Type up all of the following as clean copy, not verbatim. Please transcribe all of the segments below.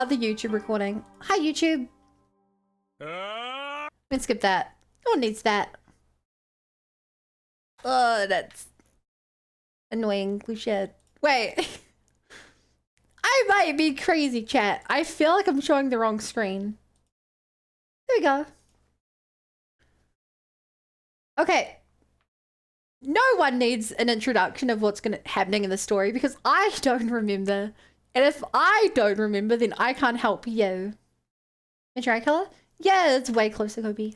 Other YouTube recording. Hi, YouTube. Let's skip that. No one needs that. Oh, that's annoying. Shit. Wait. I might be crazy, chat. I feel like I'm showing the wrong screen. There we go. Okay. No one needs an introduction of what's happening in the story because I don't remember. And if I don't remember, then I can't help you. Dracula? Yeah, it's way closer, Kobe.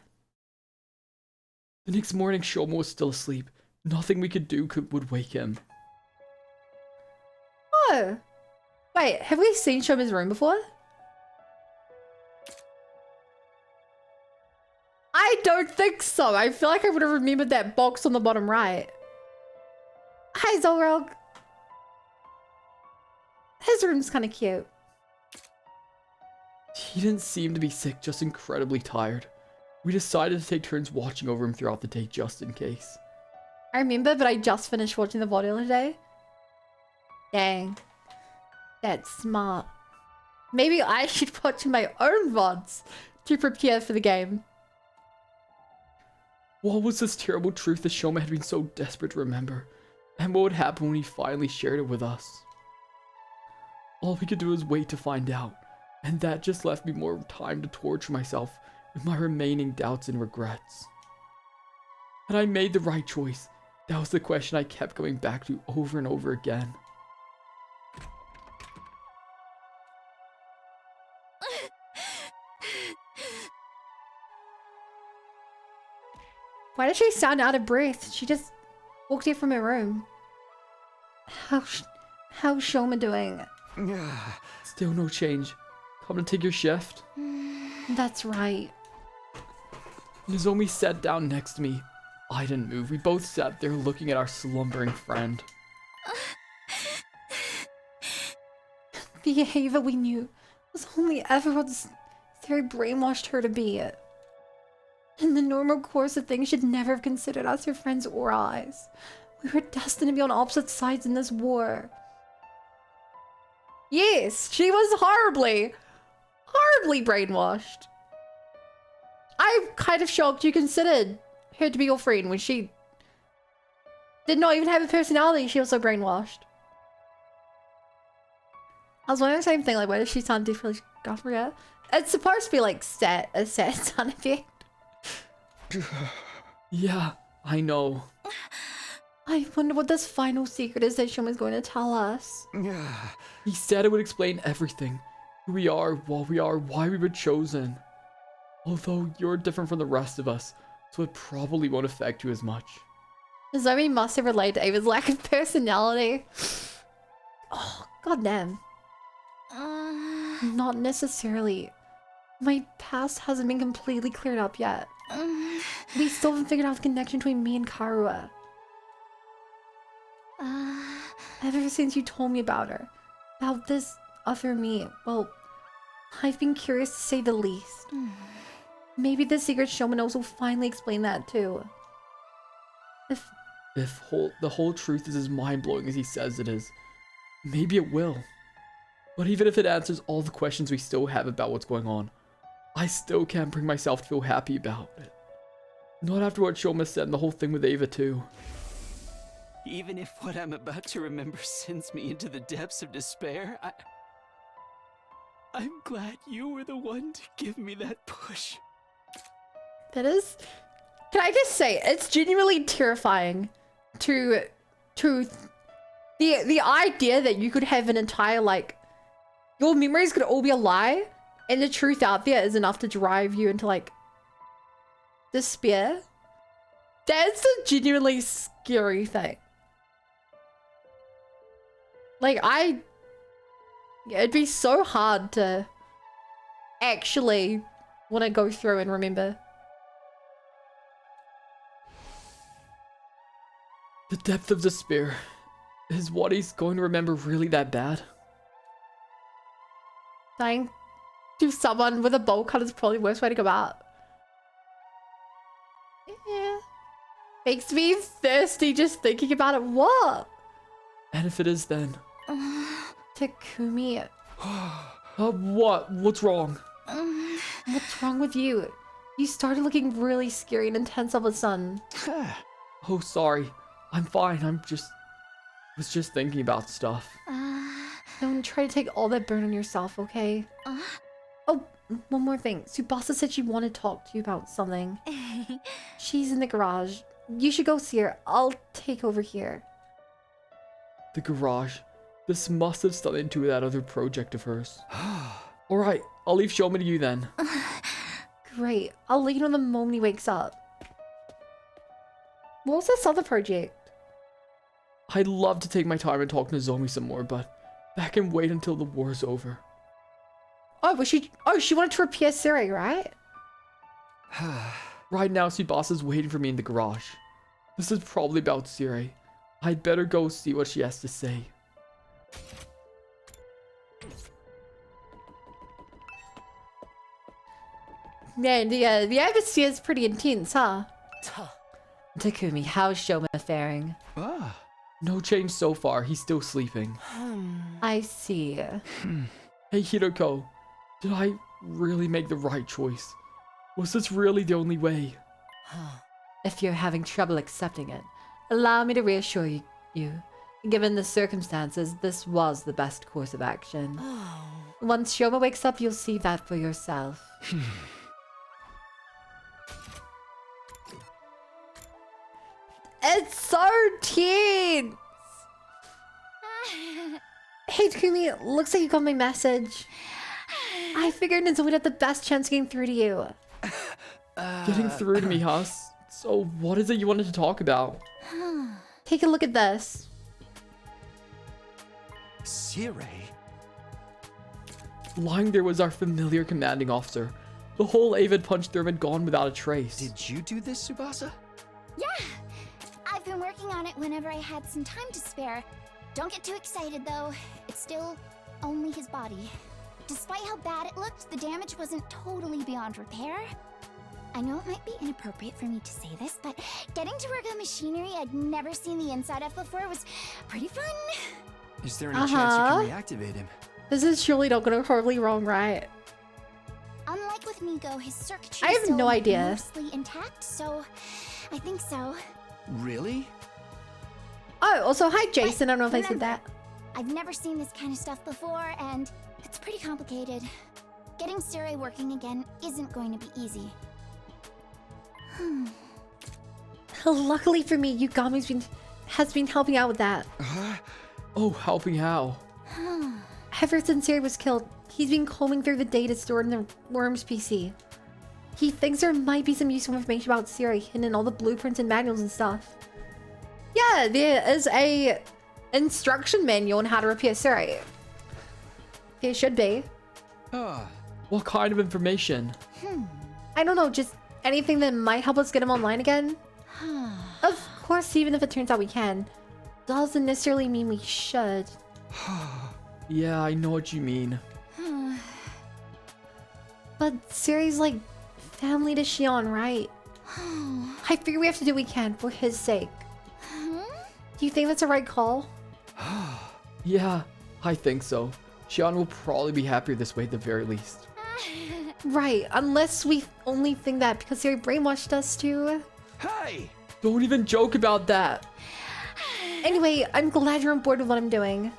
The next morning, Shoma was still asleep. Nothing we could do would wake him. Oh. Wait, have we seen Shoma's room before? I don't think so. I feel like I would have remembered that box on the bottom right. Hi, Zolrog. His room's kind of cute. He didn't seem to be sick, just incredibly tired. We decided to take turns watching over him throughout the day just in case. I remember, but I just finished watching the VOD the other day. Dang. That's smart. Maybe I should watch my own VODs to prepare for the game. What was this terrible truth that Shoma had been so desperate to remember? And what would happen when he finally shared it with us? All we could do was wait to find out, and that just left me more time to torture myself with my remaining doubts and regrets. Had I made the right choice? That was the question I kept going back to over and over again. Why does she sound out of breath? She just walked here from her room. How's Shoma doing? Still no change. Come to take your shift? That's right. Nozomi sat down next to me. I didn't move. We both sat there looking at our slumbering friend. The behavior we knew was only ever what Theory brainwashed her to be. In the normal course of things, she'd never have considered us her friends or allies. We were destined to be on opposite sides in this war. Yes, she was horribly brainwashed. I'm kind of shocked you considered her to be your friend when she did not even have a personality. She was so brainwashed. I was wondering the same thing, like, why does she sound differently? It's supposed to be like a sad sound effect. Yeah, I know. I wonder what this final secret is that Shoma's going to tell us. He said it would explain everything. Who we are, what we are, why we were chosen. Although you're different from the rest of us, so it probably won't affect you as much. Zoe must have related to Ava's lack of personality. Oh, goddamn. Not necessarily. My past hasn't been completely cleared up yet. We still haven't figured out the connection between me and Karua. Ever since you told me about her, about this other me, well, I've been curious to say the least. Maybe the secret Shoma knows will finally explain that too. If the whole truth is as mind-blowing as he says it is, maybe it will. But even if it answers all the questions we still have about what's going on, I still can't bring myself to feel happy about it. Not after what Shoma said and the whole thing with Ava too. Even if what I'm about to remember sends me into the depths of despair, I'm glad you were the one to give me that push. That is... Can I just say, it's genuinely terrifying to the idea that you could have an entire, like, your memories could all be a lie, and the truth out there is enough to drive you into, like, despair. That's a genuinely scary thing. Like, it'd be so hard to actually want to go through and remember. The depth of despair. Is what he's going to remember really that bad? Dying to someone with a bowl cut is probably the worst way to go out. Yeah. Makes me thirsty just thinking about it. What? And if it is then? Takumi. What? What's wrong? What's wrong with you? You started looking really scary and intense all of a sudden. Oh, sorry. I'm fine. Was just thinking about stuff. Don't try to take all that burden on yourself, okay? Oh, one more thing. Tsubasa said she wanted to talk to you about something. She's in the garage. You should go see her. I'll take over here. The garage. This must have stuck into that other project of hers. Alright, I'll leave Shoma to you then. Great. I'll let you know the moment he wakes up. What was this other project? I'd love to take my time and talk to Nozomi some more, but that can wait until the war's over. Oh, she wanted to repair Siri, right? Right now, Tsubasa's waiting for me in the garage. This is probably about Siri. I'd better go see what she has to say. Man, the atmosphere is pretty intense, huh? Takumi, how's Shoma faring? No change so far, he's still sleeping. I see. Hey Hiroko, did I really make the right choice? Was this really the only way? If you're having trouble accepting it, allow me to reassure you. Given the circumstances, this was the best course of action. Once Shoma wakes up, you'll see that for yourself. It's so tense! Hey Takumi, looks like you got my message. I figured Nozomi had the best chance of getting through to you. Getting through to me, huh? So what is it you wanted to talk about? Take a look at this. Siri? Lying there was our familiar commanding officer. The whole avid punch through him had gone without a trace. Did you do this, Tsubasa? Yeah! I've been working on it whenever I had some time to spare. Don't get too excited though. It's still only his body. Despite how bad it looked, the damage wasn't totally beyond repair. I know it might be inappropriate for me to say this, but getting to work on machinery I'd never seen the inside of before was pretty fun. Is there any chance you can reactivate him? This is surely not gonna go horribly wrong, right? Unlike with Nico, his circuitry I is have still no idea. mostly intact, so I think so. Really? Oh, also, hi Jason. I don't know if I said Remember, that. I've never seen this kind of stuff before, and it's pretty complicated. Getting Siri working again isn't going to be easy. Luckily for me, has been helping out with that. Oh, helping how? Ever since Siri was killed, he's been combing through the data stored in the Worm's PC. He thinks there might be some useful information about Siri hidden in all the blueprints and manuals and stuff. Yeah, there is a instruction manual on how to repair Siri. There should be. What kind of information? I don't know, just anything that might help us get him online again. Of course, even if it turns out we can, doesn't necessarily mean we should. Yeah, I know what you mean. But Siri's like family to Shion, right? I figure we have to do what we can for his sake. Do you think that's a right call? Yeah, I think so. Xian will probably be happier this way at the very least. Right, unless we only think that because Siri brainwashed us to. Hey! Don't even joke about that. Anyway, I'm glad you're on board with what I'm doing.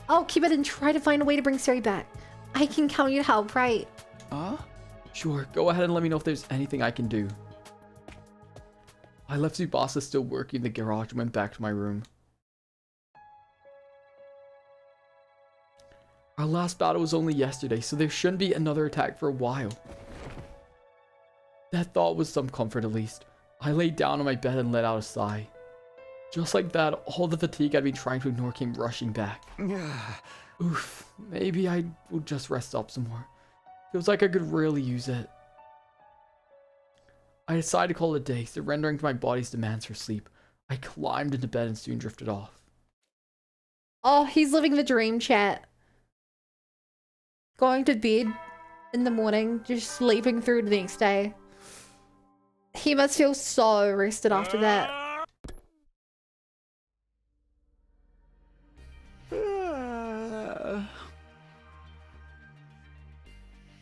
I'll keep it and try to find a way to bring Siri back. I can count on you to help, right? Sure, go ahead and let me know if there's anything I can do. I left Tsubasa still working in the garage and went back to my room. Our last battle was only yesterday, so there shouldn't be another attack for a while. That thought was some comfort at least. I laid down on my bed and let out a sigh. Just like that, all the fatigue I'd been trying to ignore came rushing back. Oof, maybe I will just rest up some more. Feels like I could really use it. I decided to call it a day, surrendering to my body's demands for sleep. I climbed into bed and soon drifted off. Oh, he's living the dream, chat. Going to bed in the morning, just sleeping through the next day. He must feel so rested after that.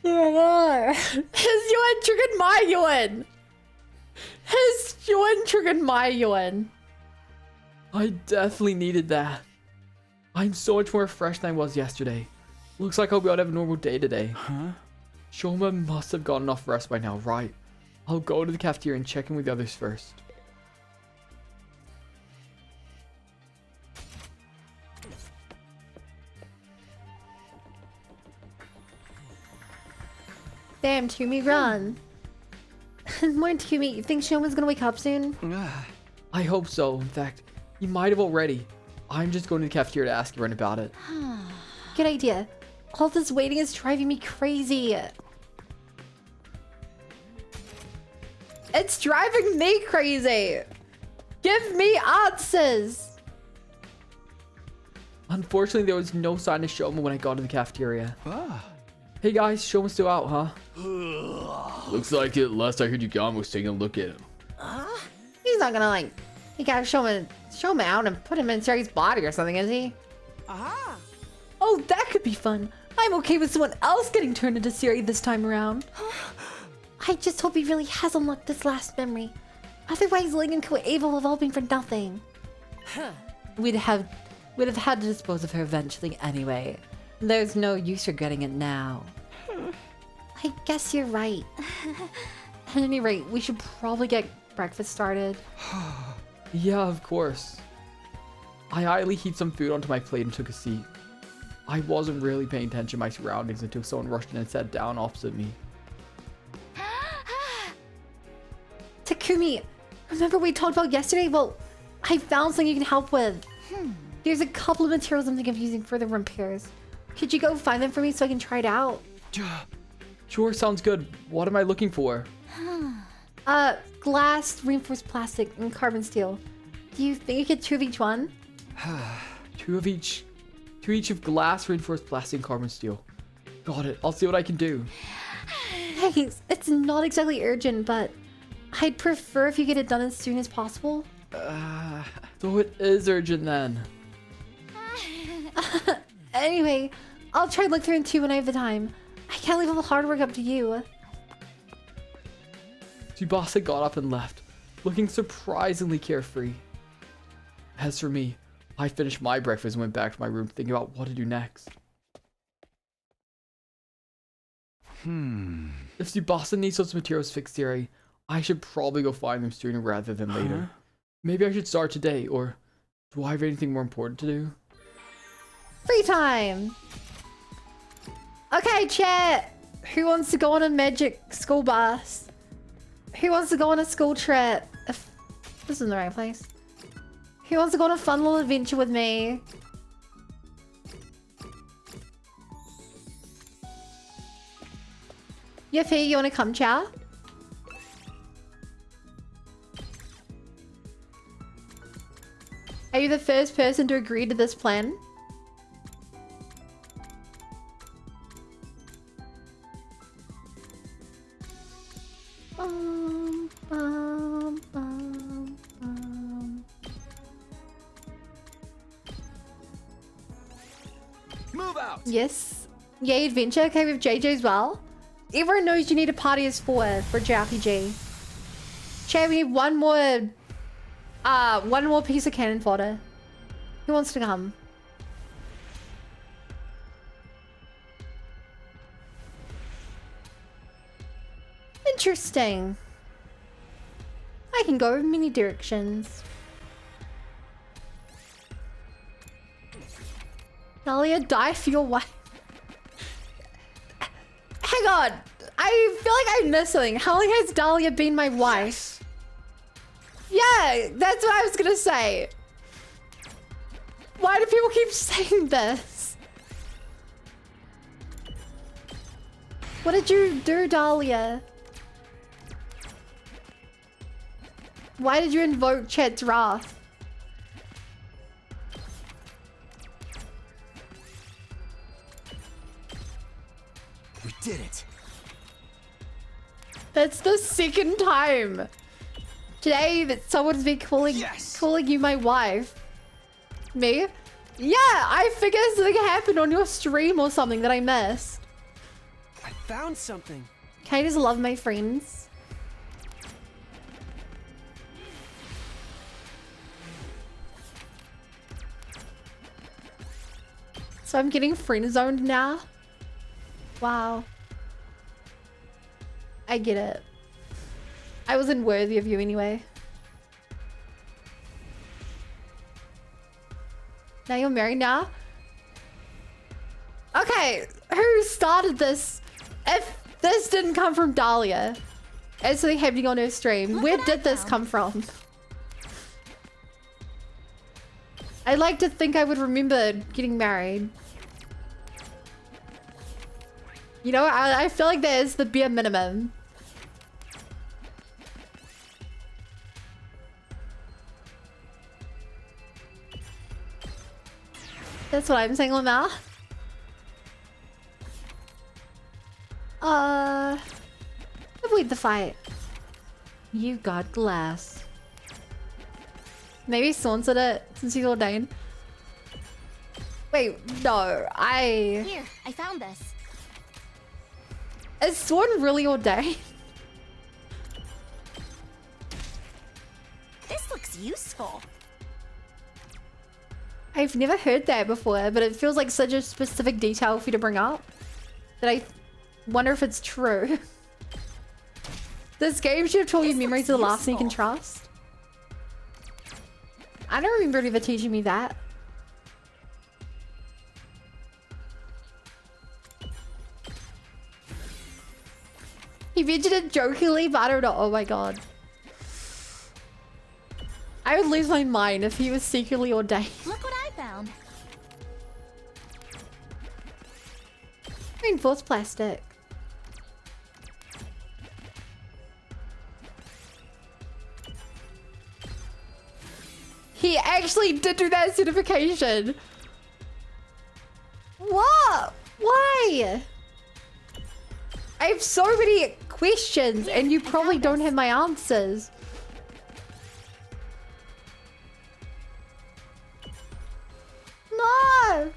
His Yuan triggered my Yuan. His Yuan triggered my Yuan. I definitely needed that. I'm so much more fresh than I was yesterday. Looks like I'll be able to have a normal day today. Huh? Shoma must have got enough rest by now, right? I'll go to the cafeteria and check in with the others first. Damn, Toomey, run. More Toomey, you think Shoma's gonna wake up soon? I hope so. In fact, he might have already. I'm just going to the cafeteria to ask everyone about it. Good idea. All this waiting is driving me crazy. It's driving me crazy. Give me answers. Unfortunately, there was no sign of Shoma when I got to the cafeteria. Ah. Hey guys, Shoma's still out, huh? Looks like it. Last I heard, Yagami was taking a look at him. He's not gonna like, he gotta show him out and put him in Sari's body or something, is he? Aha! Oh, that could be fun. I'm okay with someone else getting turned into Sari this time around. I just hope he really has unlocked this last memory. Otherwise, Ling and Ava will have all been for nothing. We'd have had to dispose of her eventually anyway. There's no use regretting it now. I guess you're right. At any rate, we should probably get breakfast started. Yeah, of course. I idly heaped some food onto my plate and took a seat. I wasn't really paying attention to my surroundings until someone rushed in and sat down opposite me. Takumi, remember we talked about yesterday? Well, I found something you can help with. There's a couple of materials I'm thinking of using for the repairs. Could you go find them for me so I can try it out? Sure, sounds good. What am I looking for? Glass, reinforced plastic, and carbon steel. Do you think you could 2 of each one? Two each of glass, reinforced plastic, and carbon steel. Got it. I'll see what I can do. Thanks. It's not exactly urgent, but I'd prefer if you get it done as soon as possible. So it is urgent then. Anyway, I'll try to look through in 2 when I have the time. I can't leave all the hard work up to you. Tsubasa got up and left, looking surprisingly carefree. As for me, I finished my breakfast and went back to my room thinking about what to do next. If Tsubasa needs those materials fixed theory, I should probably go find them sooner rather than later. Maybe I should start today, or do I have anything more important to do? Free time! Okay, chat! Who wants to go on a magic school bus? Who wants to go on a school trip? If this is in the right place. Who wants to go on a fun little adventure with me? Yiffy, you wanna come, chat? Are you the first person to agree to this plan? Move out! Yes. Yay, adventure. Okay, with JJ as well. Everyone knows you need a party as for JRPG. Chat, we need one more piece of cannon fodder. Who wants to come? Interesting. I can go in many directions. Dahlia, die for your wife. Hang on. I feel like I missed something. How long has Dahlia been my wife? Yeah, that's what I was gonna say. Why do people keep saying this? What did you do, Dahlia? Why did you invoke Chet's wrath? We did it. That's the second time today that someone's been calling you my wife. Me? Yeah, I figured something happened on your stream or something that I missed. found something. Can I just love my friends? So I'm getting friend zoned now? Wow. I get it. I wasn't worthy of you anyway. Now you're married now? Okay, who started this? If this didn't come from Dahlia, as something happening on her stream, Look where what I did this found. come from? I'd like to think I would remember getting married. You know, I feel like that is the bare minimum. That's what I'm saying on that. Avoid the fight. You got glass. Maybe Swan said it since he's ordained. Wait, no, Here, I found this. Is Swan really ordained? This looks useful. I've never heard that before, but it feels like such a specific detail for you to bring up that I wonder if it's true. This game should have told you This memories looks of the last thing you can useful. trust. I don't remember it ever teaching me that. He mentioned it jokingly, but I don't know. Oh my god. I would lose my mind if he was secretly ordained. Look what I found. Reinforced plastic. He actually did do that certification. What? Why? I have so many questions and you probably don't have my answers. No.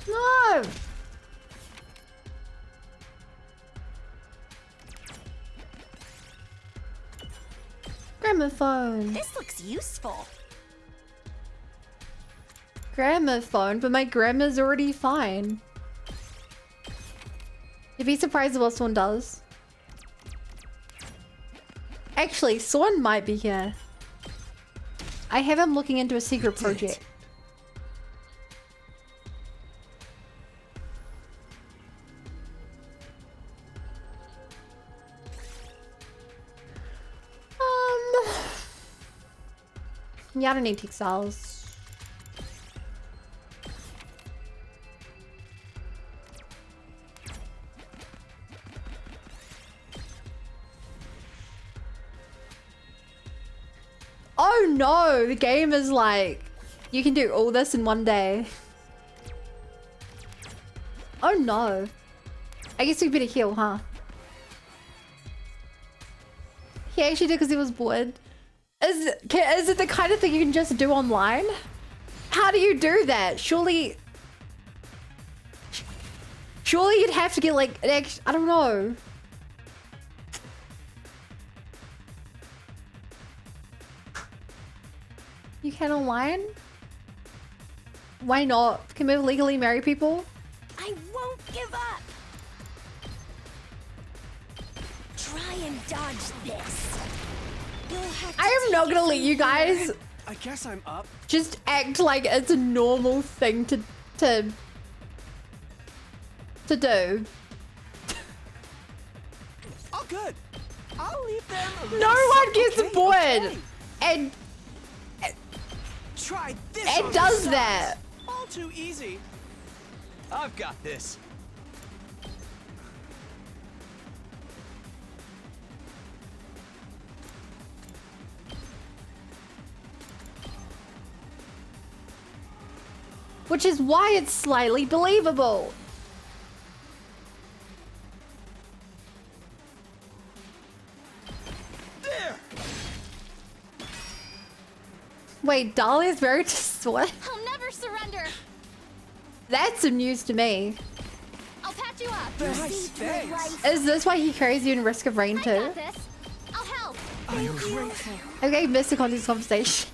No. Gramophone. This looks useful. Gramophone, but my grandma's already fine. You'd be surprised what Swan does. Actually, Swan might be here. I have him looking into a secret project. Yeah, I don't need textiles. Oh no, the game is like, you can do all this in one day. Oh no. I guess we better heal, huh? He actually did because he was bored. Is it the kind of thing you can just do online? How do you do that? Surely you'd have to get like an extra, I don't know. You can online? Why not? Can we legally marry people? I won't give up. Try and dodge this. You'll have to I am not gonna let you guys I guess I'm up. just act like it's a normal thing to do. All good. I'll leave them. No one gets Okay, bored okay. and Try this. it on does the that. sides. All too easy. I've got this. Which is why it's slightly believable. There. Wait, Dahlia's married to Swan? I'll never Never surrender. That's some news to me. I'll patch you up. Nice, thanks. Is this why he carries you in Risk of Rain I too? got this. I'll help. I'm grateful. Okay, missed the context conversation.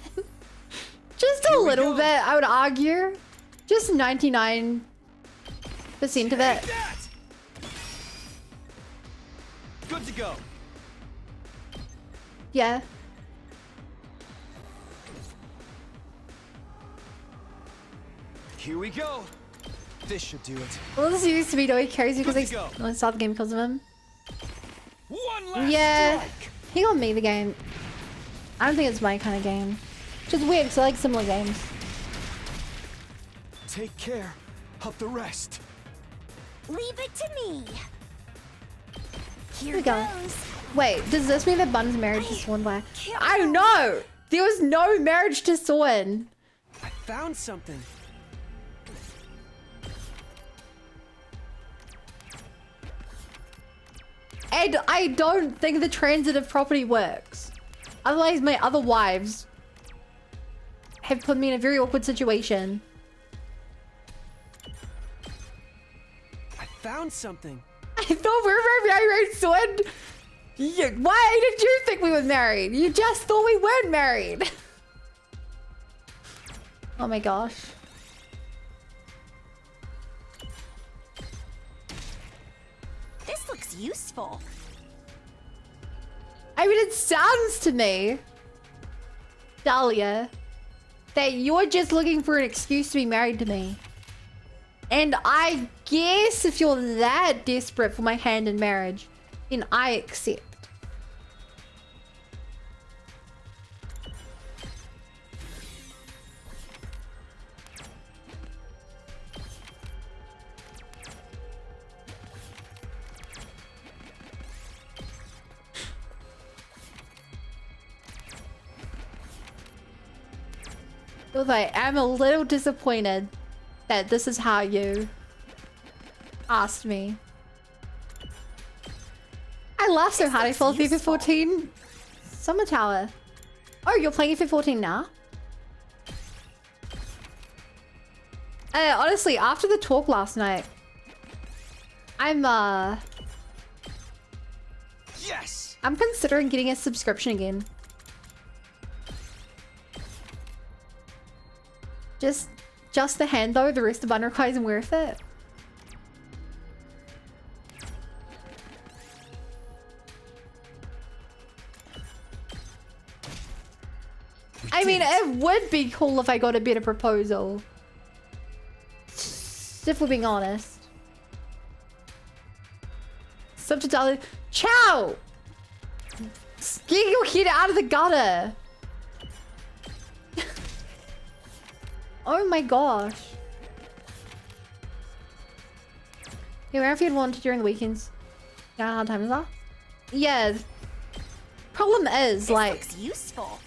Just a Here we little go. bit, I would argue. Just 99% of it. Take that. Good to go. Yeah. Here we go. This should do it. Well, this used to be though, he carries you because Good to go. I start the game because of him. One last Yeah. strike. He got me the game. I don't think it's my kind of game. Which is weird because I like similar games. Take care of the rest. Leave it to me. Here Here we go. goes. Wait, does this mean that Bun's marriage to Swan Black? can't I don't know! There was no marriage to Swan. I found something. And I don't think the transitive property works. Otherwise, my other wives have put me in a very awkward situation. I found something. I thought we were married, Swan. Why did you think we were married? You just thought we weren't married. Oh my gosh. This looks useful. I mean, it sounds to me, Dahlia, that you're just looking for an excuse to be married to me. And I guess if you're that desperate for my hand in marriage, then I accept. Although I am a little disappointed that this is how you asked me. I laughed so hard I fell asleep at 14. Summer Tower. Oh, you're playing FF14 now? Honestly, after the talk last night, Yes. I'm considering getting a subscription again. Just the hand though, the rest of Unrequired isn't worth it. I mean, it would be cool if I got a better proposal. If we're being honest. Subtitle. Chow! Get your head out of the gutter! Oh my gosh. Yeah, where if you'd wanted during the weekends. You know how time is that? Yeah. Problem is, like, Looks useful.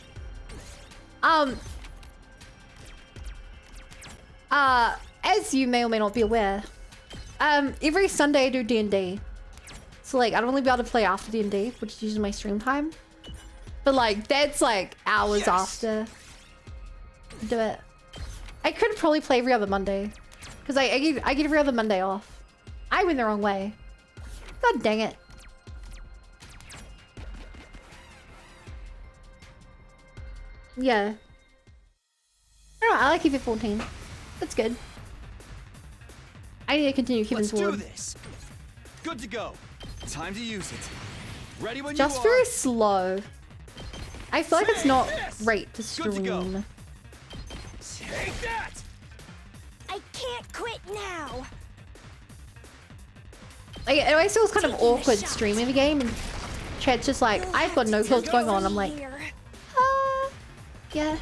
as you may or may not be aware, every Sunday I do D&D. So like, I'd only be able to play after D&D, which is usually my stream time. But like, that's like hours Yes. after I do it. I could probably play every other Monday. Because I get every other Monday off. I went the wrong way. God dang it. Yeah. I don't know, I like FF14. That's good. I need to continue keeping Let's do Sword. this. Good to go. Time to use it. Ready when Just you are. very slow. I feel like it's not Yes. great to Good to go. stream. Take that. I can't quit now. Like, it always feels kind of Taking the awkward shot. streaming the game, and chat's just like, You'll I've got have no to clue what's going on. go I'm like, here. yeah.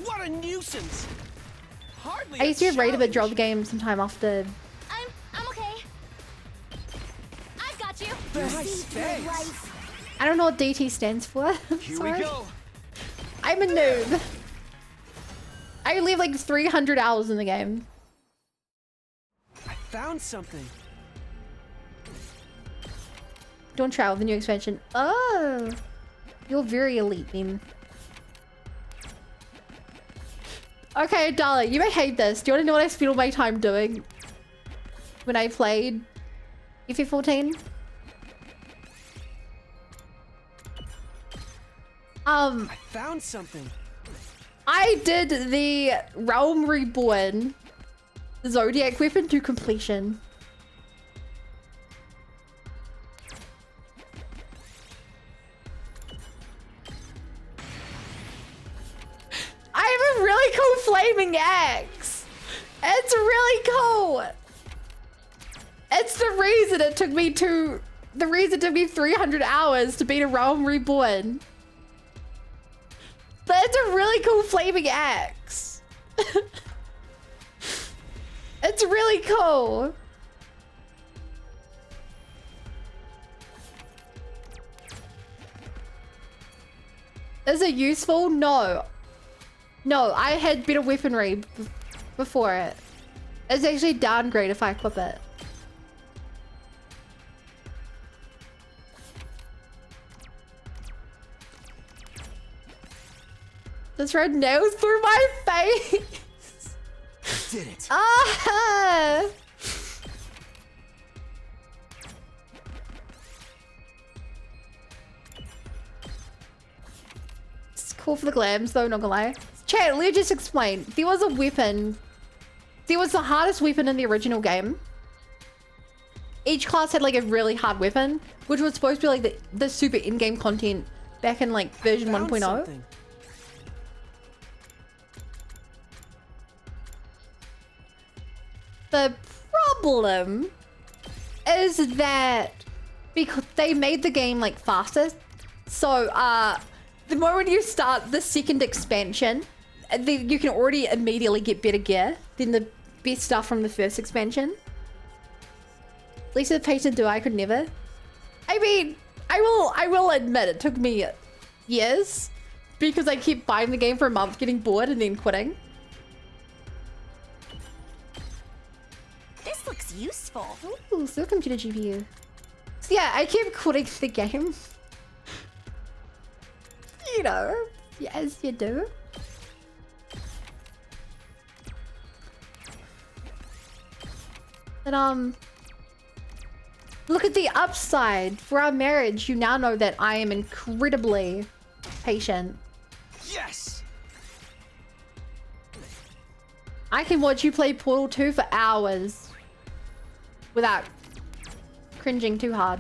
What a nuisance. Hardly I used to a get rated but drop challenge. the game sometime after. I'm okay. I've got you. Nice, thanks. I don't know what DT stands for. I'm Here sorry. we go. I'm a noob. I only have like 300 hours in the game. I found something. Don't travel the new expansion. Oh, you're very elite then. Okay, darling, you may hate this. Do you want to know what I spent all my time doing when I played FF14? I found something. I did the Realm Reborn Zodiac weapon to completion. I have a really cool flaming axe. It's really cool. It's the reason it took me 300 hours to beat a Realm Reborn. That's a really cool flaming axe. It's really cool. Is it useful? No. No, I had better weaponry before it. It's actually downgrade if I equip it. This red nails through my face. Did it. Ah! It's cool for the glams though, not gonna lie. Chat, let me just explain. There was a weapon. There was the hardest weapon in the original game. Each class had like a really hard weapon, which was supposed to be like the super in-game content back in like version 1.0. The problem is that because they made the game like faster, so the moment you start the second expansion, you can already immediately get better gear than the best stuff from the first expansion. Lisa the patient do I could never. I mean, I will admit it took me years because I kept buying the game for a month, getting bored, and then quitting. This looks useful. Ooh, so computer GPU. So yeah, I kept quitting the game. You know, as you do. But look at the upside. For our marriage, you now know that I am incredibly patient. Yes. I can watch you play Portal 2 for hours without cringing too hard.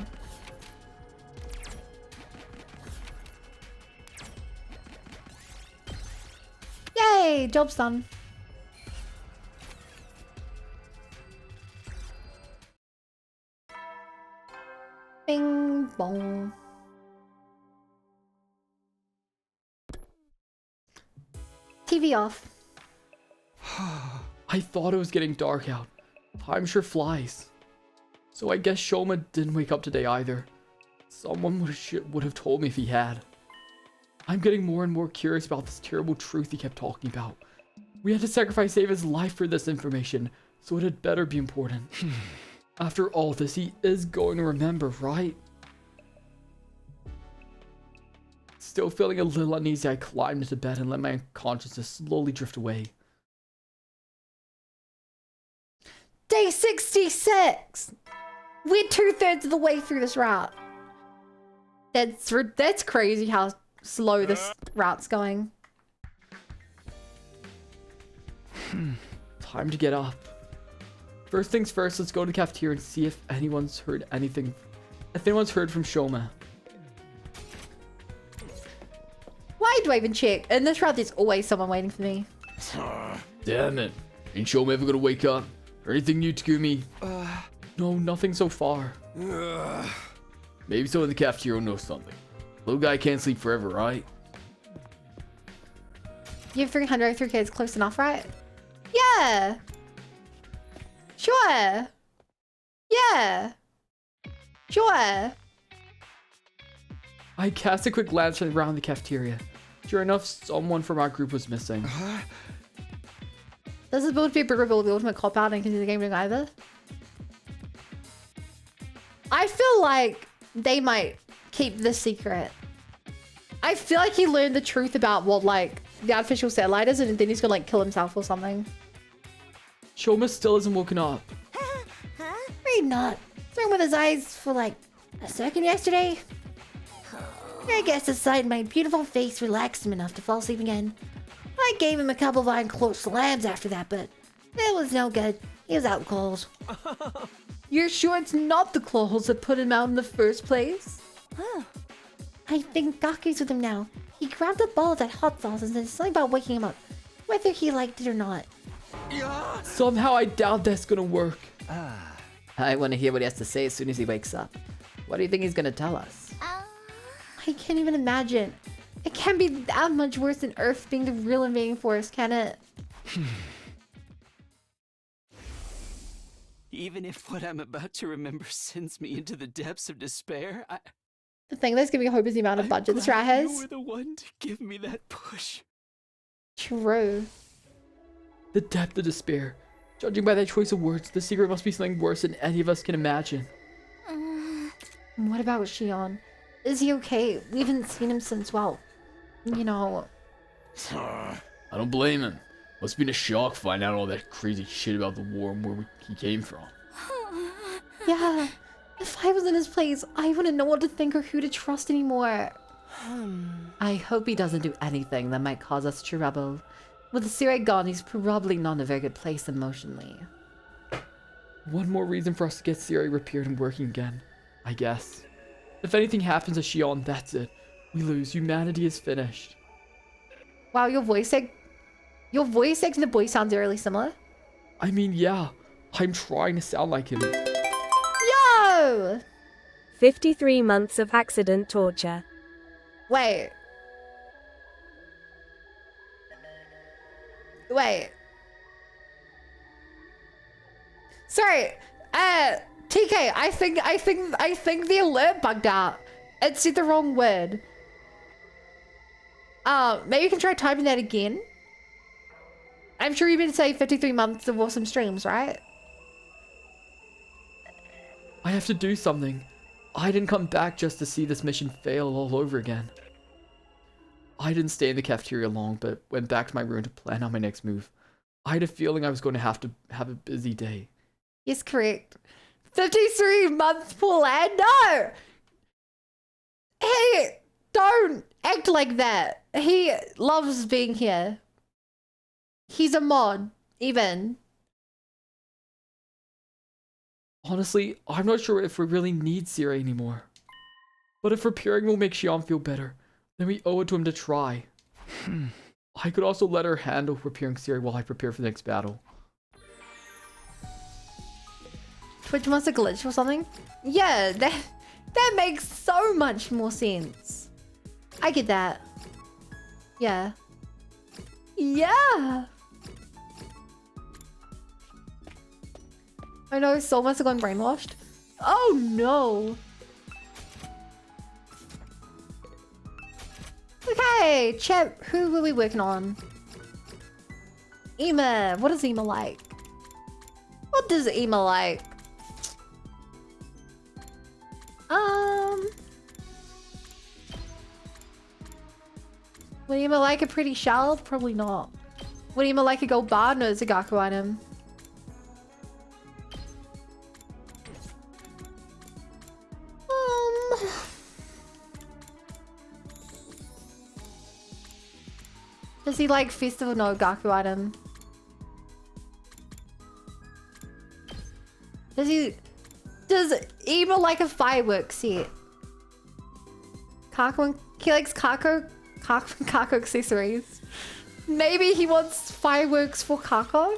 Yay, job's done. Bing bong. TV off. I thought it was getting dark out. Time sure flies. So I guess Shoma didn't wake up today either. Someone would have told me if he had. I'm getting more and more curious about this terrible truth he kept talking about. We had to sacrifice Ava's life for this information, so it had better be important. After all this, he is going to remember, right? Still feeling a little uneasy, I climbed into bed and let my consciousness slowly drift away. Day 66! We're 2/3 of the way through this route. That's crazy how slow this route's going. Time to get up. First things first, let's go to the cafeteria and see if anyone's heard anything. If anyone's heard from Shoma. Why do I even check? In this route, there's always someone waiting for me. Damn it. Ain't Shoma ever gonna wake up? Or anything new to give me? No, nothing so far. Maybe someone in the cafeteria will know something. Little guy can't sleep forever, right? You have 300, 3K is close enough, right? Yeah! Sure! Yeah! Sure! I cast a quick glance around the cafeteria. Sure enough, someone from our group was missing. This is built to be a bigger build, the ultimate cop out and continue the game doing either. I feel like they might keep this secret. I feel like he learned the truth about what like the artificial satellite is, and then he's gonna like kill himself or something. Shoma still hasn't woken up. Maybe not. He's with his eyes for like a second yesterday. I guess the sight of my beautiful face relaxed him enough to fall asleep again. I gave him a couple of iron close slams after that, but it was no good. He was out cold. You're sure it's not the claws that put him out in the first place? I think Gaku's with him now. He grabbed a bowl of that hot sauce and said something about waking him up, whether he liked it or not. Somehow I doubt that's gonna work. I want to hear what he has to say as soon as he wakes up. What do you think he's gonna tell us? I can't even imagine. It can't be that much worse than Earth being the real invading force, can it? Even if what I'm about to remember sends me into the depths of despair, The thing that's giving me hope is the amount of budget this rat you has. were the one to give me that push. True. The depth of despair. Judging by that choice of words, the secret must be something worse than any of us can imagine. What about Shion? Is he okay? We haven't seen him since, well, you know. I don't blame him. Must have been a shock finding out all that crazy shit about the war and where he came from. Yeah. If I was in his place, I wouldn't know what to think or who to trust anymore. I hope he doesn't do anything that might cause us trouble. With Sirei gone, he's probably not in a very good place emotionally. One more reason for us to get Siri repaired and working again, I guess. If anything happens to Shion, that's it. We lose. Humanity is finished. Wow, your voice acting the boy sounds eerily similar. I mean, yeah. I'm trying to sound like him. Yo! 53 months of accident torture. Wait. Sorry. TK, I think the alert bugged out. It said the wrong word. Maybe you can try typing that again. I'm sure you meant to say 53 months of awesome streams, right? I have to do something. I didn't come back just to see this mission fail all over again. I didn't stay in the cafeteria long, but went back to my room to plan out my next move. I had a feeling I was going to have a busy day. Yes, correct. 53 months, poor lad. No! Hey, don't act like that. He loves being here. He's a mod, even. Honestly, I'm not sure if we really need Siri anymore. But if repairing will make Shion feel better, then we owe it to him to try. I could also let her handle repairing Siri while I prepare for the next battle. Twitch must have glitched or something? Yeah, that makes so much more sense. I get that. Yeah. Yeah! Oh no, Soul must have gone brainwashed. Oh no! Okay, chat, who were we working on? Ema, what is Ema like? What does Ema like? Would Ema like a pretty shell? Probably not. Would Ema like a gold bar? No, it's a Gaku item. Does he like festival? No, Gaku item. Does Ema like a fireworks set? Kako, he likes Kako accessories. Maybe he wants fireworks for Kako?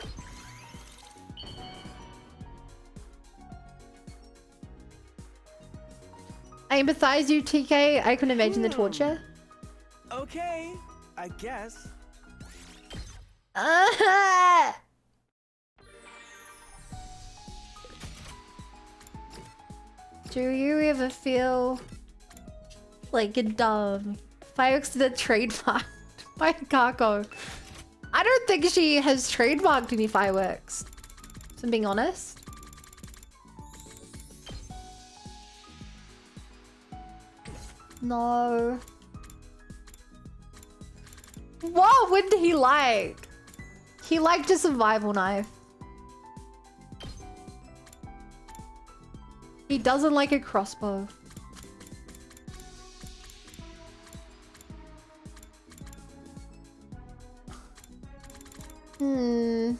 I empathize you, TK. I can imagine the torture. Okay, I guess. Do you ever feel like a dumb? Fireworks to the trademarked by Kako. I don't think she has trademarked any fireworks, if I'm being honest. No. What would he like? He liked a survival knife. He doesn't like a crossbow. Hmm.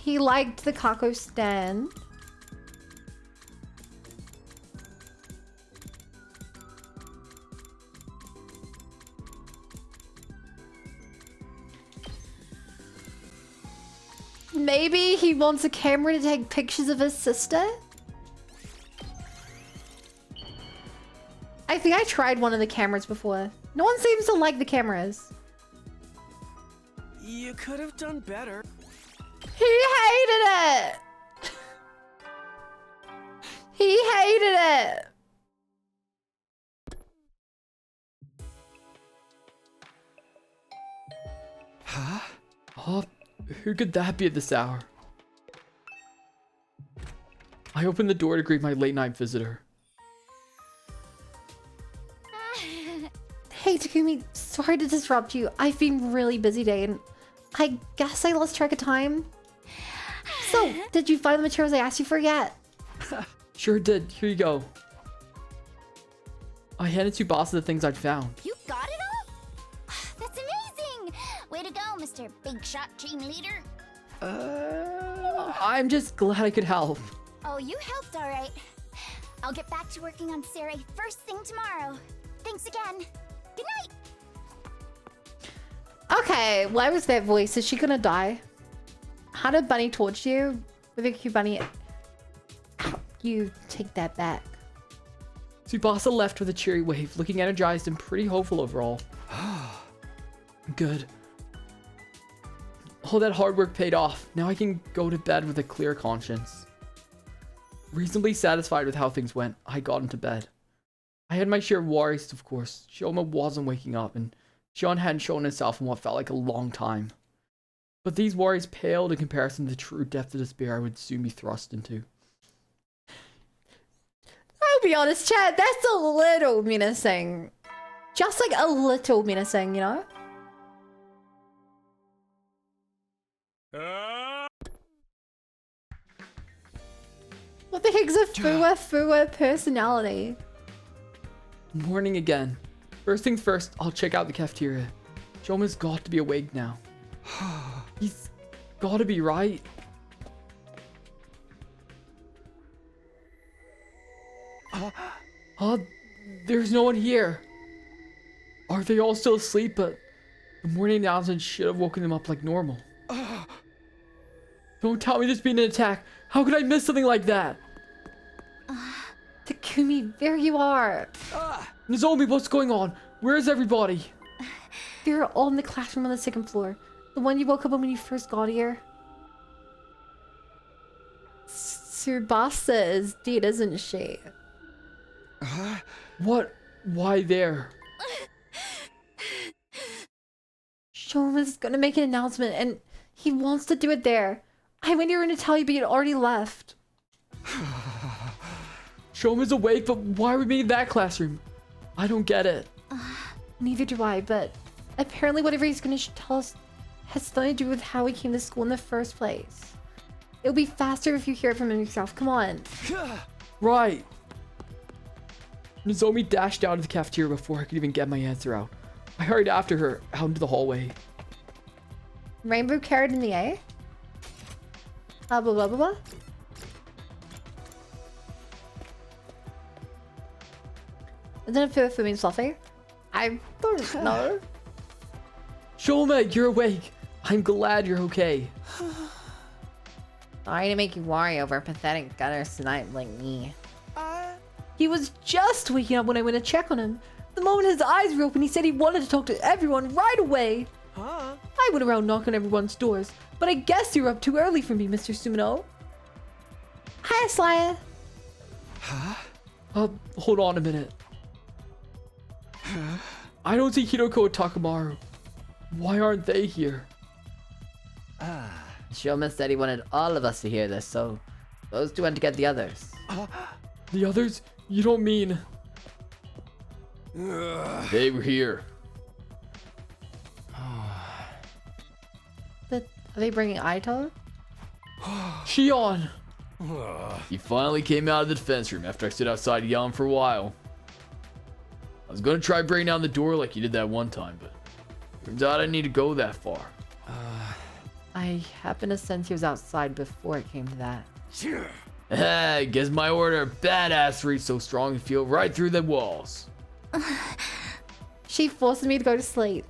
He liked the Kako stand. Maybe he wants a camera to take pictures of his sister? I think I tried one of the cameras before. No one seems to like the cameras. You could have done better. He hated it! He hated it! Huh? Oh, who could that be at this hour? I opened the door to greet my late night visitor. Hey Takumi, sorry to disrupt you. I've been really busy today and I guess I lost track of time. So, did you find the materials I asked you for yet? Sure did. Here you go. I handed Tsubasa the things I'd found. You got it all? That's amazing! Way to go, Mr. Big Shot Team Leader. I'm just glad I could help. Oh, you helped all right. I'll get back to working on Sarai first thing tomorrow. Thanks again. Good night. Okay, why was that voice? Is she gonna die? How did Bunny torch you? With a cute bunny. You take that back. Tsubasa left with a cheery wave, looking energized and pretty hopeful overall. Good. All that hard work paid off. Now I can go to bed with a clear conscience. Reasonably satisfied with how things went, I got into bed. I had my share of worries, of course. Shoma wasn't waking up, and Sean hadn't shown himself in what felt like a long time. But these worries paled in comparison to the true depth of despair I would soon be thrust into. I'll be honest, Chad, that's a little menacing. Just like a little menacing, you know? What the heck's a Fua personality? Morning again. First things first, I'll check out the cafeteria. Shoma's got to be awake now. He's gotta be right. There's no one here. Are they all still asleep? But the morning announcement should have woken them up like normal. Don't tell me there's been an attack. How could I miss something like that? Takumi, there you are. Nozomi, what's going on? Where's everybody? They're all in the classroom on the second floor. The one you woke up in when you first got here. Tsubasa is dead, isn't she? What? Why there? Shoma's gonna make an announcement and he wants to do it there. I went here to tell you, but you'd already left. Shoma's awake, but why are we meeting in that classroom? I don't get it. Neither do I, but apparently whatever he's gonna tell us has something to do with how he came to school in the first place. It'll be faster if you hear it from him yourself. Come on. Right. Nozomi dashed out of the cafeteria before I could even get my answer out. I hurried after her out into the hallway. Rainbow carrot in the A? Blah blah blah blah blah. Isn't it feel for me fluffy? I don't know. Shoma, you're awake. I'm glad you're okay. Sorry to make you worry over pathetic gutters tonight like me. He was just waking up when I went to check on him. The moment his eyes were open, he said he wanted to talk to everyone right away. Huh? I went around knocking on everyone's doors, but I guess you're up too early for me, Mr. Sumino. Hi, Slaya. Huh? Hold on a minute. I don't see Hiroko or Takamaru. Why aren't they here? Shoma said he wanted all of us to hear this, so those two went to get the others. The others? You don't mean... They were here. Are they bringing Aito? Shion! He finally came out of the defense room after I stood outside yelling for a while. I was gonna try breaking down the door like you did that one time, but turns out I didn't need to go that far. I happen to sense he was outside before it came to that. Hey, guess my order badass reach so strong you feel right through the walls. She forced me to go to sleep.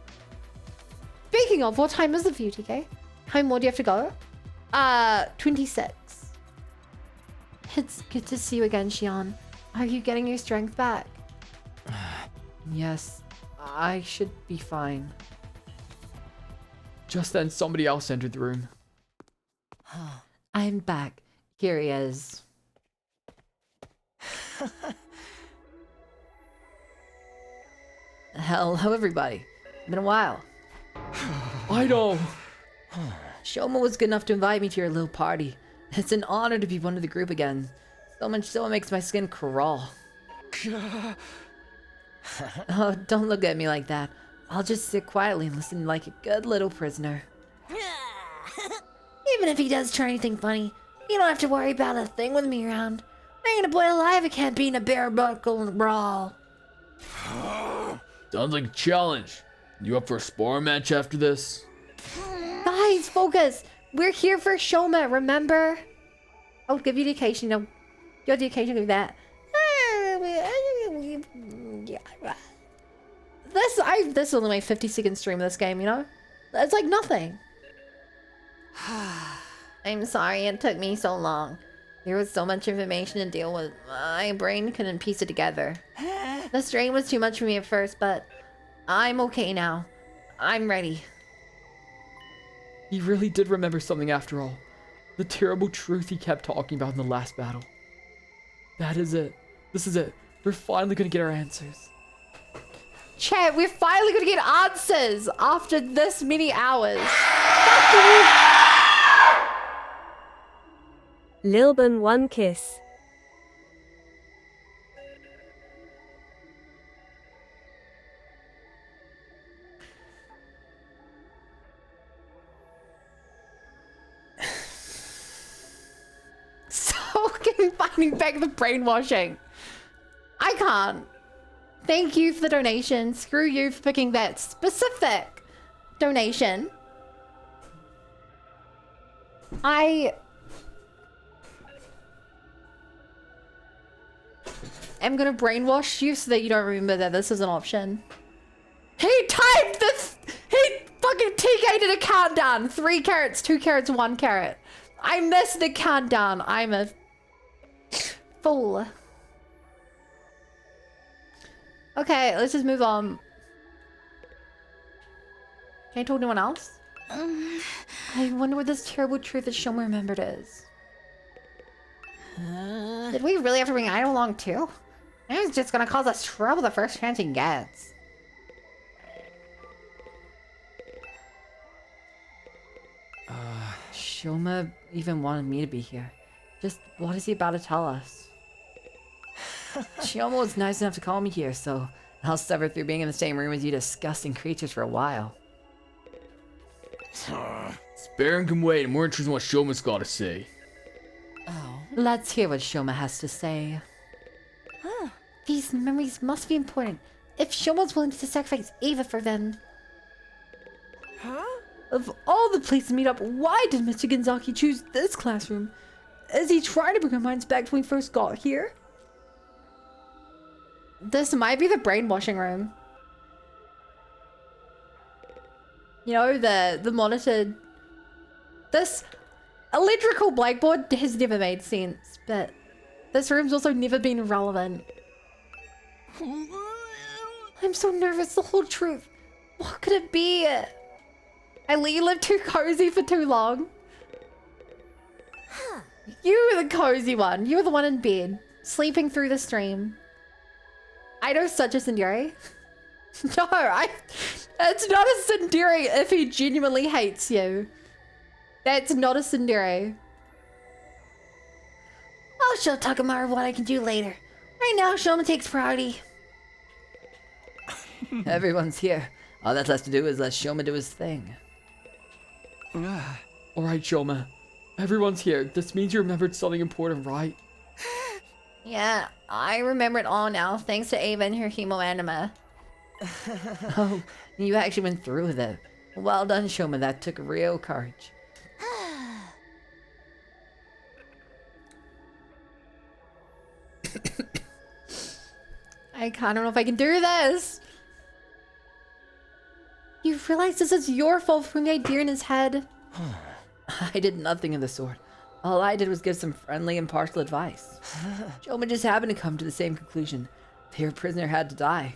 Speaking of, what time is it for you, TK? How more do you have to go? 26. It's good to see you again, Shion. Are you getting your strength back? Yes, I should be fine. Just then, somebody else entered the room. I'm back. Here he is. Hello, everybody. Been a while. Aito! Shoma was good enough to invite me to your little party. It's an honor to be one of the group again. So much so it makes my skin crawl. Oh, don't look at me like that. I'll just sit quietly and listen like a good little prisoner. Even if he does try anything funny, you don't have to worry about a thing with me around. I ain't a boy alive who can't be in a bare buckle brawl. Sounds like a challenge. You up for a sparring match after this? Guys, focus. We're here for Shoma, remember? I'll give you the occasion. No, your occasion of that. This is only my 50-second stream of this game, you know? It's like nothing. I'm sorry it took me so long. There was so much information to deal with. My brain couldn't piece it together. The strain was too much for me at first, but I'm okay now. I'm ready. He really did remember something after all. The terrible truth he kept talking about in the last battle. That is it. This is it. We're finally gonna get our answers. Chat, we're finally gonna get answers after this many hours. Fuck you. Lilburn one kiss. So finding back the brainwashing. I can't. Thank you for the donation. Screw you for picking that specific donation. I am gonna brainwash you so that you don't remember that this is an option. He typed this! He fucking TK'd a countdown! 3 carrots, 2 carrots, 1 carrot. I missed the countdown. I'm a fool. Okay, let's just move on. Can I talk to anyone else? I wonder what this terrible truth that Shoma remembered is. Did we really have to bring Idol along too? He's just gonna cause us trouble the first chance he gets. Shoma even wanted me to be here. Just what is he about to tell us? Shoma was nice enough to call me here, so I'll suffer through being in the same room as you disgusting creatures for a while. Sparing can wait. I'm more interested in what Shoma's got to say. Oh. Let's hear what Shoma has to say. These memories must be important. If Shoma's willing to sacrifice Ava for them. Of all the places to meet up, why did Mr. Gonzaki choose this classroom? Is he trying to bring our minds back to when we first got here? This might be the brainwashing room. You know, the monitored... This electrical blackboard has never made sense, but this room's also never been relevant. I'm so nervous, the whole truth. What could it be? I lived too cozy for too long. You were the cozy one. You were the one in bed, sleeping through the stream. I know such a Sindiri. No, it's not a Sindiri if he genuinely hates you. That's not a tsundere. I'll show Takamaru what I can do later. Right now, Shoma takes priority. Everyone's here. All that's left to do is let Shoma do his thing. Alright, Shoma. Everyone's here. This means you remembered something important, right? Yeah, I remember it all now, thanks to Ava and her hemoanima. Oh, you actually went through with it. Well done, Shoma. That took real courage. I kind of know if I can do this. You realize this is your fault for putting the idea in his head? I did nothing of the sort. All I did was give some friendly, impartial advice. Shoma just happened to come to the same conclusion. Their prisoner had to die.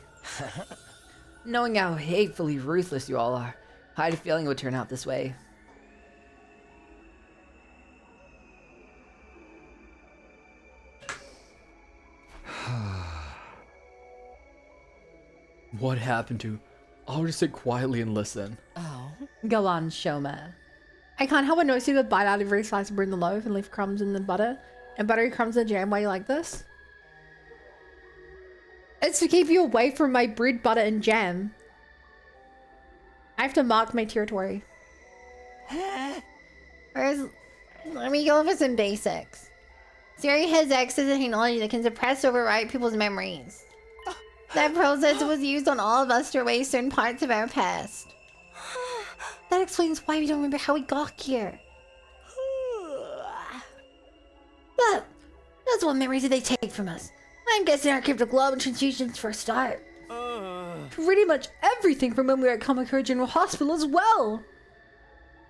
Knowing how hatefully ruthless you all are, I had a feeling it would turn out this way. What happened to? I'll just sit quietly and listen. Oh. Go on, Shoma. I can't help but notice you would bite out every slice of bread in the loaf and leave crumbs in the butter. And buttery crumbs in the jam. Why you like this? It's to keep you away from my bread, butter, and jam. I have to mark my territory. Let me go over some basics. Siri has access to technology that can suppress or overwrite people's memories. That process was used on all of us to erase certain parts of our past. That explains why we don't remember how we got here. But that's what memories did they take from us? I'm guessing our cryptoglobin transfusions for a start. Pretty much everything from when we were at Kamakura General Hospital as well.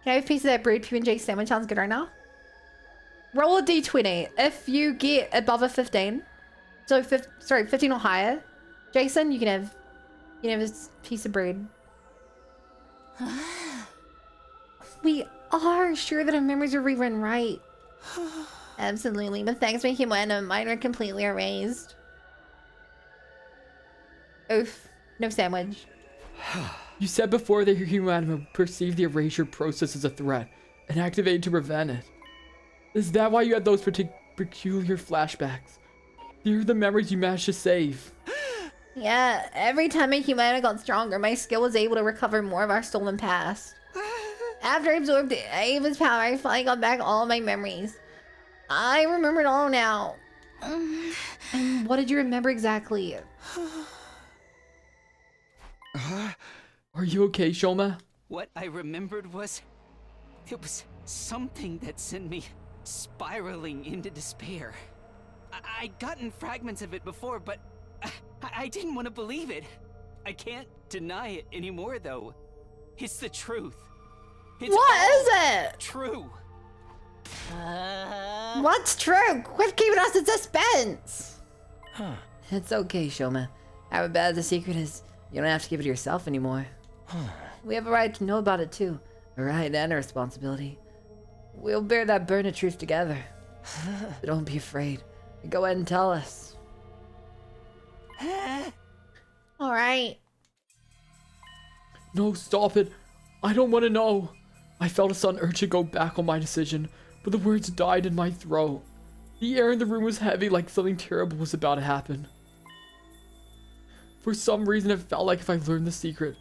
Can I have a piece of that bread PB&J sandwich? Sounds good right now. Roll a d20. If you get above a 15, so 15 or higher, Jason, you can have this piece of bread. We are sure that our memories are rerun right. Absolutely, but thanks to Humana, mine are completely erased. Oof, no sandwich. You said before that your humanity perceived the erasure process as a threat and activated to prevent it. Is that why you had those peculiar flashbacks? They're the memories you managed to save. Yeah, every time my Humana got stronger, my skill was able to recover more of our stolen past. After I absorbed Ava's power, I finally got back all of my memories. I remember it all now. And what did you remember exactly? Are you okay, Shoma? What I remembered was... it was something that sent me spiraling into despair. I'd gotten fragments of it before, but I didn't want to believe it. I can't deny it anymore, though. It's the truth. It's What is it? true. What's true? Quit keeping us in suspense. It's okay, Shoma. How bad the secret is, you don't have to give it to yourself anymore. We have a right to know about it too. A right and a responsibility. We'll bear that burden of truth together. So don't be afraid. Go ahead and tell us. All right. No, stop it. I don't want to know. I felt a sudden urge to go back on my decision, but the words died in my throat. The air in the room was heavy, like something terrible was about to happen. For some reason, it felt like if I learned the secret,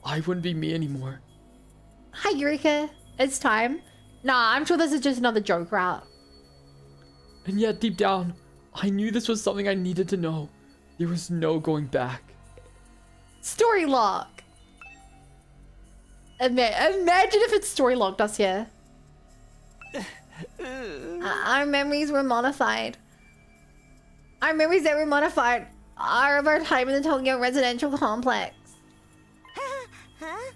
I wouldn't be me anymore. Hi, Eureka. It's time. Nah, I'm sure this is just another joke route. And yet, deep down, I knew this was something I needed to know. There was no going back. Story log. Imagine if it's story logged us here. Our memories were modified. Our memories that were modified are of our time in the Tokyo residential complex.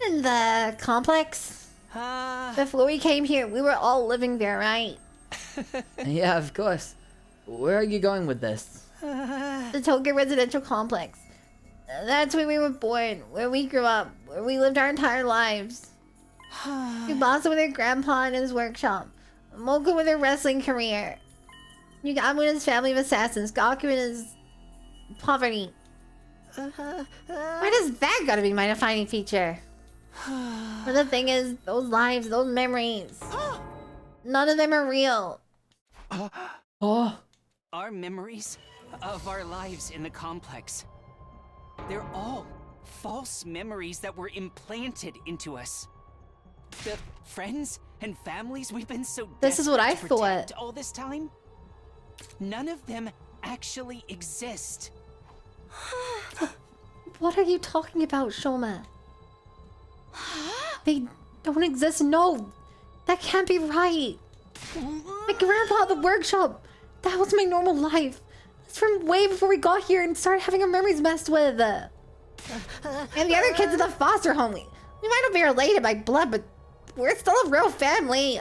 In the complex? Before we came here, we were all living there, right? Yeah, of course. Where are you going with this? The Tokyo residential complex. That's where we were born, where we grew up, where we lived our entire lives. Yubasa with her grandpa in his workshop. Mocha with her wrestling career. Yugami with his family of assassins. Gaku with his poverty. Why does that gotta be my defining feature? But the thing is, those lives, those memories, none of them are real. Oh, Our memories of our lives in the complex. They're all false memories that were implanted into us. The friends and families we've been so This is what I desperate to protect thought. all this time, none of them actually exist. What are you talking about, Shoma? They don't exist. No, that can't be right. My grandpa at the workshop, that was my normal life. That's from way before we got here and started having our memories messed with. And the other kids in the foster home, we might not be related by blood, but we're still a real family.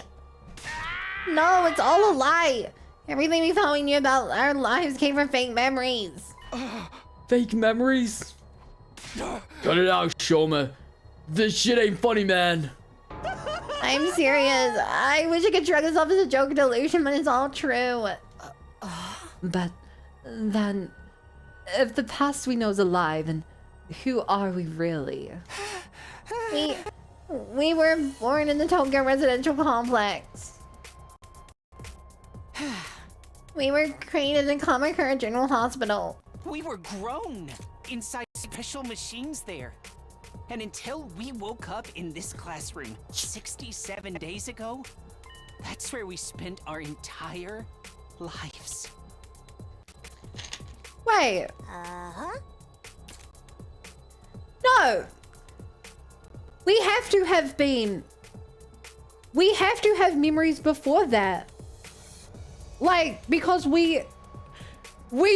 No, it's all a lie. Everything we thought we knew about our lives came from fake memories. fake memories. Cut it out, Shoma. This shit ain't funny, man. I'm serious. I wish I could shrug this off as a joke or delusion, but it's all true. But then, if the past we know is alive, then who are we really? We were born in the Tokyo residential complex. We were created in Kamakura General Hospital. We were grown inside special machines there. And until we woke up in this classroom 67 days ago, that's where we spent our entire lives. Wait. No. We have to have memories before that. Like, because we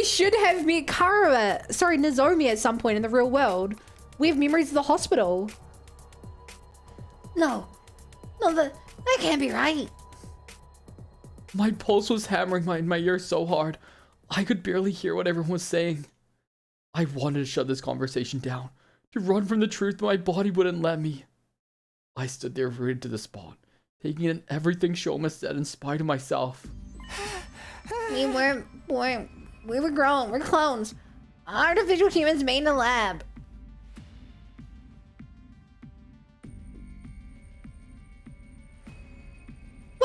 should have met Nozomi at some point in the real world. We have memories of the hospital. No, that can't be right. My pulse was hammering my ear so hard, I could barely hear what everyone was saying. I wanted to shut this conversation down, to run from the truth, but my body wouldn't let me. I stood there rooted to the spot, taking in everything Shoma said in spite of myself. We were grown. We're clones. Artificial humans made in a lab.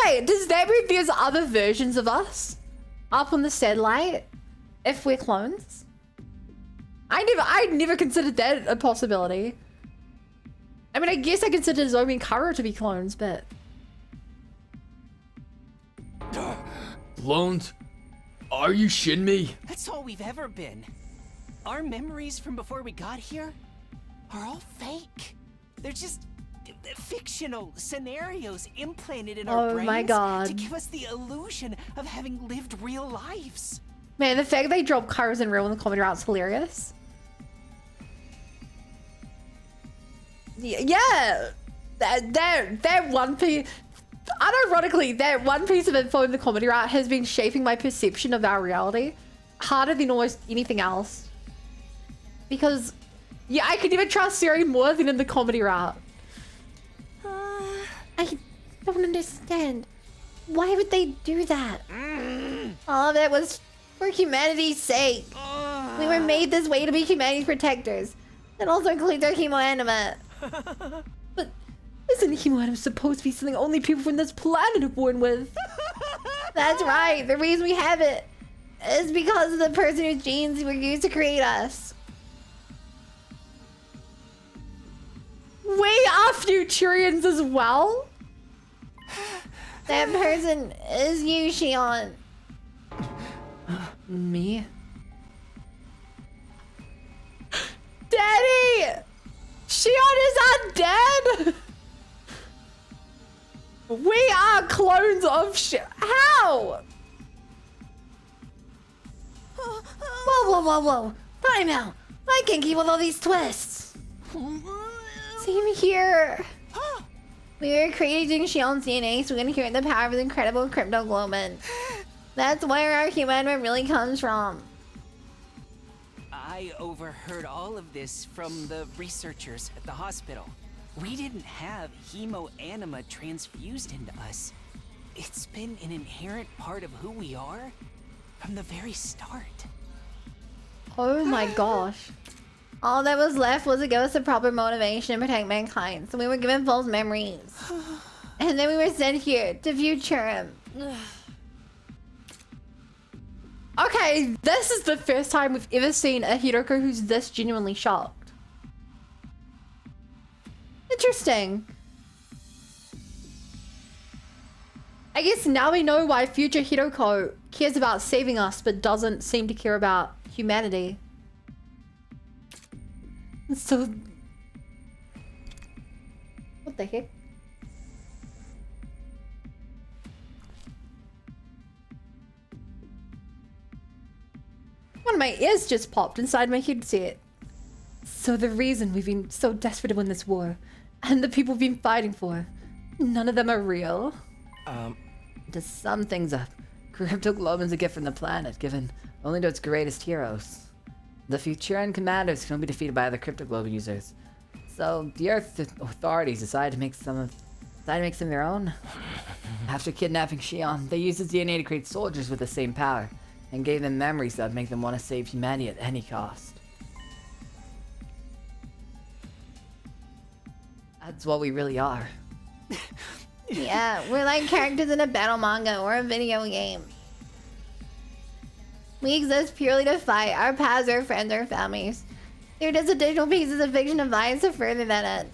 Wait, does that mean there's other versions of us up on the satellite if we're clones? I never considered that a possibility. I mean, I guess I consider Zomi and Kara to be clones, but... Clones? Are you shitting me? That's all we've ever been. Our memories from before we got here are all fake. They're just fictional scenarios implanted in our brains my God. to give us the illusion of having lived real lives. Man, the fact they drop Kara's in real in the comedy route is hilarious. Yeah, that one piece. Unironically, that one piece of info in the comedy route has been shaping my perception of our reality harder than almost anything else. Because, yeah, I could never trust Siri more than in the comedy route. I don't understand. Why would they do that? All of it was for humanity's sake. We were made this way to be humanity's protectors. That also includes our hemoanima. But isn't hemoanima supposed to be something only people from this planet are born with? That's right. The reason we have it is because of the person whose genes were used to create us. We are Futurians as well? That person is you, Shion. Me? Daddy! Shion is undead! We are clones of How? Whoa. Time out. I can't keep with all these twists. Same here. We were creating Shion's DNA so we can hear the power of the incredible cryptoglobin. That's where our humanity really comes from. I overheard all of this from the researchers at the hospital. We didn't have hemoanima transfused into us. It's been an inherent part of who we are from the very start. Oh my gosh. All that was left was to give us a proper motivation to protect mankind, so we were given false memories. And then we were sent here to future him. Okay, this is the first time we've ever seen a Hiroko who's this genuinely shocked. Interesting. I guess now we know why future Hiroko cares about saving us but doesn't seem to care about humanity. So... what the heck? One of my ears just popped inside my headset. So the reason we've been so desperate to win this war, and the people we've been fighting for, none of them are real? There's some things up. Cryptoglobin's a gift from the planet, given only to its greatest heroes. The Futuran commanders can only be defeated by other Cryptoglobin users. So the Earth authorities decided to make some of their own. After kidnapping Shion, they used his DNA to create soldiers with the same power, and gave them memories that would make them want to save humanity at any cost. That's what we really are. Yeah, we're like characters in a battle manga or a video game. We exist purely to fight. Our paths are friends or families. They're just additional pieces of fiction devised to further that end.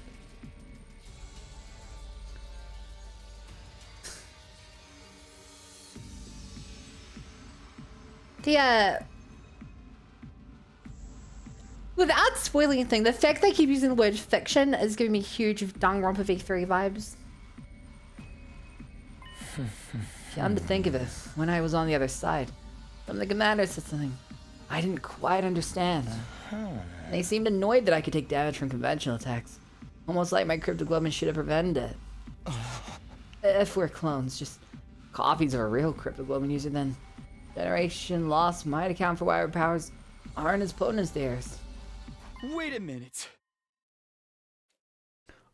Without spoiling anything, the fact they keep using the word fiction is giving me huge Danganronpa V3 vibes. Come to think of it, when I was on the other side, some of the commanders said something I didn't quite understand. They seemed annoyed that I could take damage from conventional attacks. Almost like my cryptoglobin should have prevented it. If we're clones, just copies of a real cryptoglobin user, then generation loss might account for why our powers aren't as potent as theirs. Wait a minute.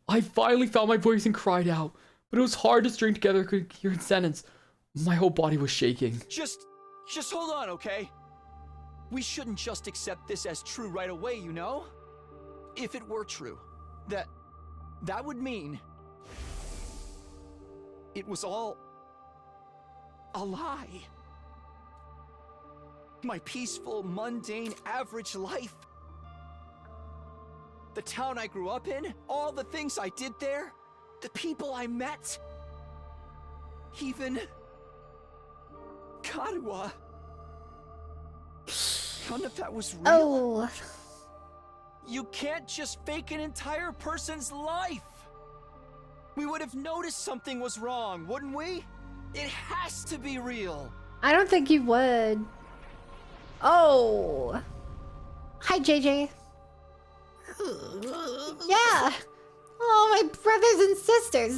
I finally found my voice and cried out, but it was hard to string together a coherent sentence. My whole body was shaking. Just hold on, okay? We shouldn't just accept this as true right away, you know? If it were true, that would mean it was all a lie. My peaceful, mundane, average life. The town I grew up in, all the things I did there, the people I met, even Karuwa. None of that was real. Oh. You can't just fake an entire person's life. We would have noticed something was wrong, wouldn't we? It has to be real. I don't think you would. Oh. Hi, JJ. Yeah. Oh, my brothers and sisters.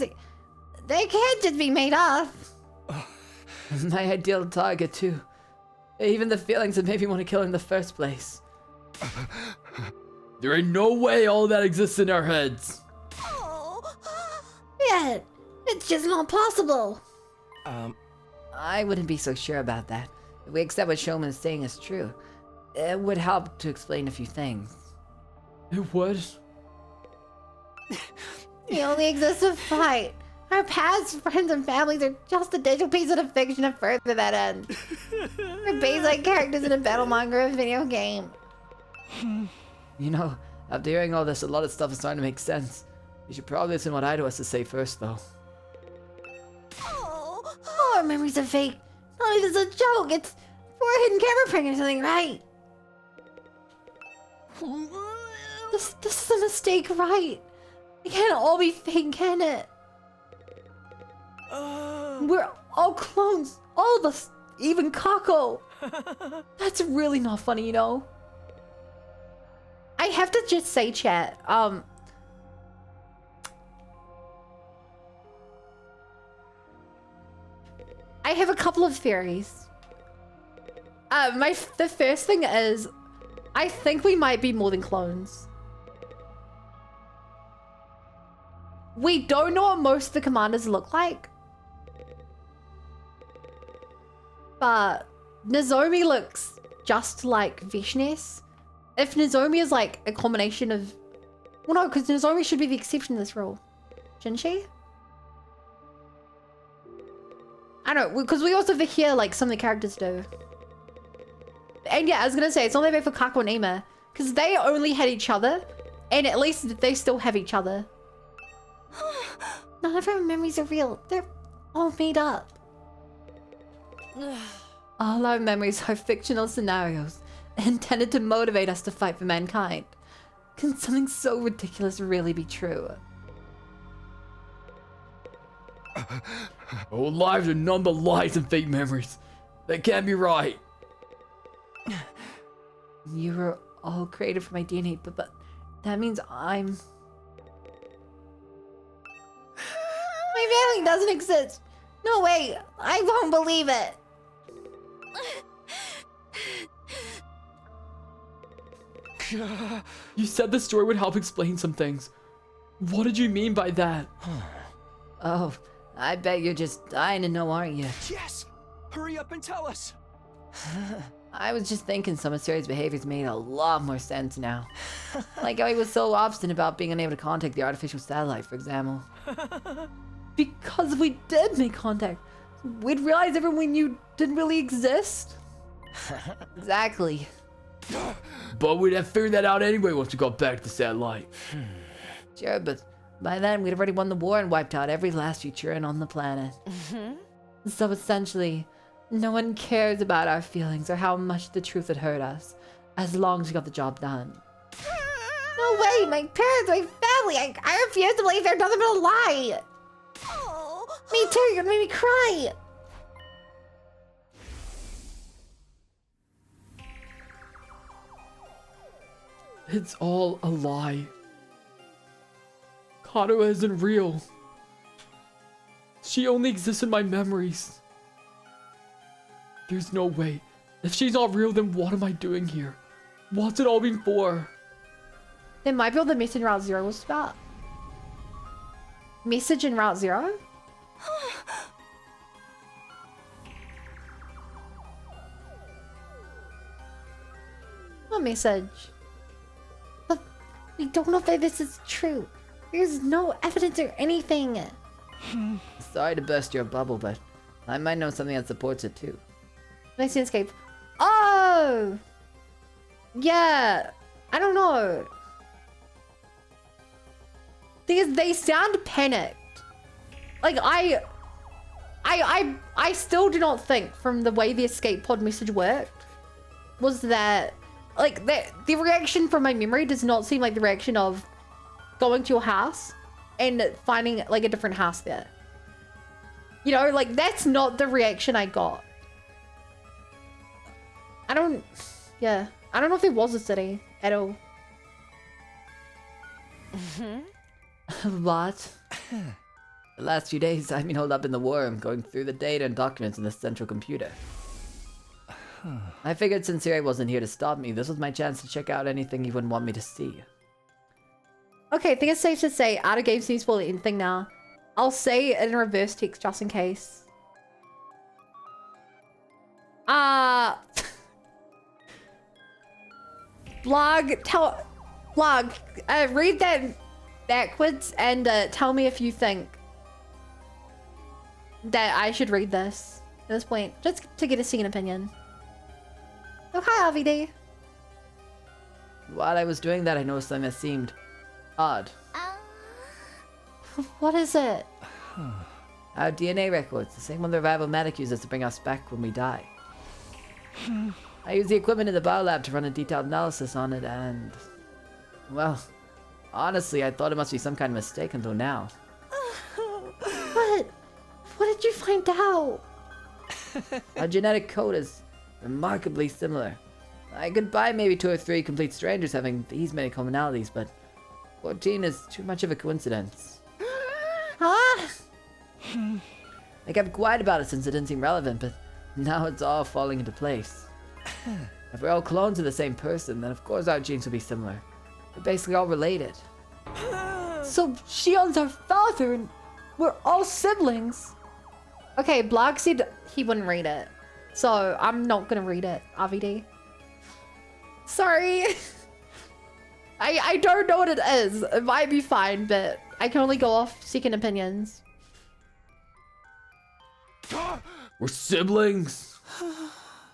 They can't just be made up. My ideal target, too. Even the feelings that made me want to kill her in the first place. There ain't no way all that exists in our heads. Oh. Yeah, it's just not possible. I wouldn't be so sure about that. If we accept what Showman is saying is true, it would help to explain a few things. It would? We only exist to fight. Our past friends and families are just a digital piece of fiction to further that end. We're based like characters in a battle manga or a video game. You know, after hearing all this, a lot of stuff is starting to make sense. You should probably listen to what Ido has to say first, though. Oh, our memories are fake. Not even a joke. It's for a hidden camera prank or something, right? This is a mistake, right? It can't all be fake, can it? We're all clones. All of us. Even Kako. That's really not funny, you know? I have to just say, chat, I have a couple of theories. The first thing is, I think we might be more than clones. We don't know what most of the commanders look like. But Nozomi looks just like Vishnes. If Nozomi is like a combination of... Well, no, because Nozomi should be the exception to this rule. Shouldn't she? I don't know, because we also hear like some of the characters do. And yeah, I was gonna say, it's not that bad for Kako and Ima, because they only had each other, and at least they still have each other. None of our memories are real. They're all made up. All our memories are fictional scenarios intended to motivate us to fight for mankind. Can something so ridiculous really be true? Our lives are none but lies and fake memories. That can't be right. You were all created from my DNA, but that means I'm... My family doesn't exist. No way, I won't believe it. You said the story would help explain some things. What did you mean by that? Oh, I bet you're just dying to know, aren't you? Yes! Hurry up and tell us! I was just thinking some of Suri's behaviors made a lot more sense now. Like how he was so obstinate about being unable to contact the artificial satellite, for example. Because we did make contact. We'd realize everyone we knew didn't really exist. Exactly. But we'd have figured that out anyway once we got back to the satellite. Sure, but by then we'd already won the war and wiped out every last Futuran on the planet. So essentially, no one cares about our feelings or how much the truth had hurt us, as long as we got the job done. No way, my parents, my family, I refuse to believe they're nothing but a lie. Me too, you're gonna make me cry. It's all a lie. Kato isn't real. She only exists in my memories. There's no way. If she's not real, then what am I doing here? What's it all been for? Then might be what the message in Route Zero was about. Message in Route Zero? What message? But we don't know if this is true. There's no evidence or anything. Sorry to burst your bubble, but I might know something that supports it too. Nice escape. Oh! Yeah. I don't know. They sound panicked. Like I still do not think from the way the escape pod message worked was that like the reaction from my memory does not seem like the reaction of going to your house and finding like a different house there. You know, like that's not the reaction I got. I don't know if there was a city at all. What? The last few days I've been holed up in the worm, going through the data and documents in the central computer. I figured since Siri wasn't here to stop me, this was my chance to check out anything you wouldn't want me to see. Okay, I think it's safe to say out of game seems for anything now. I'll say it in reverse text just in case. Blog, read that backwards and tell me if you think that I should read this at this point, just to get a second opinion. Oh, hi, RVD. While I was doing that, I noticed something that seemed odd. What is it? Our DNA records, the same one the revival medic uses to bring us back when we die. I used the equipment in the biolab to run a detailed analysis on it and... well, honestly, I thought it must be some kind of mistake until now. What? What did you find out? Our genetic code is remarkably similar. I could buy maybe 2 or 3 complete strangers having these many commonalities, but 14 is too much of a coincidence. Huh? I kept quiet about it since it didn't seem relevant, but now it's all falling into place. If we're all clones of the same person, then of course our genes will be similar. We're basically all related. So Shion's our father and we're all siblings. Okay, Blog said he wouldn't read it. So I'm not gonna read it, RVD. Sorry. I don't know what it is. It might be fine, but I can only go off second opinions. We're siblings.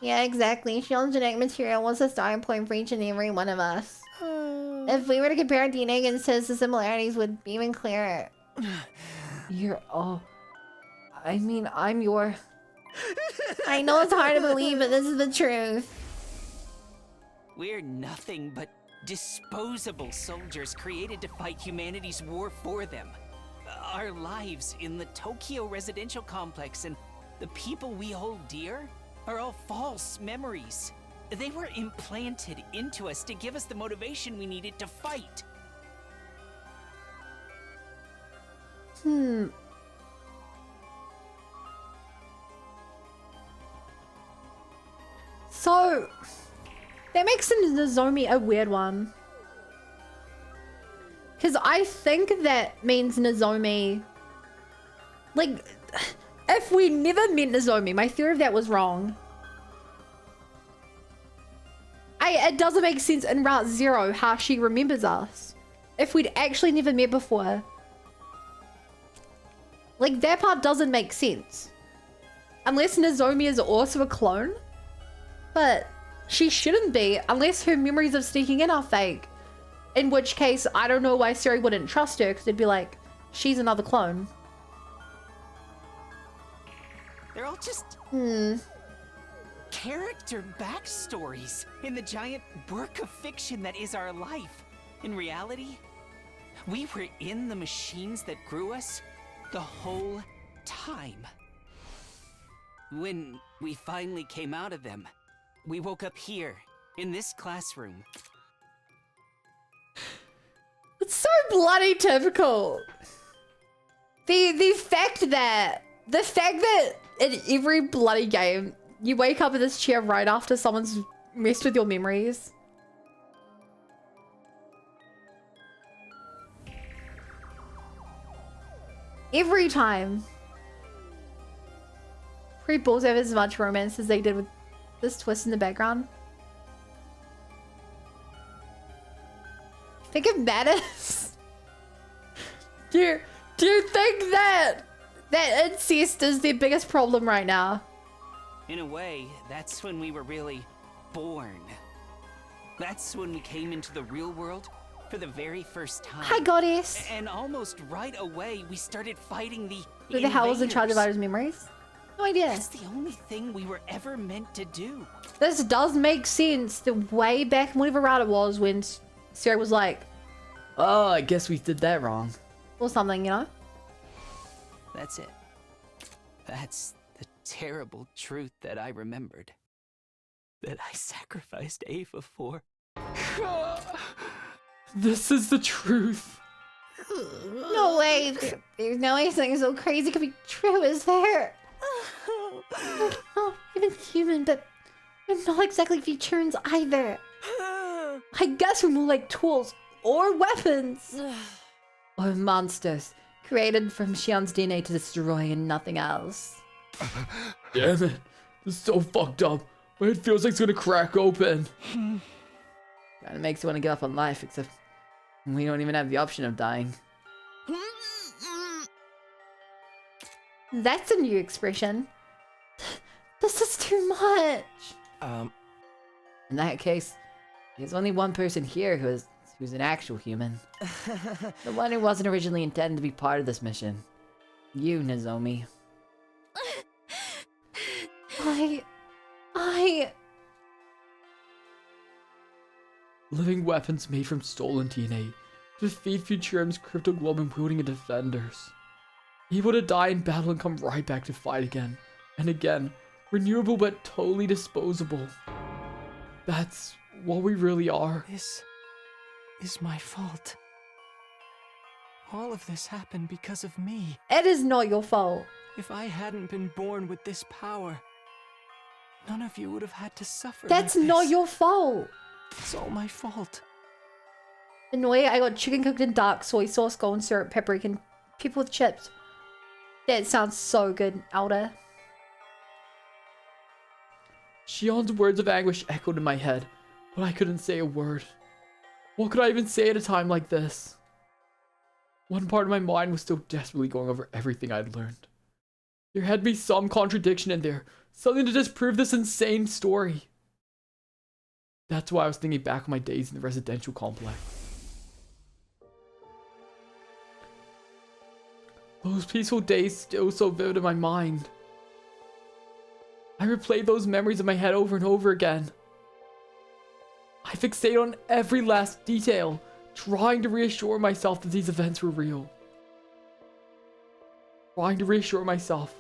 Yeah, exactly. Shion's genetic material was the starting point for each and every one of us. If we were to compare DNA against his, the similarities would be even clearer. You're all... I mean, I'm your... I know it's hard to believe, but this is the truth. We're nothing but disposable soldiers created to fight humanity's war for them. Our lives in the Tokyo residential complex and the people we hold dear are all false memories. They were implanted into us to give us the motivation we needed to fight. So, that makes Nozomi a weird one. Because I think that means Nozomi... Like, if we never met Nozomi, my theory of that was wrong. It doesn't make sense in Route Zero how she remembers us. If we'd actually never met before. Like, that part doesn't make sense. Unless Nozomi is also a clone. But she shouldn't be, unless her memories of sneaking in are fake. In which case, I don't know why Siri wouldn't trust her, because it'd be like, she's another clone. They're all just character backstories in the giant work of fiction that is our life. In reality, we were in the machines that grew us the whole time. When we finally came out of them, we woke up here, in this classroom. It's so bloody typical. The fact that in every bloody game, you wake up in this chair right after someone's messed with your memories. Every time. Pre-balls have as much romance as they did with this twist in the background. Think it matters? Do you think that incest is their biggest problem right now? In a way, that's when we were really born. That's when we came into the real world for the very first time. Hi, goddess. And almost right away, we started fighting the Who the hell was in charge of invaders. Ida's memories? No idea. That's the only thing we were ever meant to do. This does make sense. The way back whenever route it was when Sarah was like, Oh, I guess we did that wrong. or something, you know? That's it. That's the terrible truth that I remembered. That I sacrificed Ava for. This is the truth. No way. There's no way something so crazy could be true, is there? Oh, even human, but we're not exactly Futurans either. I guess we're more like tools or weapons. Or monsters created from Shion's DNA to destroy and nothing else. Damn it. This is so fucked up. My head feels like it's gonna crack open. Kinda makes you want to give up on life, except we don't even have the option of dying. That's a new expression. This is too much. In that case, there's only one person here who's an actual human. The one who wasn't originally intended to be part of this mission. You, Nozomi. Living weapons made from stolen DNA to defeat Futurum's cryptoglobin-wielding defenders. Able to die in battle and come right back to fight again. And again. Renewable but totally disposable. That's what we really are. This is my fault. All of this happened because of me. It is not your fault. If I hadn't been born with this power, none of you would have had to suffer. That's like not this. your fault. It's all my fault. Annoying, I got chicken cooked in dark soy sauce, golden syrup, paprika, and people with chips. That sounds so good, Alda. Shion's words of anguish echoed in my head, but I couldn't say a word. What could I even say at a time like this? One part of my mind was still desperately going over everything I'd learned. There had to be some contradiction in there, something to disprove this insane story. That's why I was thinking back on my days in the residential complex. Those peaceful days still so vivid in my mind. I replayed those memories in my head over and over again. I fixated on every last detail, trying to reassure myself that these events were real. Trying to reassure myself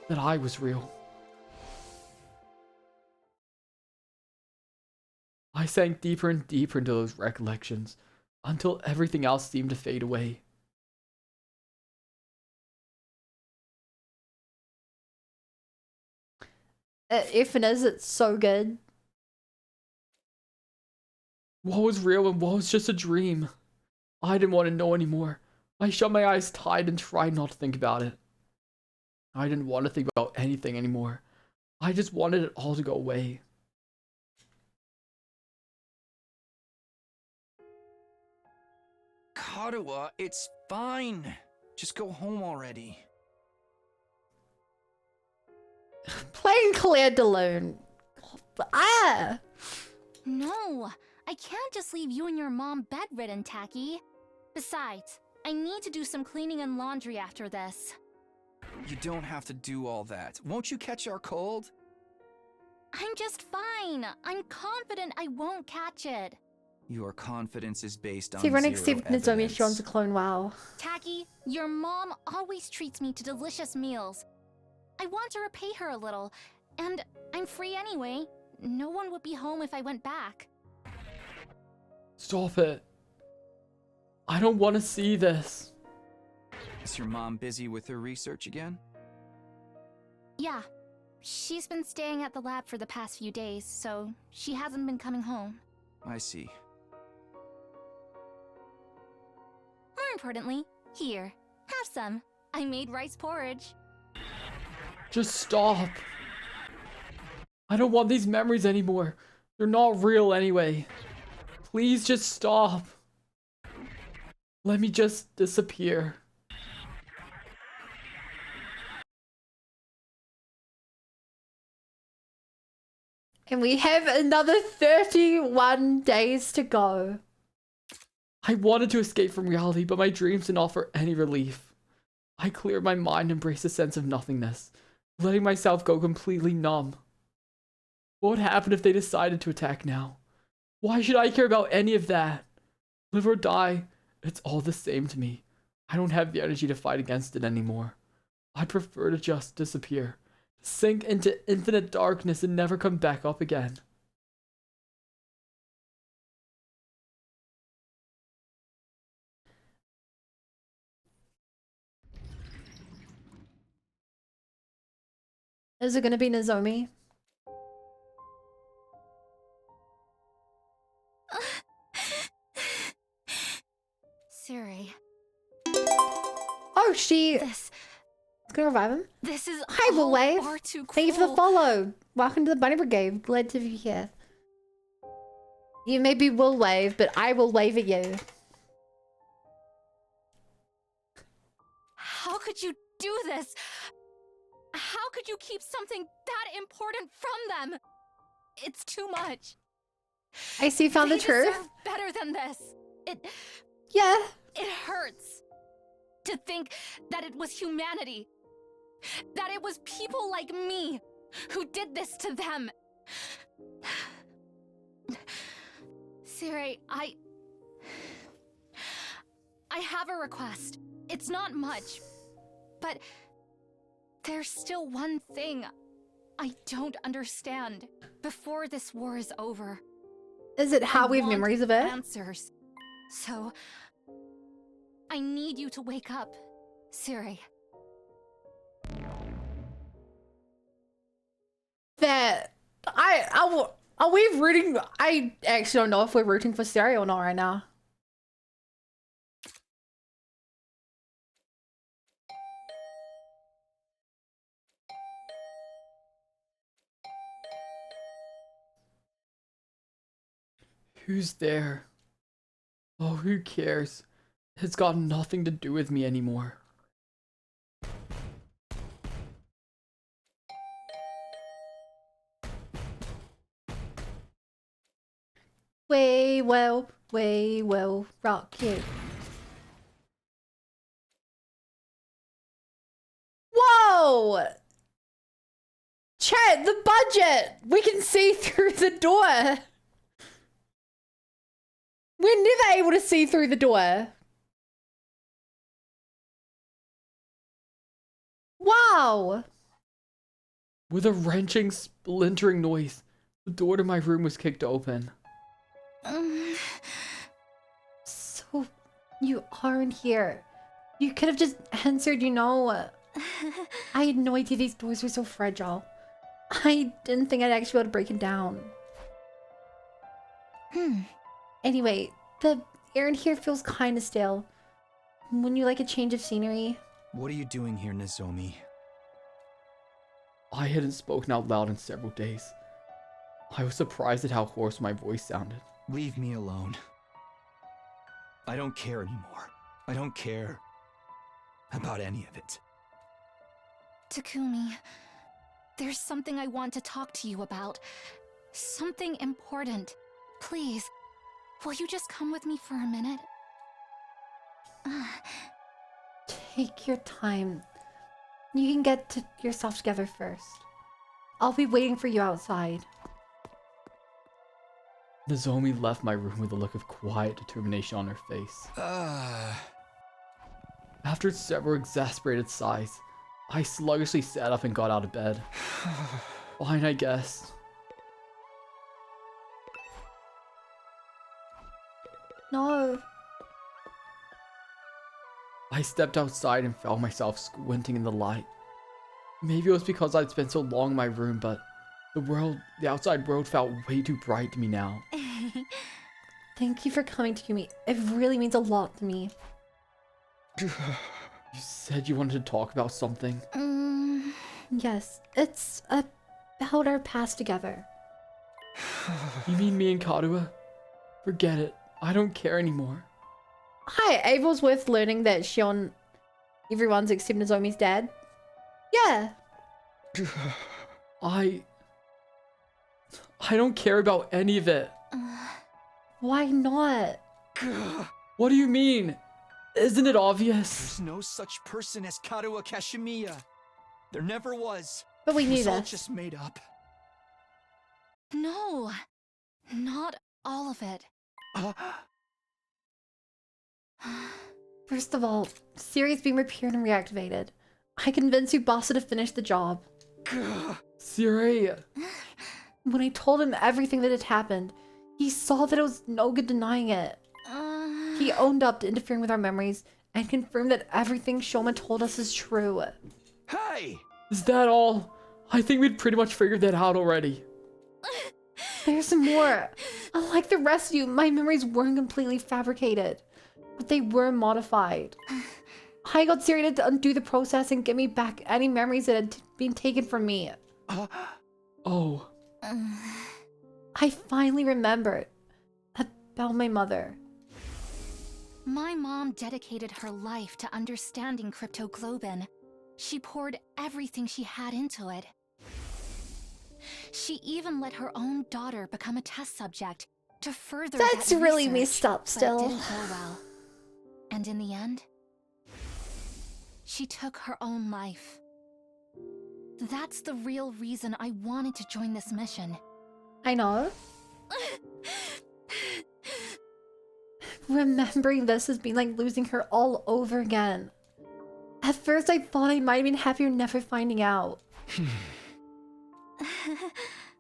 that I was real. I sank deeper and deeper into those recollections until everything else seemed to fade away. If it is, it's so good. What was real and what was just a dream? I didn't want to know anymore. I shut my eyes tight and tried not to think about it. I didn't want to think about anything anymore. I just wanted it all to go away. Karuha, it's fine. Just go home already. Playing Claire Delune. Ah! No, I can't just leave you and your mom bedridden, Tacky. Besides, I need to do some cleaning and laundry after this. You don't have to do all that. Won't you catch our cold? I'm just fine. I'm confident I won't catch it. Your confidence is based on See, running zero Steve Nozomi evidence. Sean's a clone, wow. Tacky, your mom always treats me to delicious meals. I want to repay her a little, and I'm free anyway. No one would be home if I went back. Stop it. I don't want to see this. Is your mom busy with her research again? Yeah, she's been staying at the lab for the past few days, so she hasn't been coming home. I see. More importantly, here, have some. I made rice porridge. Just stop. I don't want these memories anymore. They're not real anyway. Please just stop. Let me just disappear. And we have another 31 days to go. I wanted to escape from reality, but my dreams didn't offer any relief. I cleared my mind and embraced a sense of nothingness, letting myself go completely numb. What would happen if they decided to attack now? Why should I care about any of that? Live or die, it's all the same to me. I don't have the energy to fight against it anymore. I'd prefer to just disappear, sink into infinite darkness and never come back up again. Is it gonna be Nozomi? Siri, Oh, she... this gonna revive him? is Hi, Will all Wave. far too Thank you for the cruel. follow. Welcome to the Bunny Brigade. Glad to be here. You maybe will wave, but I will wave at you. How could you do this? How could you keep something that important from them? It's too much. I see you found the They truth. deserve better than this. Yeah. It hurts to think that it was humanity, that it was people like me who did this to them. Siri, I have a request. It's not much, but there's still one thing I don't understand before this war is over. Is it how I we have want memories of it? answers. So, I need you to wake up, Siri. That are we rooting? I actually don't know if we're rooting for Stereo or not right now. Who's there? Oh, who cares? It's got nothing to do with me anymore. Way well, rock you. Whoa! Chat, the budget! We can see through the door. We're never able to see through the door. Wow! With a wrenching, splintering noise, the door to my room was kicked open. So, you aren't here. You could have just answered, you know. I had no idea these doors were so fragile. I didn't think I'd actually be able to break it down. Anyway, the air in here feels kind of stale. Wouldn't you like a change of scenery? What are you doing here, Nozomi? I hadn't spoken out loud in several days. I was surprised at how hoarse my voice sounded. Leave me alone. I don't care anymore. I don't care about any of it. Takumi, there's something I want to talk to you about. Something important. Please, will you just come with me for a minute? Take your time. You can get yourself together first. I'll be waiting for you outside. Nozomi left my room with a look of quiet determination on her face. After several exasperated sighs, I sluggishly sat up and got out of bed. Fine, I guess. No. I stepped outside and found myself squinting in the light. Maybe it was because I'd spent so long in my room, but the outside world felt way too bright to me now. Thank you for coming to me. It really means a lot to me. You said you wanted to talk about something. Yes, it's about our past together. You mean me and Karuha? Forget it. I don't care anymore. Hi, Abel's worth learning that Shion, everyone's except Nozomi's dad. Yeah. I don't care about any of it. Why not? What do you mean? Isn't it obvious? There's no such person as Karuha Kashimiya. There never was. But we knew It's all this. just made up. No, not all of it. First of all, Siri's being repaired and reactivated. I convinced Tsubasa to finish the job. Siri, When I told him everything that had happened, he saw that it was no good denying it. He owned up to interfering with our memories and confirmed that everything Shoma told us is true. Hey! is that all? I think we'd pretty much figured that out already. There's more. Unlike the rest of you, my memories weren't completely fabricated, but they were modified. I got Siri to undo the process and give me back any memories that had been taken from me. Oh, I finally remembered about my mother. My mom dedicated her life to understanding cryptoglobin. She poured everything she had into it. She even let her own daughter become a test subject to further That's that really research, messed up but still. it didn't go well. And in the end, she took her own life. That's the real reason I wanted to join this mission. I know. Remembering this has been like losing her all over again. At first I thought I might have been happier never finding out.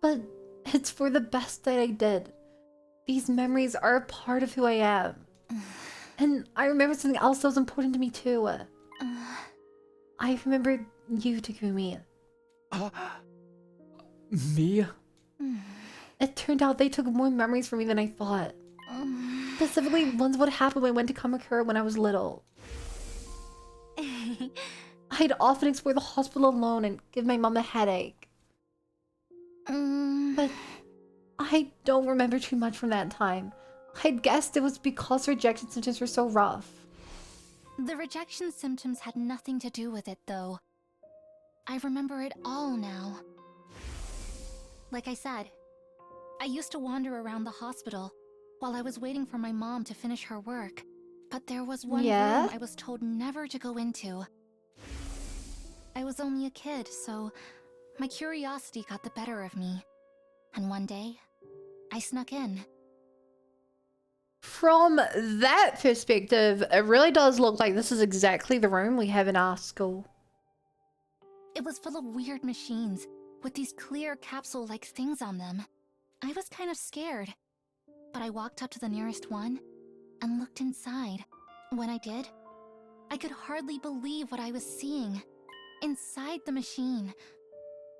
But it's for the best that I did. These memories are a part of who I am. And I remember something else that was important to me too. I remembered you, Takumi. me? It turned out they took more memories from me than I thought. Specifically, ones of what happened when I went to Kamakura when I was little. I'd often explore the hospital alone and give my mom a headache. But I don't remember too much from that time. I'd guessed it was because rejection symptoms were so rough. The rejection symptoms had nothing to do with it, though. I remember it all now. Like I said, I used to wander around the hospital while I was waiting for my mom to finish her work. But there was one room I was told never to go into. I was only a kid, so my curiosity got the better of me. And one day, I snuck in. From that perspective, it really does look like this is exactly the room we have in our school. It was full of weird machines with these clear capsule-like things on them. I was kind of scared, but I walked up to the nearest one and looked inside. When I did, I could hardly believe what I was seeing. Inside the machine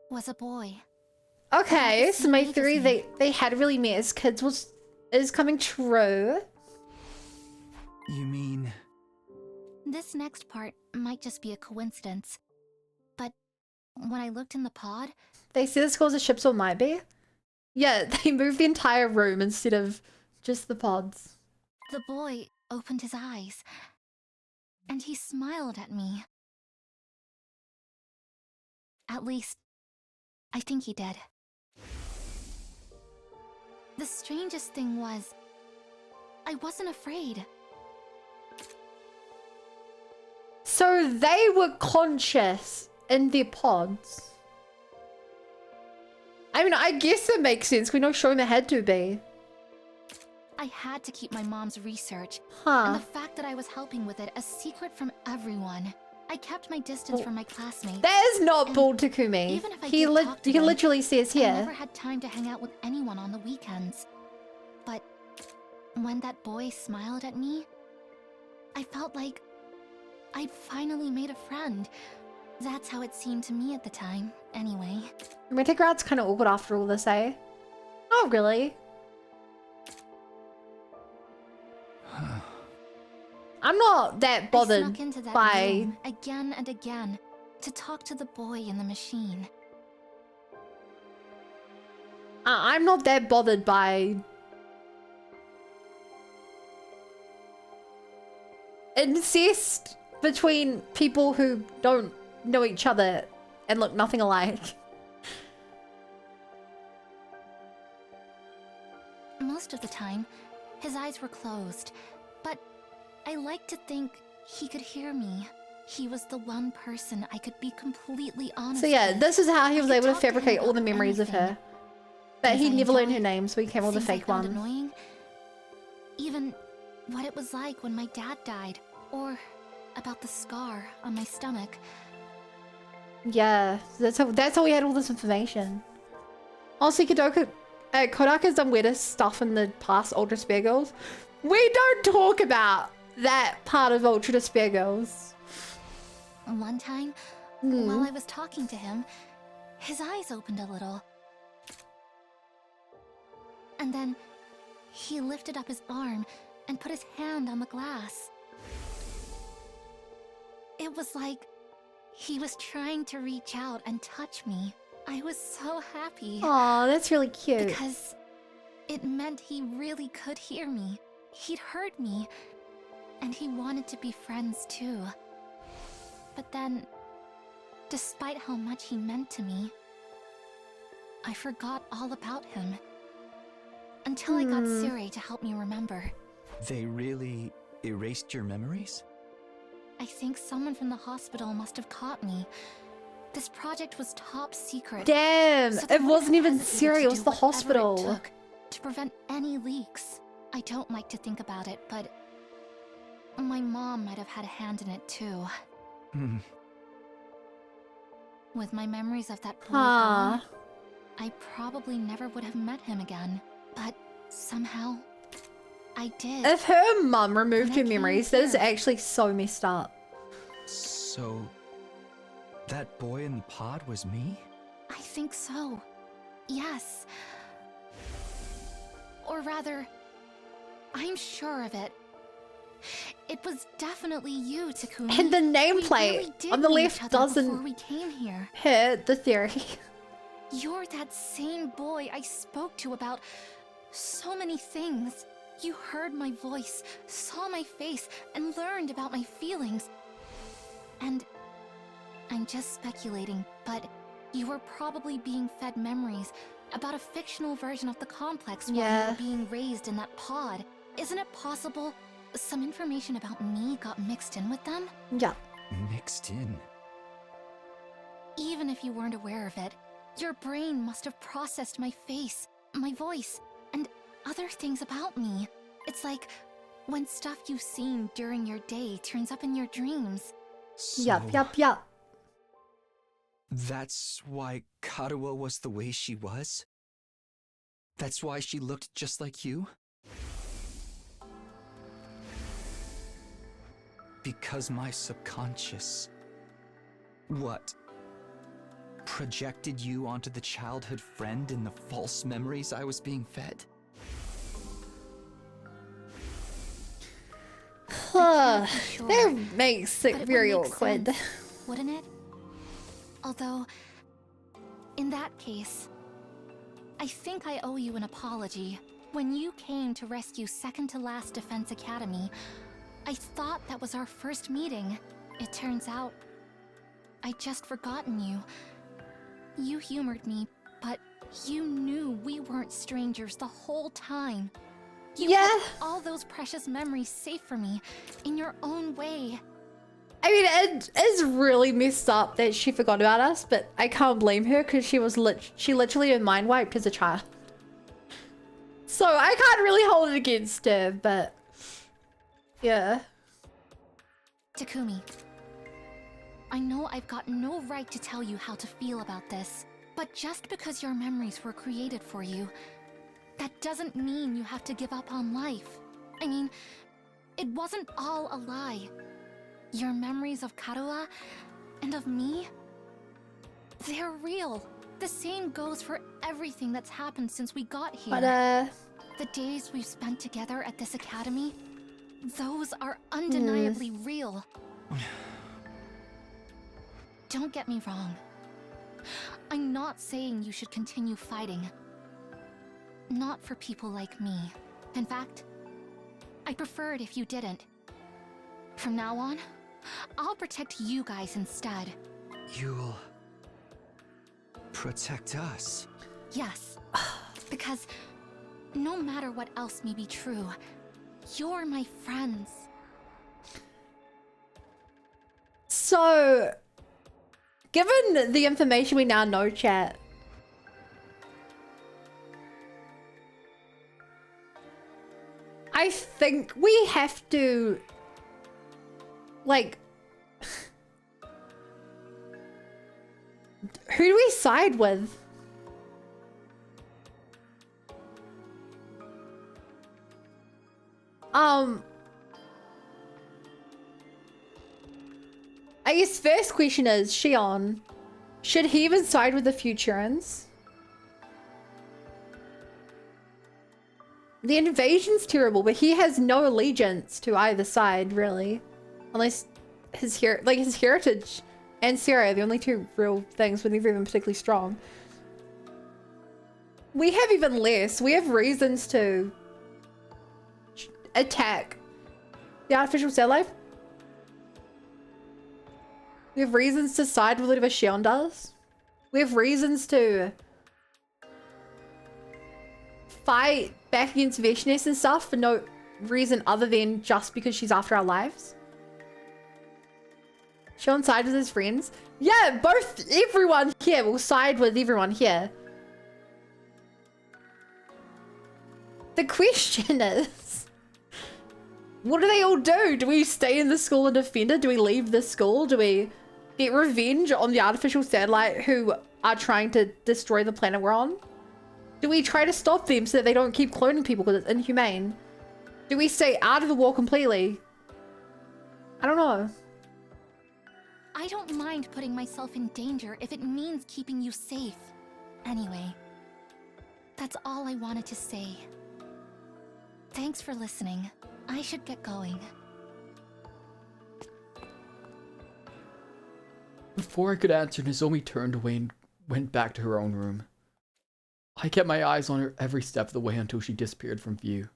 was a boy. Okay, so my theory Amazing. they had really met as kids is coming true. You mean... This next part might just be a coincidence, but when I looked in the pod, They see the schools as ships or might be. Yeah, they moved the entire room instead of just the pods. the boy opened his eyes, and he smiled at me. At least, I think he did. The strangest thing was, I wasn't afraid. So they were conscious in their pods. I mean, I guess it makes sense. We know Shoma had to be. I had to keep my mom's research, Huh. and the fact that I was helping with it a secret from everyone. I kept my distance from my classmates. That is not And Bull Takumi. even if I He, did talk to he them, literally says I here. never had time to hang out with anyone on the weekends. But when that boy smiled at me, I felt like I'd finally made a friend. That's how it seemed to me at the time, anyway. Rent-A-Grad's kind of awkward after all this, eh? Not really. I'm not that I bothered snuck into that by... room again and again to talk to the boy in the machine. I'm not that bothered by... incest between people who don't know each other and look nothing alike. Most of the time, his eyes were closed, but I like to think he could hear me. He was the one person I could be completely honest So yeah, with. this is how he I was could able to talk to him fabricate all the about memories of her. anything. But Things he I never learned her enjoyed, name, so he came all the things I fake found ones. annoying, even what it was like when my dad died, or about the scar on my stomach. Yeah, that's how we had all this information. Also, Kodaka's done weirdest stuff in the past Ultra Spare Girls. We don't talk about that part of Ultra Despair Girls. One time, while I was talking to him, his eyes opened a little. And then he lifted up his arm and put his hand on the glass. It was like he was trying to reach out and touch me. I was so happy. Aw, that's really cute. Because it meant he really could hear me. He'd heard me, and he wanted to be friends too. But then, despite how much he meant to me, I forgot all about him. Until I got Siri to help me remember. They really erased your memories? I think someone from the hospital must have caught me. This project was top secret. Damn, So they it would wasn't have even hesitated Siri, to it was do the whatever it hospital. took to prevent any leaks. I don't like to think about it, but my mom might have had a hand in it too. Hmm. With my memories of that boy Huh. gone, I probably never would have met him again. But somehow, I did. If her mum removed And I her came memories, that is here. actually so messed up. So... that boy in the pod was me? I think so. Yes. Or rather, I'm sure of it. It was definitely you, Takumi. And the We nameplate really did on the know left each other before doesn't we came here. hit the theory. You're that same boy I spoke to about so many things. You heard my voice, saw my face, and learned about my feelings. And I'm just speculating, but you were probably being fed memories about a fictional version of the complex while you Yeah. were being raised in that pod. Isn't it possible some information about me got mixed in with them? Yeah. Mixed in. Even if you weren't aware of it, your brain must have processed my face, my voice, and other things about me. It's like when stuff you've seen during your day turns up in your dreams. Yup, yup, yup. That's why Karuo was the way she was? That's why she looked just like you? Because my subconscious... What? Projected you onto the childhood friend in the false memories I was being fed? Sure, That makes but it would very make awkward. sense, wouldn't it? Although, in that case, I think I owe you an apology. When you came to rescue Second to Last Defense Academy, I thought that was our first meeting. It turns out, I'd just forgotten you. You humored me, but you knew we weren't strangers the whole time. You Yeah. kept all those precious memories safe for me, in your own way. I mean, it is really messed up that she forgot about us, but I can't blame her because she literally been mind wiped as a child. So I can't really hold it against her, but yeah. Takumi, I know I've got no right to tell you how to feel about this, but just because your memories were created for you, that doesn't mean you have to give up on life. I mean, it wasn't all a lie. Your memories of Karua and of me, they're real. The same goes for everything that's happened since we got here. But The days we've spent together at this academy, those are undeniably real. Don't get me wrong. I'm not saying you should continue fighting. Not for people like me. In fact, I'd prefer it if you didn't. From now on, I'll protect you guys instead. You'll... protect us? Yes, because no matter what else may be true, you're my friends. so, given the information we now know, chat, I think we have to, like, who do we side with? I guess first question is, Shion, should he even side with the Futurans? The invasion's terrible, but he has no allegiance to either side, really. Unless his heritage and Sarah are the only two real things with neither of them particularly strong. We have even less. We have reasons to attack the artificial satellite. We have reasons to side with whatever Shion does. We have reasons to fight back against Veshness and stuff for no reason other than just because she's after our lives. Shion side with his friends. Yeah, everyone here will side with everyone here. The question is, what do they all do? Do we stay in the school and defend it? Do we leave the school? Do we get revenge on the artificial satellite who are trying to destroy the planet we're on? Do we try to stop them so that they don't keep cloning people because it's inhumane? Do we stay out of the war completely? I don't know. I don't mind putting myself in danger if it means keeping you safe. Anyway, that's all I wanted to say. Thanks for listening. I should get going. Before I could answer, Nozomi turned away and went back to her own room. I kept my eyes on her every step of the way until she disappeared from view.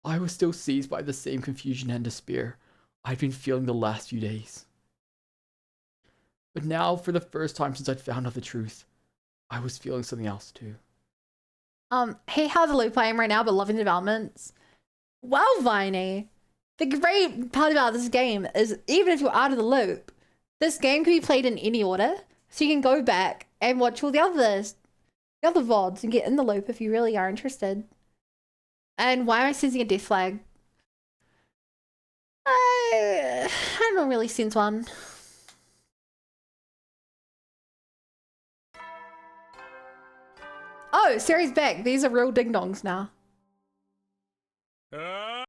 I was still seized by the same confusion and despair I'd been feeling the last few days. But now, for the first time since I'd found out the truth, I was feeling something else too. Hey, how's the loop playing right now, but loving the developments? Well, Viney, the great part about this game is even if you're out of the loop, this game can be played in any order, so you can go back and watch all the other VODs and get in the loop if you really are interested. And why am I sensing a death flag? I don't really sense one. Oh, Sari's back. These are real ding-dongs now.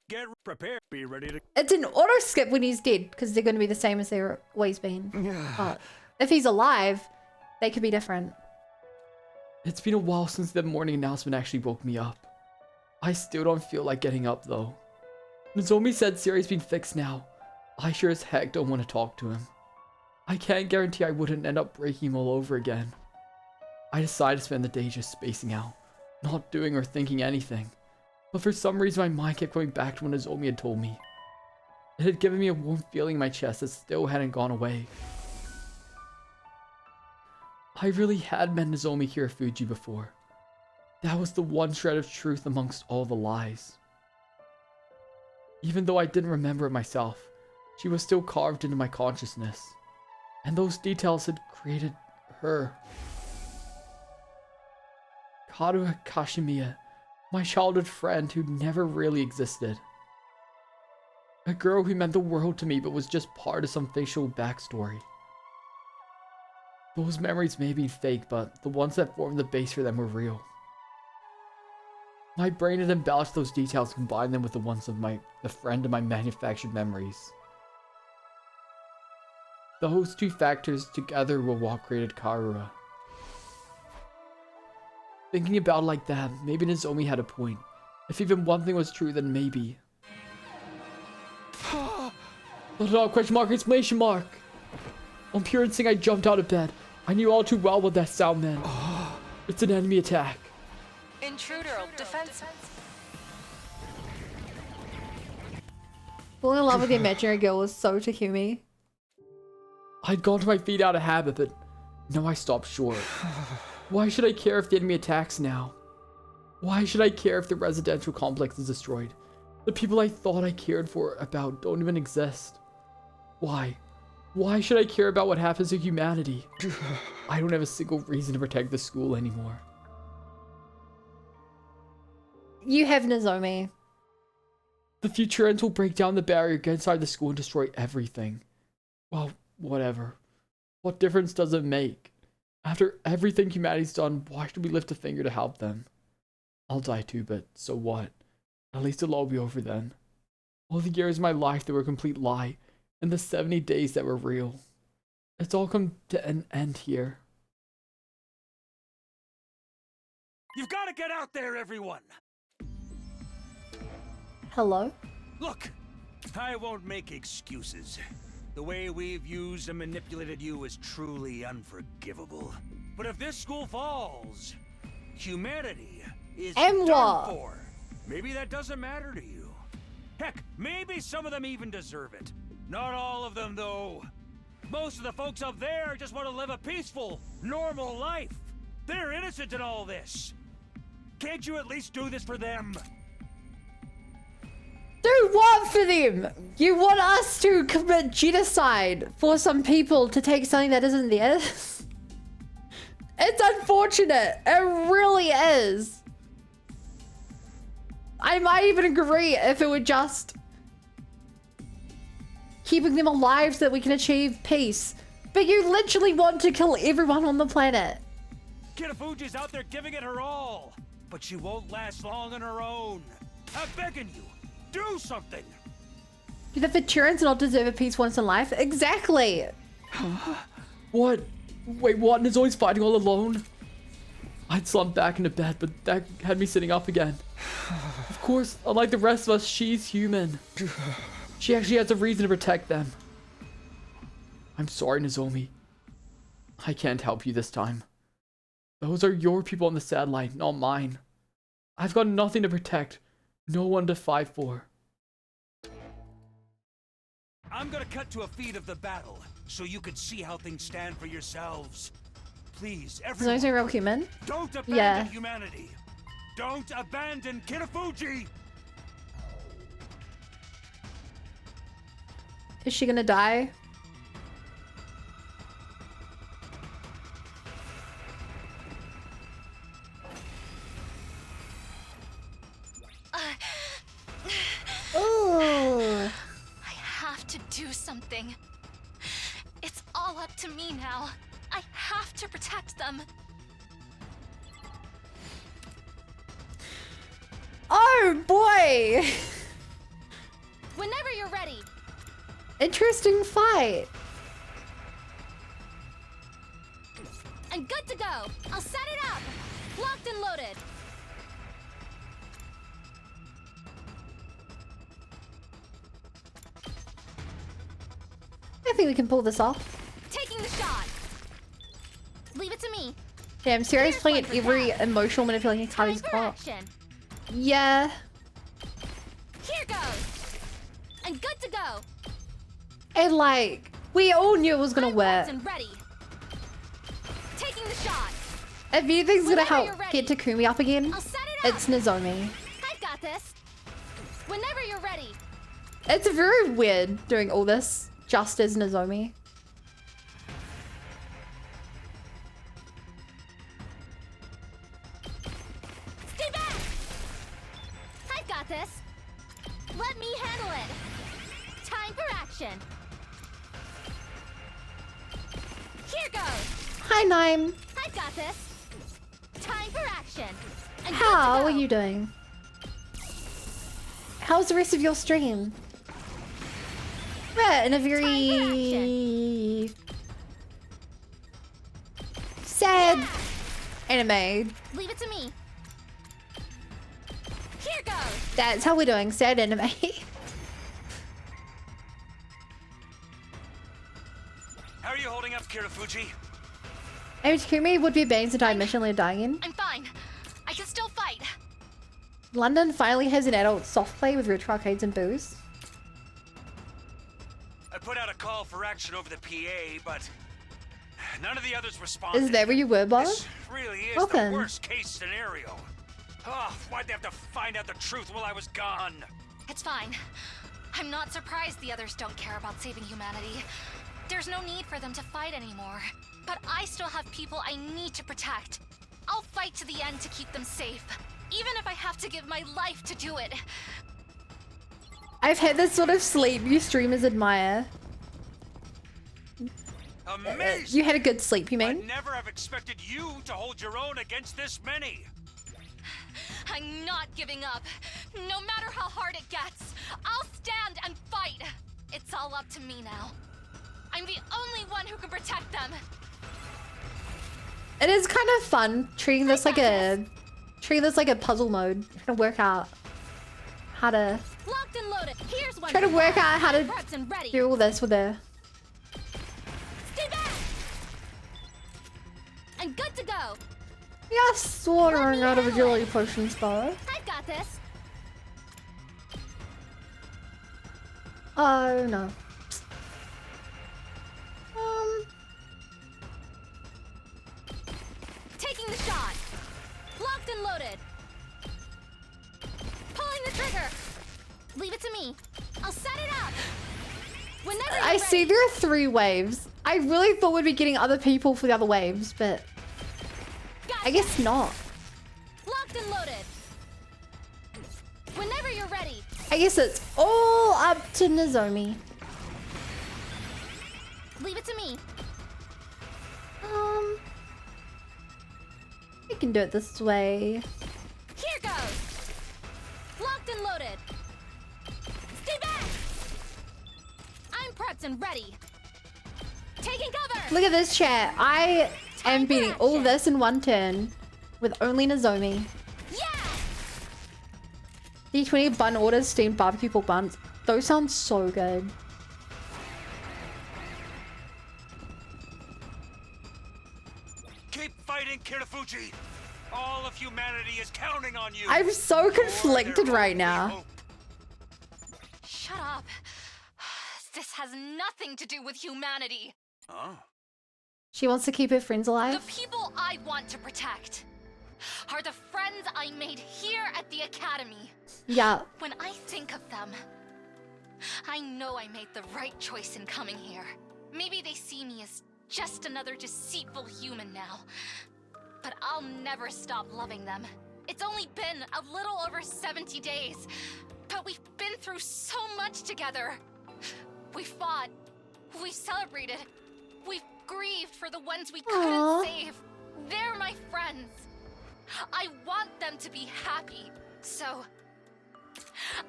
Get prepared. Be ready to... It's an auto skip when he's dead, because they're going to be the same as they've always been. But if he's alive, they could be different. It's been a while since the morning announcement actually woke me up. I still don't feel like getting up though. Nozomi said Sari's been fixed now. I sure as heck don't want to talk to him. I can't guarantee I wouldn't end up breaking him all over again. I decided to spend the day just spacing out, not doing or thinking anything. But for some reason my mind kept going back to when Nozomi had told me. It had given me a warm feeling in my chest that still hadn't gone away. I really had met Nozomi Hirafuji before. That was the one shred of truth amongst all the lies. Even though I didn't remember it myself, she was still carved into my consciousness. And those details had created her. Karuha Kashimiya, my childhood friend who never really existed. A girl who meant the world to me but was just part of some fictional backstory. Those memories may be fake, but the ones that formed the base for them were real. My brain had embellished those details and combined them with the ones of the friend of my manufactured memories. Those two factors together were what created Karura. Thinking about it like that, maybe Nozomi had a point. If even one thing was true, then maybe. Question mark, exclamation mark! On pure instinct, I jumped out of bed. I knew all too well what that sound meant. It's an enemy attack. Intruder defense. Falling in love with the imaginary girl was so Takumi. I'd gone to my feet out of habit, but no, I stopped short. Why should I care if the enemy attacks now? Why should I care if the residential complex is destroyed? The people I thought I cared about don't even exist. Why? Why should I care about what happens to humanity? I don't have a single reason to protect the school anymore. You have Nozomi. The Futurans will break down the barrier, get inside the school, and destroy everything. Well, whatever. What difference does it make? After everything humanity's done, why should we lift a finger to help them? I'll die too, but so what? At least it'll all be over then. All the years of my life that were a complete lie, and the 70 days that were real. It's all come to an end here. You've got to get out there, everyone! Hello? Look, I won't make excuses. The way we've used and manipulated you is truly unforgivable. But if this school falls, humanity is And done what? for. Maybe that doesn't matter to you. Heck, maybe some of them even deserve it. Not all of them, though. Most of the folks up there just want to live a peaceful, normal life. They're innocent in all this. Can't you at least do this for them? Do what for them? You want us to commit genocide for some people to take something that isn't theirs? It's unfortunate. It really is. I might even agree if it were just keeping them alive so that we can achieve peace. But you literally want to kill everyone on the planet. Kitafuji's out there giving it her all, but she won't last long on her own. I'm begging you, do something. Do the Futurans not deserve a peace once in life? Exactly. What? Wait, what? Is always fighting all alone? I'd slumped back into bed, but that had me sitting up again. Of course, unlike the rest of us, she's human. She actually has a reason to protect them. I'm sorry, Nozomi. I can't help you this time. Those are your people on the satellite, not mine. I've got nothing to protect, No one to fight for. I'm gonna cut to a feed of the battle, so you can see how things stand for yourselves. Please, Is everyone, there a real human? don't abandon Yeah. humanity. Don't abandon Kinafuji! Is she gonna die? Ooh. I have to do something. It's all up to me now. I have to protect them. Oh boy! Whenever you're ready. Interesting fight. I'm good to go. I'll set it up. Locked and loaded. I think we can pull this off. Taking the shot. Leave it to me. Damn, Sarah's Here's playing one at for every Kat. emotional manipulating card Time he's for got. action. Yeah. Here goes. I'm good to go. And like, we all knew it was gonna I'm work. prepped and ready. Taking the shot. If anything's gonna Whenever help you're ready. get Takumi up again, I'll set it up. it's Nozomi. I've got this. Whenever you're ready. It's very weird doing all this just as Nozomi. Stay back. I've got this. Let me handle it. Time for action. Here goes. Hi, Nime. I've got this. Time for action. I'm good to How go. are you doing? How's the rest of your stream? We're in a very sad anime. Leave it to me. Here goes. That's how we're doing. Sad anime. How are you holding up, Kirafuji? Maybe Takumi would be bangs to die missionally dying in. I'm fine. I can still fight. London finally has an adult soft play with retro arcades and booze. I put out a call for action over the PA, but none of the others responded. Is that where you were, boss? This really is Welcome. the worst case scenario. Oh, why'd they have to find out the truth while I was gone? It's fine. I'm not surprised the others don't care about saving humanity. There's no need for them to fight anymore. But I still have people I need to protect. I'll fight to the end to keep them safe. Even if I have to give my life to do it. I've had this sort of sleep you streamers admire. Amazing! You had a good sleep, you I'd mean? never have expected you to hold your own against this many. I'm not giving up. No matter how hard it gets, I'll stand and fight. It's all up to me now. I'm the only one who can protect them. It is kind of fun treating this like a puzzle mode. Trying to work out how to Locked and loaded. Here's one. try to for work Kat. out how to Prepped and ready. do all this with her. Stay back. I'm good to go. Yes, watering out of agility potions though. I've got this. Oh no. Taking the shot. Locked and loaded. Pulling the trigger. Leave it to me. I'll set it up. Whenever you're I see ready. there are 3 waves. I really thought we'd be getting other people for the other waves, but I guess not. Locked and loaded. Whenever you're ready. I guess it's all up to Nozomi. Leave it to me. We can do it this way. Here goes. Locked and loaded. Stay back. I'm prepped and ready. Taking cover. Look at this chat. I am beating all of this in one turn with only Nozomi. Yeah. D20 bun orders, steamed barbecue pork buns. Those sound so good. Keep fighting, Kirafuji. All of humanity is counting on you. I'm so conflicted right now. Shut up. This has nothing to do with humanity. Oh. She wants to keep her friends The alive. people I want to protect are the friends I made here at the academy. Yeah. When I think of them, I know I made the right choice in coming here. Maybe they see me as just another deceitful human now, but I'll never stop loving them. It's only been a little over 70 days, but we've been through so much together. We fought, we celebrated, we've grieved for the ones we couldn't Aww. save. They're my friends. I want them to be happy, so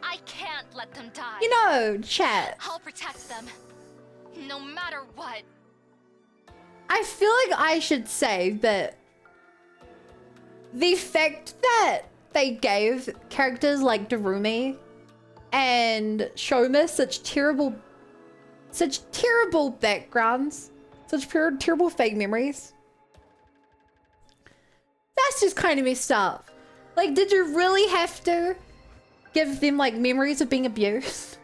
I can't let them die. You know, chat. I'll protect them, no matter what. I feel like I should say that the fact that they gave characters like Darumi and Shoma such terrible backgrounds, such terrible fake memories, that's just kind of messed up. Like, did you really have to give them like memories of being abused?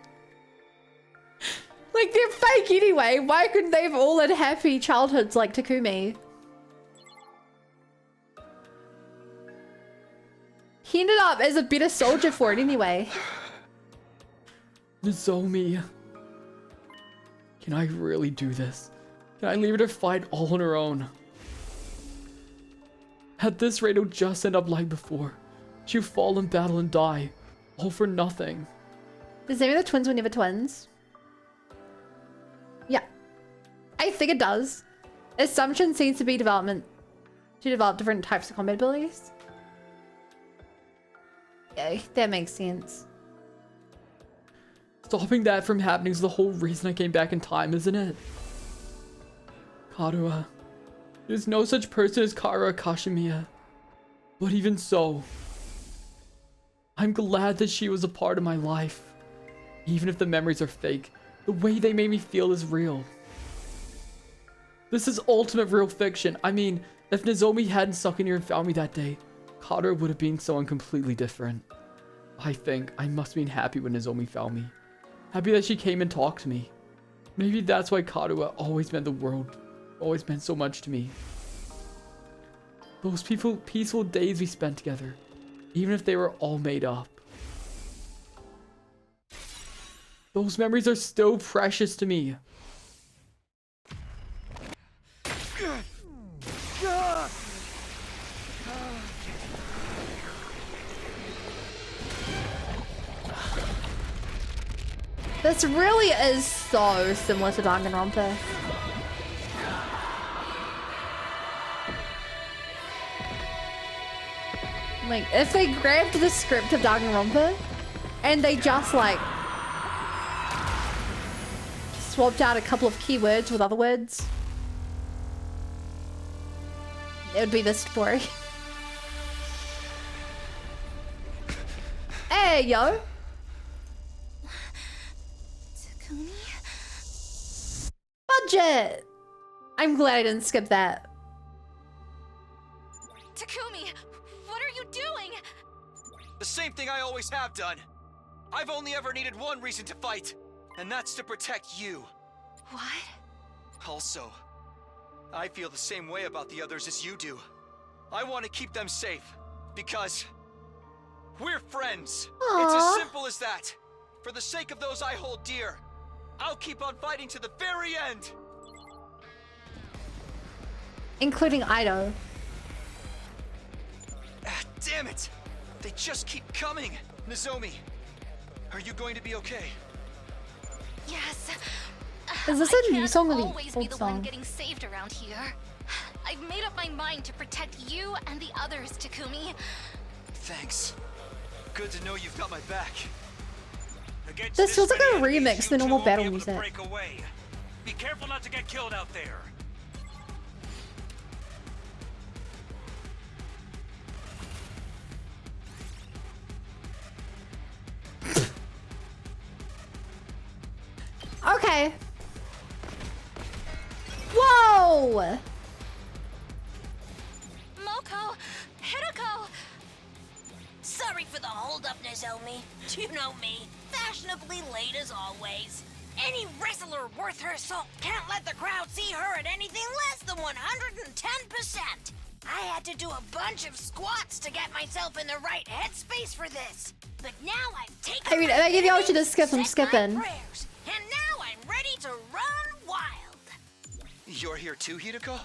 Like, they're fake anyway. Why couldn't they have all had happy childhoods like Takumi? He ended up as a better soldier for it anyway. Nozomi. Can I really do this? Can I leave her to fight all on her own? At this rate, it'll just end up like before. She'll fall in battle and die. All for nothing. Does that mean the twins were never twins? Yeah. I think it does. Assumption seems to be development to develop different types of combat abilities. Yeah, that makes sense. Stopping that from happening is the whole reason I came back in time, isn't it? Karua. There's no such person as Karua Kashimiya. But even so, I'm glad that she was a part of my life. Even if the memories are fake, the way they made me feel is real. This is ultimate real fiction. I mean, if Nozomi hadn't stuck in here and found me that day, Karua would have been someone completely different. I think I must have been happy when Nozomi found me. Happy that she came and talked to me. Maybe that's why Karua always meant the world, always meant so much to me. Those peaceful days we spent together, even if they were all made up. Those memories are still precious to me. This really is so similar to Danganronpa. Like, if they grabbed the script of Danganronpa and they just like swapped out a couple of keywords with other words, it would be this story. Hey, yo. Budget! I'm glad I didn't skip that. Takumi, what are you doing? The same thing I always have done. I've only ever needed one reason to fight, and that's to protect you. What? Also, I feel the same way about the others as you do. I want to keep them safe, because we're friends. It's as simple as that. For the sake of those I hold dear, I'll keep on fighting to the very end. Including Ido. Ah, damn it! They just keep coming. Nozomi, are you going to be okay? Yes. Is this I a new can't song or the always be old the song? one getting saved around here. I've made up my mind to protect you and the others, Takumi. Thanks. Good to know you've got my back. Against This feels like many a enemies, remix you to the two normal won't be battle able to music. break away. Be careful not to get killed out there. Okay. Whoa! Moko, Hideko, hold up, Nozomi. You know me, fashionably late as always. Any wrestler worth her salt can't let the crowd see her at anything less than 110%. I had to do a bunch of squats to get myself in the right headspace for this. But now I've taken I mean, my maybe y'all should vitamins, just skip them, said my skipping. prayers, and now I'm ready to run wild. You're here too, Hideko?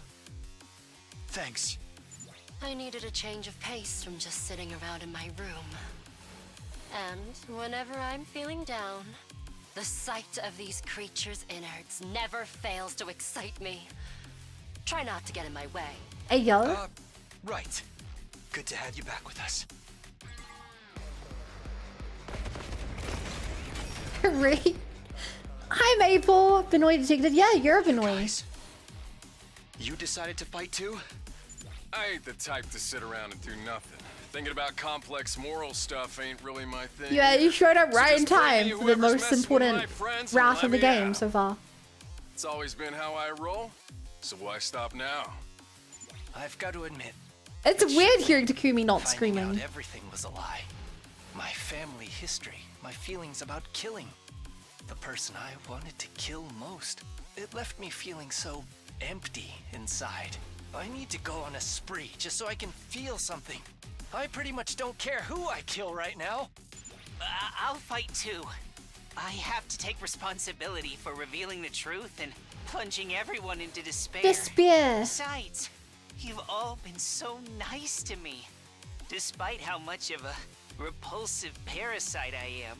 Thanks. I needed a change of pace from just sitting around in my room. And whenever I'm feeling down, the sight of these creatures' innards never fails to excite me. Try not to get in my way. Hey, yo. Right. Good to have you back with us. Great. Hi, Maple. Benoit detected. Yeah, you're Benoit. Guys, you decided to fight too? I ain't the type to sit around and do nothing. Thinking about complex moral stuff ain't really my thing. Yeah, you showed up So right in just pray time me for the whoever's most messing with important my friends route let of the me game out. so far. It's always been how I roll, so why stop now? I've got to admit, It's weird hearing Takumi not finding screaming. out everything was a lie. My family history, my feelings about killing. The person I wanted to kill most. It left me feeling so empty inside. I need to go on a spree just so I can feel something. I pretty much don't care who I kill right now. I'll fight too. I have to take responsibility for revealing the truth and plunging everyone into despair. Despair. Besides, you've all been so nice to me. Despite how much of a repulsive parasite I am,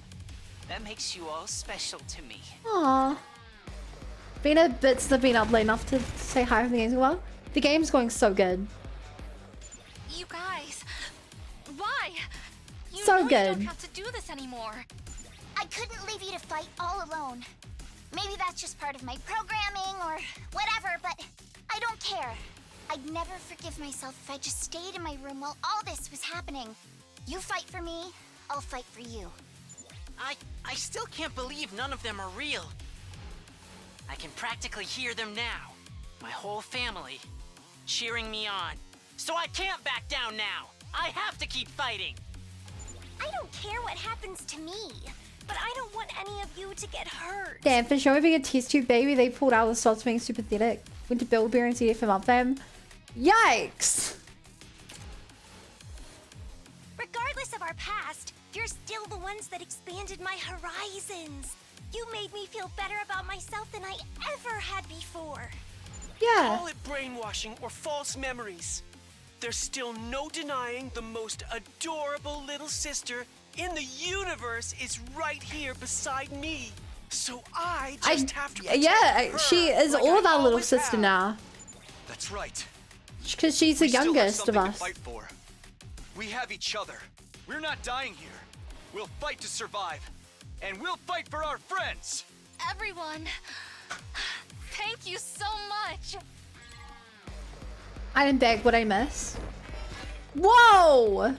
that makes you all special to me. Aww. Been a bits have been up late enough to say hi from the game's well. The game's going so good. You guys, why? You So know you good. don't have to do this anymore. I couldn't leave you to fight all alone. Maybe that's just part of my programming or whatever, but I don't care. I'd never forgive myself if I just stayed in my room while all this was happening. You fight for me, I'll fight for you. I still can't believe none of them are real. I can practically hear them now. My whole family cheering me on. So I can't back down now. I have to keep fighting. I don't care what happens to me, but I don't want any of you to get hurt. Damn, for showing being a test tube baby, they pulled out the stops being super pathetic. Went to Build Bear and CDF him up them. Yikes! Regardless of our past, you're still the ones that expanded my horizons. You made me feel better about myself than I ever had before. Yeah. Call it brainwashing or false memories. There's still no denying the most adorable little sister in the universe is right here beside me. So I just have to protect her she is like all of I our little always sister have. now. That's right. Because she's the We still have youngest of something us. to fight for. We have each other. We're not dying here. We'll fight to survive. And we'll fight for our friends. Everyone, thank you so much. I didn't beg what I miss. Whoa!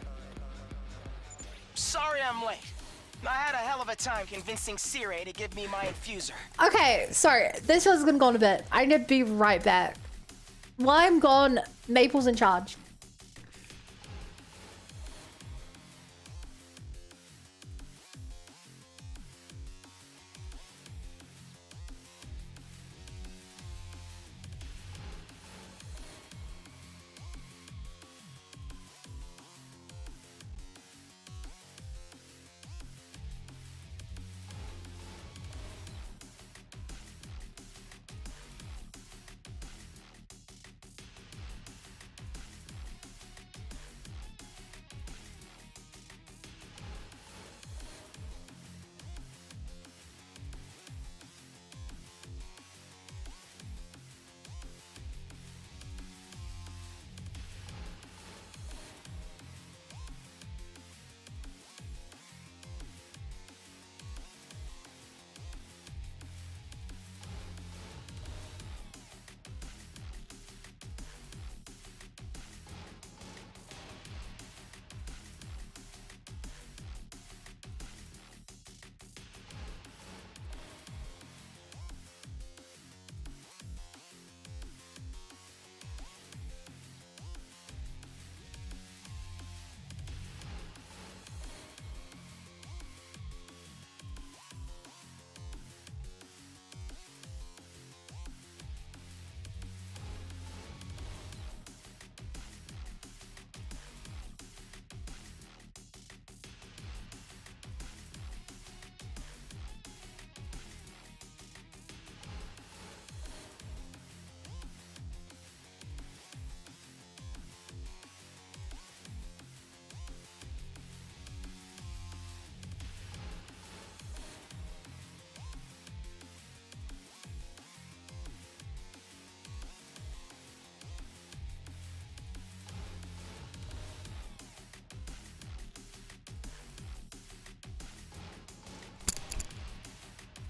Sorry I'm late. I had a hell of a time convincing Sire to give me my infuser. Okay, sorry. This was gonna go on a bit. I need to be right back. While I'm gone, Maple's in charge.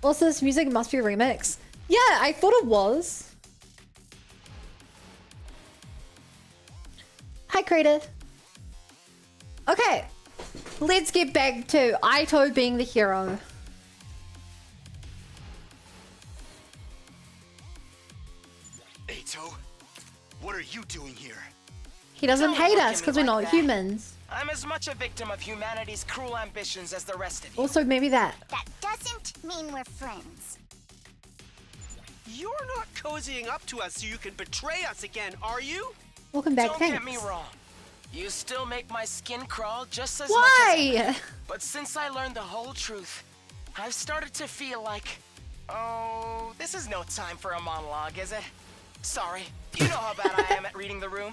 Also, this music must be a remix. Yeah, I thought it was. Hi, Creative. Okay, let's get back to Aito being the hero. Aito, what are you doing here? He doesn't Don't hate look us at because me we're like not that. humans. I'm as much a victim of humanity's cruel ambitions as the rest of you. Also, maybe that. That doesn't mean we're friends. You're not cozying up to us so you can betray us again, are you? Welcome back, Don't thanks. get me wrong. You still make my skin crawl just as Why? much as... But since I learned the whole truth, I've started to feel like... Oh, this is no time for a monologue, is it? Sorry. You know how bad I am at reading the room.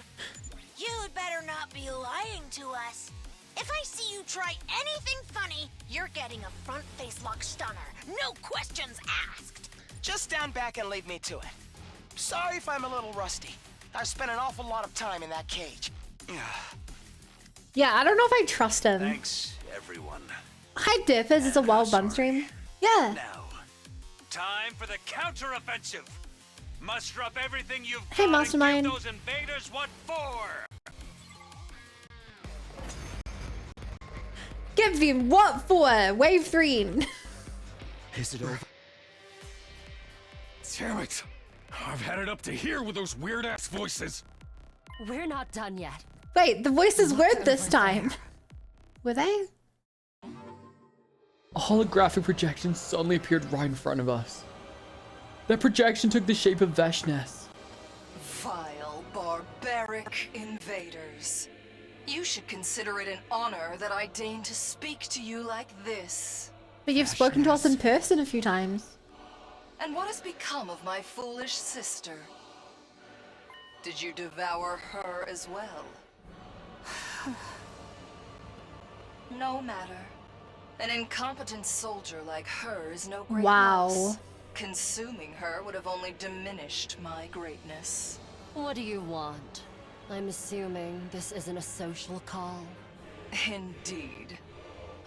You'd better not be lying to us. If I see you try anything funny, you're getting a front face lock stunner. No questions asked. Just stand back and leave me to it. Sorry if I'm a little rusty. I've spent an awful lot of time in that cage. Yeah, I don't know if I trust him. Thanks, everyone. Hi, Differs. It's a wild bun stream. Yeah. Now, time for the counteroffensive. Muster up everything you've Hey, got Mastermind. and give those invaders what for. Give him what for? Wave 3. Is it over? Damn it! I've had it up to here with those weird-ass voices. We're not done yet. Wait, the voices weren't this time. Were they? A holographic projection suddenly appeared right in front of us. That projection took the shape of Veshness. Vile, barbaric invaders. You should consider it an honor that I deign to speak to you like this. But you've spoken to us in person a few times. And what has become of my foolish sister? Did you devour her as well? No matter. An incompetent soldier like her is no great Wow. loss. Consuming her would have only diminished my greatness. What do you want? I'm assuming this isn't a social call. Indeed.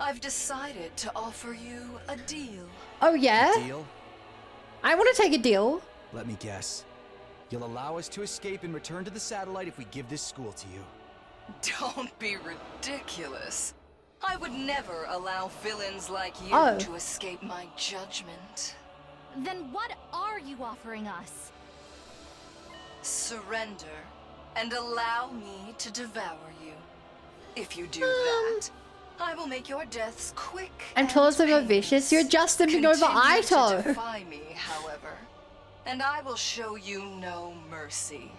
I've decided to offer you a deal. Oh, yeah? Deal? I want to take a deal. Let me guess. You'll allow us to escape and return to the satellite if we give this school to you. Don't be ridiculous. I would never allow villains like you Oh. to escape my judgment. Then what are you offering us? Surrender and allow me to devour you. If you do that, I will make your deaths quick And told us about Vicious. You're just stepping over Continue to Aito. defy me, however, and I will show you no mercy.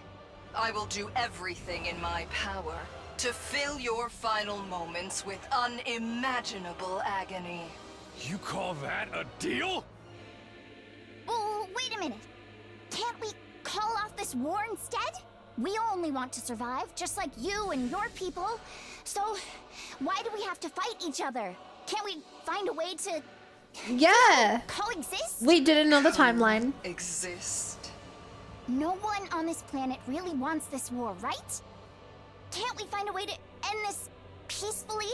I will do everything in my power to fill your final moments with unimaginable agony. You call that a deal? Oh, wait a minute. Can't we call off this war instead? We only want to survive, just like you and your people. So, why do we have to fight each other? Can't we find a way to... Yeah. coexist? We did another timeline. Exist. No one on this planet really wants this war, right? Can't we find a way to end this peacefully?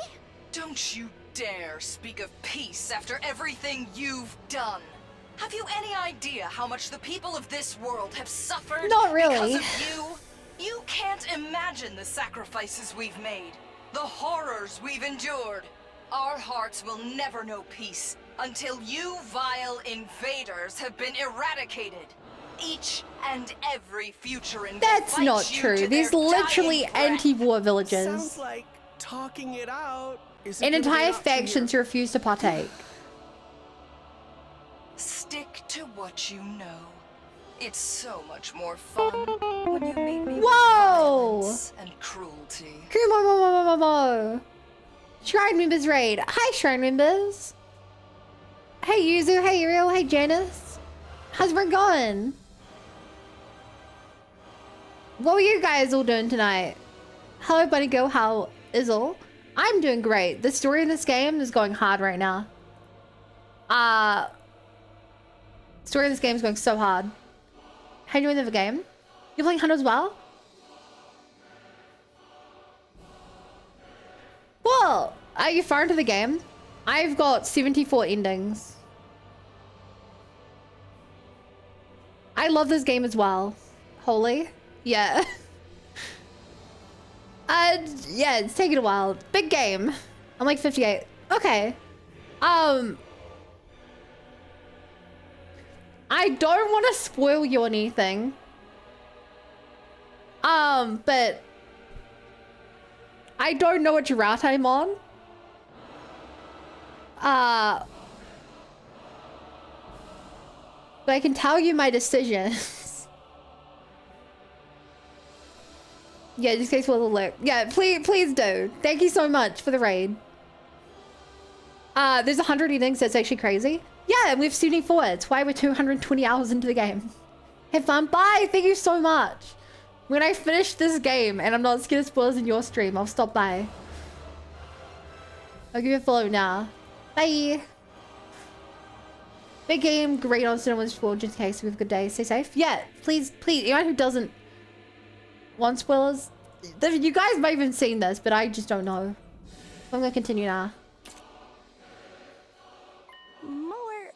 Don't you dare speak of peace after everything you've done. Have you any idea how much the people of this world have suffered? Not really. Because of you? You can't imagine the sacrifices we've made, the horrors we've endured. Our hearts will never know peace until you vile invaders have been eradicated. Each and every future invader. That's not true. There's literally anti-war villages. Sounds like talking it out is a An good way entire out from here. faction to refuse to partake. Stick to what you know. It's so much more fun when you meet me with Whoa! violence and cruelty. Kumo. Shrine members raid. Hi, Shrine members. Hey, Yuzu. Hey, Uriel. Hey, Janice. How's it going? What were you guys all doing tonight? Hello, Bunny Girl. How is all? I'm doing great. The story in this game is going hard right now. Story in this game is going so hard. How you doing the game? You playing Hunt as well? Well, are you far into the game? I've got 74 endings. I love this game as well. Holy. Yeah. Yeah, it's taking a while. Big game. I'm like 58. Okay. I don't want to spoil you anything. But I don't know which route I'm on. But I can tell you my decisions. Yeah, just in case will alert. Yeah, please do. Thank you so much for the raid. There's 100 innings. That's actually crazy. Yeah, and we have 74. It's why we're 220 hours into the game. Have fun. Bye. Thank you so much. When I finish this game and I'm not scared of spoilers in your stream, I'll stop by. I'll give you a follow now. Bye. Big game. Great on Cinema's for just in case we have a good day. Stay safe. Yeah, please. Anyone who doesn't want spoilers, you guys might have even seen this, but I just don't know. I'm gonna continue now. More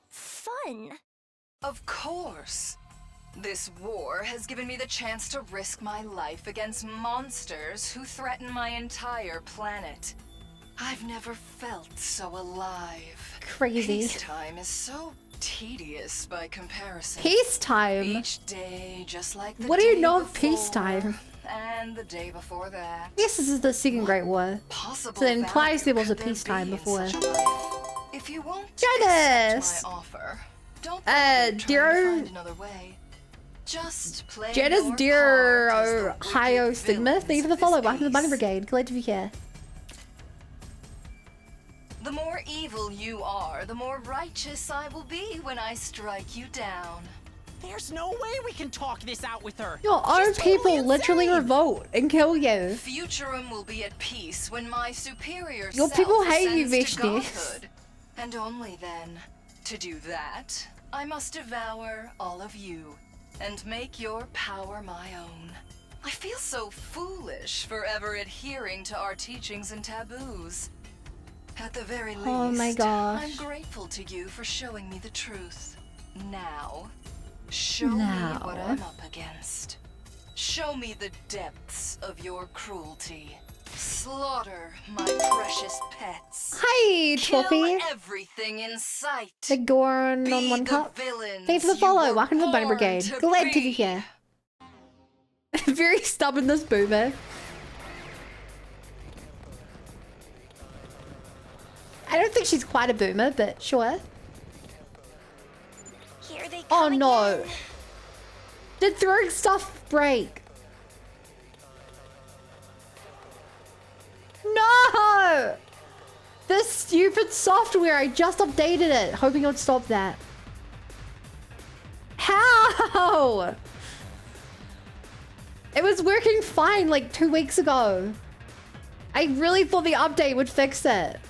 fun. Of course. This war has given me the chance to risk my life against monsters who threaten my entire planet. I've never felt so alive. Crazy. Peacetime is so tedious by comparison. Peacetime? Each day, just like the What do you day know of before, peacetime? And the day before that. Yes, this is the Second Great War. So it implies there was a peacetime before. If you won't Janice! accept my offer, don't bother trying to find another way. Just play Janice your Dear part as the Ohio wicked Stigma. Thank you for the follow. Welcome to the Bunny Brigade. Glad to be here. The more evil you are, the more righteous I will be when I strike you down. There's no way we can talk this out with her. Your own She's people totally literally insane. revolt and kill you. Futurum will be at peace when my superior Your self people hate you, ascends to Vishnu. godhood. And only then. To do that, I must devour all of you and make your power my own. I feel so foolish forever adhering to our teachings and taboos. At the very least, Oh my gosh. I'm grateful to you for showing me the truth. Now, show me Now. what I'm up against. Show me the depths of your cruelty. Slaughter my precious pets. Hi, Kill Twoppy. everything in sight. The Gorn on one cup. Thanks for the follow. Welcome to the Bunny Brigade. Glad to be here. Very stubborn, this boomer. I don't think she's quite a boomer, but sure. Here they Oh come no. again. Did throwing stuff break? No! This stupid software, I just updated it, hoping it would stop that. How? It was working fine like 2 weeks ago. I really thought the update would fix it.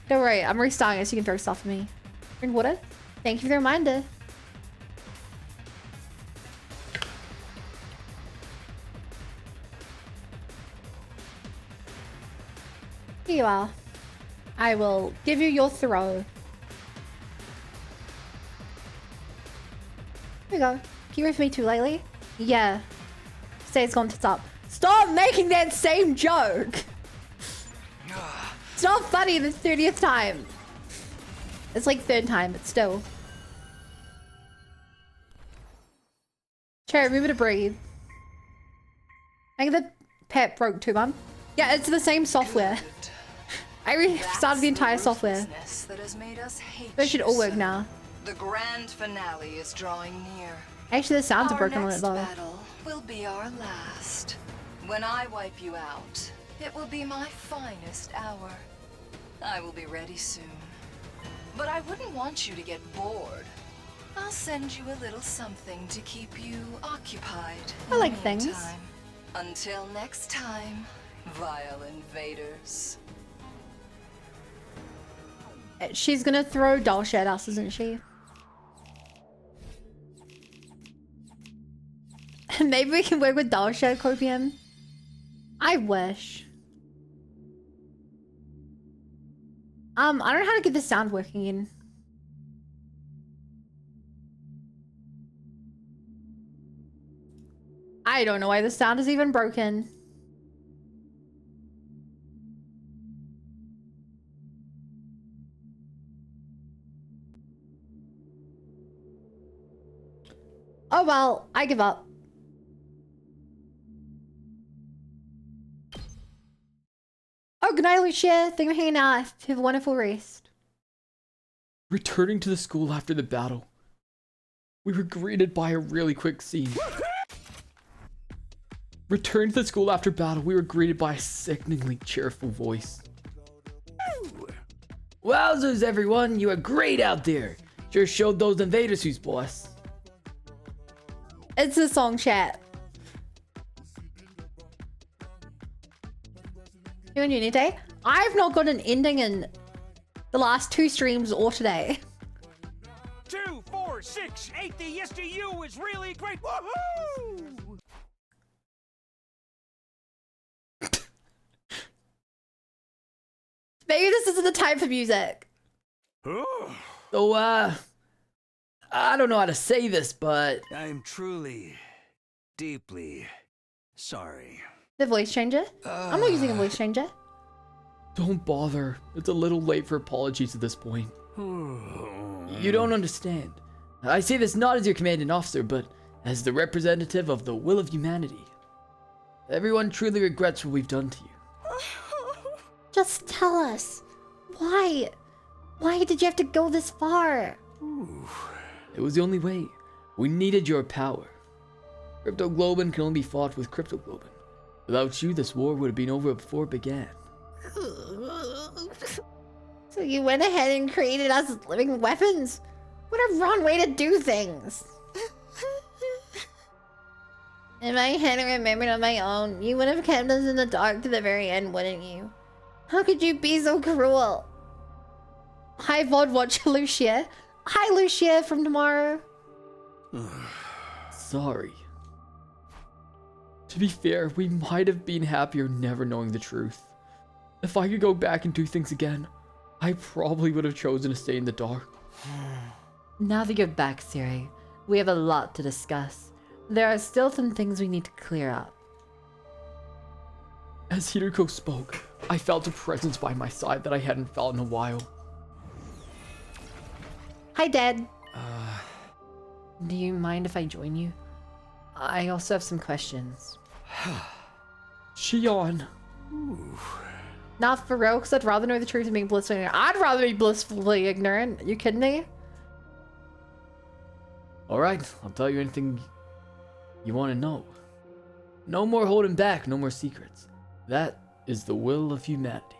Don't worry, I'm restarting it so you can throw stuff at me. Drink water. Thank you for the reminder. Here you are. I will give you your throw. Here you go. Can you with me too lately? Yeah. Say it's gone to stop. Stop making that same joke! It's not funny the 30th time. It's like third time, but still. Cherry, remember to breathe. I think the pet broke too, Mum. Yeah, it's the same software. I restarted the entire software. That has made us hate They should you all work so. now. The grand finale is drawing near. Actually, the sounds are Our broken on it next though. battle will be our last. When I wipe you out, it will be my finest hour. I will be ready soon. But I wouldn't want you to get bored. I'll send you a little something to keep you occupied. I in like the things. meantime. Until next time, vile invaders. She's gonna throw doll shit at us, isn't she? Maybe we can work with doll shit, Copium. I wish. I don't know how to get the sound working in. I don't know why the sound is even broken. Oh well, I give up. Oh, good night, Lucia. Thank you for hanging out. Have a wonderful rest. Returning to the school after the battle, we were greeted by a really quick scene. Returning to the school after battle, we were greeted by a sickeningly cheerful voice. Wowzers, everyone! You are great out there! Sure showed those invaders who's boss. It's a song chat. You and Uni Day? I've not got an ending in the last 2 streams or today. 2, 4, 6, 8, the yes to you is really great. Woohoo! Maybe this isn't the time for music. So, I don't know how to say this, but I'm truly, deeply sorry. The voice changer? I'm not using a voice changer. Don't bother. It's a little late for apologies at this point. you don't understand. I say this not as your commanding officer, but as the representative of the will of humanity. Everyone truly regrets what we've done to you. Just tell us. Why? Why did you have to go this far? It was the only way. We needed your power. Cryptoglobin can only be fought with Cryptoglobin. Without you, this war would have been over before it began. So you went ahead and created us living weapons? What a wrong way to do things. In my head, I remembered on my own. You would have kept us in the dark to the very end, wouldn't you? How could you be so cruel? Hi, VOD Watcher Lucia. Hi, Lucia from tomorrow. Sorry. To be fair, we might have been happier never knowing the truth. If I could go back and do things again, I probably would have chosen to stay in the dark. Now that you're back, Siri, we have a lot to discuss. There are still some things we need to clear up. As Hiriko spoke, I felt a presence by my side that I hadn't felt in a while. Hi, Dad. Do you mind if I join you? I also have some questions. Shion. Not for real, because I'd rather know the truth than being blissfully ignorant. I'd rather be blissfully ignorant. You kidding me? Alright, I'll tell you anything you want to know. No more holding back, no more secrets. That is the will of humanity.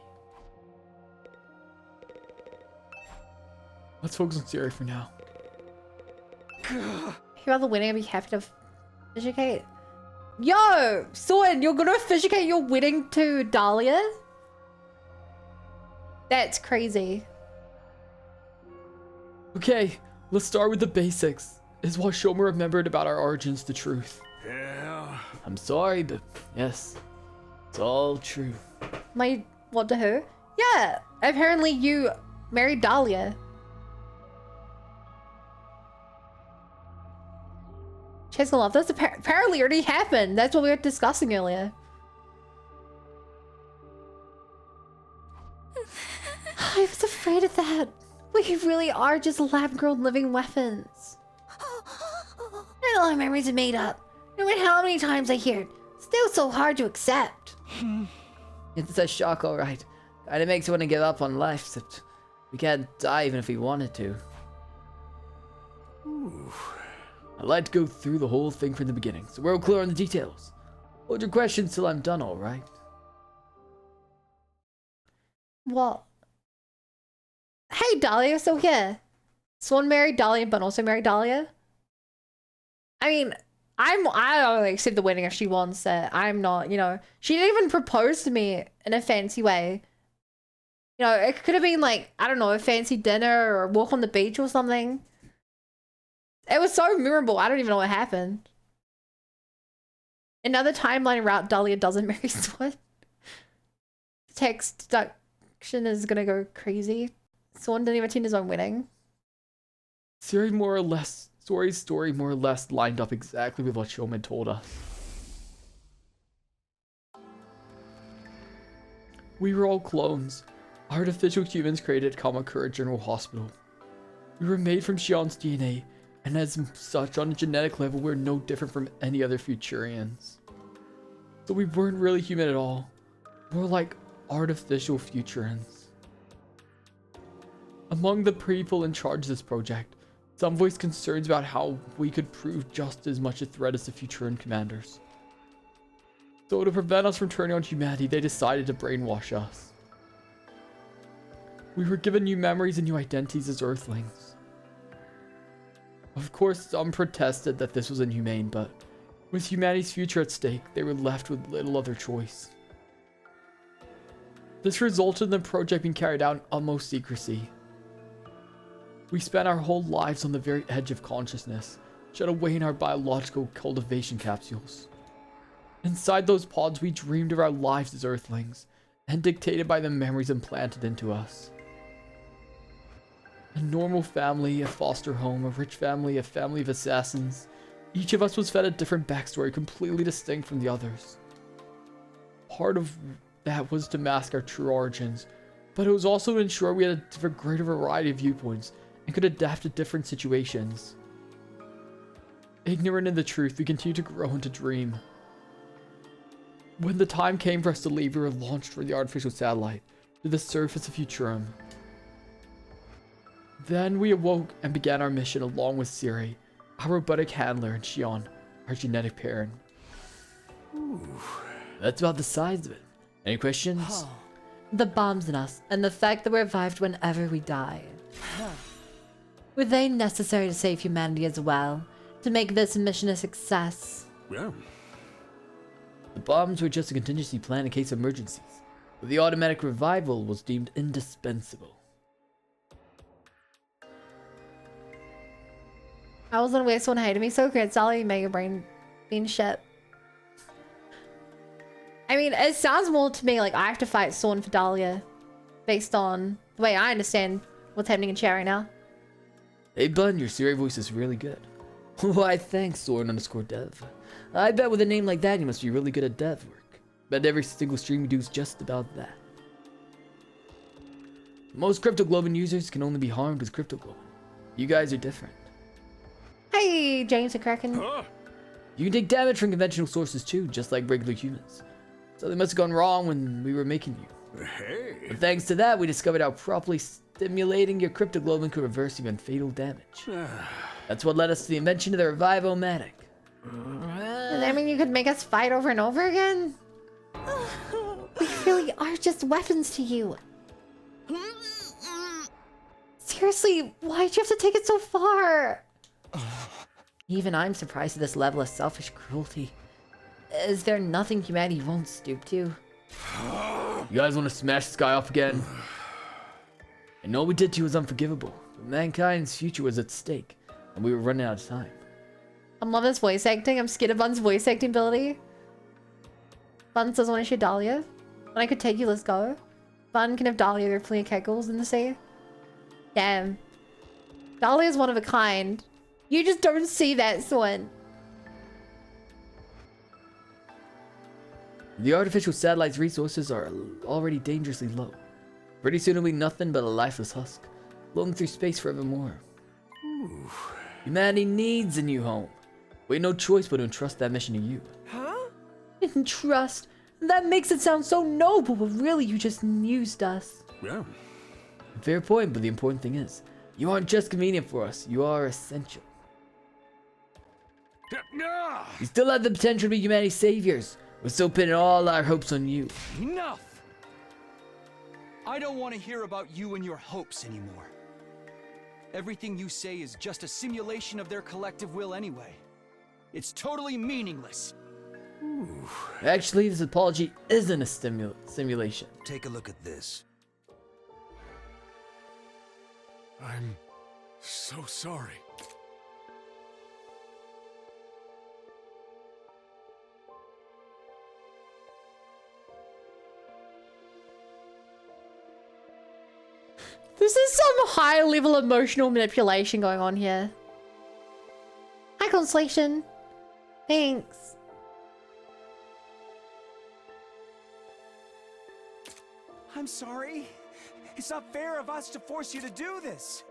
Let's focus on Siri for now. Hear about the wedding, I'd be happy to officiate. Yo! Soren, you're gonna officiate your wedding to Dahlia? That's crazy. Okay, let's start with the basics. Is what Shoma remembered about our origins the truth? Yeah. I'm sorry, but yes, it's all true. What to who? Yeah, apparently you married Dahlia. She's gonna love this. Apparently already happened. That's what we were discussing earlier. I was afraid of that. We really are just lab-grown living weapons. And all our memories are made up. No matter how many times I hear it, still so hard to accept. It's a shock, alright. Kinda makes you want to give up on life, except we can't die even if we wanted to. I'd like to go through the whole thing from the beginning, so we're all clear on the details. Hold your questions till I'm done, alright? What? Hey, Dahlia, so yeah. Swan married Dahlia, but also married Dahlia? I mean, I don't really accept the wedding if she wants it. I'm not, you know. She didn't even propose to me in a fancy way. You know, it could have been like, I don't know, a fancy dinner or a walk on the beach or something. It was so memorable. I don't even know what happened. Another timeline route, Dahlia doesn't marry Swan. Text deduction is gonna go crazy. Swan didn't even attend his own wedding. Sori's story more or less lined up exactly with what Shoma told us. We were all clones, artificial humans created at Kamakura General Hospital. We were made from Shion's DNA, and as such, on a genetic level, we're no different from any other Futurians. So we weren't really human at all. More like artificial Futurians. Among the people in charge of this project, some voiced concerns about how we could prove just as much a threat as the Futurian commanders. So to prevent us from turning on humanity, they decided to brainwash us. We were given new memories and new identities as Earthlings. Of course, some protested that this was inhumane, but with humanity's future at stake, they were left with little other choice. This resulted in the project being carried out in utmost secrecy. We spent our whole lives on the very edge of consciousness, shut away in our biological cultivation capsules. Inside those pods, we dreamed of our lives as Earthlings, and dictated by the memories implanted into us. A normal family, a foster home, a rich family, a family of assassins. Each of us was fed a different backstory, completely distinct from the others. Part of that was to mask our true origins, but it was also to ensure we had a greater variety of viewpoints and could adapt to different situations. Ignorant of the truth, we continued to grow and to dream. When the time came for us to leave, we were launched for the artificial satellite to the surface of Futurum. Then we awoke and began our mission along with Siri, our robotic handler, and Shion, our genetic parent. Ooh, that's about the size of it. Any questions? The bombs in us, and the fact that we're revived whenever we die. Were they necessary to save humanity as well? To make this mission a success? Yeah. The bombs were just a contingency plan in case of emergencies, but the automatic revival was deemed indispensable. I was gonna waste one hated me so great, Sally, you made your brain being shit. I mean, it sounds more to me like I have to fight Saw and Fidalia based on the way I understand what's happening in chat right now. Hey Bun, your Siri voice is really good. Why thanks, Soren_dev. I bet with a name like that you must be really good at dev work. Bet every single stream you do is just about that. Most Cryptoglobin users can only be harmed with Cryptoglobin. You guys are different. Hey, James and Kraken. You can take damage from conventional sources too, just like regular humans. So they must have gone wrong when we were making you. Hey. But thanks to that, we discovered how properly stimulating your Cryptoglobin could reverse even fatal damage. That's what led us to the invention of the Revive-O-Matic. Does that mean you could make us fight over and over again? We really are just weapons to you. Seriously, why'd you have to take it so far? Even I'm surprised at this level of selfish cruelty. Is there nothing humanity won't stoop to? You guys want to smash this guy off again? I know what we did to you was unforgivable, but mankind's future was at stake, and we were running out of time. I love this voice acting. I'm scared of Bun's voice acting ability. Bun says, I want to shoot Dahlia. When I could take you, let's go. Bun can have Dahlia reply kegels in the sea. Damn. Dahlia's one of a kind. You just don't see that one. The artificial satellite's resources are already dangerously low. Pretty soon it'll be nothing but a lifeless husk, floating through space forevermore. Ooh. Humanity needs a new home. We had no choice but to entrust that mission to you. Huh? Trust? That makes it sound so noble, but really you just used us. Yeah. Fair point, but the important thing is, you aren't just convenient for us, you are essential. You still have the potential to be humanity's saviors. We're still pinning all our hopes on you. Enough! I don't want to hear about you and your hopes anymore. Everything you say is just a simulation of their collective will anyway. It's totally meaningless. Ooh. Actually, this apology isn't a simulation. Take a look at this. I'm so sorry. This is some high level emotional manipulation going on here. Hi, Constellation. Thanks. I'm sorry. It's not fair of us to force you to do this.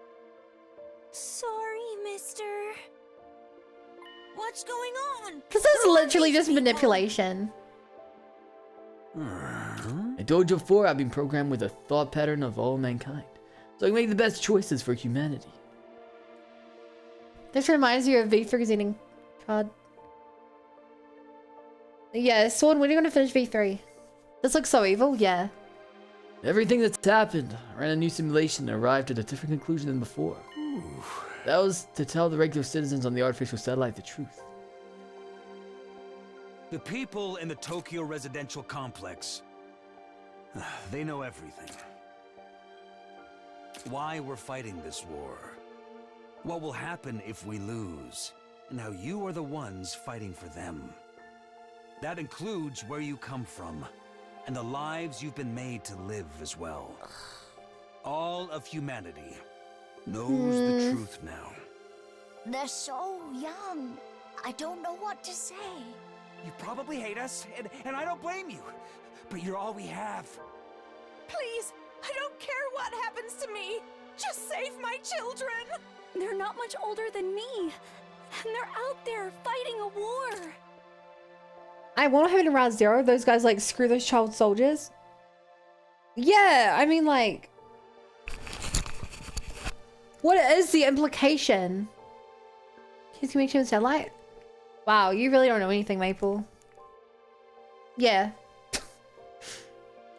Sorry, mister. What's going on? This is literally just manipulation. I told you before, I've been programmed with a thought pattern of all mankind, so I can make the best choices for humanity. This reminds you of V3's eating card. Yeah, Sword, when are you gonna finish V3? This looks so evil, yeah. Everything that's happened, I ran a new simulation and arrived at a different conclusion than before. That was to tell the regular citizens on the artificial satellite the truth. The people in the Tokyo residential complex, they know everything. Why we're fighting this war. What will happen if we lose. And how you are the ones fighting for them. That includes where you come from. And the lives you've been made to live as well. All of humanity knows the truth now. They're so young. I don't know what to say. You probably hate us, and I don't blame you. But you're all we have. Please, I don't care what happens to me. Just save my children. They're not much older than me. And they're out there fighting a war. I wonder how in Round Zero, those guys like screw those child soldiers. Yeah, I mean like... What is the implication? He's gonna make you a satellite? Wow, you really don't know anything, Maple. Yeah.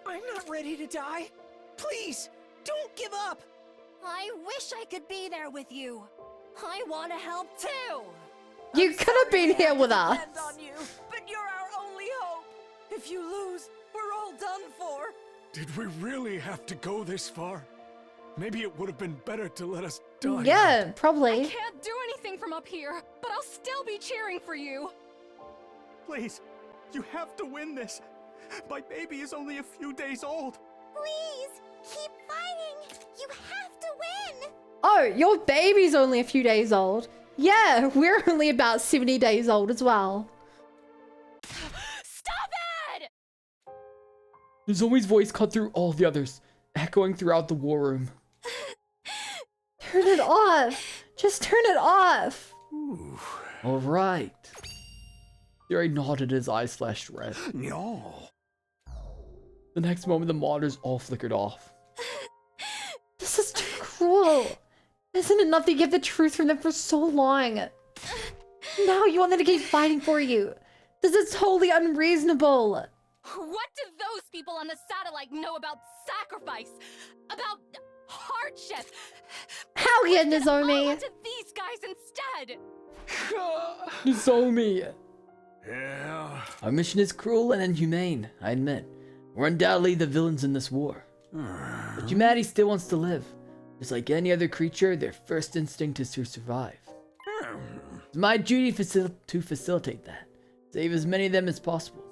I'm not ready to die. Please, don't give up. I wish I could be there with you. I want to help too. You could have been here with us. On you, but you're our only hope. If you lose, we're all done for. Did we really have to go this far? Maybe it would have been better to let us die. Yeah, probably. I can't do anything from up here, but I'll still be cheering for you. Please, you have to win this. My baby is only a few days old. Please, keep fighting. You have to win. Oh, your baby's only a few days old. Yeah, we're only about 70 days old as well. Stop it! Nozomi's voice cut through all the others, echoing throughout the war room. Turn it off. Just turn it off. All right. Yuri nodded, his eyes flashed red. No. The next moment, the monitors all flickered off. This is too cruel. Isn't it enough to get the truth from them for so long? Now you want them to keep fighting for you. This is totally unreasonable. What do those people on the satellite know about sacrifice? About hardship? How can Nozomi? To these guys instead. Nozomi. Yeah. Our mission is cruel and inhumane, I admit. We're undoubtedly the villains in this war. But humanity still wants to live. Just like any other creature, their first instinct is to survive. It's my duty to facilitate that. Save as many of them as possible.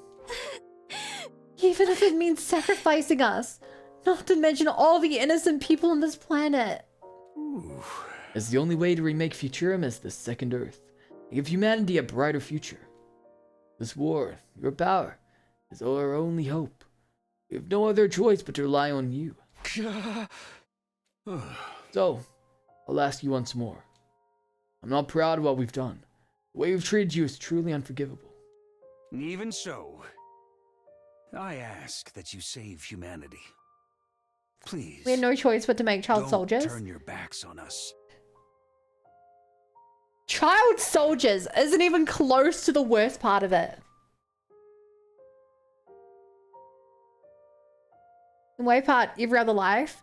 Even if it means sacrificing us. Not to mention all the innocent people on this planet. It's the only way to remake Futurum as the second Earth. And give humanity a brighter future. This war, your power, is our only hope. We have no other choice but to rely on you. So, I'll ask you once more. I'm not proud of what we've done. The way we've treated you is truly unforgivable. Even so, I ask that you save humanity. Please. We had no choice but to make child soldiers. Turn your backs on us. Child soldiers isn't even close to the worst part of it. The way part every other life.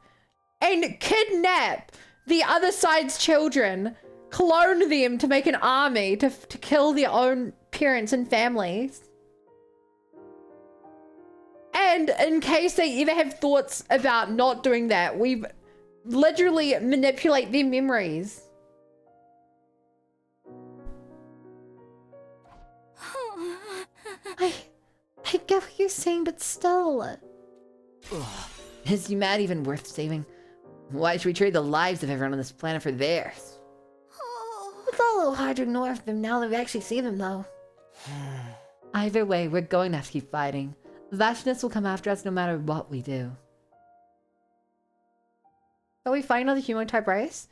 And kidnap the other side's children. Clone them to make an army to kill their own parents and families. And in case they ever have thoughts about not doing that, we literally manipulate their memories. I get what you're saying, but still. Is humanity even worth saving? Why should we trade the lives of everyone on this planet for theirs? It's a little hard to ignore them now that we actually see them, though. Either way, we're going to have to keep fighting. Vastness will come after us no matter what we do. Are we fighting another humanoid type race?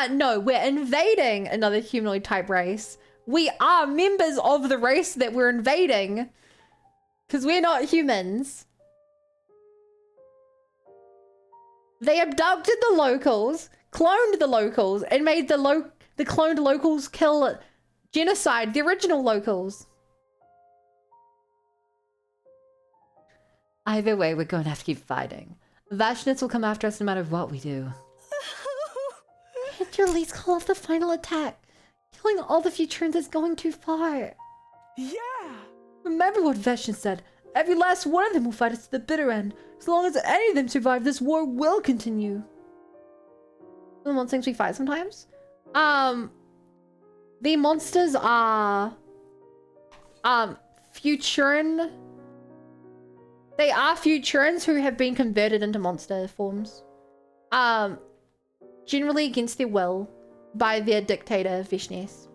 No, we're invading another humanoid type race. We are members of the race that we're invading. Because we're not humans. They abducted the locals, cloned the locals, and made the cloned locals kill genocide the original locals. Either way, we're going to have to keep fighting. Vashnitz will come after us no matter what we do. Can't you at least call off the final attack? Killing all the Futurans is going too far. Yeah. Remember what Vashnitz said. Every last one of them will fight us to the bitter end. As long as any of them survive, this war will continue. The monsters we fight sometimes? The monsters are... Futuran... They are Futurans who have been converted into monster forms. Generally against their will by their dictator, Vishnes.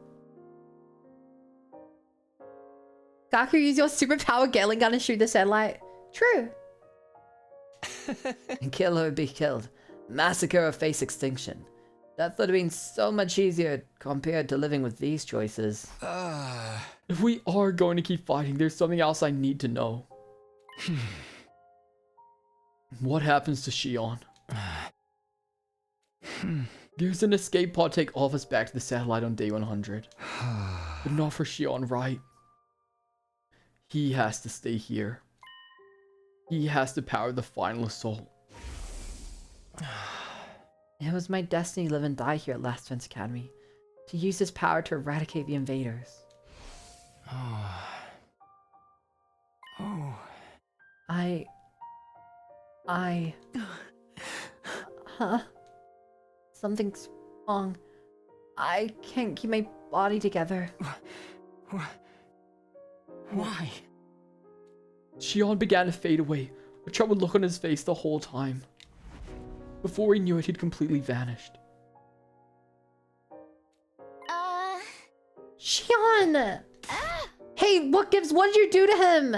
Gaku, use your superpower Gatling gun and shoot the satellite. True. Kill or be killed. Massacre or face extinction. That would have been so much easier compared to living with these choices. If we are going to keep fighting, there's something else I need to know. What happens to Shion? There's an escape pod take all of us back to the satellite on day 100. But not for Shion, right? He has to stay here. He has to power the final assault. It was my destiny to live and die here at Last Defense Academy. To use this power to eradicate the invaders. Huh? Something's wrong. I can't keep my body together. Why? Shion began to fade away, a troubled look on his face the whole time. Before he knew it, he'd completely vanished. Shion! Hey, what did you do to him?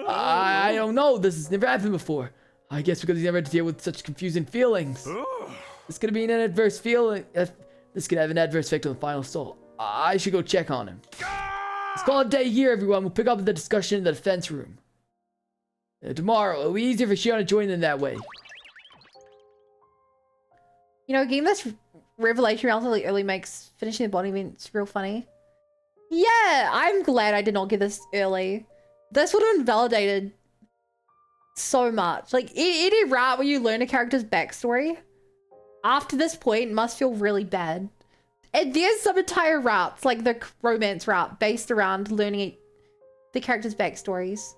I don't know. This has never happened before. I guess because he's never had to deal with such confusing feelings. This could be an adverse feeling. This could have an adverse effect on the final assault. I should go check on him. Let's call it a day here, everyone. We'll pick up the discussion in the defense room. Tomorrow, it'll be easier for Shion to join in that way. You know, getting this revelation relatively early makes finishing the body events real funny. Yeah, I'm glad I did not get this early. This would have invalidated so much. Like, any route where you learn a character's backstory after this point must feel really bad. And there's some entire routes, like the romance route, based around learning the character's backstories.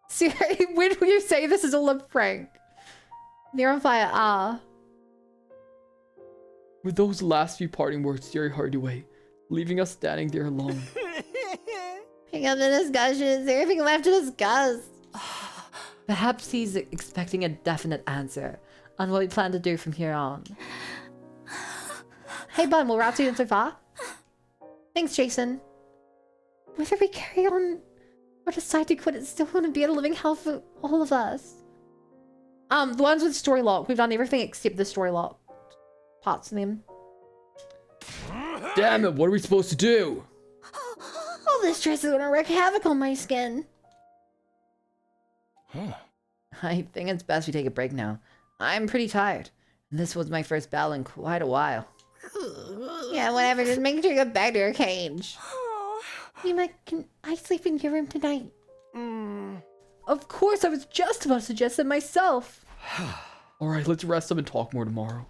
See, when will you say this is all a prank? They're on fire, With those last few parting words, Jerry hurried away, leaving us standing there alone. Pick up the discussion. Is there anything left to discuss? Perhaps he's expecting a definite answer on what we plan to do from here on. Hey, Bun, will routes you in so far? Thanks, Jason. Whether we carry on or decide to quit, it's still going to be a living hell for all of us. The ones with story lock. We've done everything except the story lock parts of them. Damn it, what are we supposed to do? All this stress is gonna wreak havoc on my skin. I think it's best we take a break now. I'm pretty tired. This was my first battle in quite a while. Yeah, whatever. Just make sure you get back to your cage. Mima, can I sleep in your room tonight? Of course, I was just about to suggest it myself. Alright, let's rest up and talk more tomorrow.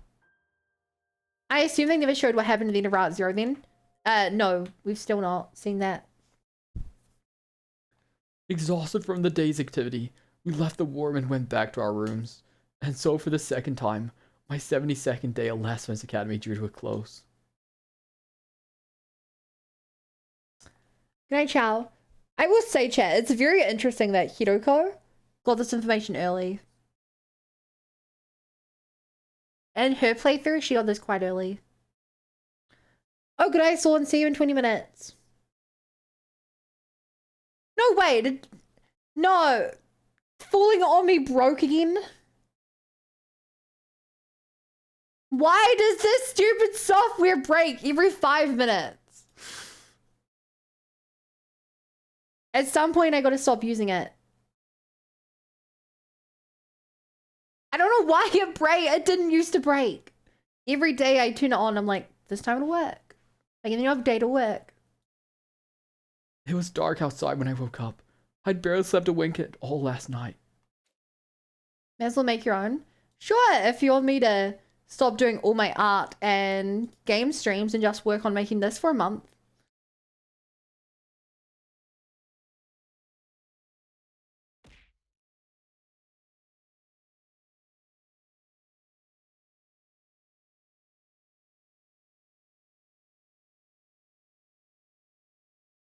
I assume they never showed what happened to the end of Route Zero then? No, we've still not seen that. Exhausted from the day's activity, we left the warm and went back to our rooms. And so for the second time, my 72nd day at Last Defense Academy drew to a close. Good night, Chow. I will say, chat, it's very interesting that Hiroko got this information early. And her playthrough, she got this quite early. Oh, good night, Saul, and see you in 20 minutes. No, wait. No. Falling on me broke again. Why does this stupid software break every 5 minutes? At some point, I gotta stop using it. I don't know why it break. It didn't used to break. Every day I turn it on, I'm like, this time it'll work. Like, and then you have day to work. It was dark outside when I woke up. I'd barely slept a wink at all last night. May as well make your own. Sure, if you want me to stop doing all my art and game streams and just work on making this for a month.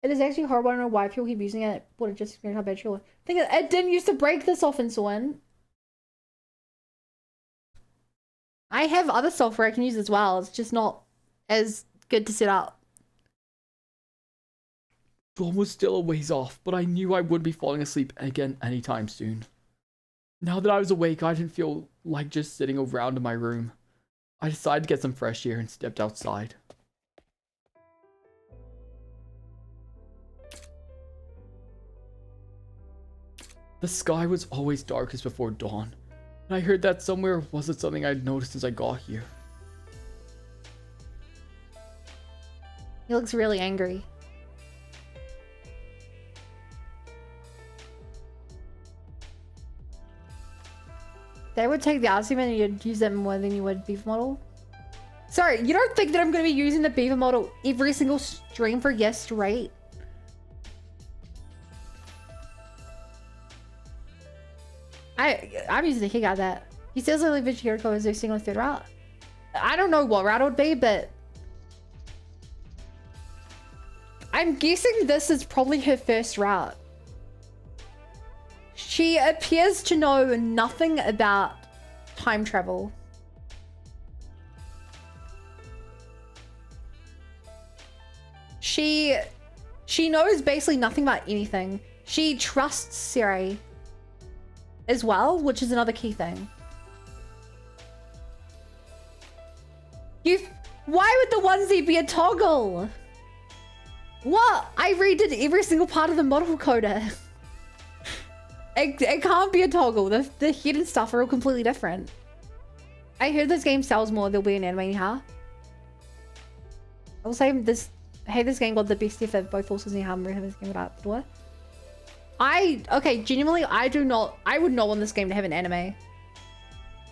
It is actually horrible. I don't know why people keep using it. But it just explains how bad you're. Think it didn't used to break this often, Swan. I have other software I can use as well. It's just not as good to set up. Dawn was still a ways off, but I knew I wouldn't be falling asleep again anytime soon. Now that I was awake, I didn't feel like just sitting around in my room. I decided to get some fresh air and stepped outside. The sky was always darkest before dawn, and I heard that somewhere wasn't something I'd noticed as I got here. He looks really angry. They would take the argument and you'd use them more than you would beaver model. Sorry, you don't think that I'm going to be using the beaver model every single stream for yes straight? I'm using the kick out of that. He says only Jericho is their single third route. I don't know what route it would be, but I'm guessing this is probably her first route. She appears to know nothing about time travel. She knows basically nothing about anything. She trusts Siri as well, which is another key thing. Why would the onesie be a toggle? What? I redid every single part of the model coder. It can't be a toggle. The head and stuff are all completely different. I heard this game sells more. There'll be an anime anyhow. I will say this. Hey, this game got the best effort. Both forces and how this game got out the door. Okay, genuinely, I would not want this game to have an anime.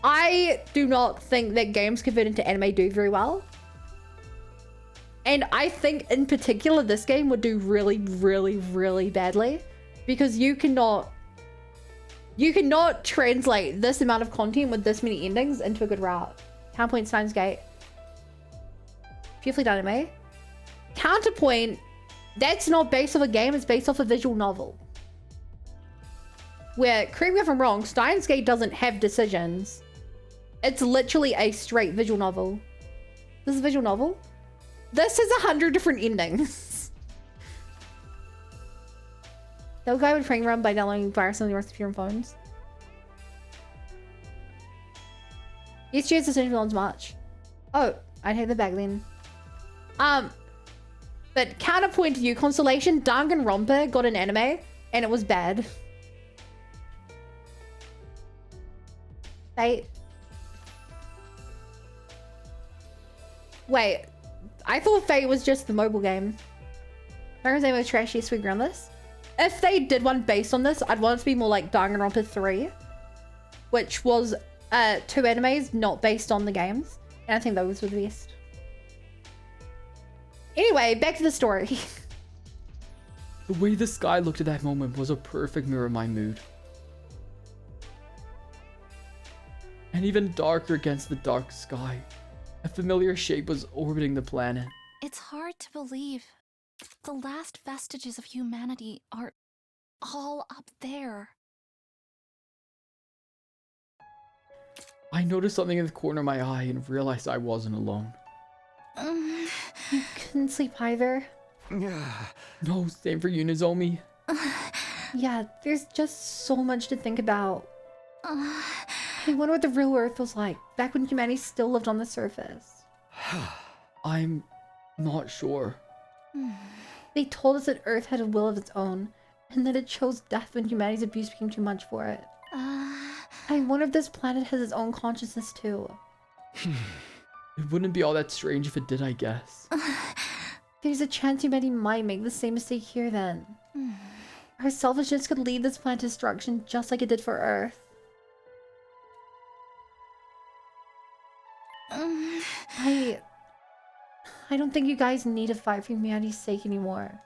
I do not think that games converted into anime do very well. And I think in particular, this game would do really, really, really badly because you cannot translate this amount of content with this many endings into a good route. Counterpoint Steins Gate. Beautifully done, anime. Counterpoint, that's not based off a game, it's based off a visual novel. Where, correct me if I'm wrong, Steins Gate doesn't have decisions. It's literally a straight visual novel. This is a visual novel? This has 100 different endings. That guy would frame run by downloading virus on the rest of your phones. Yes, she has essentially on much. Oh, I'd hate the bag then. But counterpoint to you, Constellation, Danganronpa got an anime, and it was bad. Wait, I thought Fate was just the mobile game. Danganronpa's name was trashy, sweet groundless. If they did one based on this, I'd want it to be more like Danganronpa 3, which was 2 animes not based on the games, and I think those were the best. Anyway, back to the story. The way the sky looked at that moment was a perfect mirror of my mood. And even darker against the dark sky, a familiar shape was orbiting the planet. It's hard to believe. The last vestiges of humanity are all up there. I noticed something in the corner of my eye and realized I wasn't alone. You couldn't sleep either? No, same for you, Nozomi. Yeah, there's just so much to think about. I wonder what the real Earth was like, back when humanity still lived on the surface. I'm not sure. They told us that Earth had a will of its own, and that it chose death when humanity's abuse became too much for it. I wonder if this planet has its own consciousness too. It wouldn't be all that strange if it did, I guess. There's a chance humanity might make the same mistake here then. Our selfishness could lead this planet to destruction just like it did for Earth. I don't think you guys need to fight for humanity's sake anymore.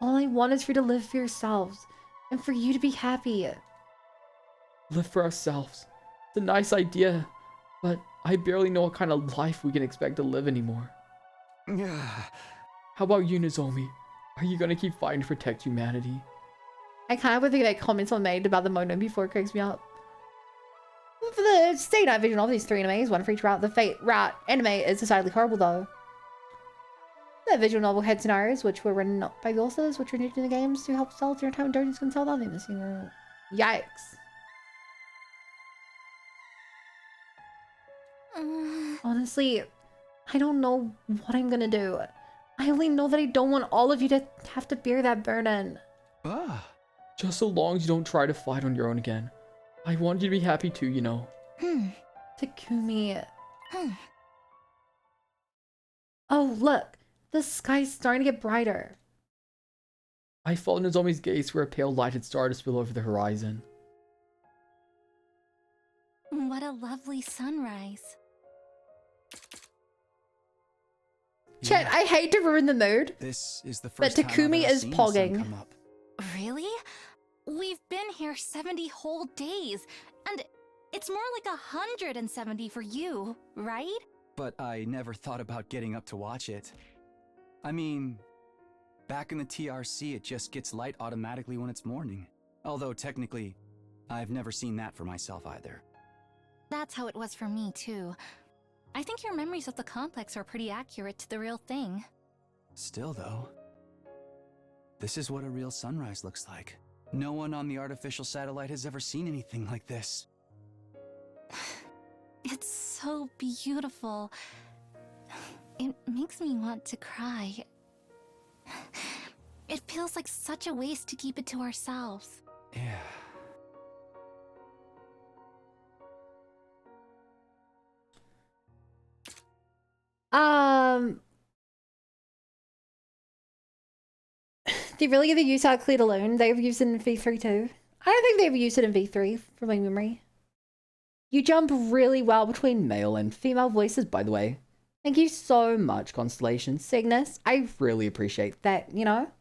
All I want is for you to live for yourselves, and for you to be happy. Live for ourselves. It's a nice idea, but I barely know what kind of life we can expect to live anymore. How about you, Nozomi? Are you gonna keep fighting to protect humanity? I kind of would think that comments were made about the Mono before it cracks me up. For the stay night vision of these 3 animes, one for each route, the fate route anime is decidedly horrible though. The visual novel had scenarios which were written up by the authors, which were new to the games to help sell their time and dungeons can sell nothing this year. Yikes. Honestly, I don't know what I'm gonna do. I only know that I don't want all of you to have to bear that burden. Just so long as you don't try to fight on your own again. I want you to be happy too, you know. Takumi. Oh, look. The sky's starting to get brighter. I followed Nozomi's gaze where a pale light had started to spill over the horizon. What a lovely sunrise. Chet, I hate to ruin the mood, This is the but first time I've Takumi ever is seen the sun pogging. come up. Really? We've been here 70 whole days, and it's more like 170 for you, right? But I never thought about getting up to watch it. I mean, back in the TRC, it just gets light automatically when it's morning. Although technically, I've never seen that for myself either. That's how it was for me, too. I think your memories of the complex are pretty accurate to the real thing. Still though, this is what a real sunrise looks like. No one on the artificial satellite has ever seen anything like this. It's so beautiful. It makes me want to cry. It feels like such a waste to keep it to ourselves. Yeah. They really ever use Out Cleared Alone? They've used it in V3 too. I don't think they ever used it in V3 from my memory. You jump really well between male and female voices, by the way. Thank you so much, Constellation Cygnus. I really appreciate that, you know?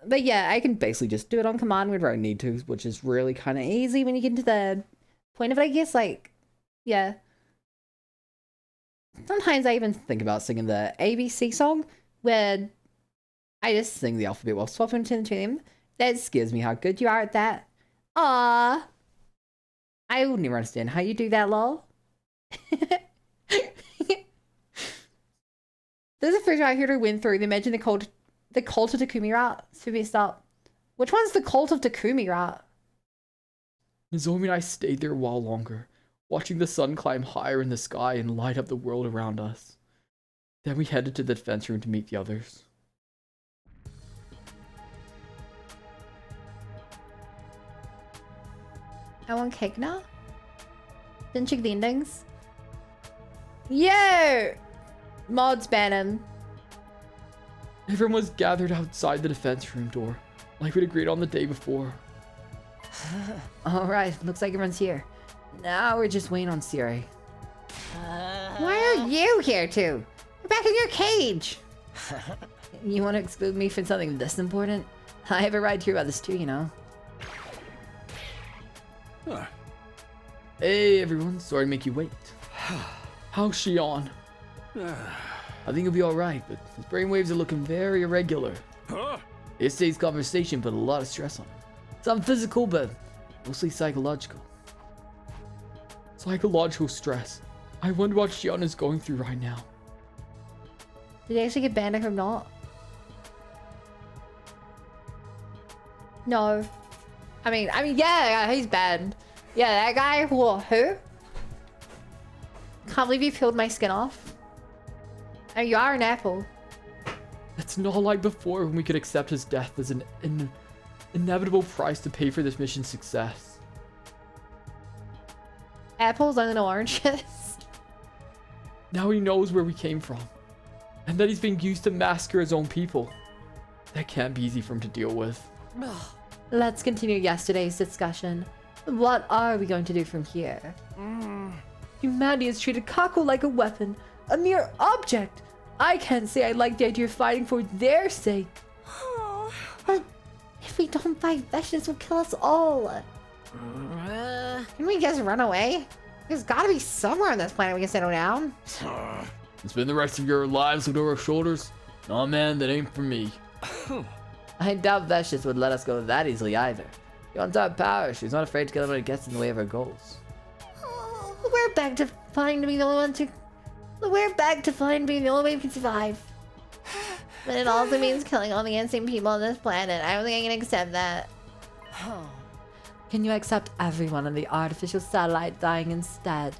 But yeah, I can basically just do it on command whenever I need to, which is really kind of easy when you get to the point of it, I guess. Like, yeah. Sometimes I even think about singing the ABC song, where I just sing the alphabet while swapping between the two of them. That scares me how good you are at that. Aww. I would never understand how you do that, lol. There's a first I heard her win through. They mentioned the cult of Takumi route. So messed up. Which one's the cult of Takumi route? Nozomi and I stayed there a while longer, watching the sun climb higher in the sky and light up the world around us. Then we headed to the defense room to meet the others. I want cake now? Didn't check the endings? Yo! Mods ban him. Everyone was gathered outside the defense room door, like we'd agreed on the day before. Alright, looks like everyone's here. Now we're just waiting on Siri. Why are you here too? You're back in your cage. You want to exclude me from something this important? I have a right to hear about this too, you know. Hey everyone, sorry to make you wait. How's Shion? I think he'll be alright, but his brainwaves are looking very irregular. Yesterday's conversation put a lot of stress on him. Some physical, but mostly psychological. Psychological stress. I wonder what Shion is going through right now. Did he actually get banned or not? No. I mean, yeah, he's bad. Yeah, that guy. Who? Can't believe you peeled my skin off. Oh, you are an apple. It's not like before when we could accept his death as an inevitable price to pay for this mission's success. Apples and oranges. Now he knows where we came from, and that he's being used to massacre his own people. That can't be easy for him to deal with. Let's continue yesterday's discussion. What are we going to do from here? Humanity has treated Kako like a weapon, a mere object. I can't say I like the idea of fighting for their sake. But if we don't fight, Vegetables will kill us all. Can we just run away? There's gotta be somewhere on this planet we can settle down. And spend the rest of your lives looking over our shoulders? Nah, man, that ain't for me. I doubt Veshis would let us go that easily either. She wants our power. She's not afraid to kill anyone who gets in the way of her goals. We're back to find to be the only one to... We're back to find being the only way we can survive. But it also means killing all the innocent people on this planet. I don't think I can accept that. Can you accept everyone on the artificial satellite dying instead?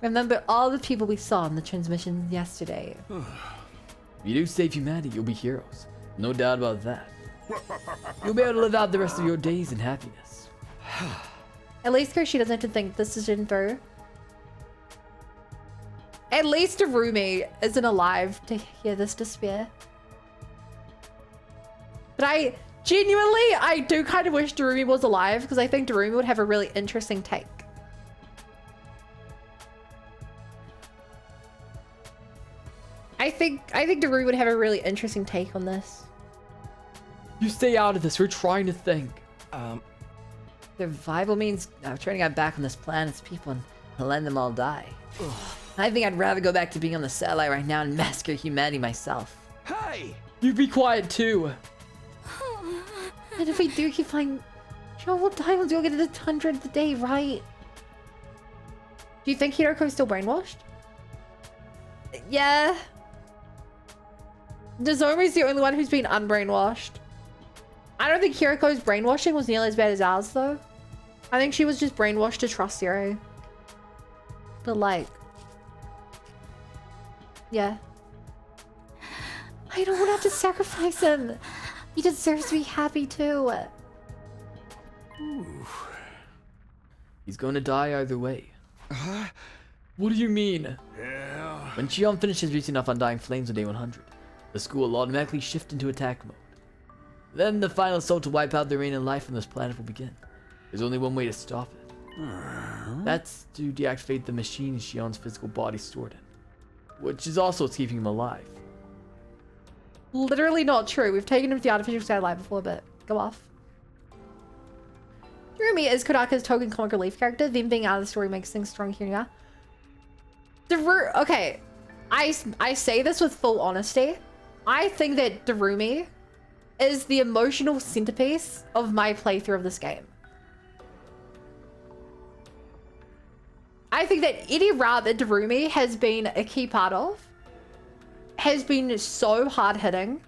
Remember all the people we saw in the transmissions yesterday. If you do save humanity, you'll be heroes. No doubt about that. You'll be able to live out the rest of your days in happiness. At least Kershi doesn't have to think decision through. At least Darumi isn't alive to hear this despair. But I do kind of wish Darumi was alive, because I think Darumi would have a really interesting take. I think Darumi would have a really interesting take on this. You stay out of this. We're trying to think. Survival means turning our back on this planet's people and letting them all die. I think I'd rather go back to being on the satellite right now and massacre humanity myself. Hey! You be quiet too. And if we do keep flying, Joe will die once you'll get to the 100th day, right? Do you think Hiroko's still brainwashed? Yeah. Nozomu's the only one who's been unbrainwashed. I don't think Hiroko's brainwashing was nearly as bad as ours, though. I think she was just brainwashed to trust Zero. But like... yeah. I don't want to have to sacrifice him. He deserves to be happy too. He's going to die either way. What do you mean? When Shion finishes reaching off Undying Flames on day 100, the school will automatically shift into attack mode. Then the final assault to wipe out the remaining life on this planet will begin. There's only one way to stop it. That's to deactivate the machine Shion's physical body stored in, which is also what's keeping him alive. Literally not true. We've taken him to the artificial satellite before, but go off. Darumi is Kodaka's token comic relief character. Them being out of the story makes things strong here now. Okay, I say this with full honesty. I think that Darumi is the emotional centerpiece of my playthrough of this game. I think that any route that Darumi has been a key part of has been so hard-hitting,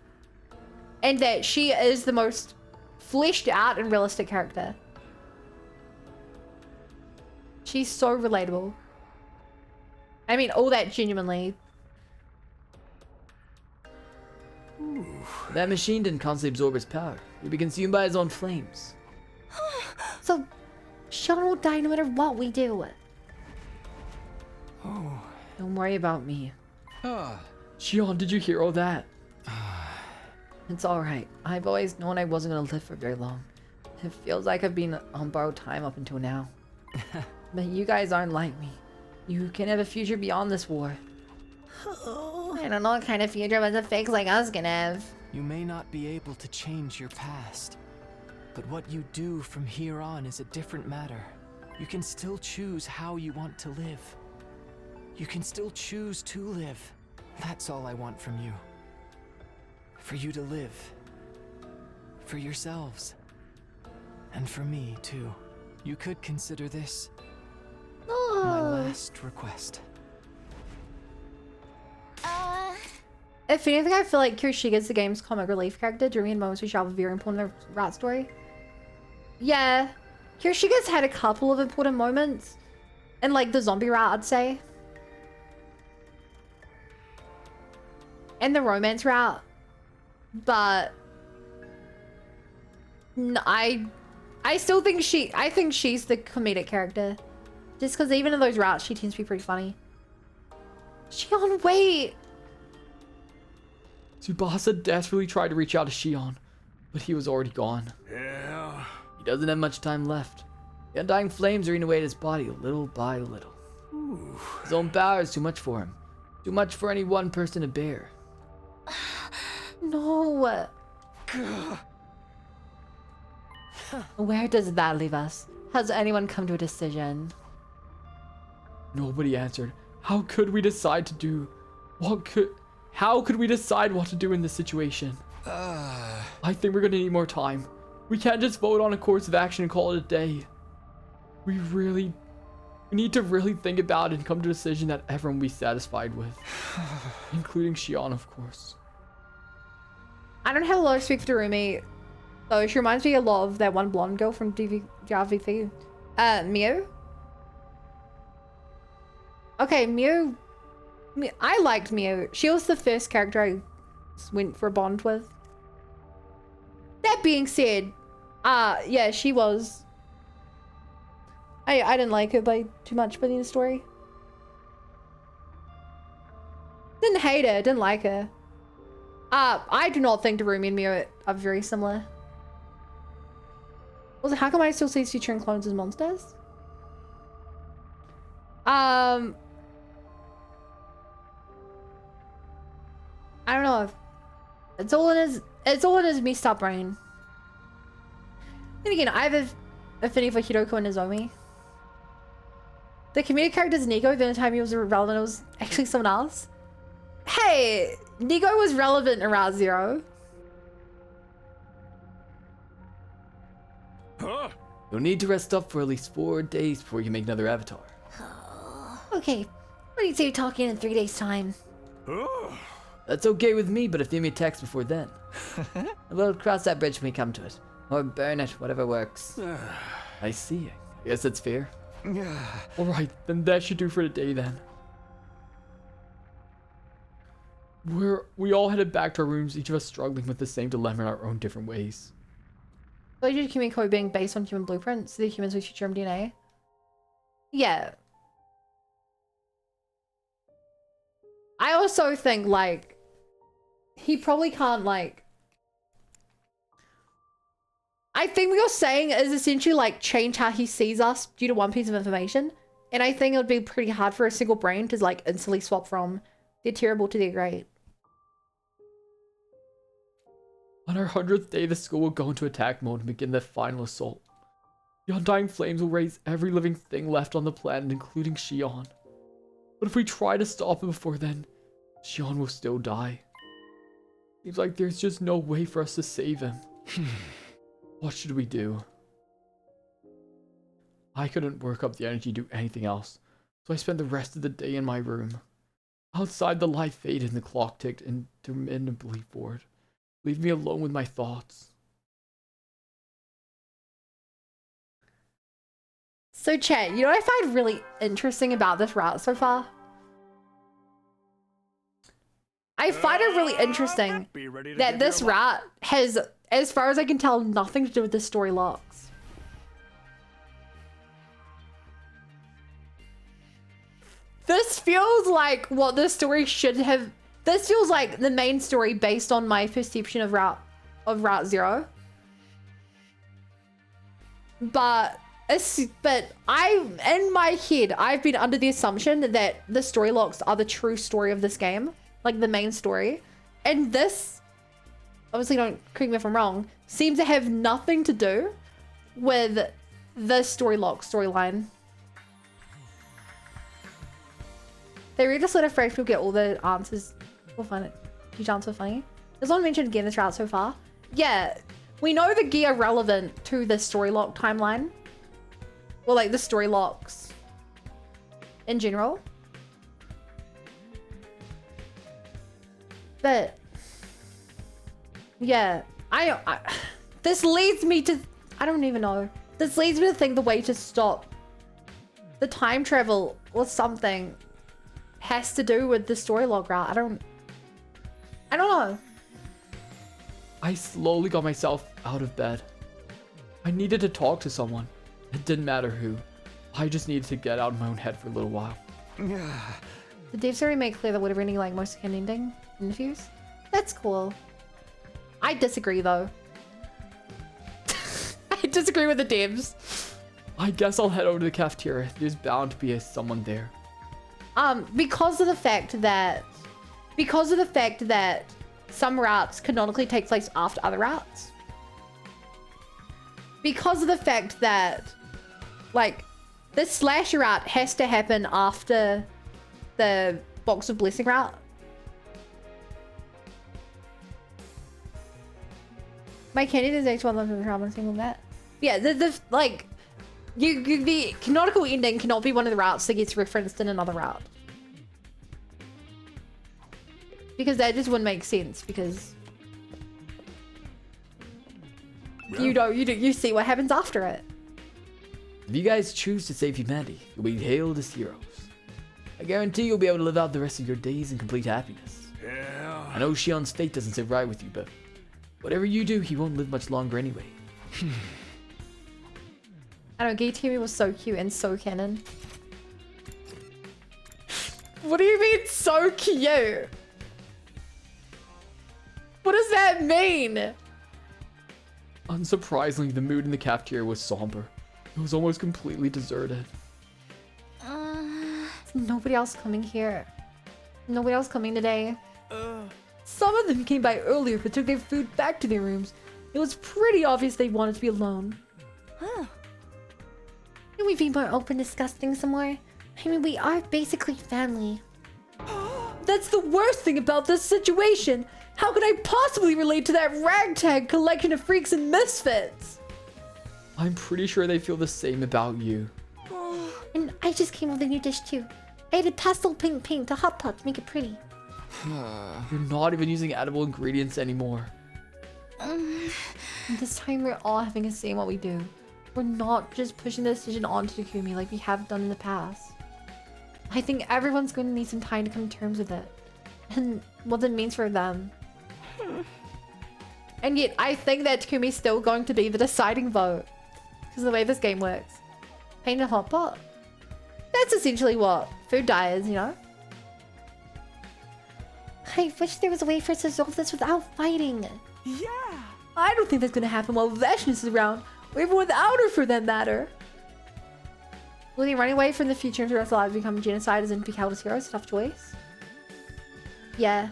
and that she is the most fleshed out and realistic character. She's so relatable. I mean, all that genuinely. That machine didn't constantly absorb his power. He'd be consumed by his own flames. So, Sean will die no matter what we do. Don't worry about me. Shion, did you hear all that? It's alright. I've always known I wasn't gonna live for very long. It feels like I've been on borrowed time up until now. But you guys aren't like me. You can have a future beyond this war. I don't know what kind of future but the fakes like us can have. You may not be able to change your past, but what you do from here on is a different matter. You can still choose how you want to live. You can still choose to live. That's all I want from you. For you to live. For yourselves. And for me, too. You could consider this my last request. If anything, I feel like Kirishiga's the game's comic relief character during moments which are very important in the rat story. Yeah, Kirishiga's had a couple of important moments. And like the zombie rat, I'd say. And the romance route. But I still think I think she's the comedic character. Just because even in those routes, she tends to be pretty funny. Shion, wait! Tsubasa desperately tried to reach out to Shion, but he was already gone. Yeah. He doesn't have much time left. The undying flames are eating away at his body little by little. Ooh. His own power is too much for him. Too much for any one person to bear. No. Where does that leave us? Has anyone come to a decision? Nobody answered. How could we decide to do? How could we decide what to do in this situation? I think we're gonna need more time. We can't just vote on a course of action and call it a day. We need to really think about it and come to a decision that everyone will be satisfied with. Including Shion, of course. I don't have a lot of speak for Darumi, though she reminds me a lot of that one blonde girl from DRVP. Mew? Okay, Mew. I liked Mew. She was the first character I went for a bond with. That being said, yeah, she was. I didn't like her by too much by the end of the story. Didn't hate her, didn't like her. I do not think Darumi and Mew are very similar. Also, how come I still see Suture and clones as monsters? I don't know. It's all in his messed up brain. Then again, I have an affinity for Hiroko and Nozomi. The comedic character's Nico, the only time he was relevant, it was actually someone else. Hey, Nico was relevant in Route Zero. Huh? You'll need to rest up for at least 4 days before you make another avatar. Okay, what do you say talking in 3 days' time? That's okay with me, but if they me a text before then. We'll cross that bridge when we come to it. Or burn it, whatever works. I see. I guess that's fair. Alright, then that should do for today then. We all headed back to our rooms, each of us struggling with the same dilemma in our own different ways. Related to Kimiko being based on human blueprints, the humans with future DNA. Yeah. I also think, like, he probably can't, like... I think what you're saying is essentially, like, change how he sees us due to one piece of information. And I think it would be pretty hard for a single brain to, like, instantly swap from they're terrible to they're great. On our 100th day, the school will go into attack mode and begin the final assault. The undying flames will raise every living thing left on the planet, including Shion. But if we try to stop it before then, Shion will still die. Seems like there's just no way for us to save him. What should we do? I couldn't work up the energy to do anything else, so I spent the rest of the day in my room. Outside, the light faded and the clock ticked interminably forward, leaving me alone with my thoughts. So chat, you know what I find really interesting about this route so far? I find it really interesting that this route has, as far as I can tell, nothing to do with the story locks. This feels like what the story should have. This feels like the main story based on my perception of Route Zero. But in my head, I've been under the assumption that the story locks are the true story of this game, like the main story. And this, obviously don't correct me if I'm wrong, seems to have nothing to do with the story lock storyline. They really just let a fresh people get all the answers. We'll find it. Huge answer funny. There's one mentioned again this route so far. Yeah, we know the gear relevant to the story lock timeline. Well, like the story locks in general. But yeah, this leads me to, I don't even know. This leads me to think the way to stop the time travel or something has to do with the story log route. I don't know. I slowly got myself out of bed. I needed to talk to someone. It didn't matter who. I just needed to get out of my own head for a little while. The devs already made clear that we're reading like most Canon ending interviews. That's cool. I disagree though. I disagree with the devs. I guess I'll head over to the cafeteria. There's bound to be someone there. Because of the fact that some routes canonically take place after other routes. Because of the fact that, like, this slasher route has to happen after the Box of Blessing route. My candy is H1 love of the single that. Yeah, the canonical ending cannot be one of the routes that gets referenced in another route. Because that just wouldn't make sense, because you see what happens after it. If you guys choose to save humanity, you'll be hailed as heroes. I guarantee you'll be able to live out the rest of your days in complete happiness. Yeah. I know Shion's fate doesn't sit right with you, but whatever you do, he won't live much longer anyway. I don't know, Gay was so cute and so canon. What do you mean so cute? What does that mean? Unsurprisingly, the mood in the cafeteria was somber. It was almost completely deserted. Nobody else coming here. Nobody else coming today. Some of them came by earlier but took their food back to their rooms. It was pretty obvious they wanted to be alone. Huh. Can we be more open discussing some more? I mean, we are basically family. That's the worst thing about this situation! How could I possibly relate to that ragtag collection of freaks and misfits? I'm pretty sure they feel the same about you. And I just came with a new dish too. I added pastel pink paint to Hot Pot to make it pretty. You're not even using edible ingredients anymore. This time we're all having a say in what we do. We're not just pushing the decision onto Takumi like we have done in the past. I think everyone's going to need some time to come to terms with it. And what it means for them. And yet, I think that Takumi's still going to be the deciding vote. Because of the way this game works. Painted hot pot. That's essentially what food dye is, you know? I wish there was a way for us to resolve this without fighting. Yeah! I don't think that's going to happen while Vashness is around. Or even without her, for that matter. Will he run away from the future if the rest of lives become genocide and be held as heroes? Tough choice. Yeah.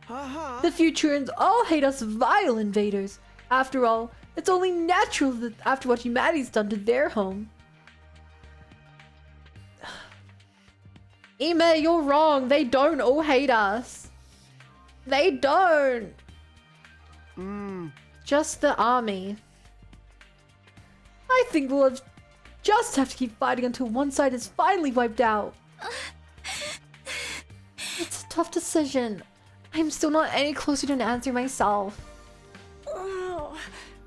The Futurans all hate us vile invaders. After all, it's only natural that after what humanity's done to their home. Ime, you're wrong. They don't all hate us. They don't. Just the army. I think we'll just have to keep fighting until one side is finally wiped out. It's a tough decision. I'm still not any closer to an answer myself.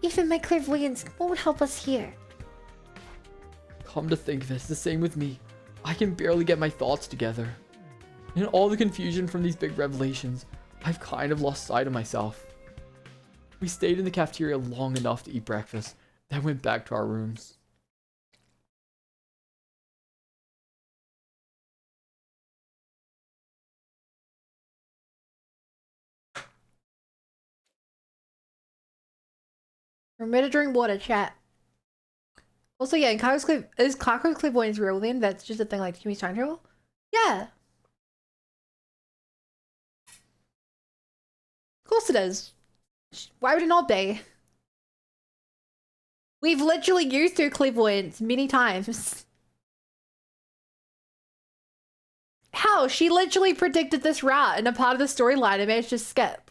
Even my clairvoyance won't help us here. Come to think of it, it's the same with me. I can barely get my thoughts together. In all the confusion from these big revelations, I've kind of lost sight of myself. We stayed in the cafeteria long enough to eat breakfast, then went back to our rooms. Remember to drink water, chat. Also, yeah, in is Kako's clairvoyance real then? That's just a thing like Takumi's time travel? Yeah. Of course it is. Why would it not be? We've literally used her clairvoyance many times. How? She literally predicted this route in a part of the storyline I managed to skip.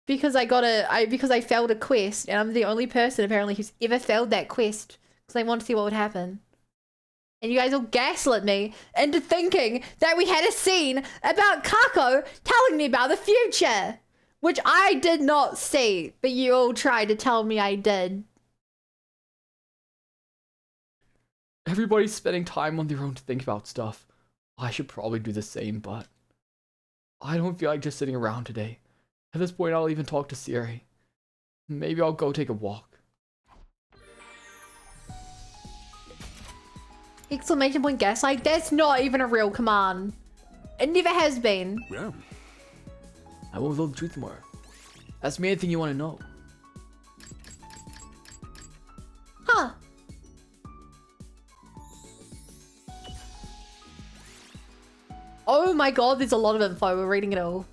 Because because I failed a quest, and I'm the only person apparently who's ever failed that quest. Because I want to see what would happen. And you guys all gaslit me into thinking that we had a scene about Kako telling me about the future. Which I did not see, but you all tried to tell me I did. Everybody's spending time on their own to think about stuff. I should probably do the same, but I don't feel like just sitting around today. At this point, I'll even talk to Siri. Maybe I'll go take a walk. Exclamation point gaslight? That's not even a real command. It never has been. Yeah. I won't reveal the truth tomorrow. Ask me anything you want to know. Huh. Oh my god, there's a lot of info. We're reading it all.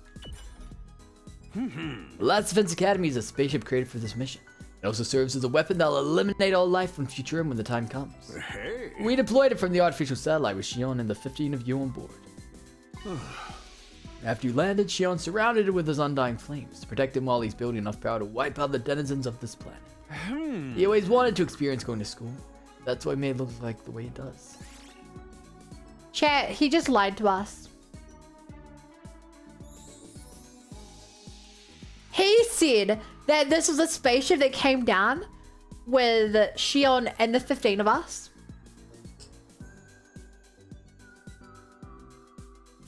Last Defense Academy is a spaceship created for this mission. It also serves as a weapon that'll eliminate all life from Futurum when the time comes. Hey. We deployed it from the artificial satellite with Shion and the 15 of you on board. After you landed, Shion surrounded it with his undying flames to protect him while he's building enough power to wipe out the denizens of this planet. He always wanted to experience going to school. That's why it made it look like the way it does. Chat, he just lied to us. He said that this was a spaceship that came down with Shion and the 15 of us.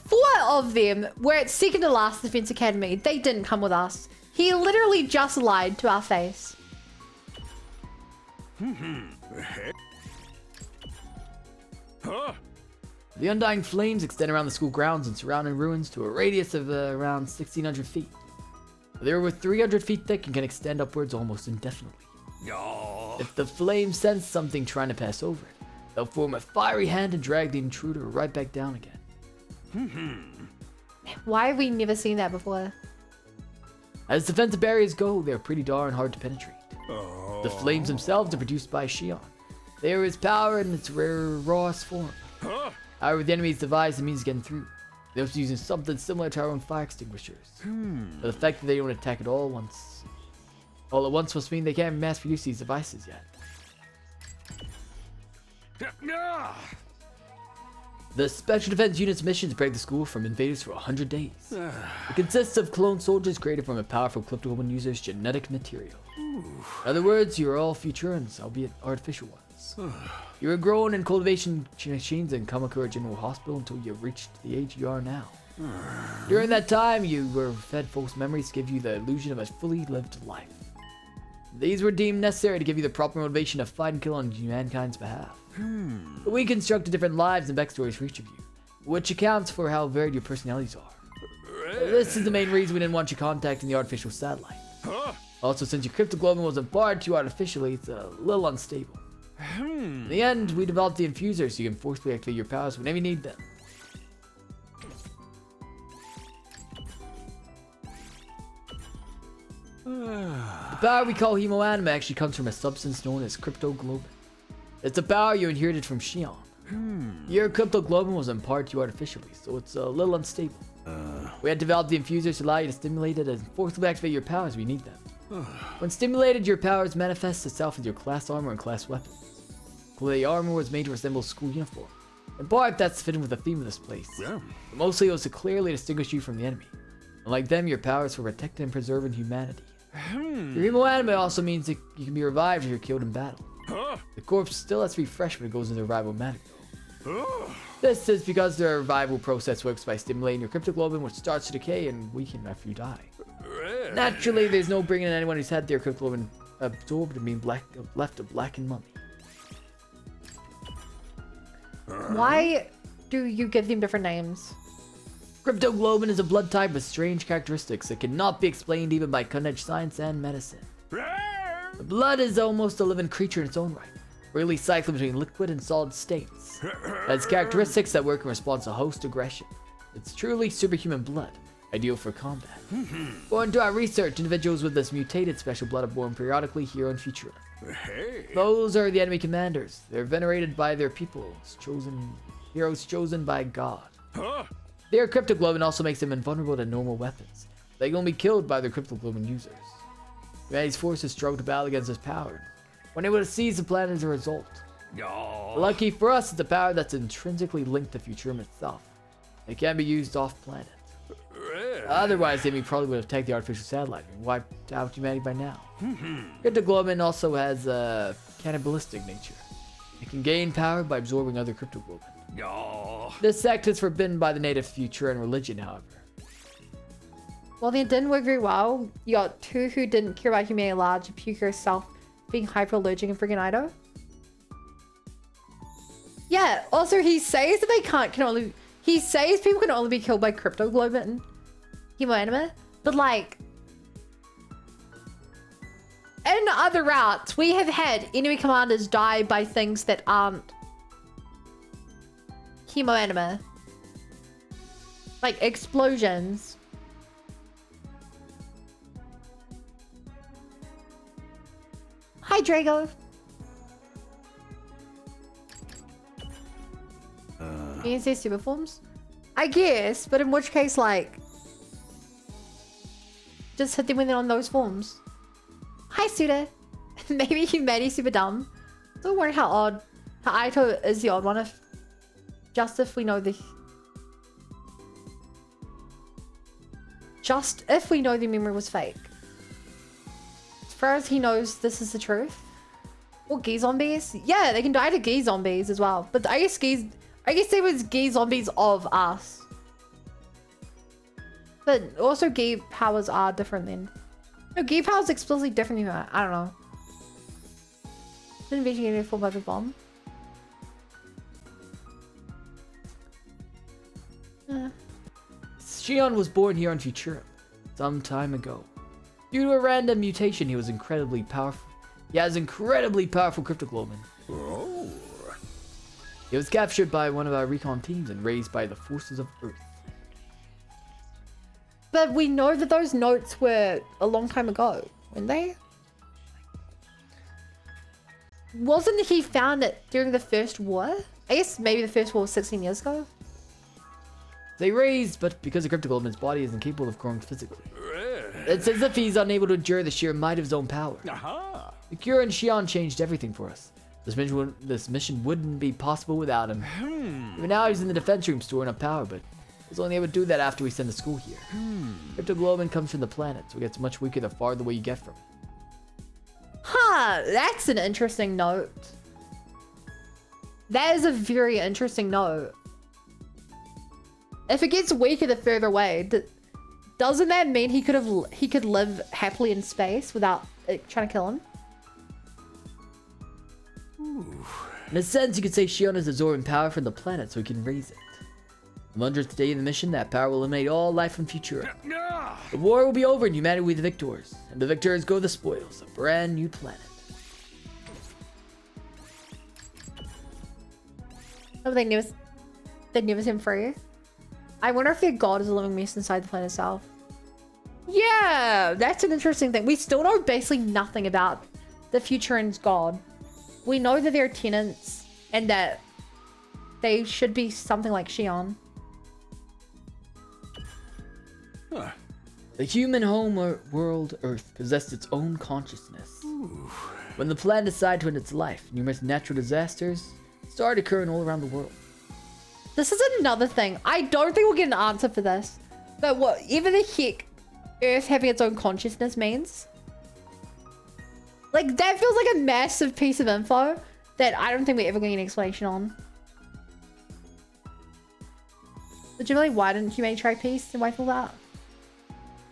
4 of them were at second to last Defense Academy. They didn't come with us. He literally just lied to our face. Huh? The undying flames extend around the school grounds and surrounding ruins to a radius of around 1,600 feet. They are over 300 feet thick and can extend upwards almost indefinitely. If the flames sense something trying to pass over it, they'll form a fiery hand and drag the intruder right back down again. Why have we never seen that before? As defensive barriers go, they're pretty darn hard to penetrate. The flames themselves are produced by Shion. They are his power in its rare, rawest form. However, the enemy's devised the means of getting through. They're also using something similar to our own fire extinguishers. But the fact that they don't attack it all at once must mean they can't mass produce these devices yet. The Special Defense Unit's mission is to protect the school from invaders for 100 days. It consists of clone soldiers created from a powerful Kleptowoman user's genetic material. In other words, you're all Futurans, albeit artificial ones. You were grown in cultivation machines in Kamakura General Hospital until you reached the age you are now. During that time, you were fed false memories to give you the illusion of a fully lived life. These were deemed necessary to give you the proper motivation to fight and kill on mankind's behalf. We constructed different lives and backstories for each of you, which accounts for how varied your personalities are. This is the main reason we didn't want you contacting the artificial satellite. Also, since your cryptoglobin was imparted to you artificially, it's a little unstable. In the end, we developed the infuser so you can forcibly activate your powers whenever you need them. The power we call hemoanima actually comes from a substance known as cryptoglobin. It's a power you inherited from Shion. Your cryptoglobin was imparted to you artificially, so it's a little unstable. We had developed the infusers to allow you to stimulate it and forcibly activate your powers when you need them. When stimulated, your powers manifest itself with your class armor and class weapons. The armor was made to resemble a school uniform. In part, that's fitting with the theme of this place. But mostly, it was to clearly distinguish you from the enemy. Unlike them, your powers were protecting and preserving humanity. Your hemoanima also means that you can be revived if you're killed in battle. The corpse still has to be fresh when it goes into revival magic. This is because the revival process works by stimulating your cryptoglobin, which starts to decay and weaken after you die. Naturally, there's no bringing in anyone who's had their cryptoglobin absorbed and being left a blackened mummy. Why do you give them different names? Cryptoglobin is a blood type with strange characteristics that cannot be explained even by cutting-edge science and medicine. The blood is almost a living creature in its own right, really cycling between liquid and solid states. It has characteristics that work in response to host aggression. It's truly superhuman blood, ideal for combat. According to our research, individuals with this mutated special blood are born periodically here on Futura. Those are the enemy commanders. They're venerated by their peoples, heroes chosen by God. Their cryptoglobin also makes them invulnerable to normal weapons. They can only be killed by their cryptoglobin users. Humanity's forces struggle to battle against this power. We're unable to seize the planet as a result. Lucky for us, it's a power that's intrinsically linked to Futurum itself. It can be used off-planet. Otherwise, Amy probably would have taken the artificial satellite and wiped out humanity by now. Cryptoglobin also has a cannibalistic nature. It can gain power by absorbing other cryptoglobin. This sect is forbidden by the native future and religion, however. Well, then it didn't work very well. You got two who didn't care about humanity at large, and Puka herself being hyper-allergic and freaking Ido. Yeah, also he says that he says people can only be killed by cryptoglobin hemoanima, but like in other routes we have had enemy commanders die by things that aren't hemoanima, like explosions. Hi, Drago. You can say super forms? I guess, but in which case, like, just hit them with it on those forms. Hi, Suda. Maybe humanity's super dumb. Don't worry how odd. How Aito is the odd one if... Just if we know the... Just if we know the memory was fake. As far as he knows, this is the truth. Or Gee zombies? Yeah, they can die to Gee zombies as well. But I guess there was Gee zombies of us. But also Gee powers are different then. No, Gee powers explicitly different than I don't know. Didn't investigated for by the bomb. Shion was born here on Futura some time ago. Due to a random mutation, he was incredibly powerful. He has incredibly powerful cryptoglobin. Oh. He was captured by one of our recon teams and raised by the forces of Earth. But we know that those notes were a long time ago, weren't they? Wasn't he found it during the first war? I guess maybe the first war was 16 years ago. They raised, but because of cryptoglobin's body is incapable of growing physically. It's as if he's unable to endure the sheer might of his own power. The cure and Shion changed everything for us. This mission wouldn't be possible without him. Even now he's in the defense room storing up power, but he's only able to do that after we send the school here. Cryptoglobin comes from the planet, so it gets much weaker the farther away you get from it. Huh, that's an interesting note. That is a very interesting note. If it gets weaker the further away, doesn't that mean he could live happily in space without it trying to kill him? In a sense, you could say Shion is absorbing power from the planet so he can raise it. On the 100th day of the mission, that power will eliminate all life from Futura. The war will be over and humanity will be the victors. And the victors go the spoils, a brand new planet. Oh, they never set him free. I wonder if their god is a living mess inside the planet itself. Yeah, that's an interesting thing. We still know basically nothing about the Futuran's god. We know that they're tenants and that they should be something like Shion. The human home world Earth possessed its own consciousness. When the planet decided to end its life, numerous natural disasters started occurring all around the world. This is another thing. I don't think we'll get an answer for this. But whatever the heck Earth having its own consciousness means. Like, that feels like a massive piece of info that I don't think we're ever going to get an explanation on. Legitimately, why didn't you make try peace and wipe all that?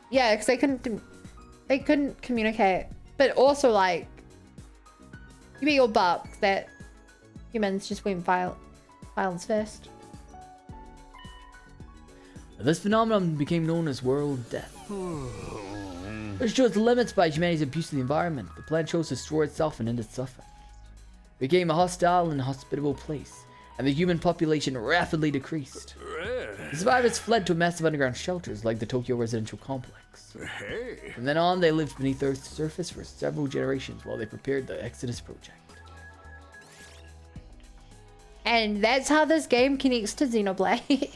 Yeah, because they couldn't communicate. But also, like, you bet your buck that humans just went violence first. This phenomenon became known as world death. Which shows the limits by humanity's abuse of the environment. The planet chose to destroy itself and end its suffering. It became a hostile and inhospitable place, and the human population rapidly decreased. The survivors fled to massive underground shelters like the Tokyo residential complex. From then on, they lived beneath Earth's surface for several generations while they prepared the Exodus project. And that's how this game connects to Xenoblade.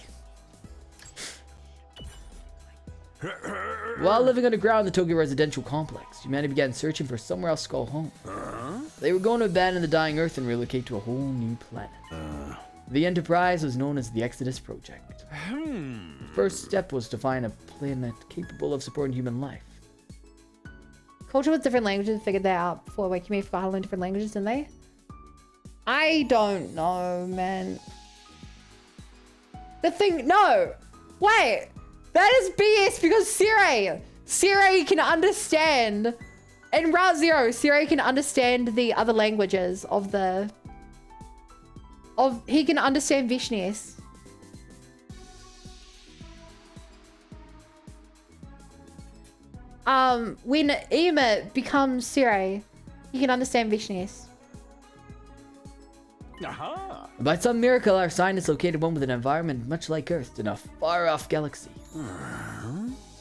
While living underground in the Tokyo residential complex, humanity began searching for somewhere else to call home. They were going to abandon the dying Earth and relocate to a whole new planet. The enterprise was known as the Exodus Project. The first step was to find a planet capable of supporting human life. Culture with different languages figured that out before Waking Me forgot how to learn different languages, didn't they? I don't know, man. The thing, no! Wait! That is BS because Siri can understand. In Route Zero, Siri can understand the other languages of the... He can understand Vishnese. When Ema becomes Siri, he can understand Vishnese. Aha! By some miracle, our scientists located one with an environment much like Earth in a far-off galaxy.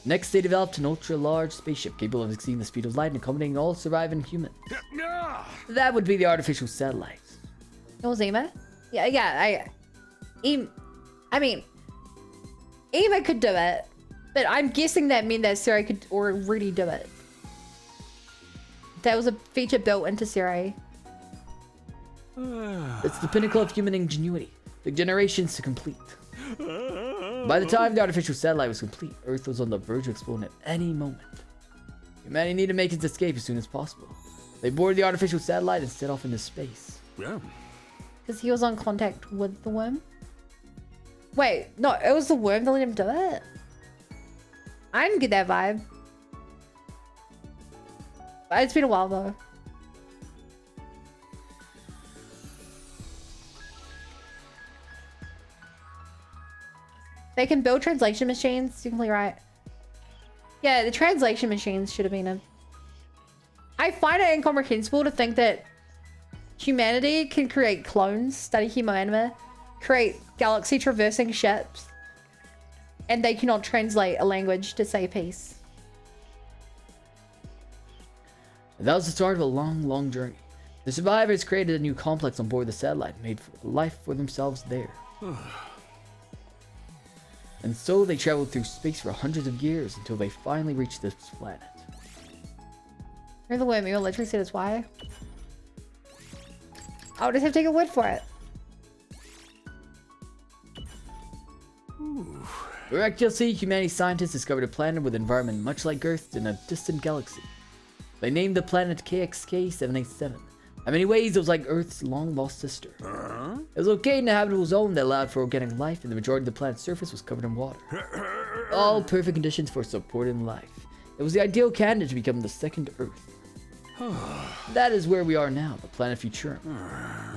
Next, they developed an ultra-large spaceship capable of exceeding the speed of light and accommodating all surviving humans. That would be the artificial satellite. It was Ema? Yeah, I mean, Ema could do it, but I'm guessing that meant that Siri could already do it. That was a feature built into Siri. It's the pinnacle of human ingenuity. Took generations to complete. By the time the artificial satellite was complete, Earth was on the verge of exploding at any moment. Humanity needed to make its escape as soon as possible. They boarded the artificial satellite and set off into space. Because he was on contact with the worm? Wait, no, it was the worm that let him do it? I didn't get that vibe. It's been a while though. They can build translation machines. You're completely right. Yeah, the translation machines should have been a... I find it incomprehensible to think that humanity can create clones, study hemoanima, create galaxy traversing ships, and they cannot translate a language to say peace. That was the start of a long, long journey. The survivors created a new complex on board the satellite and made life for themselves there. And so they traveled through space for hundreds of years until they finally reached this planet. You're the worm, you literally said it's why. I'll just have to take a word for it. Miraculously, humanity's scientists discovered a planet with an environment much like Earth in a distant galaxy. They named the planet KXK 787. In many ways, it was like Earth's long-lost sister. It was located in a habitable zone that allowed for organic life, and the majority of the planet's surface was covered in water. All perfect conditions for supporting life. It was the ideal candidate to become the second Earth. That is where we are now, the planet Futurum.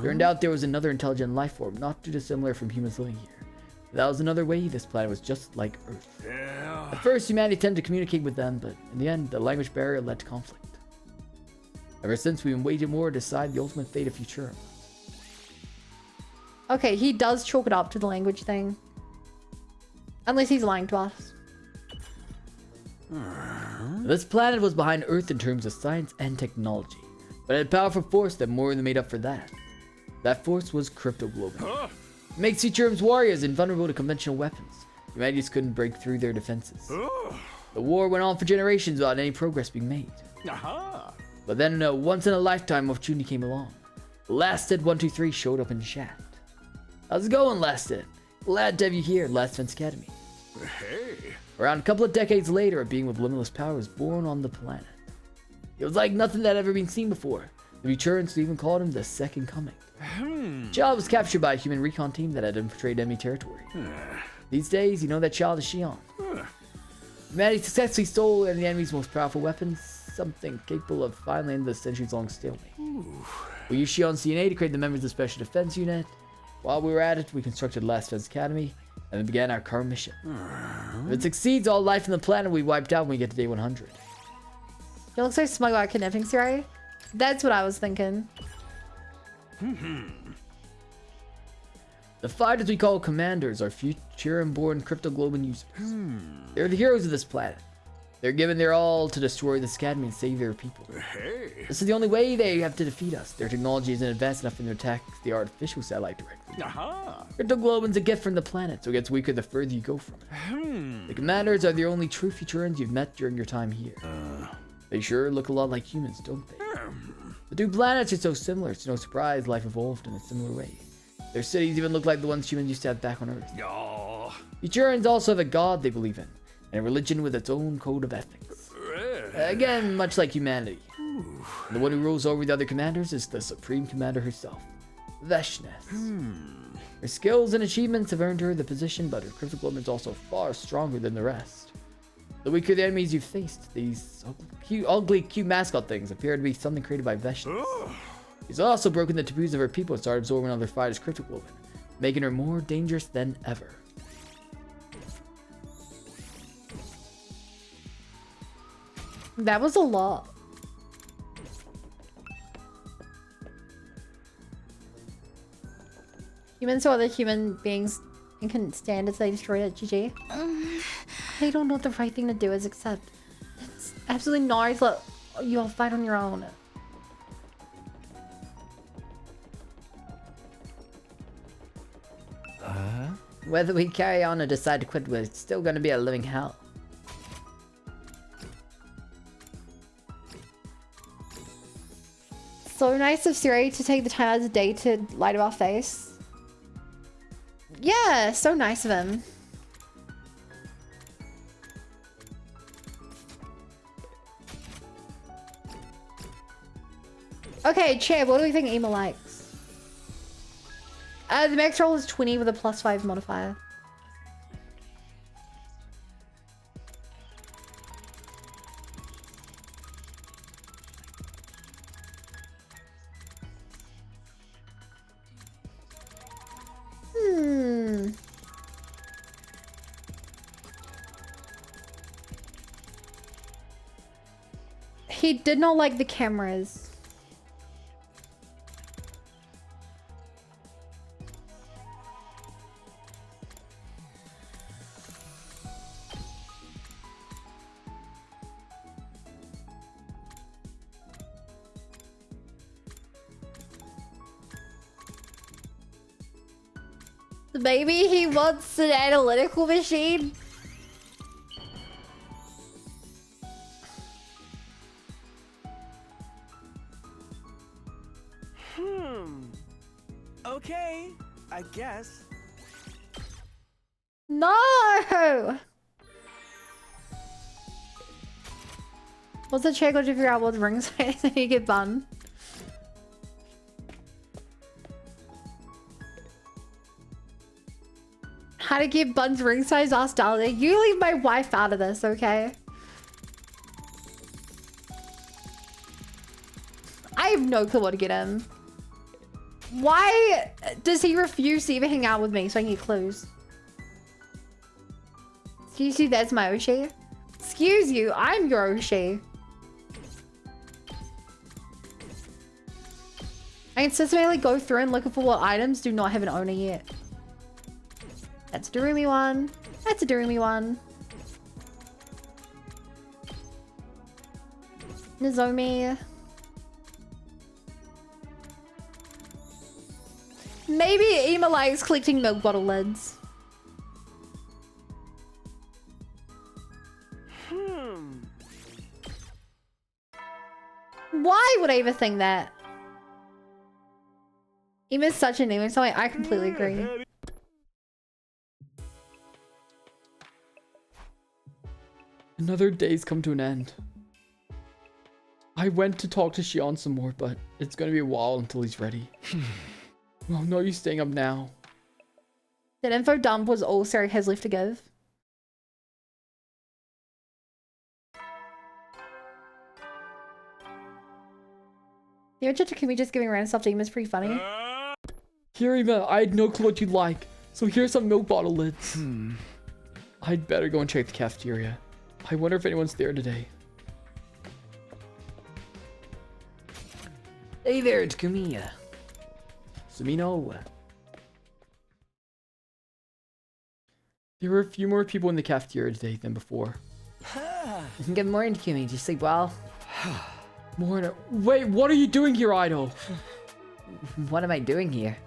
Turned out there was another intelligent life form, not too dissimilar from humans living here. That was another way this planet was just like Earth. At first, humanity tended to communicate with them, but in the end, the language barrier led to conflict. Ever since, we've been waging war to decide the ultimate fate of Futurum. Okay, he does chalk it up to the language thing. Unless he's lying to us. This planet was behind Earth in terms of science and technology, but it had a powerful force that more than made up for that. That force was cryptoglobin. It makes Futurum's warriors invulnerable to conventional weapons. Humanity just couldn't break through their defenses. The war went on for generations without any progress being made. But then a once-in-a-lifetime opportunity came along. Lasted123 showed up in chat. How's it going, Lasted? Glad to have you here at Last Defense Academy. Hey. Around a couple of decades later, a being with limitless power was born on the planet. It was like nothing that had ever been seen before. The Futurans even called him the Second Coming. Child was captured by a human recon team that had infiltrated enemy territory. These days, you know that child is Shion. Humanity successfully stole the enemy's most powerful weapons, something capable of finally ending the centuries-long stalemate. We used Shion's DNA to create the members of the Special Defense Unit. While we were at it, we constructed Last Defense Academy, and then began our current mission. If it succeeds, all life on the planet will be wiped out when we get to day 100. You look so smug about kidnapping, Siri. That's what I was thinking. The fighters we call commanders are Futurum-born cryptoglobin users. They're the heroes of this planet. They're given their all to destroy this academy and save their people. This is the only way they have to defeat us. Their technology isn't advanced enough for them to attack the artificial satellite directly. Cryptoglobin's a gift from the planet, so it gets weaker the further you go from it. The commanders are the only true Futurans you've met during your time here. They sure look a lot like humans, don't they? The two planets are so similar, it's no surprise life evolved in a similar way. Their cities even look like the ones humans used to have back on Earth. Oh. Futurans also have a god they believe in, and a religion with its own code of ethics. Again, much like humanity. The one who rules over the other commanders is the Supreme Commander herself, Veshness. Her skills and achievements have earned her the position, but her cryptic weapon is also far stronger than the rest. The weaker the enemies you've faced, these ugly, cute mascot things appear to be something created by Veshness. She's also broken the taboos of her people and started absorbing other fighters' cryptic weapon, making her more dangerous than ever. That was a lot. Humans or other human beings can stand as they destroy it, GG. I don't know what the right thing to do is, except it's absolutely nice. Let you all fight on your own. Whether we carry on or decide to quit, we're still gonna be a living hell. So nice of Siri to take the time out of the day to lie to our face. Yeah, so nice of him. Okay, Chad, what do we think Ema likes? The max roll is 20 with a +5 modifier. He did not like the cameras. Maybe he wants an analytical machine. Okay, I guess. No! What's the check to figure out what ring size and you get bun? How to get Bun's ring size? Ask darling. You leave my wife out of this, okay? I have no clue what to get him. Why does he refuse to even hang out with me so I can get clues? Excuse you, that's my Oshi. Excuse you, I'm your Oshi. I can systematically go through and look for what items do not have an owner yet. That's a Darumi one. That's a Darumi one. Nozomi. Maybe Ema likes collecting milk bottle lids. Why would I ever think that? Ema's such an Ema, so I completely agree. Another day's come to an end. I went to talk to Xion some more, but it's gonna be a while until he's ready. Well, no use staying up now. That info dump was all Sari has left to give. The image of Takumi just giving random stuff to Ema is pretty funny. Here, Ema, I had no clue what you'd like, so here's some milk bottle lids. I'd better go and check the cafeteria. I wonder if anyone's there today. Hey there, Takumi. Sumino. There were a few more people in the cafeteria today than before. Good morning, Takumi. Did you sleep well? Morning. Wait, what are you doing here, Idol? What am I doing here?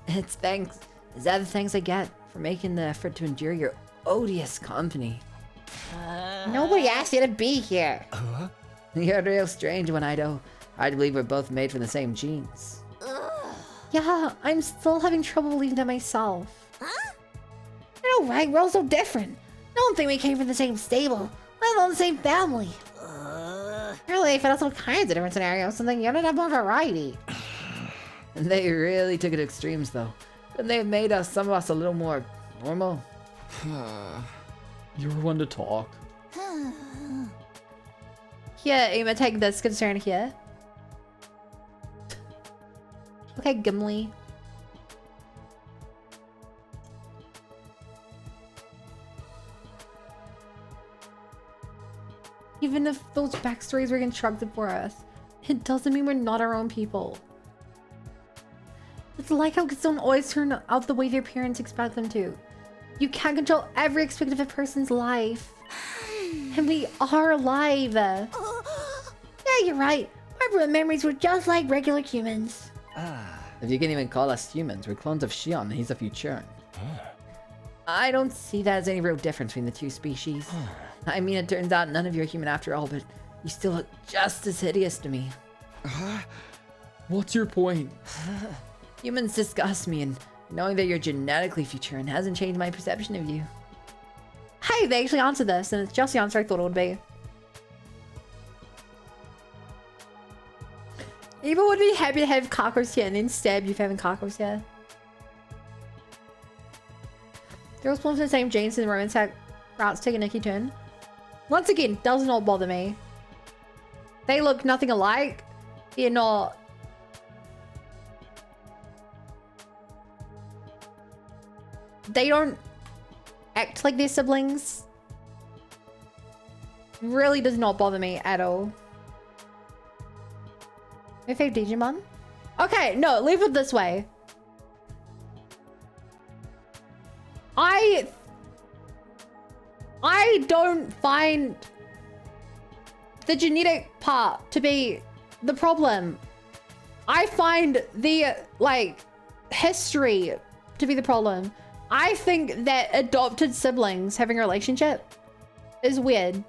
It's thanks. Is that the thanks I get for making the effort to endure your odious company? Nobody asked you to be here. You're a real strange one, Ido. Hard to believe we're both made from the same genes. Yeah, I'm still having trouble believing that myself. Huh? I know, right? We're all so different. I don't think we came from the same stable, let alone the same family. Really, if it's all kinds of different scenarios, something you ended up more variety. They really took it to extremes, though. Couldn't they have made some of us a little more normal? You're one to talk. Here, Uma, take this concern here. Okay, Gimli. Even if those backstories were constructed for us, it doesn't mean we're not our own people. It's like how kids don't always turn out the way their parents expect them to. You can't control every aspect of a person's life. And we are alive. Yeah, you're right. Our memories were just like regular humans. If you can even call us humans, we're clones of Shion and he's a Futuran. I don't see that as any real difference between the two species. I mean, it turns out none of you are human after all, but you still look just as hideous to me. What's your point? Humans disgust me, and knowing that you're genetically Futuran hasn't changed my perception of you. Hey, they actually answered this, and it's just the answer I thought it would be. Eva would be happy to have Kakos here and then stab you for having Kakos here. They're all born from the same genes and romance routes take a Nikki turn. Once again, does not bother me. They look nothing alike. They're not. They don't act like their siblings. Really does not bother me at all. My favorite Digimon? Okay, no, leave it this way. I don't find the genetic part to be the problem. I find the, like, history to be the problem. I think that adopted siblings having a relationship is weird.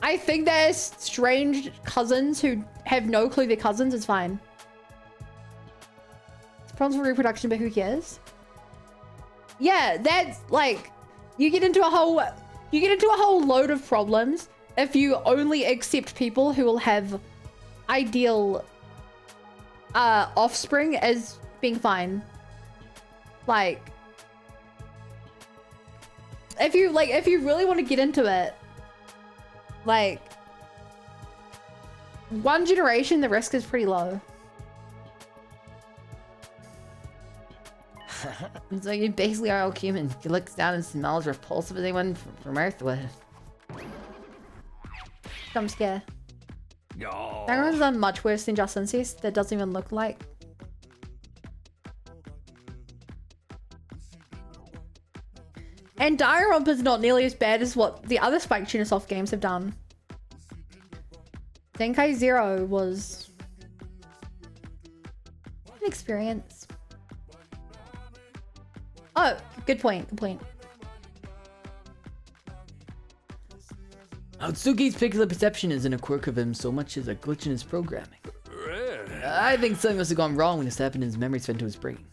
I think that strange cousins who have no clue they're cousins is fine. It's problems with reproduction, but who cares? Yeah, that's like, you get into a whole load of problems if you only accept people who will have ideal offspring as being fine. Like, if you really want to get into it, like, one generation, the risk is pretty low. So you basically are all human. You look down and smell as repulsive as anyone from Earth would. Jump scare. That one's done much worse than just incest. That doesn't even look like. And Dioromp is not nearly as bad as what the other Spike Chunsoft games have done. Denkai Zero was an experience. Oh, good point, good point. Otsuki's particular perception isn't a quirk of him so much as a glitch in his programming. I think something must have gone wrong when this happened and his memories fed into his brain.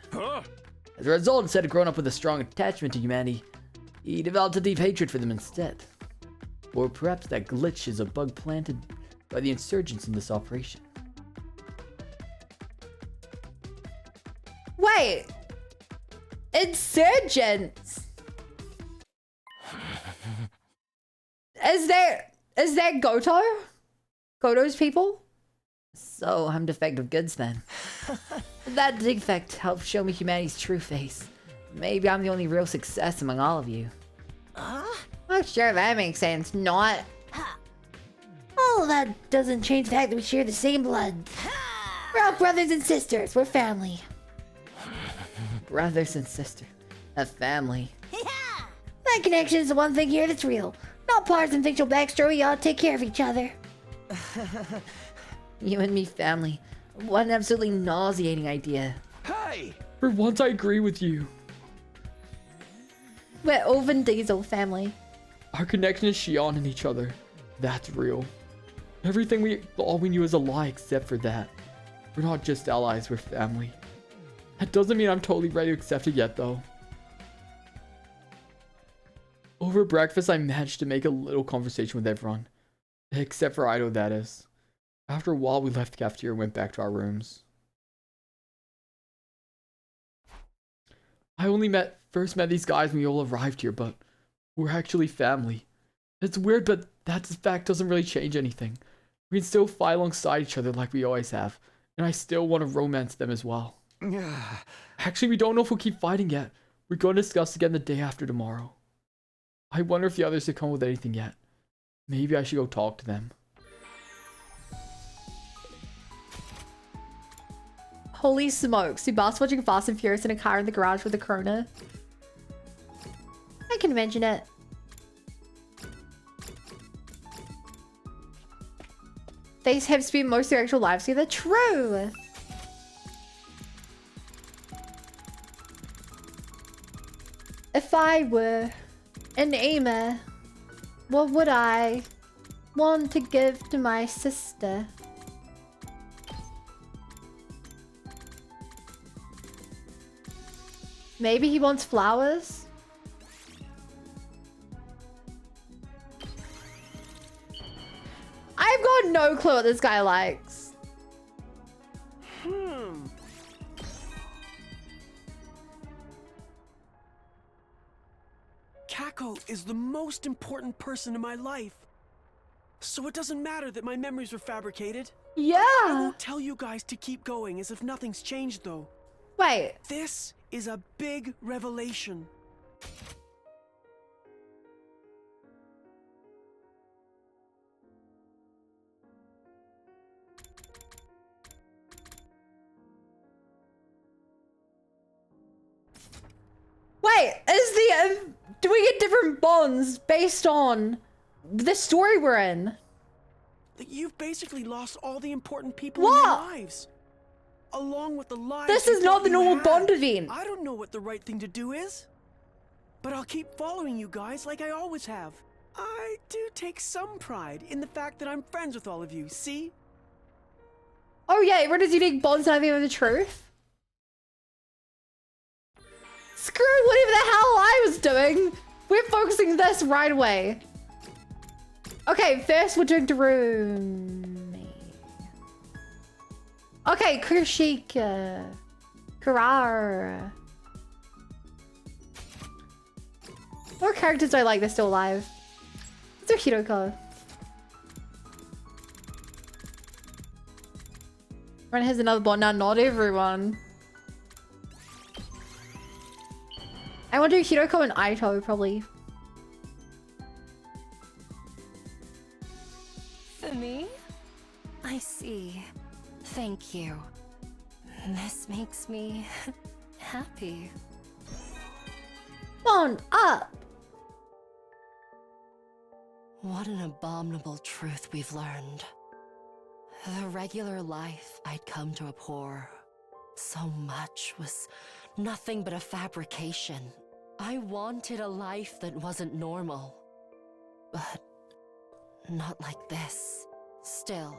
As a result, instead of growing up with a strong attachment to humanity, he developed a deep hatred for them instead. Or perhaps that glitch is a bug planted by the insurgents in this operation. Wait! Insurgents! Is that Goto? Goto's people? So I'm defective goods then. That defect helped show me humanity's true face. Maybe I'm the only real success among all of you. Oh, sure, that makes sense. Not. Oh, that doesn't change the fact that we share the same blood. We're all brothers and sisters. We're family. Brothers and sisters. A family. That connection is the one thing here that's real. Not parts and fictional backstory. We all take care of each other. You and me family. What an absolutely nauseating idea. Hey! For once I agree with you. We're all Vin Diesel family. Our connection is Shion and each other. That's real. Everything we thought we knew is a lie except for that. We're not just allies, we're family. That doesn't mean I'm totally ready to accept it yet, though. Over breakfast, I managed to make a little conversation with everyone. Except for Ido, that is. After a while, we left the cafeteria and went back to our rooms. I only first met these guys when we all arrived here, but we're actually family. It's weird, but that fact doesn't really change anything. We can still fight alongside each other like we always have, and I still want to romance them as well. Actually, we don't know if we'll keep fighting yet. We're going to discuss again the day after tomorrow. I wonder if the others have come with anything yet. Maybe I should go talk to them. Holy smokes, you boss watching Fast and Furious in a car in the garage with a Corona? I can imagine it. They have spent most of their actual lives together. True! If I were an Ema, what would I want to give to my sister? Maybe he wants flowers? I've got no clue what this guy likes. Kako is the most important person in my life. So it doesn't matter that my memories were fabricated. Yeah. I won't tell you guys to keep going as if nothing's changed though. Wait. This is a big revelation. Wait, is the do we get different bonds based on the story we're in? You've basically lost all the important people What? in your lives. Along with the lives This you is not thought the you normal had. bond event. I don't know what the right thing to do is. But I'll keep following you guys like I always have. I do take some pride in the fact that I'm friends with all of you, see? Oh yeah, everyone has unique bonds and I think of the truth. Screw whatever the hell I was doing. We're focusing this right away. Okay, first we're doing Darumi. Okay, Kurashika. Karar. What characters do I like? They're still alive. What's their Hiroko? Everyone has another bond now, not everyone. I want to do Hiroko and Aito, probably. For me? I see. Thank you. This makes me happy. Bond up! What an abominable truth we've learned. The regular life I'd come to abhor so much was nothing but a fabrication. I wanted a life that wasn't normal. But not like this. Still,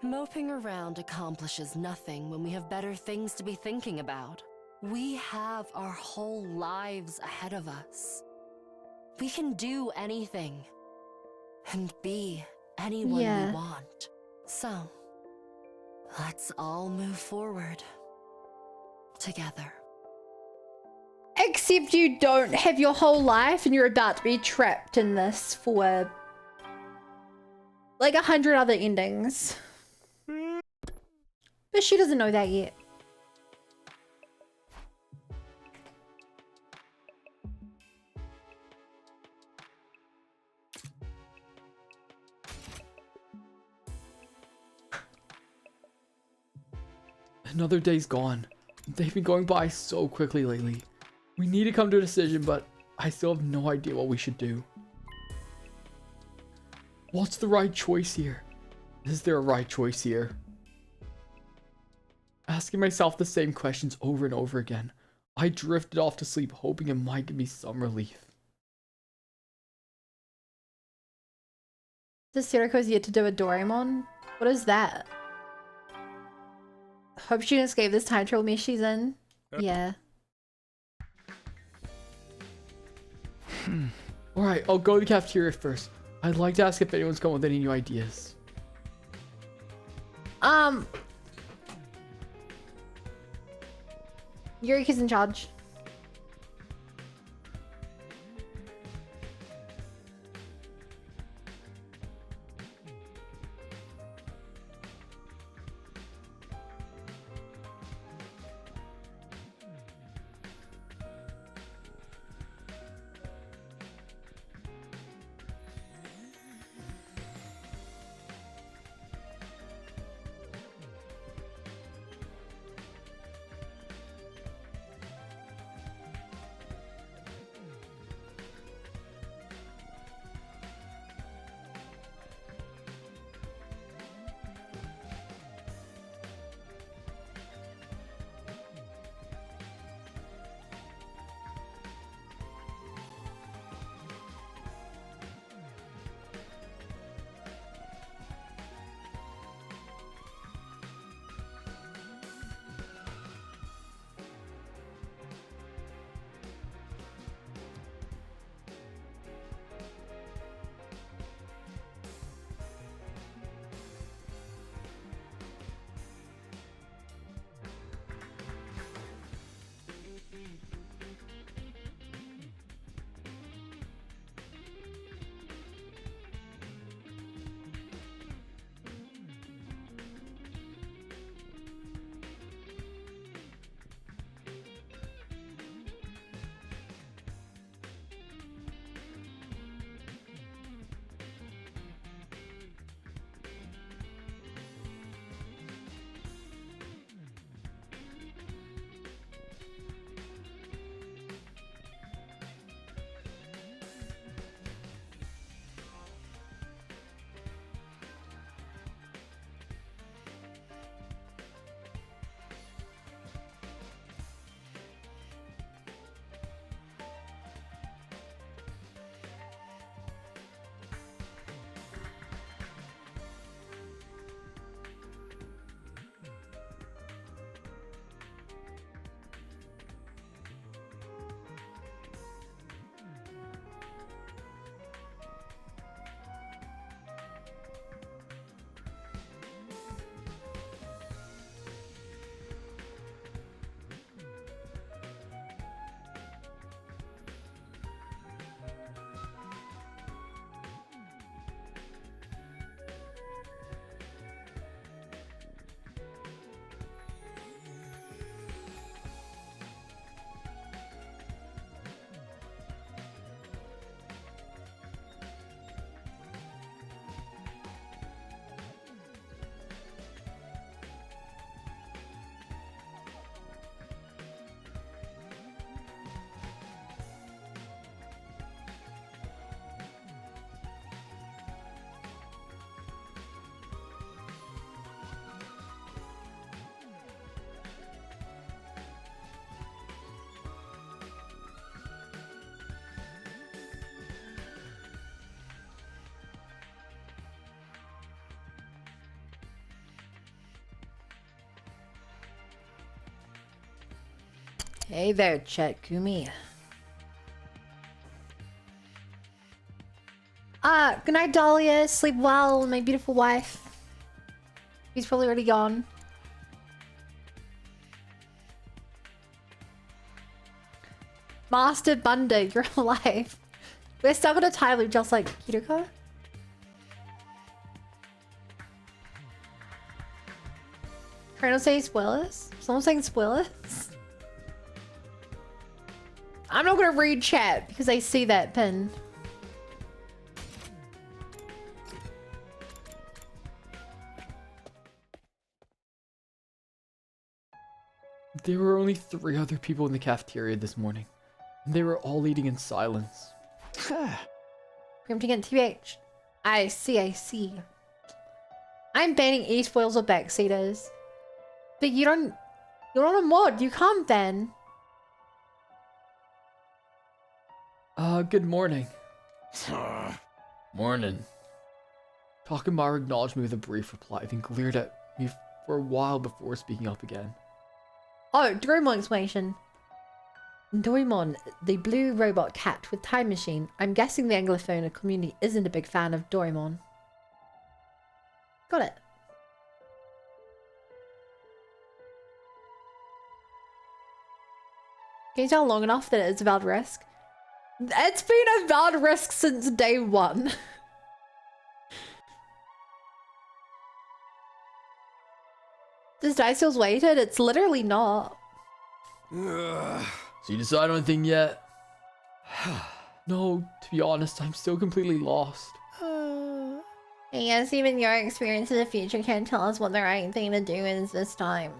moping around accomplishes nothing when we have better things to be thinking about. We have our whole lives ahead of us. We can do anything. And be anyone we want. So, let's all move forward. Together. Except you don't have your whole life and you're about to be trapped in this for like 100 other endings. But she doesn't know that yet. Another day's gone. They've been going by so quickly lately. We need to come to a decision, but I still have no idea what we should do. What's the right choice here? Is there a right choice here? Asking myself the same questions over and over again, I drifted off to sleep hoping it might give me some relief. Does Sirako's yet to do a Doraemon? What is that? Hope she didn't escape this time travel mess she's in. Yeah. Alright, I'll go to the cafeteria first. I'd like to ask if anyone's come with any new ideas. Yurika's in charge. Hey there, Chet Kumi. Good night, Dahlia. Sleep well, my beautiful wife. He's probably already gone. Master Bunda, you're alive. We're stuck on a time loop just like Kiriko. Trying to say spoilers? Someone saying spoilers? I'm not gonna read chat because I see that pin. There were only 3 other people in the cafeteria this morning, and they were all eating in silence. Scrimpting at TBH. I see. I'm banning e-spoils or backseaters. But you're not a mod, you can't then. Good morning. Morning. Takamaru acknowledged me with a brief reply, then glared at me for a while before speaking up again. Oh, Doraemon explanation. Doraemon, the blue robot cat with time machine. I'm guessing the Anglophone community isn't a big fan of Doraemon. Got it. Can you tell long enough that it's a valid risk? It's been a valid risk since day one. This dice feels weighted? It's literally not. So you decide on anything yet? No, to be honest, I'm still completely lost. I guess even your experience in the future can't tell us what the right thing to do is this time.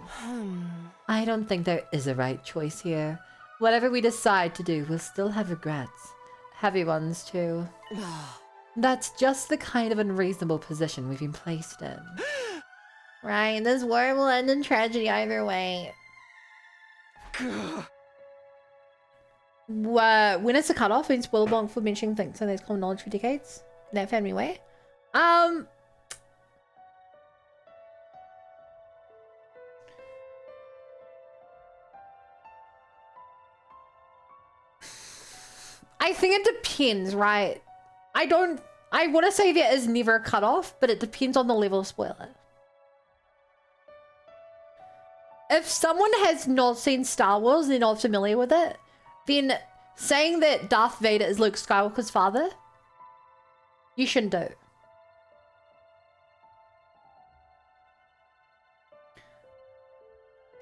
I don't think there is a right choice here. Whatever we decide to do, we'll still have regrets. Heavy ones, too. That's just the kind of unreasonable position we've been placed in. Right, this war will end in tragedy either way. When it's a cutoff in spoiler bonk for mentioning things and there's common knowledge for decades in that family way. I think it depends, right? I want to say there is never a cutoff, but it depends on the level of spoiler. If someone has not seen Star Wars and they're not familiar with it, then saying that Darth Vader is Luke Skywalker's father, you shouldn't do.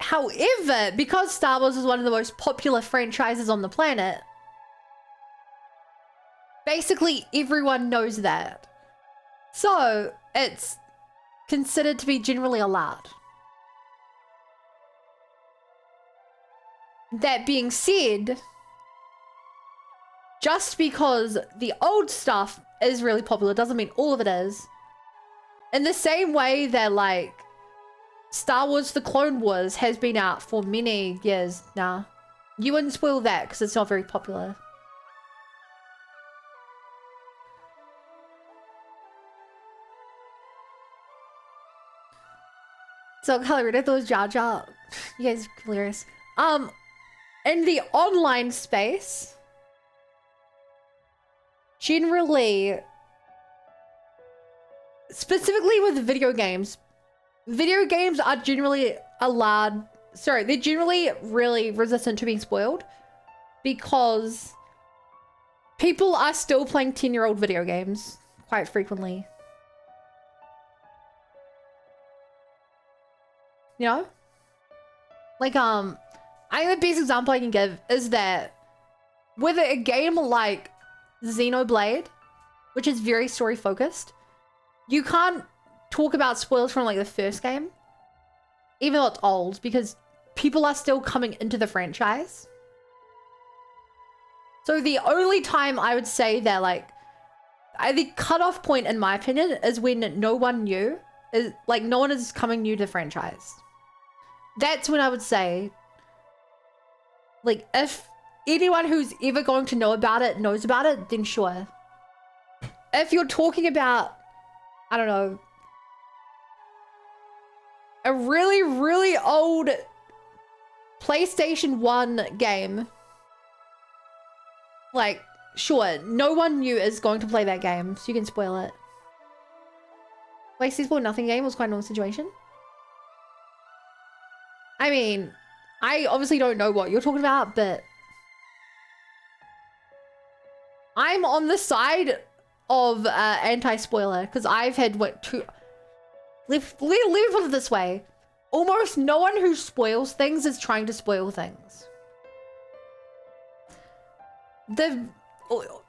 However, because Star Wars is one of the most popular franchises on the planet, basically everyone knows that. So, it's considered to be generally allowed. That being said, just because the old stuff is really popular doesn't mean all of it is. In the same way that, like, Star Wars The Clone Wars has been out for many years now. You wouldn't spoil that because it's not very popular. So, Color, I those Jar Jar. You guys are hilarious. In the online space, generally, specifically with video games are generally allowed, they're generally really resistant to being spoiled because people are still playing 10-year-old video games quite frequently. You know? Like, I think the best example I can give is that with a game like Xenoblade, which is very story focused, you can't talk about spoilers from like the first game, even though it's old, because people are still coming into the franchise. So the only time I would say that like, the cutoff point in my opinion is when no one new, is like no one is coming new to the franchise. That's when I would say, like, if anyone who's ever going to know about it knows about it, then sure. If you're talking about, I don't know, a really, really old PlayStation 1 game, like, sure, no one new is going to play that game, so you can spoil it. Like, Seaspool Nothing game was quite a normal situation. I mean, I obviously don't know what you're talking about, but I'm on the side of anti-spoiler because I've had let me put it this way. Almost no one who spoils things is trying to spoil things.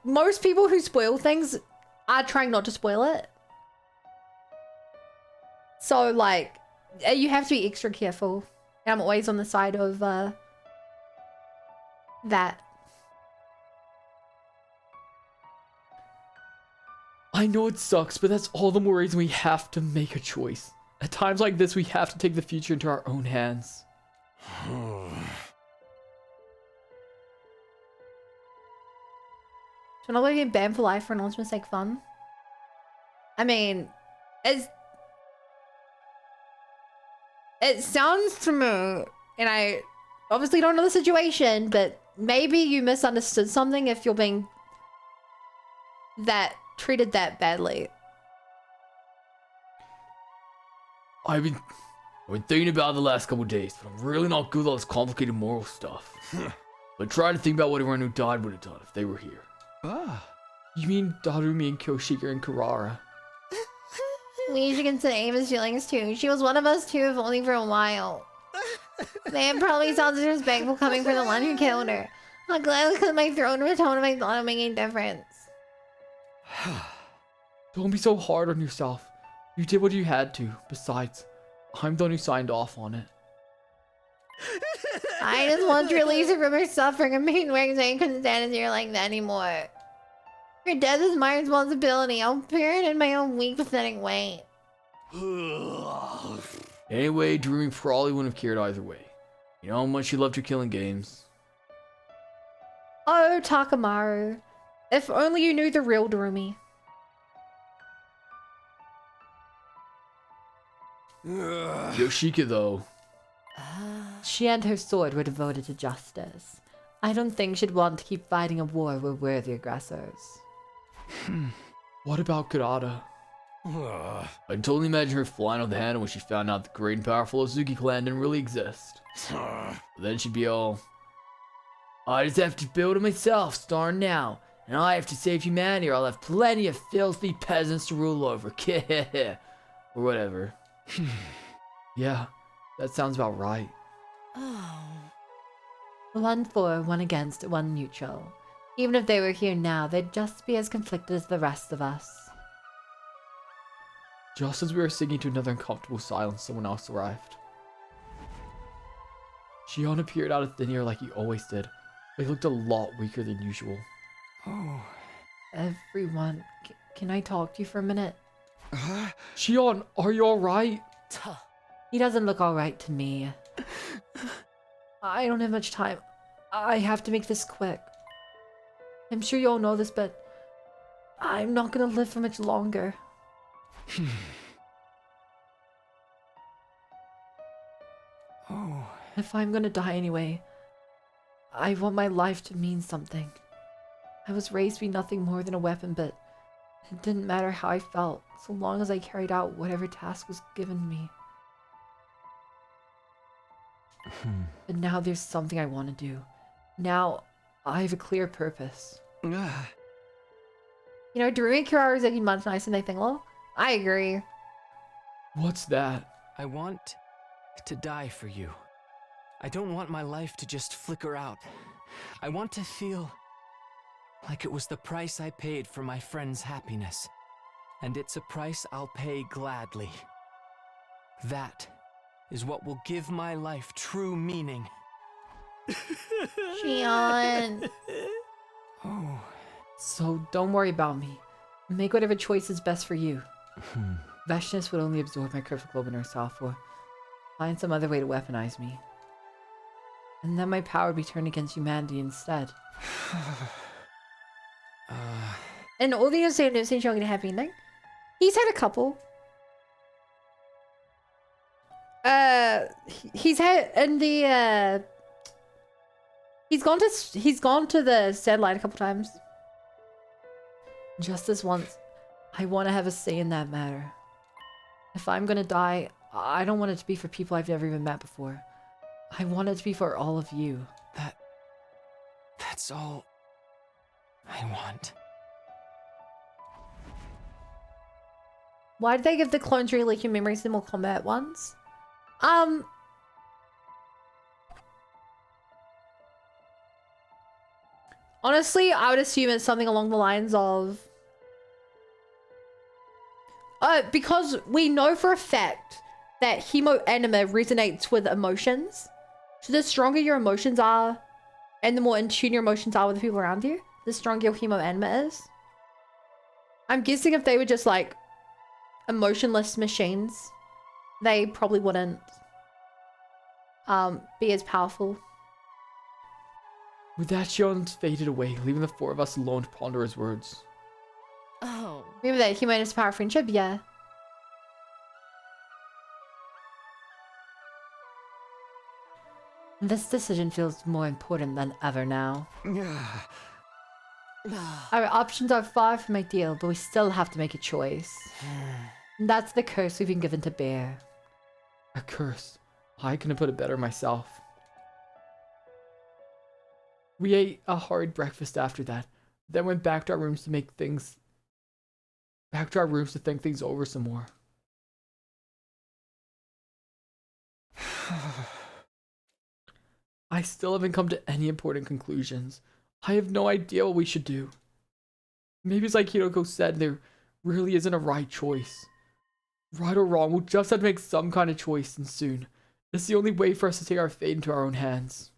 Most people who spoil things are trying not to spoil it. So, like, you have to be extra careful. I'm always on the side of that. I know it sucks, but that's all the more reason we have to make a choice. At times like this, we have to take the future into our own hands. So not getting banned for life for an ultimate sake fun. I mean, It sounds to me, and I obviously don't know the situation, but maybe you misunderstood something if you're being treated that badly. I've been thinking about it the last couple days, but I'm really not good at all this complicated moral stuff. But try to think about what everyone who died would have done if they were here. Ah. You mean Darumi and Kyoshika and Karara? We should consider Ava's feelings too. She was one of us too, if only for a while. They probably sounds disrespectful coming from the one who killed her. I'm glad I cleared my throat and a tone of my thought of making a difference. Don't be so hard on yourself. You did what you had to. Besides, I'm the one who signed off on it. I just want to release her from her suffering and pain where I couldn't stand it here like that anymore. Her death is my responsibility. I'll bear it in my own weak, pathetic way. Anyway, Darumi probably wouldn't have cared either way. You know how much she loved her killing games. Oh, Takamaru. If only you knew the real Darumi. Yoshika, though. She and her sword were devoted to justice. I don't think she'd want to keep fighting a war where we're the aggressors. What about Kurata? I can totally imagine her flying off the handle when she found out the great and powerful Ozuki clan didn't really exist. Then she'd be all, I just have to build it myself, starting now. And I have to save humanity or I'll have plenty of filthy peasants to rule over. Or whatever. Yeah, that sounds about right. Oh. 1 for, 1 against, 1 neutral. Even if they were here now, they'd just be as conflicted as the rest of us. Just as we were sinking to another uncomfortable silence, someone else arrived. Shion appeared out of thin air like he always did, but he looked a lot weaker than usual. Oh. Everyone, can I talk to you for a minute? Shion, are you alright? He doesn't look alright to me. I don't have much time. I have to make this quick. I'm sure you all know this, but I'm not gonna live for much longer. Oh. If I'm gonna die anyway, I want my life to mean something. I was raised to be nothing more than a weapon, but it didn't matter how I felt, so long as I carried out whatever task was given me. But now there's something I want to do. Now, I have a clear purpose. You know, Darumi Kirara is looking much nicer than I think, well, I agree. What's that? I want to die for you. I don't want my life to just flicker out. I want to feel like it was the price I paid for my friend's happiness. And it's a price I'll pay gladly. That is what will give my life true meaning. Shion. Oh. So don't worry about me. Make whatever choice is best for you. Veshness would only absorb my cryptoglobin herself, or find some other way to weaponize me. And then my power would be turned against humanity instead. And all the same news ain't showing a happy ending. He's had a couple. He's had in the he's gone to the satellite a couple times. Just this once. I want to have a say in that matter. If I'm gonna die, I don't want it to be for people I've never even met before. I want it to be for all of you. That's all I want. Why did they give the clones really like your memories in more combat ones? Honestly, I would assume it's something along the lines of because we know for a fact that hemo-anima resonates with emotions. So the stronger your emotions are, and the more in tune your emotions are with the people around you, the stronger your hemo-anima is. I'm guessing if they were just like emotionless machines, they probably wouldn't be as powerful. With that, Shion faded away, leaving the 4 of us alone to ponder his words. Oh. Remember that humanist power friendship? Yeah. This decision feels more important than ever now. Our options are far from ideal, but we still have to make a choice. That's the curse we've been given to bear. A curse. I couldn't put it better myself. We ate a hard breakfast after that, then went back to our rooms to think things over some more. I still haven't come to any important conclusions. I have no idea what we should do. Maybe it's like Hiroko said, there really isn't a right choice. Right or wrong, we'll just have to make some kind of choice, and soon. It's the only way for us to take our fate into our own hands.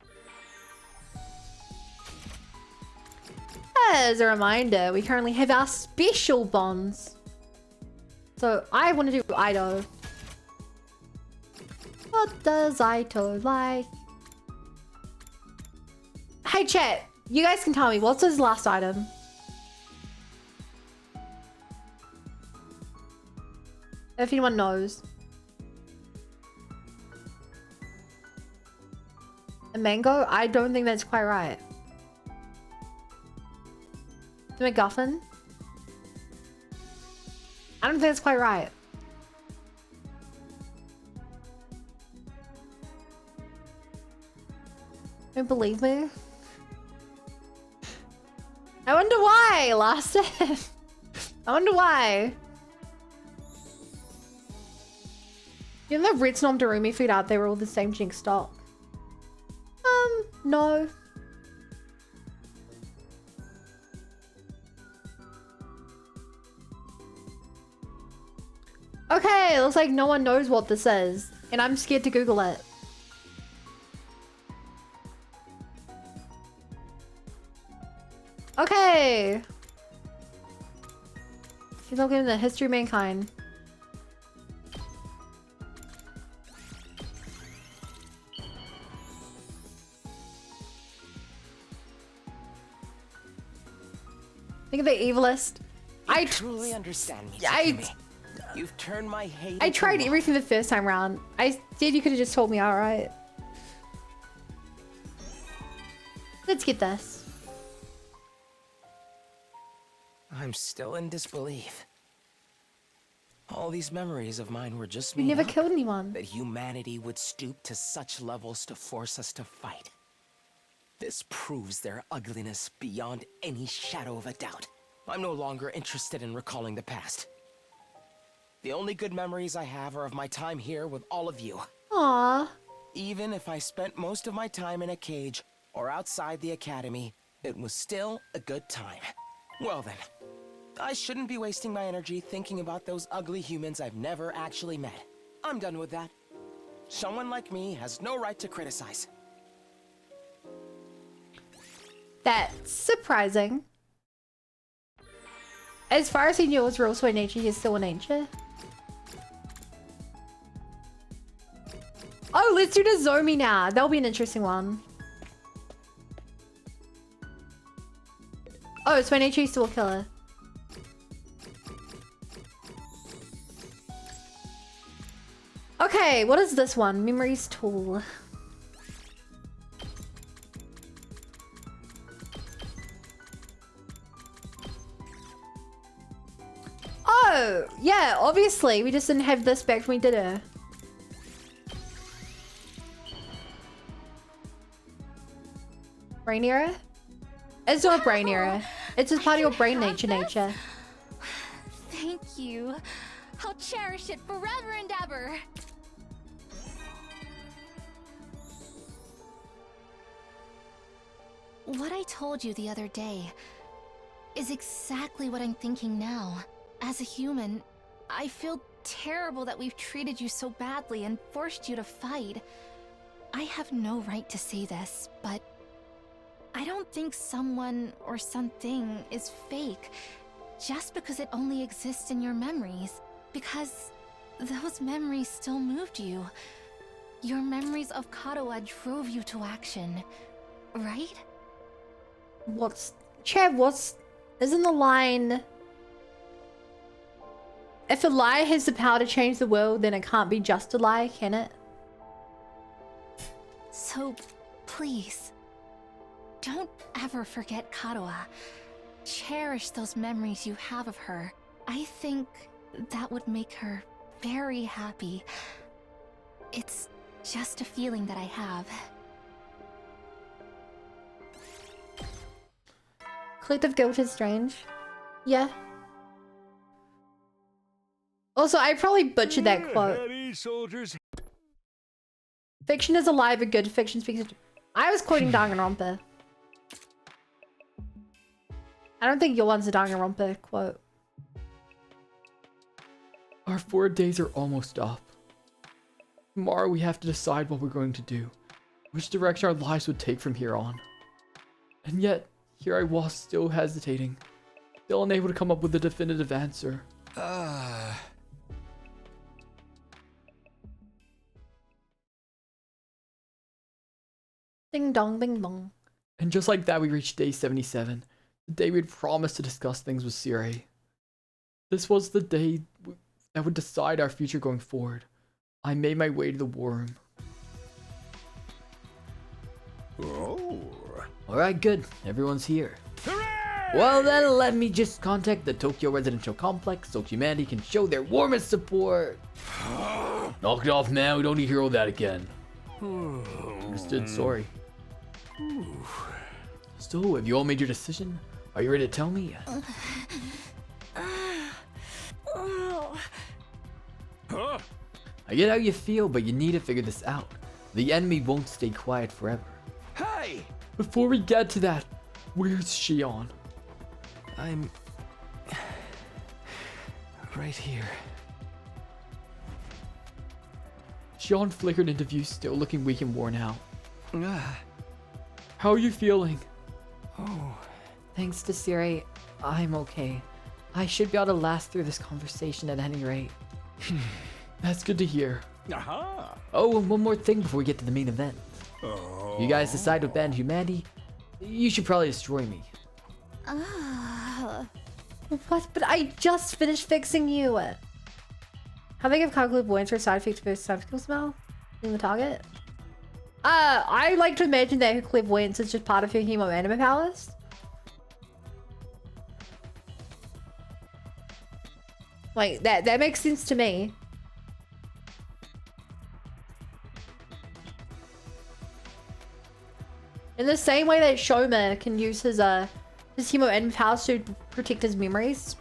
As a reminder, we currently have our special bonds. So I want to do Ito. What does Ito like? Hey chat, you guys can tell me, what's his last item? If anyone knows. A mango? I don't think that's quite right. The MacGuffin? I don't think that's quite right. Don't believe me? I wonder why, last I wonder why. You know the Ritz Darumi food out, they were all the same Jinx stock. No. Okay, looks like no one knows what this is, and I'm scared to Google it. Okay. He's looking at the history of mankind. Think of the evilest. I truly understand me, Tsukimi. You've turned my hate. I tried everything the first time round. I said you could have just told me outright. Let's get this. I'm still in disbelief. All these memories of mine were just You made never up. killed anyone. That humanity would stoop to such levels to force us to fight. This proves their ugliness beyond any shadow of a doubt. I'm no longer interested in recalling the past. The only good memories I have are of my time here with all of you. Aww. Even if I spent most of my time in a cage or outside the academy, it was still a good time. Well then, I shouldn't be wasting my energy thinking about those ugly humans I've never actually met. I'm done with that. Someone like me has no right to criticize. That's surprising. As far as he knew, it was real sweet nature. He's still in nature. Oh, let's do the Zomi now. That'll be an interesting one. Oh, so nature is still a killer. Okay, what is this one? Memories tool. Oh, yeah, obviously. We just didn't have this back when we did it. Brain era? It's not brain era. It's just part of your brain nature. Thank you. I'll cherish it forever and ever. What I told you the other day is exactly what I'm thinking now. As a human, I feel terrible that we've treated you so badly and forced you to fight. I have no right to say this, but I don't think someone or something is fake just because it only exists in your memories. Because those memories still moved you. Your memories of Katawa drove you to action, right? Isn't the line... If a lie has the power to change the world, then it can't be just a lie, can it? So, please, don't ever forget Kadoa. Cherish those memories you have of her. I think that would make her very happy. It's just a feeling that I have. Collective guilt is strange. Yeah. Also, I probably butchered that quote. Soldiers. Fiction is alive and good fiction speaks. I was quoting Danganronpa. I don't think Yolan's a Danganronpa quote. Our 4 days are almost up. Tomorrow we have to decide what we're going to do, which direction our lives would take from here on. And yet, here I was still hesitating, still unable to come up with a definitive answer. Ding dong, bing bong. And just like that, we reached day 77, the day we'd promised to discuss things with Siri. This was the day that would decide our future going forward. I made my way to the war room. Oh. Alright, good. Everyone's here. Well then, let me just contact the Tokyo Residential Complex so humanity can show their warmest support. Knock it off, man. We don't need to hear all that again. Understood, sorry. So, have you all made your decision? Are you ready to tell me? I get how you feel, but you need to figure this out. The enemy won't stay quiet forever. Hey! Before we get to that, where's Shion? I'm right here. Shion flickered into view, still looking weak and worn out. How are you feeling? Oh. Thanks to Siri, I'm okay. I should be able to last through this conversation at any rate. That's good to hear. Aha! Oh, and one more thing before we get to the main event. You guys decide to ban humanity, you should probably destroy me. What? But I just finished fixing you. How big of cognitive points for side effects versus psychical smell? In the target? I like to imagine that her clairvoyance is just part of her hemoanima powers. Like, that makes sense to me. In the same way that Shoma can use his hemoanima powers to protect his memories.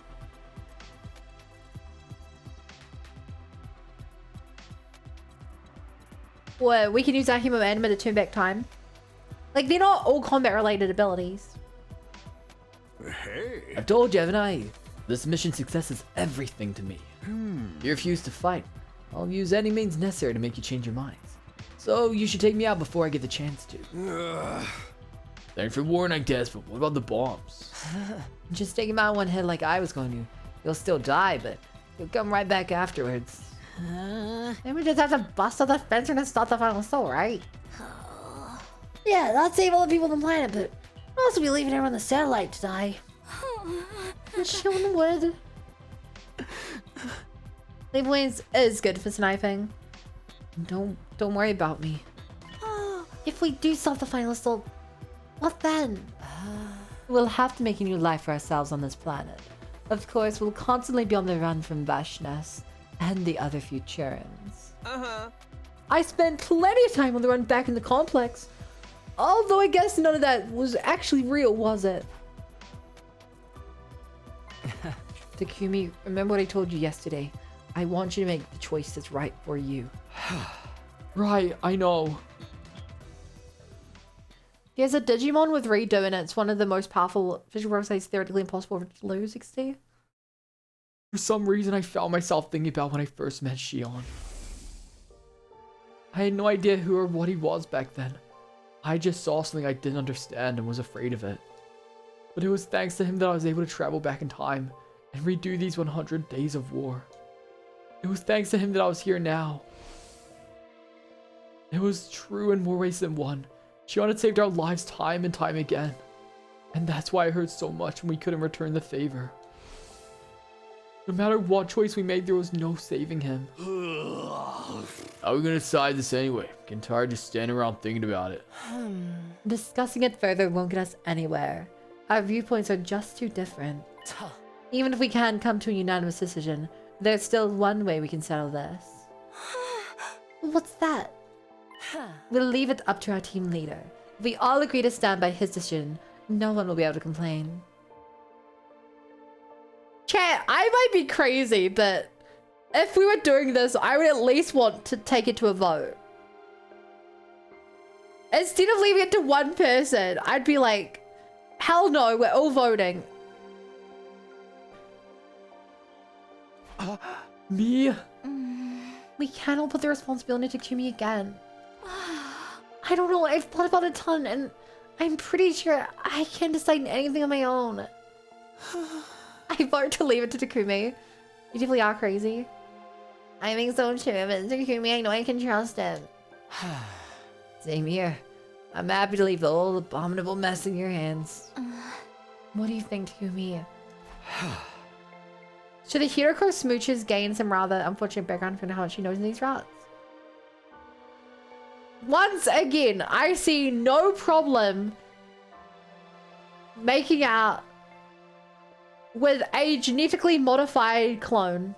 Or we can use our hemoanima to turn back time. Like, they're not all combat related abilities. Hey. I've told you, haven't I? This mission success is everything to me. You refuse to fight. I'll use any means necessary to make you change your minds. So you should take me out before I get the chance to. Thanks for warning, I guess, but what about the bombs? Just take him out one hit like I was going to. You'll still die, but you'll come right back afterwards. Then we just have to bust out the fence and start the final assault, right? Yeah, that'll save all the people on the planet, but we'll also be leaving everyone on the satellite to die. Children would. Clairvoyance is good for sniping. Don't worry about me. If we do stop the final assault, what then? We'll have to make a new life for ourselves on this planet. Of course, we'll constantly be on the run from Vashnas and the other Futurans. I spent plenty of time on the run back in the complex. Although I guess none of that was actually real, was it? Takumi, remember what I told you yesterday. I want you to make the choice that's right for you. Right, I know. There's a Digimon with redo and it's one of the most powerful visual processes theoretically impossible to lose, XD. For some reason, I found myself thinking about when I first met Shion. I had no idea who or what he was back then. I just saw something I didn't understand and was afraid of it. But it was thanks to him that I was able to travel back in time and redo these 100 days of war. It was thanks to him that I was here now. It was true in more ways than one. Shion had saved our lives time and time again. And that's why I hurt so much when we couldn't return the favor. No matter what choice we made, there was no saving him. How are we gonna decide this anyway? Getting tired just standing around thinking about it. Discussing it further won't get us anywhere. Our viewpoints are just too different. Even if we can't come to a unanimous decision, there's still one way we can settle this. What's that? We'll leave it up to our team leader. If we all agree to stand by his decision, no one will be able to complain. Chat, I might be crazy, but if we were doing this, I would at least want to take it to a vote. Instead of leaving it to one person, I'd be like, hell no, we're all voting. Me? We cannot put the responsibility to Kumi again. I don't know, I've thought about it a ton, and I'm pretty sure I can't decide anything on my own. I vote to leave it to Takumi. You definitely are crazy. I think so too, but Takumi, I know I can trust him. Same here. I'm happy to leave the whole abominable mess in your hands. What do you think, Takumi? Should the Hiroko smooches gain some rather unfortunate background for how much she knows in these routes? Once again, I see no problem making out with a genetically modified clone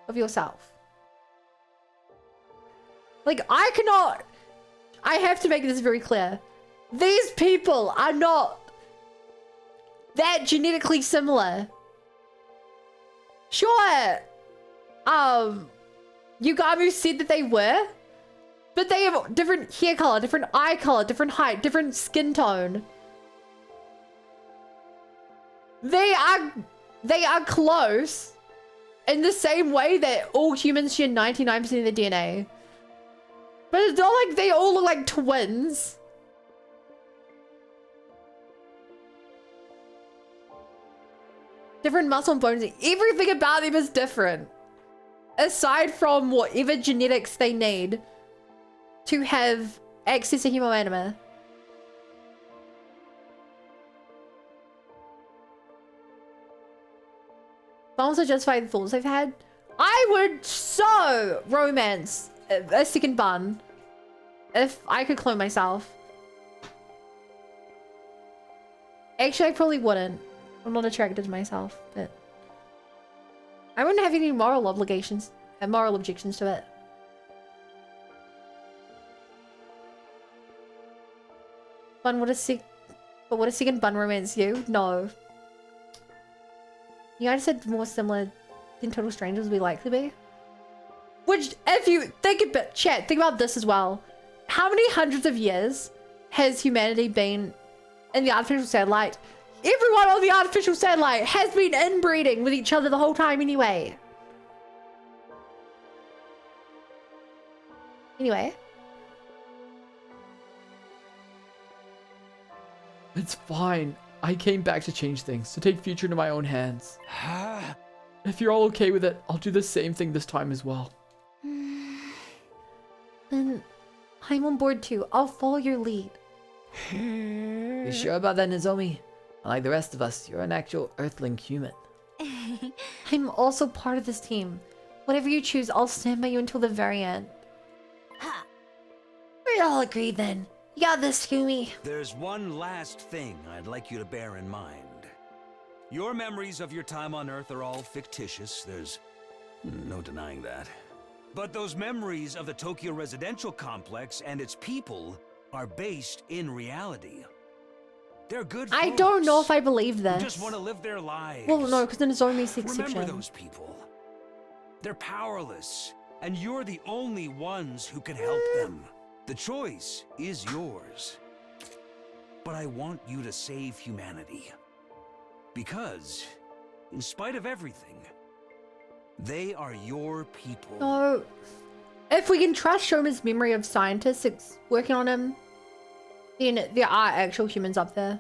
of yourself. Like, I have to make this very clear. These people are not that genetically similar. Sure, Yugamu said that they were, but they have different hair color, different eye color, different height, different skin tone. They are close in the same way that all humans share 99% of their DNA. But it's not like they all look like twins. Different muscle and bones. Everything about them is different. Aside from whatever genetics they need to have access to hemoanima. Also justify the thoughts they've had. I would so romance a second bun if I could clone myself. Actually, I probably wouldn't. I'm not attracted to myself, but I wouldn't have any moral obligations and moral objections to it. Bun, would a second bun romance you? No. You guys said more similar than total strangers would be likely to be. Which, if you think about, chat, think about this as well. How many hundreds of years has humanity been in the artificial satellite? Everyone on the artificial satellite has been inbreeding with each other the whole time anyway. Anyway. It's fine. I came back to change things, to take future into my own hands. If you're all okay with it, I'll do the same thing this time as well. Then I'm on board too. I'll follow your lead. You sure about that, Nozomi? Unlike the rest of us, you're an actual Earthling human. I'm also part of this team. Whatever you choose, I'll stand by you until the very end. We're all agreed then. You got this, Kumi. There's one last thing I'd like you to bear in mind. Your memories of your time on Earth are all fictitious. There's no denying that. But those memories of the Tokyo residential complex and its people are based in reality. They're good folks. I don't know if I believe Who this. just want to live their lives. Well, no, because then it's only the exception. Remember those people. They're powerless, and you're the only ones who can help them. The choice is yours. But I want you to save humanity. Because, in spite of everything, they are your people. No. If we can trust Shoma's memory of scientists working on him, then there are actual humans up there.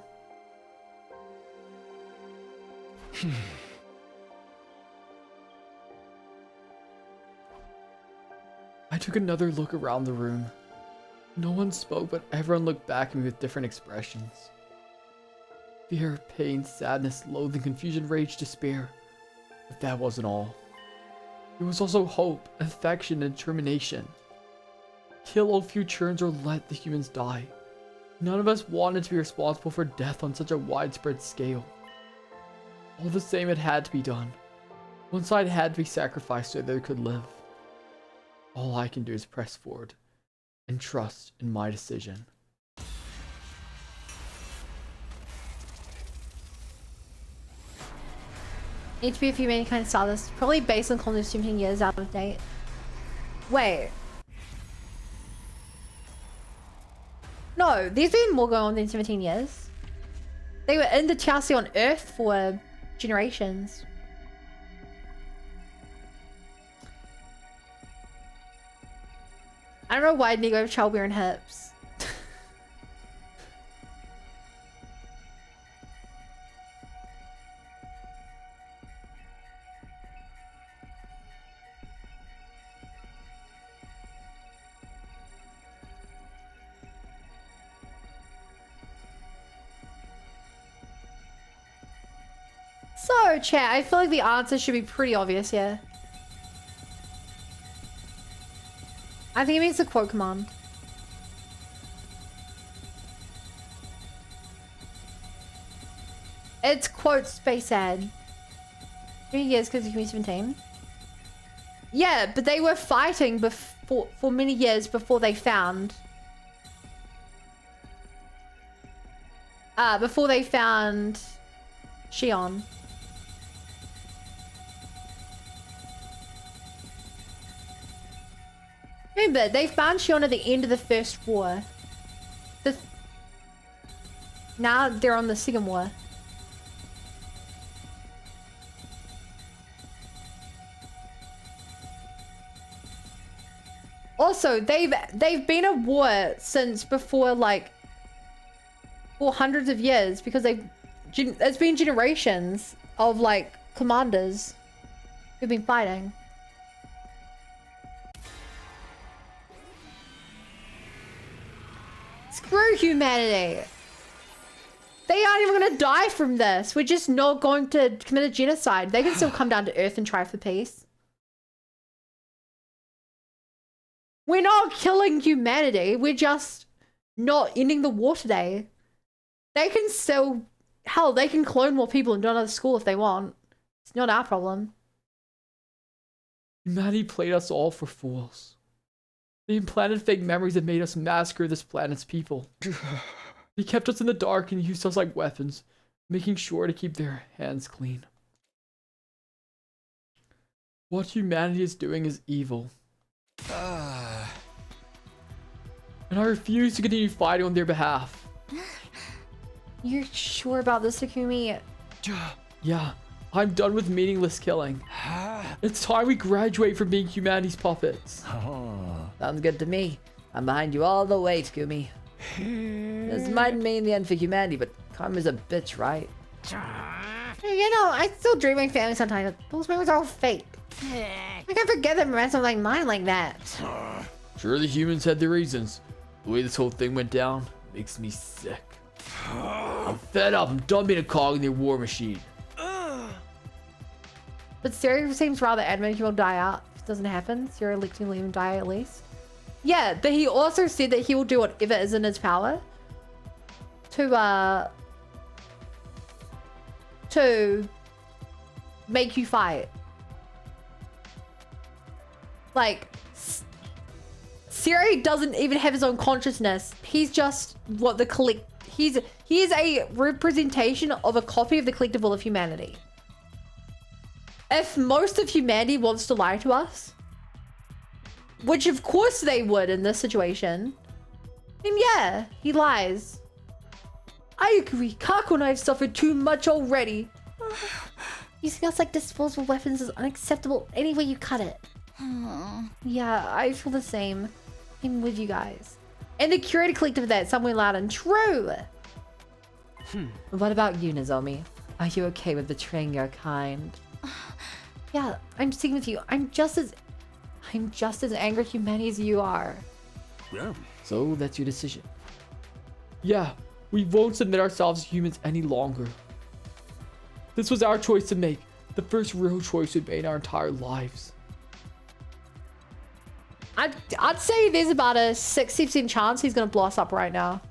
I took another look around the room. No one spoke, but everyone looked back at me with different expressions. Fear, pain, sadness, loathing, confusion, rage, despair. But that wasn't all. There was also hope, affection, and determination. Kill all futurians or let the humans die. None of us wanted to be responsible for death on such a widespread scale. All the same, it had to be done. One side had to be sacrificed so the other could live. All I can do is press forward and trust in my decision. Need to be a few mankind stylist. Probably based on colonies 17 years out of date. Wait. No, there's been more going on than 17 years. They were in the Chelsea on Earth for generations. I don't know why Nego have child wearing hips. So, chat, I feel like the answer should be pretty obvious here. I think it means the quote command. It's quote space ad. 3 years because of Community 17. Yeah, but they were fighting for many years before they found... before they found... Shion. Remember, they found Shion at the end of the first war. Now they're on the second war. Also, they've been at war since before, like, for hundreds of years, because it's been generations of, like, commanders who've been fighting. Screw humanity. They aren't even gonna die from this. We're just not going to commit a genocide. They can still come down to Earth and try for peace. We're not killing humanity. We're just not ending the war today. They can still... Hell, they can clone more people and do another school if they want. It's not our problem. Humanity played us all for fools. They implanted fake memories that made us massacre this planet's people. They kept us in the dark and used us like weapons, making sure to keep their hands clean. What humanity is doing is evil. And I refuse to continue fighting on their behalf. You're sure about this, Takumi? Yeah, I'm done with meaningless killing. It's time we graduate from being humanity's puppets. Sounds good to me. I'm behind you all the way, Takumi. This might mean the end for humanity, but karma's a bitch, right? You know, I still dream my family sometimes. Those memories are all fake. I can't forget them around something like mine like that. Sure, the humans had their reasons. The way this whole thing went down makes me sick. I'm fed up. I'm done being a cog in their war machine. But Siri seems rather adamant he will die out if it doesn't happen. Siri electing to leave him die at least. Yeah, but he also said that he will do whatever is in his power to make you fight. Like, Siri doesn't even have his own consciousness. He's just what the he is a representation of a copy of the collective will of humanity. If most of humanity wants to lie to us, which of course they would in this situation, then yeah, he lies. I agree. Kako and I have suffered too much already. Using us like disposable weapons is unacceptable any way you cut it. Yeah, I feel the same. I'm with you guys. And the curator collective of that, somewhere loud and true. What about you, Nozomi? Are you okay with betraying your kind? Yeah, I'm sticking with you. I'm just as angry at humanity as you are. Yeah. So that's your decision. Yeah, we won't submit ourselves to humans any longer. This was our choice to make. The first real choice we made in our entire lives. I'd say there's about a 60% chance he's gonna blow us up right now.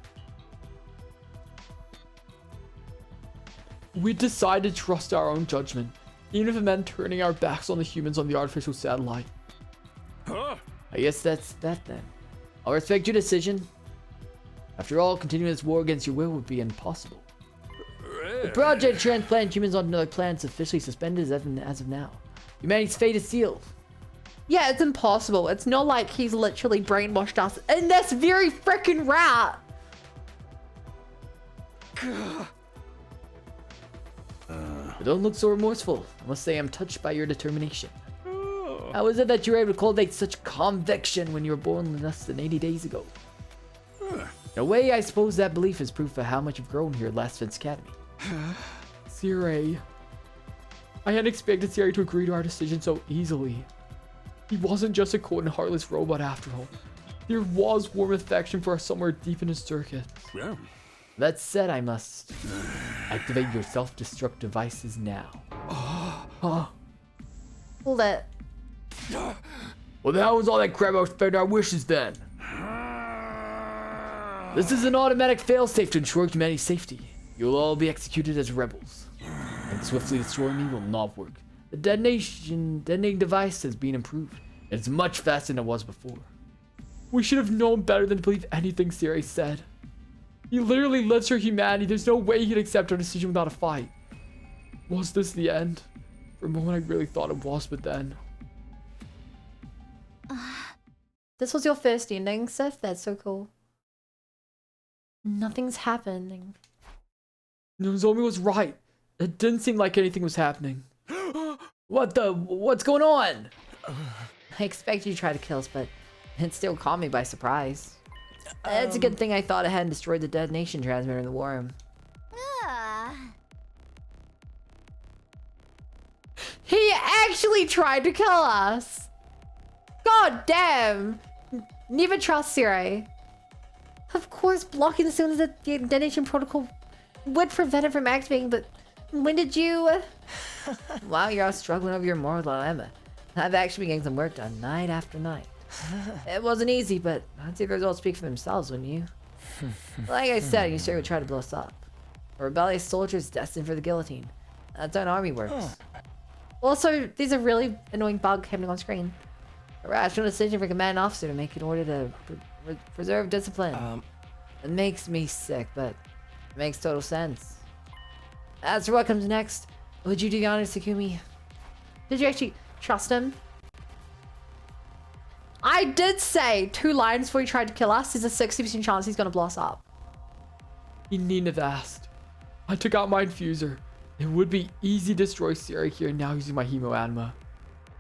We decided to trust our own judgment, even if it meant turning our backs on the humans on the artificial satellite. Huh? I guess that's that then. I'll respect your decision. After all, continuing this war against your will would be impossible. The project to transplant humans on another planet is officially suspended as of now. Humanity's fate is sealed. Yeah, it's impossible. It's not like he's literally brainwashed us in this very freaking rat. Don't look so remorseful. I must say I'm touched by your determination. How is it that you were able to cultivate such conviction when you were born less than 80 days ago? In a way, I suppose that belief is proof of how much you've grown here at Last Defense Academy. Siri. I hadn't expected Siri to agree to our decision so easily. He wasn't just a cold and heartless robot after all. There was warm affection for us somewhere deep in his circuit. Yeah. That said, I must activate your self-destruct devices now. Lit. Well, that was all that crap about spending our wishes then. This is an automatic failsafe to ensure humanity's safety. You'll all be executed as rebels. And swiftly destroying me will not work. The detonating device has been improved. It's much faster than it was before. We should have known better than to believe anything Siri said. He literally lives for humanity. There's no way he'd accept our decision without a fight. Was this the end? For a moment I really thought it was, but then... This was your first ending, Seth? That's so cool. Nothing's happening. Nozomi was right. It didn't seem like anything was happening. What's going on? I expected you to try to kill us, but it still caught me by surprise. It's a good thing I thought I hadn't destroyed the detonation transmitter in the war room. He actually tried to kill us. God damn. Never trust Siri. Of course, blocking as soon as the detonation protocol would prevent it from activating, but when did you... Wow, you're all struggling over your moral dilemma. I've actually been getting some work done night after night. It wasn't easy, but I'd say the results speak for themselves, wouldn't you? Like I said, you sure would try to blow us up. A rebellious soldiers destined for the guillotine. That's how an army works. Also, there's a really annoying bug happening on screen. A rational decision for a command officer to make in order to preserve discipline. It makes me sick, but it makes total sense. As for what comes next, would you do the honors, Takumi? Did you actually trust him? I did say 2 lines before he tried to kill us. There's a 60% chance he's gonna blow us up. He needn't have asked. I took out my infuser. It would be easy to destroy Siri here now using my hemo anima.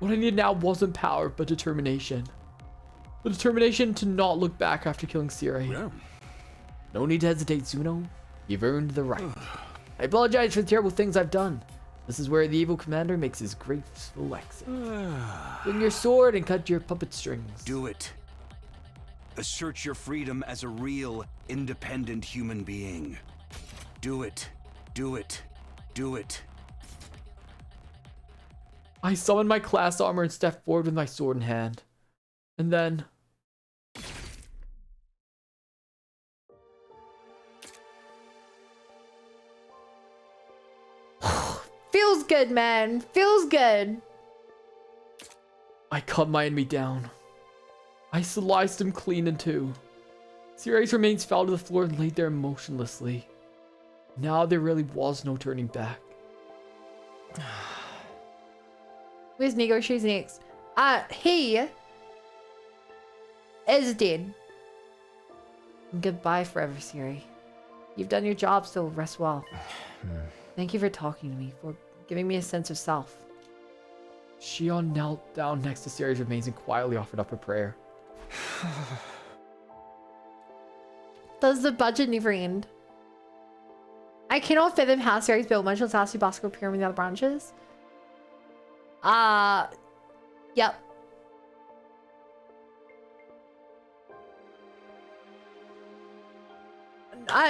What I needed now wasn't power, but determination. The determination to not look back after killing Siri. Yeah. No need to hesitate, Suno. You've earned the right. I apologize for the terrible things I've done. This is where the evil commander makes his graceful exit. Bring your sword and cut your puppet strings. Do it. Assert your freedom as a real, independent human being. Do it. Do it. Do it. I summoned my class armor and stepped forward with my sword in hand. And then... Feels good, man. Feels good. I cut my enemy down. I sliced him clean in 2. Siri's remains fell to the floor and laid there motionlessly. Now there really was no turning back. Where's Nego? She's next. He is dead. Goodbye forever, Siri. You've done your job, so rest well. Thank you for talking to me, for giving me a sense of self. Shion knelt down next to Siri's remains and quietly offered up a prayer. Does the budget never end? I cannot fathom how Siri's built much less ask you basketball pyramid in the other branches. Yep.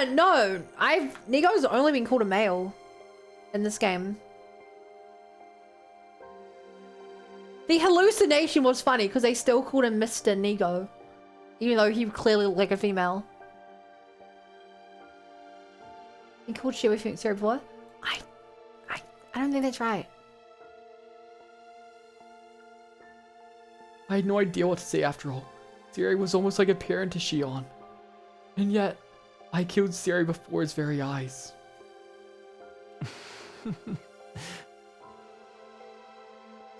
No, Nego's only been called a male in this game. The hallucination was funny because they still called him Mr. Nego. Even though he clearly looked like a female. He called Sherry before? I don't think that's right. I had no idea what to say after all. Siri was almost like a parent to Shion. And yet, I killed Siri before his very eyes.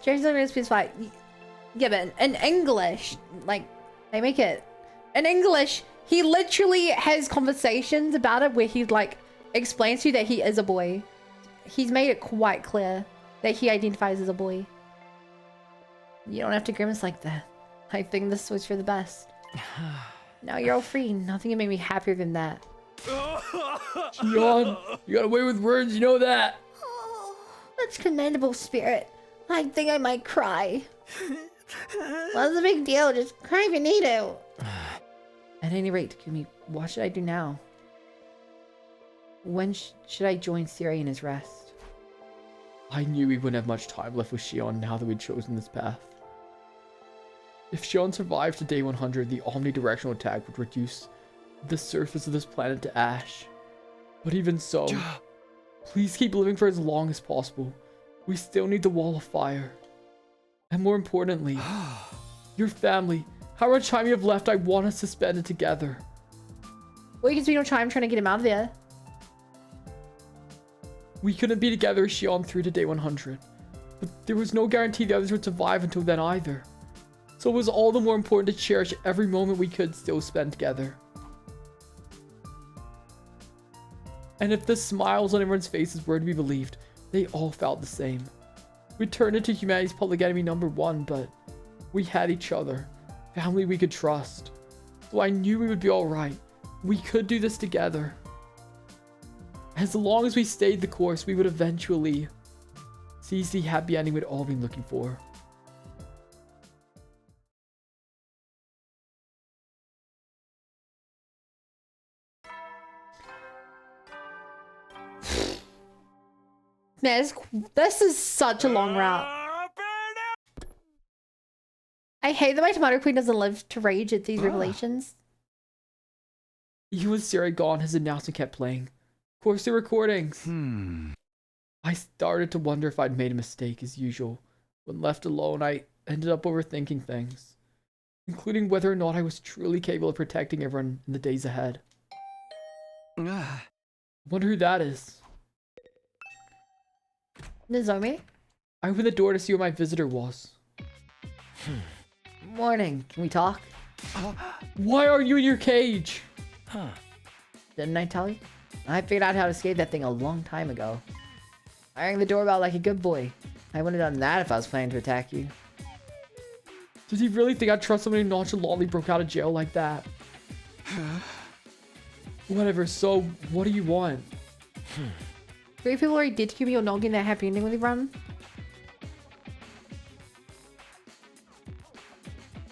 James Lewis is like, yeah, but in English, like, they make it. In English, he literally has conversations about it where he, like, explains to you that he is a boy. He's made it quite clear that he identifies as a boy. You don't have to grimace like that. I think this was for the best. Now you're all free. Nothing can make me happier than that. Shion, you got away with words, you know that. That's commendable spirit. I think I might cry. What's the big deal? Just cry if you need to. At any rate, Takumi, what should I do now? When should I join Siri in his rest? I knew we wouldn't have much time left with Shion now that we'd chosen this path. If Shion survived to day 100, the omnidirectional attack would reduce the surface of this planet to ash. But even so, please keep living for as long as possible. We still need the wall of fire. And more importantly, your family. How much time you have left, I want us to spend it together. Well, you can spend no time trying to get him out of there. We couldn't be together as Shion through to day 100. But there was no guarantee the others would survive until then either. So it was all the more important to cherish every moment we could still spend together. And if the smiles on everyone's faces were to be believed, they all felt the same. We turned into humanity's public enemy #1, but we had each other. Family we could trust. So I knew we would be alright. We could do this together. As long as we stayed the course, we would eventually seize the happy ending we'd all been looking for. Man, this is such a long route. I hate that my tomato queen doesn't live to rage at these revelations. Even with Sarah gone, his announcement kept playing. Of course, the recordings. I started to wonder if I'd made a mistake as usual. When left alone, I ended up overthinking things, including whether or not I was truly capable of protecting everyone in the days ahead. Wonder who that is. Nozomi? I opened the door to see who my visitor was. Morning. Can we talk? Why are you in your cage? Didn't I tell you? I figured out how to escape that thing a long time ago. I rang the doorbell like a good boy. I wouldn't have done that if I was planning to attack you. Did he really think I'd trust someone who nonchalantly broke out of jail like that? Whatever, so what do you want? 3 people already did give me a not getting that happy ending when they run.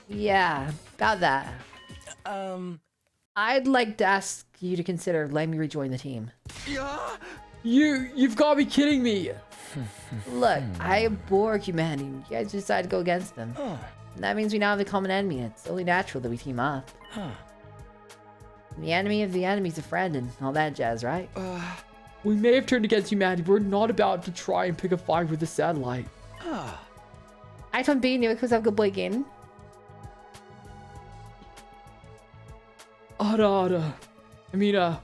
Yeah, about that. I'd like to ask you to consider letting me rejoin the team. You've got to be kidding me. Look, I abhor humanity. You guys decided to go against them. And that means we now have a common enemy. It's only natural that we team up. The enemy of the enemy's a friend and all that jazz, right? We may have turned against humanity, but we're not about to try and pick a fight with the satellite. I don't be new because I'm a good boy again. Order. Ido.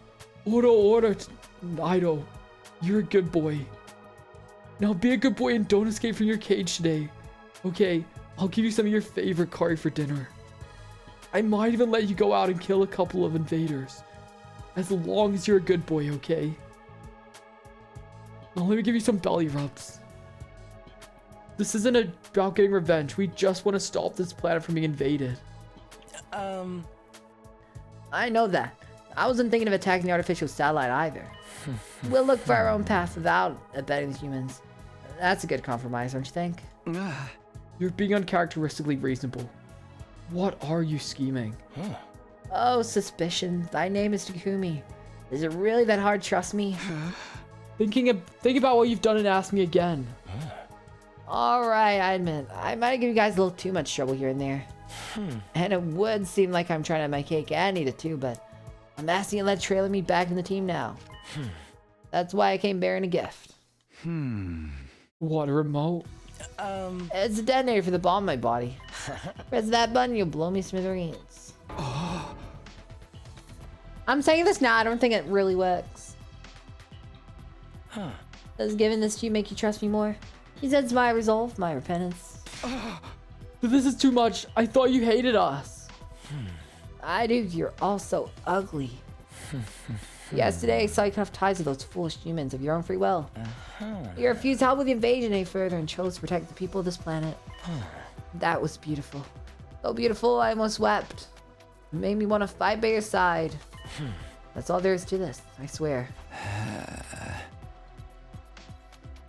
You're a good boy. Now be a good boy and don't escape from your cage today. Okay, I'll give you some of your favorite curry for dinner. I might even let you go out and kill a couple of invaders. As long as you're a good boy, okay? Now let me give you some belly rubs. This isn't about getting revenge. We just want to stop this planet from being invaded. I know that. I wasn't thinking of attacking the artificial satellite either. We'll look for our own path without abetting the humans. That's a good compromise, don't you think? You're being uncharacteristically reasonable. What are you scheming? Oh, suspicion. Thy name is Takumi. Is it really that hard to trust me? Think about what you've done and ask me again. Alright, I admit, I might give you guys a little too much trouble here and there. And it would seem like I'm trying to make cake and eat it too, but I'm asking you to let trailer me back in the team now. That's why I came bearing a gift. What, a remote? It's a detonator for the bomb in my body. Press that button, you'll blow me smithereens. I'm saying this now, I don't think it really works. Does giving this to you make you trust me more? He said it's my resolve, my repentance. This is too much. I thought you hated us. I do, you're all so ugly. Yesterday, I saw you cut off ties with those foolish humans of your own free will. You refused help with the invasion any further and chose to protect the people of this planet. That was beautiful. So beautiful, I almost wept. It made me want to fight by your side. That's all there is to this, I swear.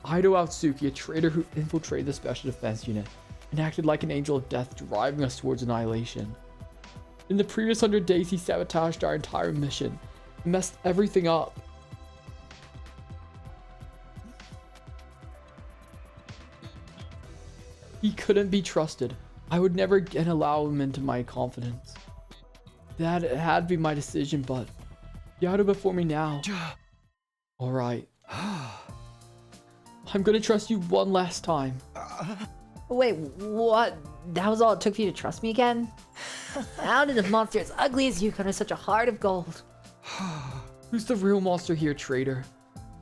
Ido Outsuki, a traitor who infiltrated the Special Defense Unit and acted like an angel of death, driving us towards annihilation. In the previous 100 days, he sabotaged our entire mission and messed everything up. He couldn't be trusted. I would never again allow him into my confidence. That had to be my decision, but you had it before me now. Alright. I'm gonna trust you one last time. Wait, what? That was all it took for you to trust me again? How did a monster as ugly as you come to such a heart of gold? Who's the real monster here, traitor?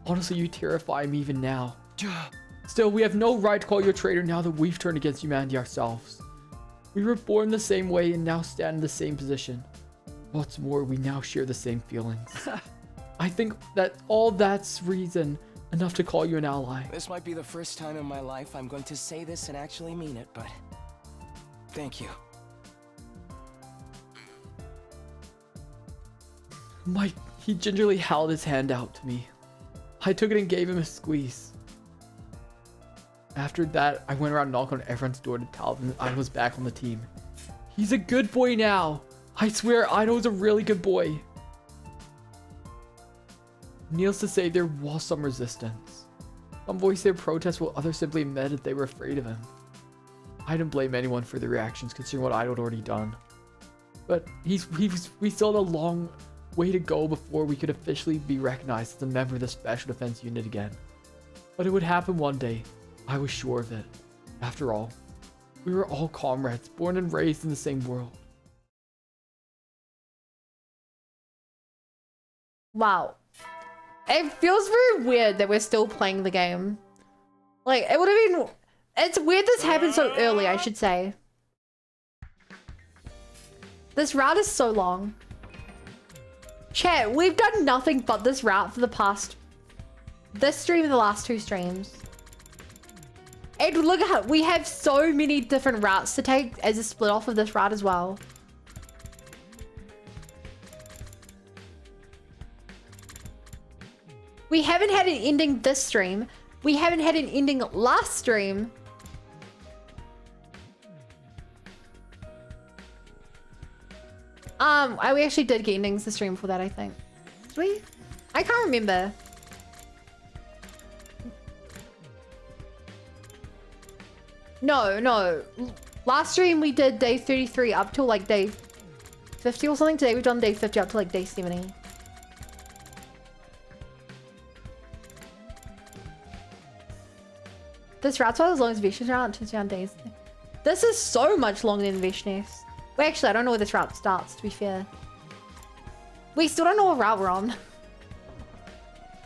Honestly, you terrify me even now. Still, we have no right to call you a traitor now that we've turned against humanity ourselves. We were born the same way and now stand in the same position. What's more, we now share the same feelings. I think that all that's reason enough to call you an ally. This might be the first time in my life I'm going to say this and actually mean it, but thank you. He gingerly held his hand out to me. I took it and gave him a squeeze. After that, I went around knocking on everyone's door to tell them I was back on the team. He's a good boy now. I swear, Ido's a really good boy. Needless to say, there was some resistance. Some voiced their protest while others simply admitted they were afraid of him. I didn't blame anyone for their reactions considering what Ido had already done. But we still had a long way to go before we could officially be recognized as a member of the Special Defense Unit again. But it would happen one day. I was sure of it. After all, we were all comrades, born and raised in the same world. Wow. It feels very weird that we're still playing the game. Like, it would have been... It's weird this happened so early, I should say. This route is so long. Chat, we've done nothing but this route for the past... This stream and the last 2 streams. And look at how we have so many different routes to take as a split off of this route as well. We haven't had an ending this stream. We haven't had an ending last stream. We actually did get endings the stream for that, I think. Did we? I can't remember. No. Last stream we did day 33 up till like day 50 or something. Today we've done day 50 up to like day 70. This route's about as long as Vishnu's route, turns around days. This is so much longer than Vishnu's. Wait, actually, I don't know where this route starts, to be fair. We still don't know what route we're on.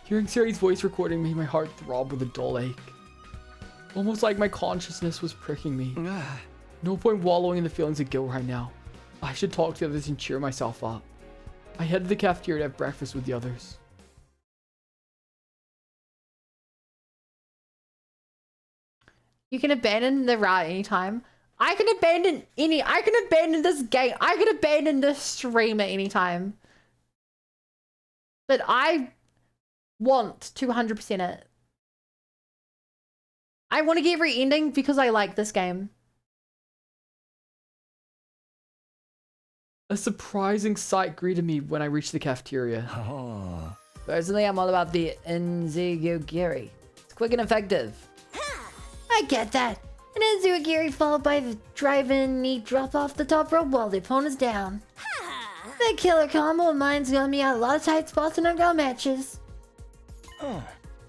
Hearing Sari's voice recording made my heart throb with a dull ache. Almost like my consciousness was pricking me. No point wallowing in the feelings of guilt right now. I should talk to the others and cheer myself up. I head to the cafeteria to have breakfast with the others. You can abandon the route anytime. I can abandon this game. I can abandon this stream at any time. But I want to 100% it. I want to get every ending because I like this game. A surprising sight greeted me when I reached the cafeteria. Personally, I'm all about the Nzigugiri. It's quick and effective. I get that. And then Zuagiri followed by the drive-in knee drop off the top rope while the opponent's down. The killer combo of mine's gonna be out a lot of tight spots in our matches.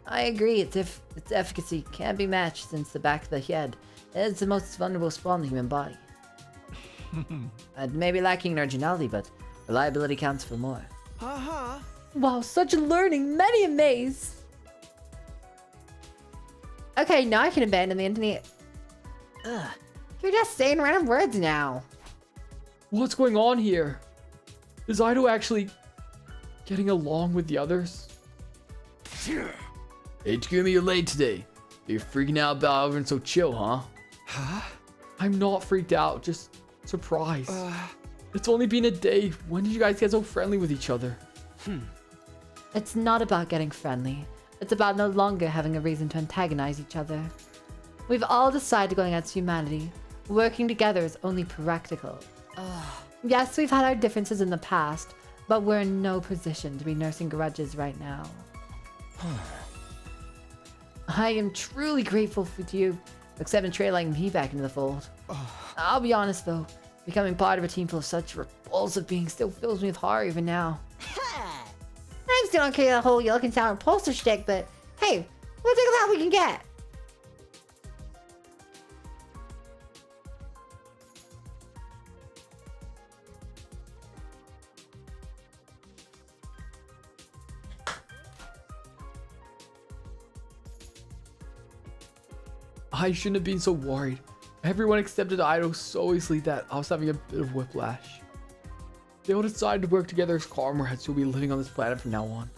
I agree, its efficacy can't be matched since the back of the head is the most vulnerable spot in the human body. It may be lacking in originality, but reliability counts for more. Wow, such a learning, many a maze. Okay, now I can abandon the internet. Ugh, you're just saying random words now. What's going on here? Is Ido actually getting along with the others? HQ, you're late today. You're freaking out about everyone so chill, huh? I'm not freaked out, just surprised. It's only been a day. When did you guys get so friendly with each other? It's not about getting friendly. It's about no longer having a reason to antagonize each other. We've all decided to go against humanity. Working together is only practical. Yes, we've had our differences in the past, but we're in no position to be nursing grudges right now. I am truly grateful for you accepting Trey like me back into the fold. I'll be honest though, becoming part of a team full of such repulsive beings still fills me with horror even now. I still don't care the whole you looking sour repulsor shtick, but hey, we'll take the help we can get. I shouldn't have been so worried. Everyone accepted Ido so easily that I was having a bit of whiplash. They all decided to work together as comrades who will be living on this planet from now on.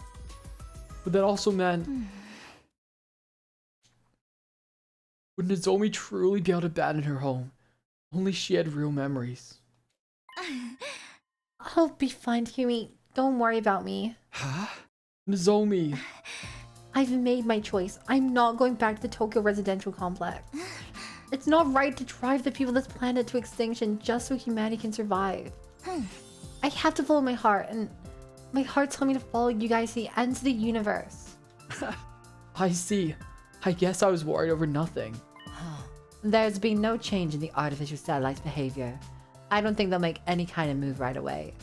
But that also meant... would Nozomi truly be able to abandon her home? Only she had real memories. I'll be fine, Humi. Don't worry about me. Nozomi! I've made my choice. I'm not going back to the Tokyo residential complex. It's not right to drive the people of this planet to extinction just so humanity can survive. I have to follow my heart, and my heart's telling me to follow you guys to the ends of the universe. I see. I guess I was worried over nothing. There's been no change in the artificial satellite's behavior. I don't think they'll make any kind of move right away.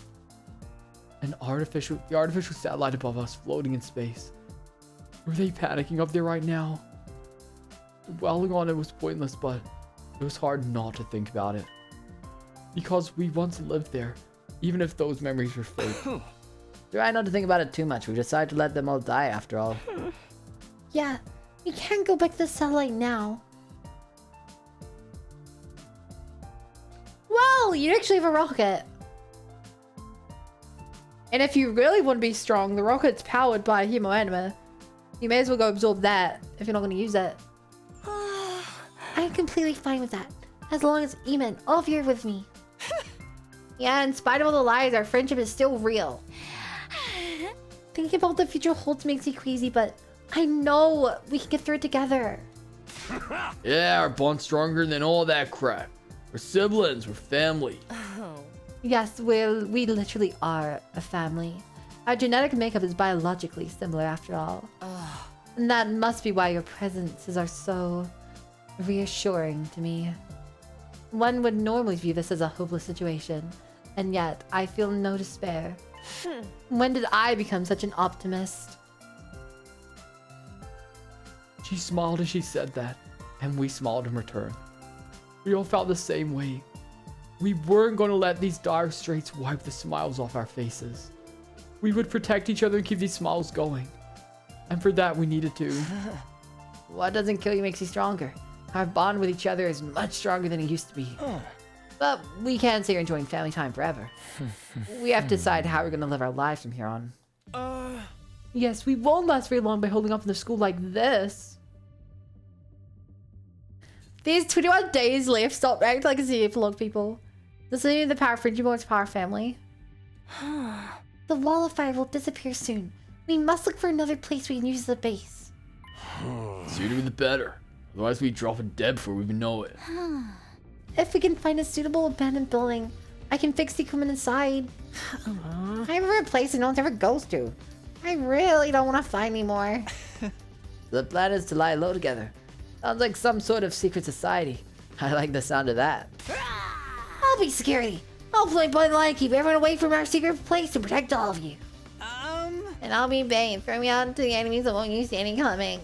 The artificial satellite above us floating in space. Were they panicking up there right now? Dwelling on it was pointless, but it was hard not to think about it. Because we once lived there, even if those memories were fake. Try not to think about it too much. We decided to let them all die after all. Yeah, we can't go back to the satellite now. Well, you actually have a rocket. And if you really want to be strong, the rocket's powered by a hemoanima. You may as well go absorb that if you're not going to use it. I'm completely fine with that. As long as Eamon, all of you are with me. Yeah, in spite of all the lies, our friendship is still real. Thinking about the future holds makes me crazy, but I know we can get through it together. Yeah, our bond's stronger than all that crap. We're siblings, we're family. Yes, we literally are a family. Our genetic makeup is biologically similar after all. And that must be why your presences are so reassuring to me. One would normally view this as a hopeless situation, and yet I feel no despair. When did I become such an optimist? She smiled as she said that, and we smiled in return. We all felt the same way. We weren't going to let these dire straits wipe the smiles off our faces. We would protect each other and keep these smiles going. And for that, we needed to. What doesn't kill you makes you stronger. Our bond with each other is much stronger than it used to be. But we can't say you're enjoying family time forever. We have to decide how we're going to live our lives from here on. Yes, we won't last very long by holding off in the school like this. These 21 days left. Stop acting like a idiot for people. This is the power of friendship or power family. The wall of fire will disappear soon. We must look for another place we can use as a base. Sooner the better. Otherwise we drop dead before we even know it. If we can find a suitable abandoned building, I can fix the equipment inside. I have a place that no one ever goes to. I really don't want to find anymore. The plan is to lie low together. Sounds like some sort of secret society. I like the sound of that. I'll be security. I'll play by the line, keep everyone away from our secret place and protect all of you. And I'll be Bane. Throw me out into the enemies that won't use any coming.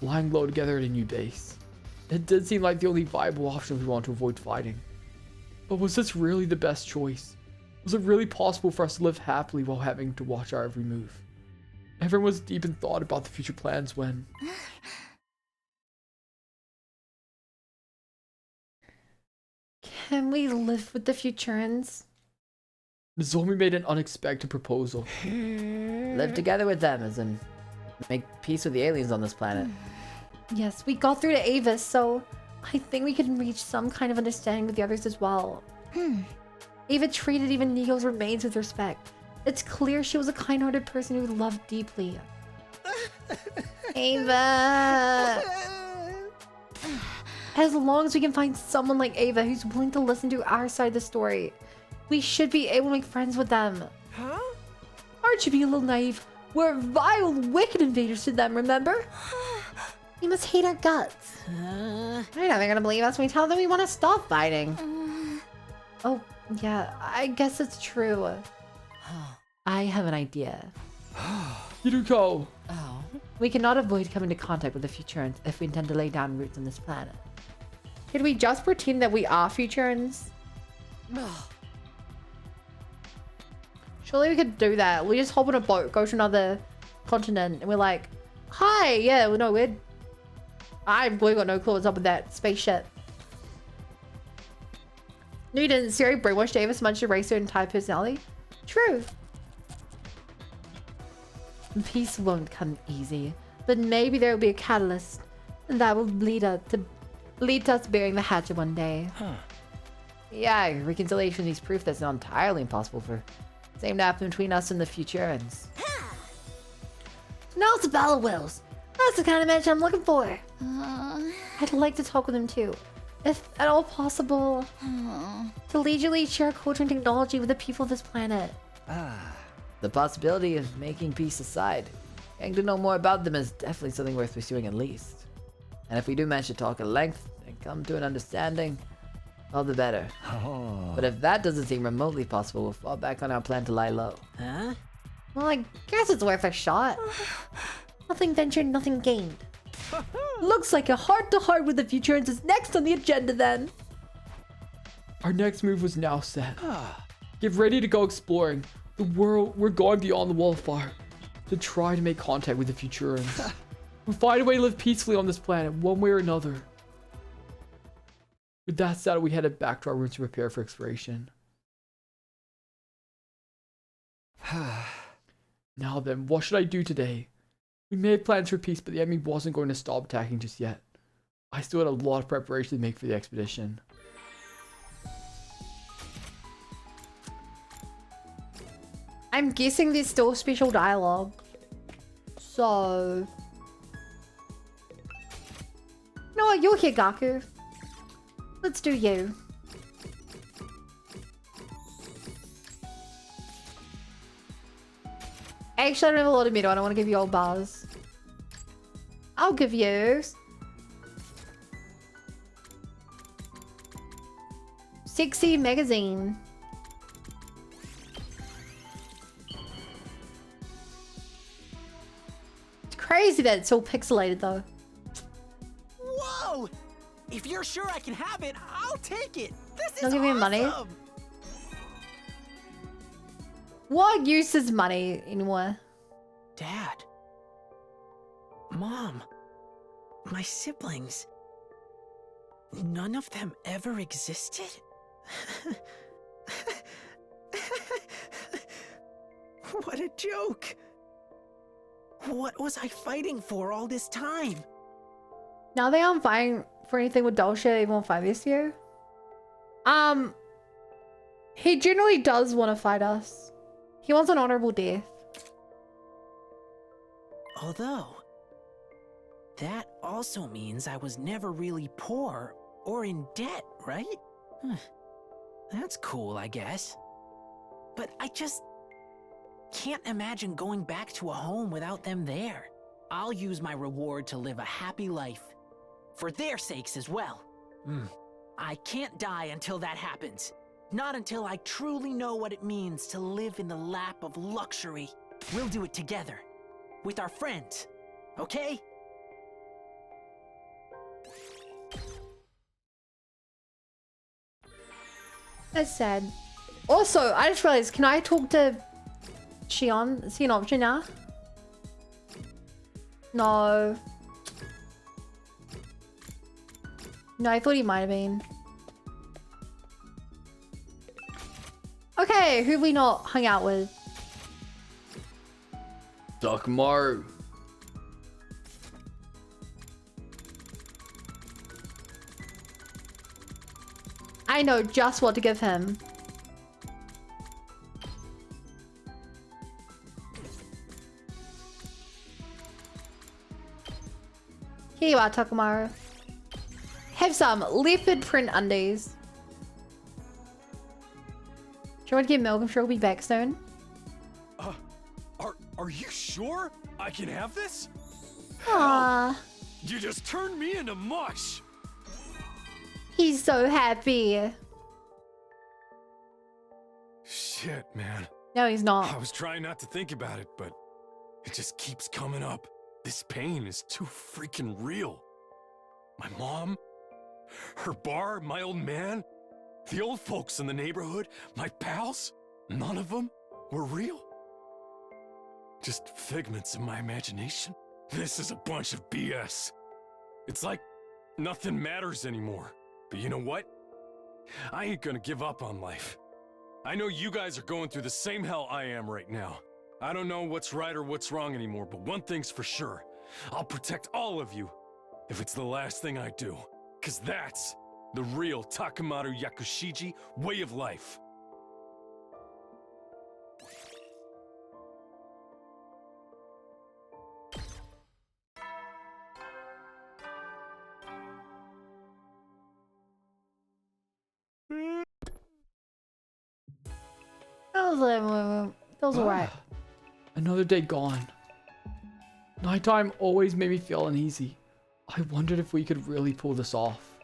Lying low together at a new base. It did seem like the only viable option if we want to avoid fighting. But was this really the best choice? Was it really possible for us to live happily while having to watch our every move? Everyone was deep in thought about the future plans when... Can we live with the Futurans? Nozomi made an unexpected proposal. Live together with them, as in make peace with the aliens on this planet. Yes, we got through to Avis, so I think we can reach some kind of understanding with the others as well. Ava treated even Nico's remains with respect. It's clear she was a kind-hearted person who loved deeply. Ava! As long as we can find someone like Ava who's willing to listen to our side of the story, we should be able to make friends with them. Huh? Aren't you being a little naive? We're vile, wicked invaders to them, remember? You must hate our guts. They're never gonna believe us when we tell them we want to stop fighting. Oh, yeah, I guess it's true. I have an idea. Hiruko! Oh. We cannot avoid coming to contact with the Futurans if we intend to lay down roots on this planet. Could we just pretend that we are Futurans? Surely we could do that. We just hop on a boat, go to another continent, and we're like, hi, yeah, well, no, we've got no clue what's up with that spaceship. No, you didn't. Siri brainwashed Davis much to erase her entire personality. True. Peace won't come easy, but maybe there will be a catalyst, and that will lead us bearing the hatchet one day. Yeah, reconciliation is proof that's not entirely impossible for same to happen between us and the Futurans. Now it's a battle of wills. That's the kind of match I'm looking for. I'd like to talk with him too, if at all possible, to leisurely share culture and technology with the people of this planet. The possibility of making peace aside, getting to know more about them is definitely something worth pursuing at least. And if we do manage to talk at length and come to an understanding, all the better. But if that doesn't seem remotely possible, we'll fall back on our plan to lie low. Huh? Well, I guess it's worth a shot. Nothing ventured, nothing gained. Looks like a heart-to-heart with the Futurans is next on the agenda then. Our next move was now set. Get ready to go exploring. We're going beyond the wall of fire to try to make contact with the Futurans. We'll find a way to live peacefully on this planet, one way or another. With that said, we headed back to our rooms to prepare for exploration. Now then, what should I do today? We made plans for peace, but the enemy wasn't going to stop attacking just yet. I still had a lot of preparation to make for the expedition. I'm guessing there's still special dialogue. So... You know what? You're here, Gaku. Let's do you. Actually, I don't have a lot of metal. I don't want to give you old bars. I'll give you... 60 magazine. It's crazy that it's all pixelated though. Whoa! If you're sure I can have it, I'll take it. This is Don't give me money. awesome. What use is money anymore? Dad. Mom. My siblings. None of them ever existed? What a joke. What was I fighting for all this time? Now they aren't fighting for anything with Dolce even 5 this year. He generally does want to fight us. He wants an honorable death. Although, that also means I was never really poor or in debt, right? That's cool, I guess. But I just can't imagine going back to a home without them there. I'll use my reward to live a happy life. For their sakes as well. I can't die until that happens. Not until I truly know what it means to live in the lap of luxury. We'll do it together. With our friends. Okay? That's sad. Also, I just realized, can I talk to Shion? Is he an option now? No. No, I thought he might have been. Okay, who have we not hung out with? Takamaru. I know just what to give him. Here you are, Takamaru. Have some leopard print undies. Do you want to get milk? I'm sure we'll be back soon. Are you sure I can have this? Aww. You just turned me into mush. He's so happy. Shit, man. No, he's not. I was trying not to think about it, but it just keeps coming up. This pain is too freaking real. My mom, her bar, my old man, the old folks in the neighborhood, my pals, none of them were real. Just figments of my imagination. This is a bunch of BS. It's like nothing matters anymore. But you know what? I ain't gonna give up on life. I know you guys are going through the same hell I am right now. I don't know what's right or what's wrong anymore, but one thing's for sure. I'll protect all of you if it's the last thing I do. 'Cause that's the real Takamaru Yakushiji way of life. That was alright. Another day gone. Nighttime always made me feel uneasy. I wondered if we could really pull this off.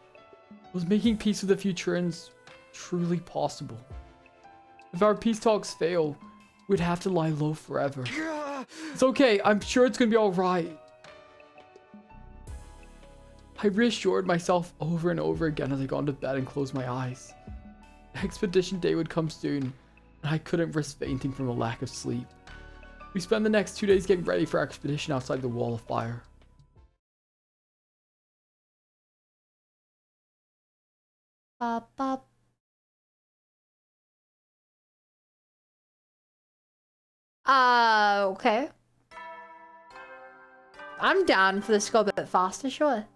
Was making peace with the Futurans truly possible? If our peace talks fail, we'd have to lie low forever. It's okay, I'm sure it's gonna be alright. I reassured myself over and over again as I got into bed and closed my eyes. Expedition day would come soon, and I couldn't risk fainting from a lack of sleep. We spent the next 2 days getting ready for our expedition outside the wall of fire. Bop, bop. Okay. I'm down for this to go a bit faster, sure.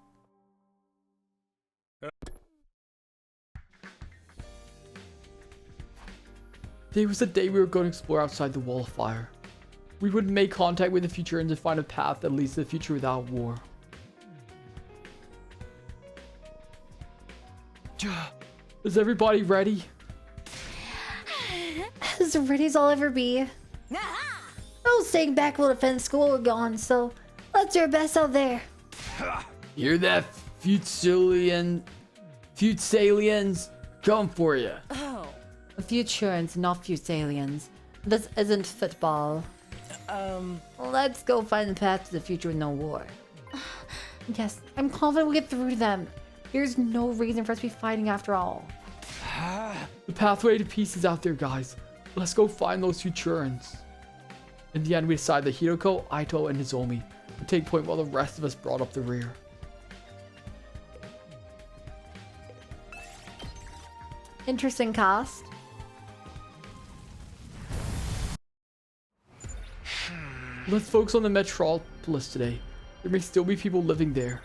Today was the day we were going to explore outside the wall of fire. We would make contact with the future and to find a path that leads to the future without war. Is everybody ready? As ready as I'll ever be. No staying back will defend school we're gone, so let's do our best out there. Hear that, Futsalians? Come for you. Oh. Futurans, not Futsalians. This isn't football. Let's go find the path to the future with no war. Yes, I'm confident we'll get through to them. There's no reason for us to be fighting after all. The pathway to peace is out there, guys. Let's go find those Futurans. In the end, we decided that Hiroko, Aito, and Nozomi would take point while the rest of us brought up the rear. Interesting cast. Let's focus on the metropolis today. There may still be people living there.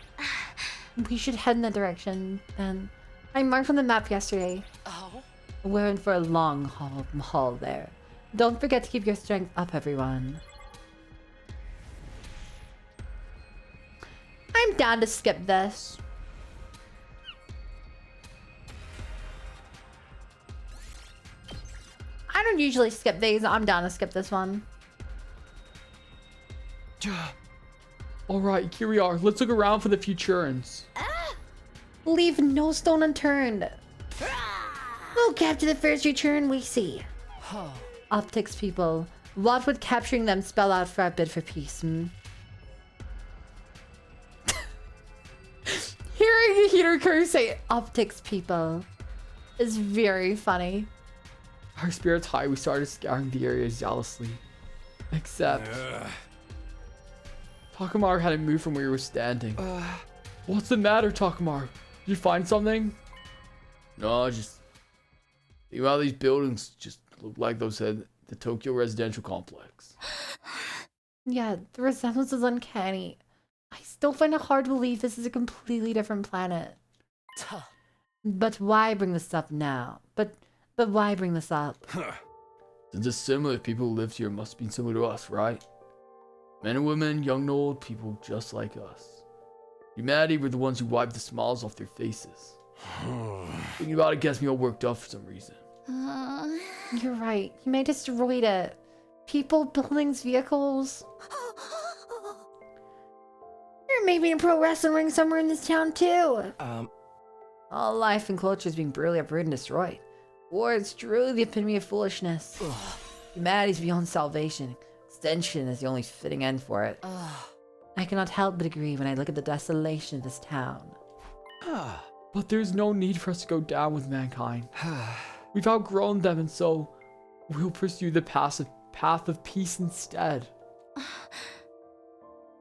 We should head in that direction, then. I marked on the map yesterday. Oh? We're in for a long haul there. Don't forget to keep your strength up, everyone. I'm down to skip this. I don't usually skip these. I'm down to skip this one. Alright, here we are. Let's look around for the Futurans. Leave no stone unturned. We'll capture the first return we see. Optics people. What would capturing them spell out for our bid for peace, Hearing Hirokuri say optics people is very funny. Our spirits high, we started scouring the area zealously. Except... Takamaru hadn't moved from where he was standing. What's the matter, Takamaru? Did you find something? No, just... think about these buildings just look like those at the Tokyo residential complex. Yeah, the resemblance is uncanny. I still find it hard to believe this is a completely different planet. But why bring this up now? But why bring this up? Since it's similar, people who lived here must have been similar to us, right? Men and women, young and old, people just like us. Humanity were the ones who wiped the smiles off their faces. Thinking about it gets me all worked up for some reason. You're right. You may have destroyed it. People, buildings, vehicles. There may be a pro wrestling ring somewhere in this town too. All life and culture is being brutally uprooted and destroyed. War is truly the epitome of foolishness. Humanity's beyond salvation. Extension is the only fitting end for it. I cannot help but agree when I look at the desolation of this town. But there's no need for us to go down with mankind. We've outgrown them, and so we'll pursue the path of peace instead.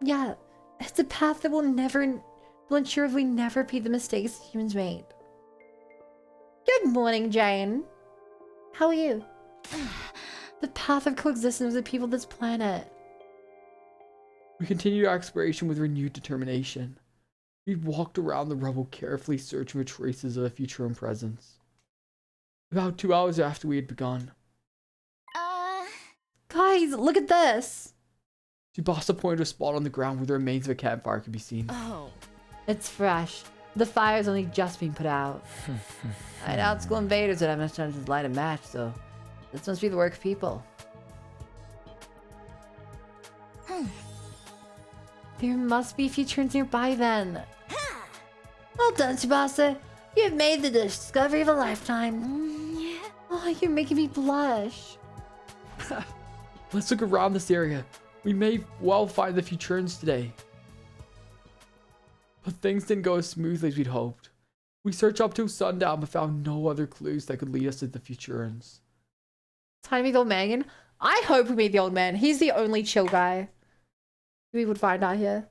Yeah, it's a path that will ensure we never repeat the mistakes humans made. Good morning, Jane. How are you? The path of coexistence with the people of this planet. We continued our exploration with renewed determination. We walked around the rubble carefully searching for traces of a Futuran presence. About 2 hours after we had begun. Guys, look at this! Tsubasa pointed to a spot on the ground where the remains of a campfire could be seen. Oh. It's fresh. The fire's only just been put out. I doubt school invaders would have much time to light a match, so this must be the work of people. There must be Futurans nearby then. Well done, Tsubasa. You have made the discovery of a lifetime. Oh, you're making me blush. Let's look around this area. We may well find the Futurans today. But things didn't go as smoothly as we'd hoped. We searched up till sundown but found no other clues that could lead us to the Futurans. Time to meet the old man again. I hope we meet the old man. He's the only chill guy we would find out here.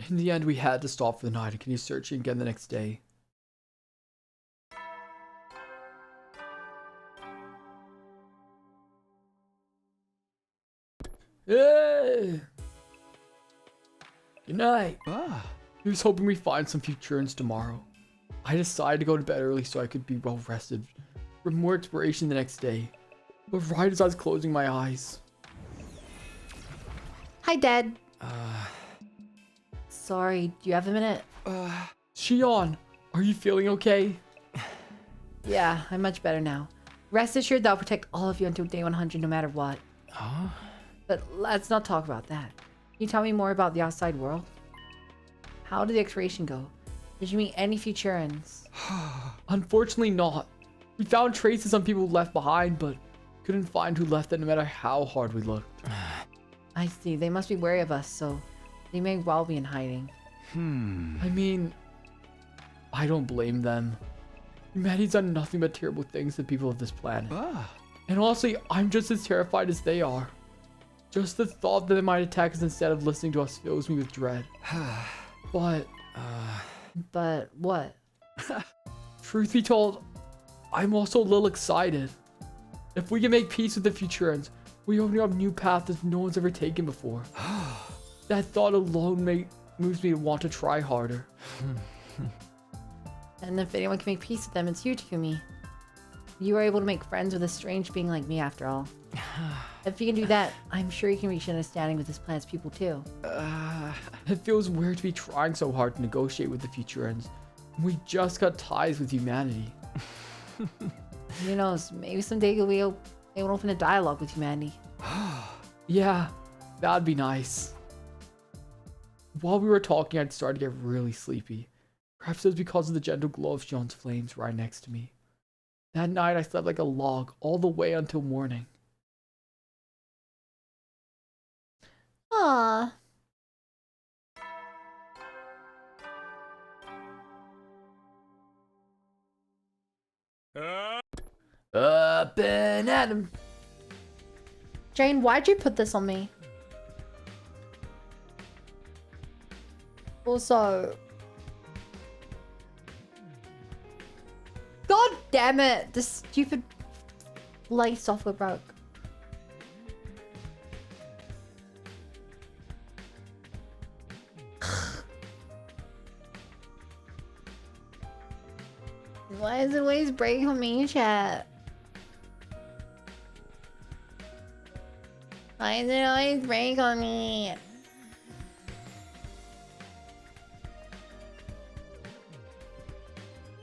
In the end, we had to stop for the night and continue searching again the next day. Hey! Good night. He was hoping we'd find some Futurans tomorrow. I decided to go to bed early so I could be well rested for more exploration the next day. But right as I was closing my eyes... Hi, Dad. Sorry, do you have a minute? Shion, are you feeling okay? Yeah, I'm much better now. Rest assured that I'll protect all of you until day 100 no matter what. But let's not talk about that. Can you tell me more about the outside world? How did the exploration go? Did you meet any Futurans? Unfortunately not. We found traces on people left behind, but couldn't find who left them no matter how hard we looked. I see, they must be wary of us, so they may well be in hiding. I mean, I don't blame them. Humanity's done nothing but terrible things to people of this planet. And honestly, I'm just as terrified as they are. Just the thought that they might attack us instead of listening to us fills me with dread. But what? Truth be told, I'm also a little excited. If we can make peace with the Futurans, we open up new paths that no one's ever taken before. That thought alone moves me to want to try harder. And if anyone can make peace with them, it's you, Takumi. you were able to make friends with a strange being like me after all. If you can do that, I'm sure you can reach an understanding with this planet's people too. It feels weird to be trying so hard to negotiate with the Futurans. We just got ties with humanity. Who knows, maybe someday you'll be able to open a dialogue with humanity. Yeah, that'd be nice. While we were talking, I'd started to get really sleepy. Perhaps it was because of the gentle glow of Sean's flames right next to me. That night, I slept like a log all the way until morning. Aww. Up and at 'em. Jane, why'd you put this on me? Also... God damn it! This stupid light software broke. Why is it always breaking on me, chat? Why is it always breaking on me?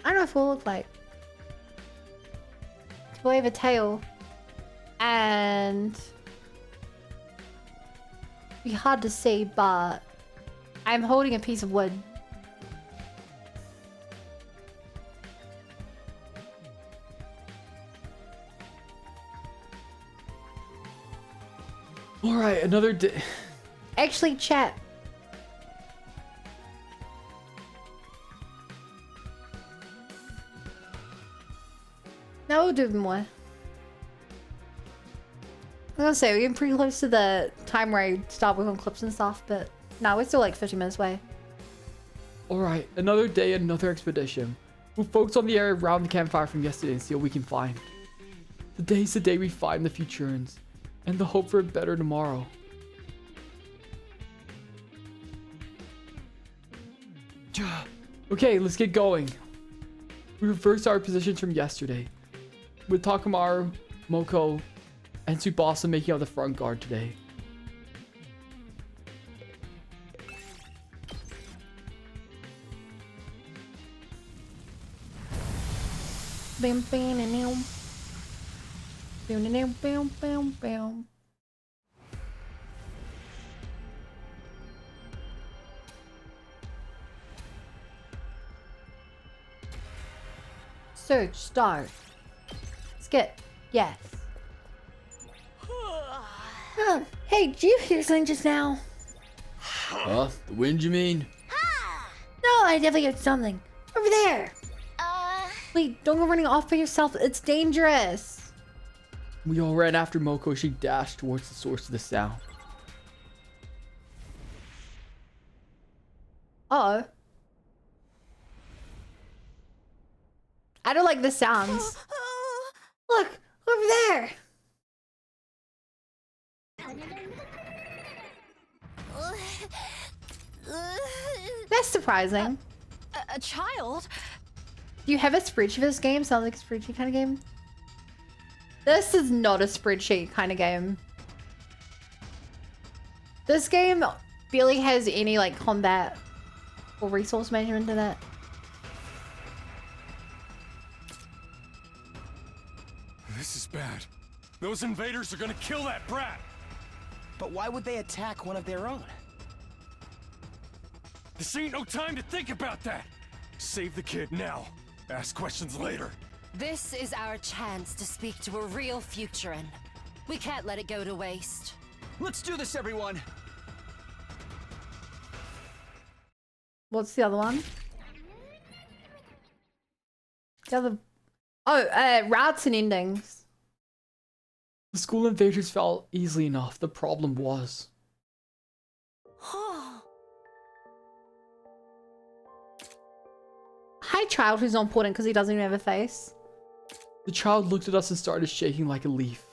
I don't know what it will look like. Do I have a tail? And... it'd be hard to see, but... I'm holding a piece of wood. Alright, another day. Actually, chat. No, we'll do more. I'm gonna say, we're getting pretty close to the time where I start working on clips and stuff, but no, we're still like 50 minutes away. Alright, another day, another expedition. We'll focus on the area around the campfire from yesterday and see what we can find. Today's the day we find the Futurans, and the hope for a better tomorrow. Okay, let's get going. We reversed our positions from yesterday, with Takamaru, Moko, and Tsubasa making out the front guard today. Bam, bam, bam, bam. Bam, bam, bam, bam, bam. Search, start. Skip, yes. Hey, did you hear something just now? Huh? The wind, you mean? No, I definitely heard something. Over there. Wait, don't go running off by yourself. It's dangerous. We all ran after Moko as she dashed towards the source of the sound. Uh-oh. I don't like the sounds. Look, over there. That's surprising. A child? Do you have a spreadsheet for this game? Sounds like a spreadsheet kind of game. This is not a spreadsheet kind of game. This game barely has any like combat or resource management in it. This is bad. Those invaders are gonna kill that brat! But why would they attack one of their own? This ain't no time to think about that! Save the kid now. Ask questions later. This is our chance to speak to a real Futuran. We can't let it go to waste. Let's do this, everyone! What's the other one? The other... Oh, routes and endings. The school invaders fell easily enough. The problem was... Hi, child, who's not important because he doesn't even have a face. The child looked at us and started shaking like a leaf.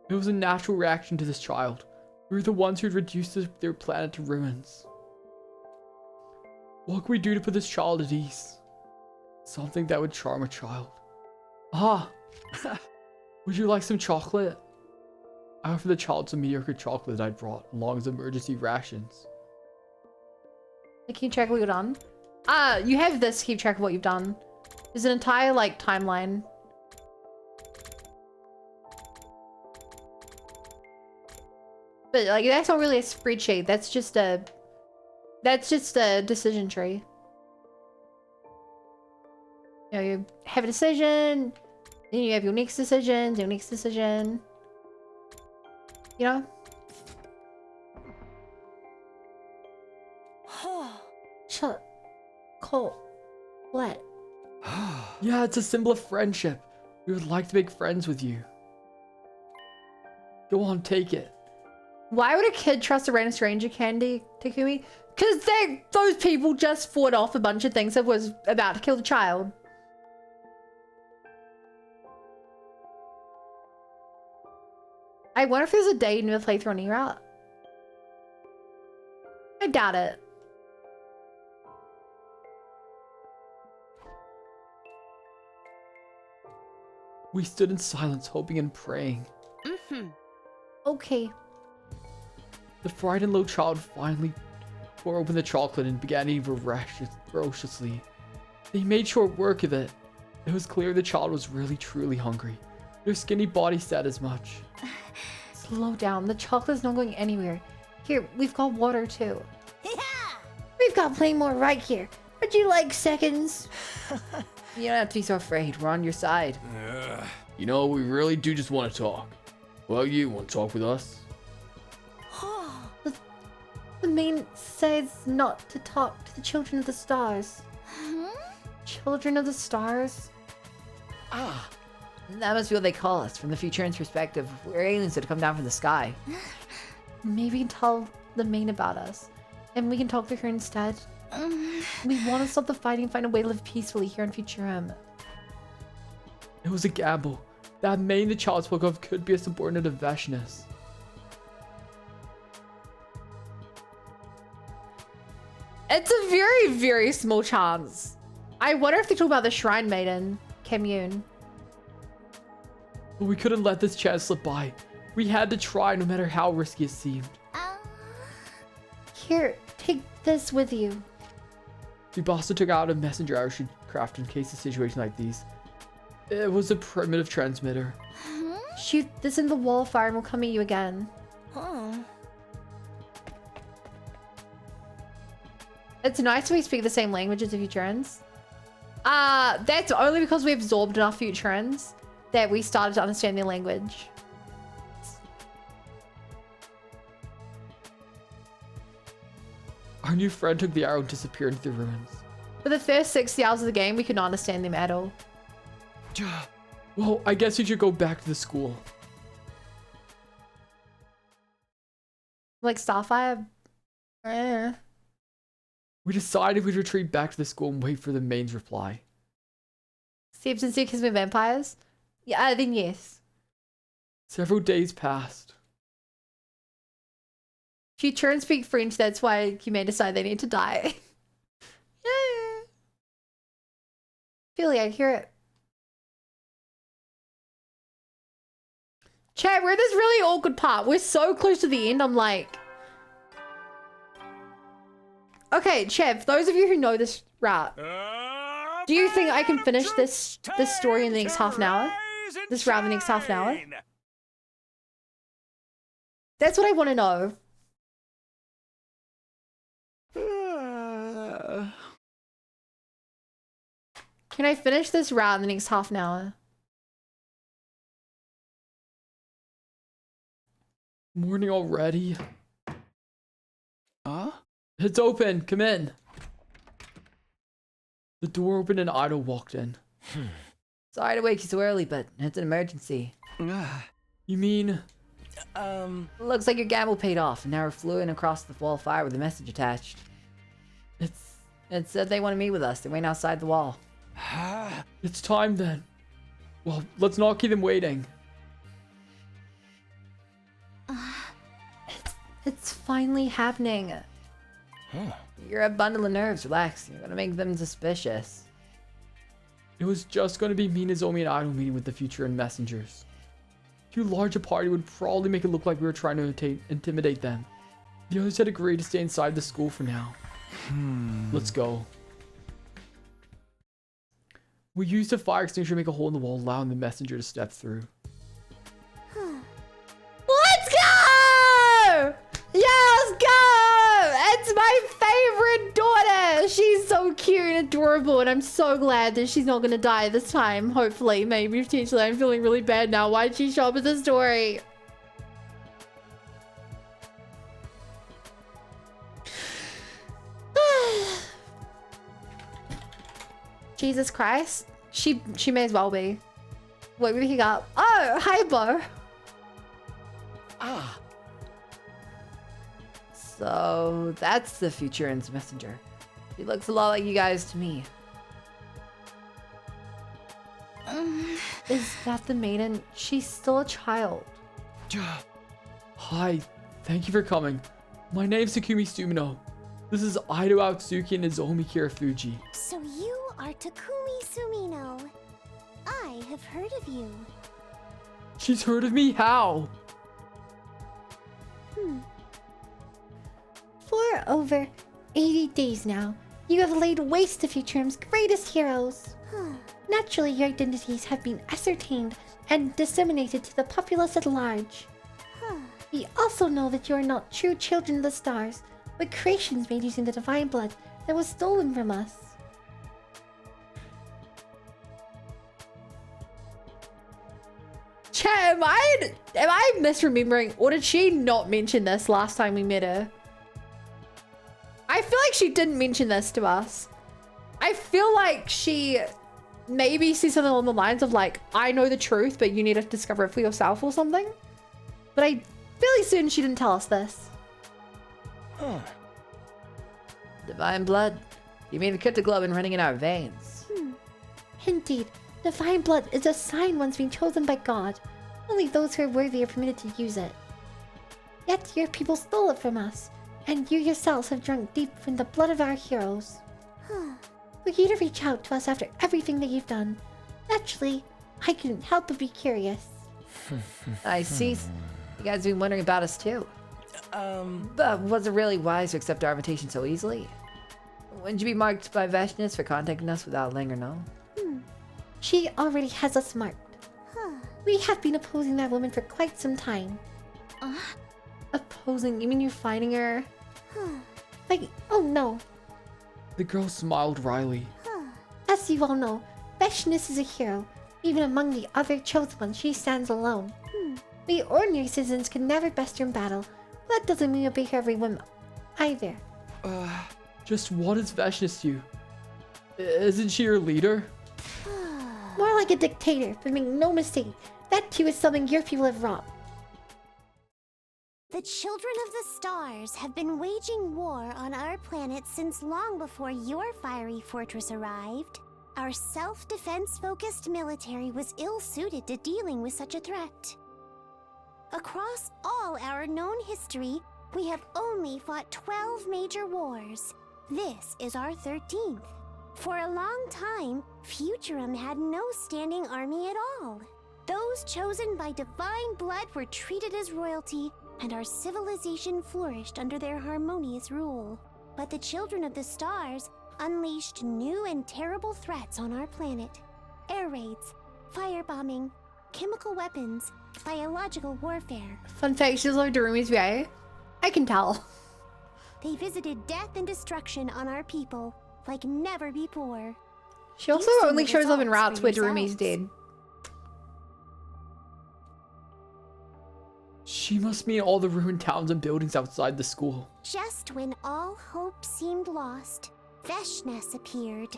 It was a natural reaction to this child. We were the ones who had reduced their planet to ruins. What can we do to put this child at ease? Something that would charm a child. Ah! Would you like some chocolate? I offered the child some mediocre chocolate I'd brought, along with emergency rations. Can you check what you've done? You have this to keep track of what you've done. There's an entire, like, timeline. But, like, that's not really a spreadsheet. That's just a decision tree. You know, you have a decision, then you have your next decision, your next decision. You know? Shut. Cole. What? Yeah, it's a symbol of friendship. We would like to make friends with you. Go on, take it. Why would a kid trust a random stranger, Candy, Takumi? Because those people just fought off a bunch of things that was about to kill the child. I wonder if there's a day in the playthrough on E-Route. I doubt it. We stood in silence, hoping and praying. Okay. The frightened little child finally tore open the chocolate and began eating ferociously. They made short work of it. It was clear the child was really truly hungry. Their skinny body said as much. Slow down. The chocolate's not going anywhere. Here, we've got water too. Yeah! We've got plenty more right here. Would you like seconds? You don't have to be so afraid. We're on your side. You know, we really do just want to talk. Well, you want to talk with us? The main says not to talk to the children of the stars. Children of the stars? Ah, that must be what they call us. From the Futurans' perspective, we're aliens that have come down from the sky. Maybe tell the main about us, and we can talk to her instead. We want to stop the fighting and find a way to live peacefully here in Futurama. It was a gamble. That main the child spoke of could be a subordinate of Veshness. It's a very, very small chance. I wonder if they talk about the Shrine Maiden, Commune. But we couldn't let this chance slip by. We had to try no matter how risky it seemed. Here, take this with you. Tsubasa took out a messenger I should craft in case of a situation like these. It was a primitive transmitter. Shoot this in the wall of fire and we'll come at you again. It's nice we speak the same language as the Futurans. That's only because we absorbed enough Futurans that we started to understand their language. Our new friend took the arrow and disappeared into the ruins. For the first 60 hours of the game, we could not understand them at all. Well, I guess you should go back to the school. Like Starfire? We decided we'd retreat back to the school and wait for the main's reply. Steps and Seekers with vampires? Yeah, then yes. Several days passed. Futurans speak French, that's why you may decide they need to die. Yeah. Billy, I hear it. Chat, we're at this really awkward part. We're so close to the end, I'm like... Okay, Chev, those of you who know this route, do you think I can finish this story in the next half an hour? This route in the next half an hour? That's what I want to know. Can I finish this route in the next half an hour? Morning already? It's open. Come in. The door opened and Idol walked in. Sorry to wake you so early, but it's an emergency. You mean... Looks like your gamble paid off, and now we're flew across the wall of fire with a message attached. It said they want to meet with us. They're waiting outside the wall. It's time then. Well, let's not keep them waiting. It's finally happening. You're a bundle of nerves. Relax. You're gonna make them suspicious. It was just going to be me, Nozomi, and Idol meeting with the future and messengers. Too large a party would probably make it look like we were trying to intimidate them. The others had agreed to stay inside the school for now. Let's go. We used a fire extinguisher to make a hole in the wall, allowing the messenger to step through. Let's go! Yes, go! It's my favorite daughter. She's so cute and adorable, and I'm so glad that she's not gonna die this time. Hopefully, maybe, potentially. I'm feeling really bad now. Why did she show up at the story? Jesus Christ. She may as well be. What are we picking up? Oh, hi, Bo. Ah. So that's the Futurans messenger. He looks a lot like you guys to me. Is that the maiden? She's still a child. Hi, thank you for coming. My name's Takumi Sumino. This is Aido Aotsuki and Nozomi Kirafuji. So you are Takumi Sumino. I have heard of you. She's heard of me? How? For over 80 days now, you have laid waste to Futurum's greatest heroes. Naturally, your identities have been ascertained and disseminated to the populace at large. We also know that you are not true children of the stars, but creations made using the divine blood that was stolen from us. Chat, am I misremembering, or did she not mention this last time we met her? I feel like she didn't mention this to us. I feel like she maybe said something along the lines of like, I know the truth, but you need to discover it for yourself or something. But I'm fairly certain she didn't tell us this. Divine blood. You mean the cryptoglobin running in our veins? Indeed, divine blood is a sign once being chosen by God. Only those who are worthy are permitted to use it. Yet your people stole it from us, and you yourselves have drunk deep from the blood of our heroes. For you to reach out to us after everything that you've done, naturally, I couldn't help but be curious. I see. You guys have been wondering about us too. But was it really wise to accept our invitation so easily? Wouldn't you be marked by Veshness for contacting us without letting her know? She already has us marked. We have been opposing that woman for quite some time. Opposing? You mean you're fighting her? Like, oh no. The girl smiled wryly. As you all know, Veshness is a hero. Even among the other chosen ones, she stands alone. We ordinary citizens can never best her in battle. That doesn't mean obey her every whim either. Just what is Veshness to you? Isn't she your leader? More like a dictator, but make no mistake, that too is something your people have wrought. The children of the stars have been waging war on our planet since long before your fiery fortress arrived. Our self-defense focused military was ill-suited to dealing with such a threat. Across all our known history, we have only fought 12 major wars. This is our 13th. For a long time, Futurum had no standing army at all. Those chosen by divine blood were treated as royalty, and our civilization flourished under their harmonious rule. But the children of the stars unleashed new and terrible threats on our planet. Air raids, firebombing, chemical weapons, biological warfare. Fun fact, she's like Darumi's VA. I can tell. They visited death and destruction on our people like never before. She also only shows up in routes where Darumi's dead. She must mean all the ruined towns and buildings outside the school. Just when all hope seemed lost, Veshness appeared.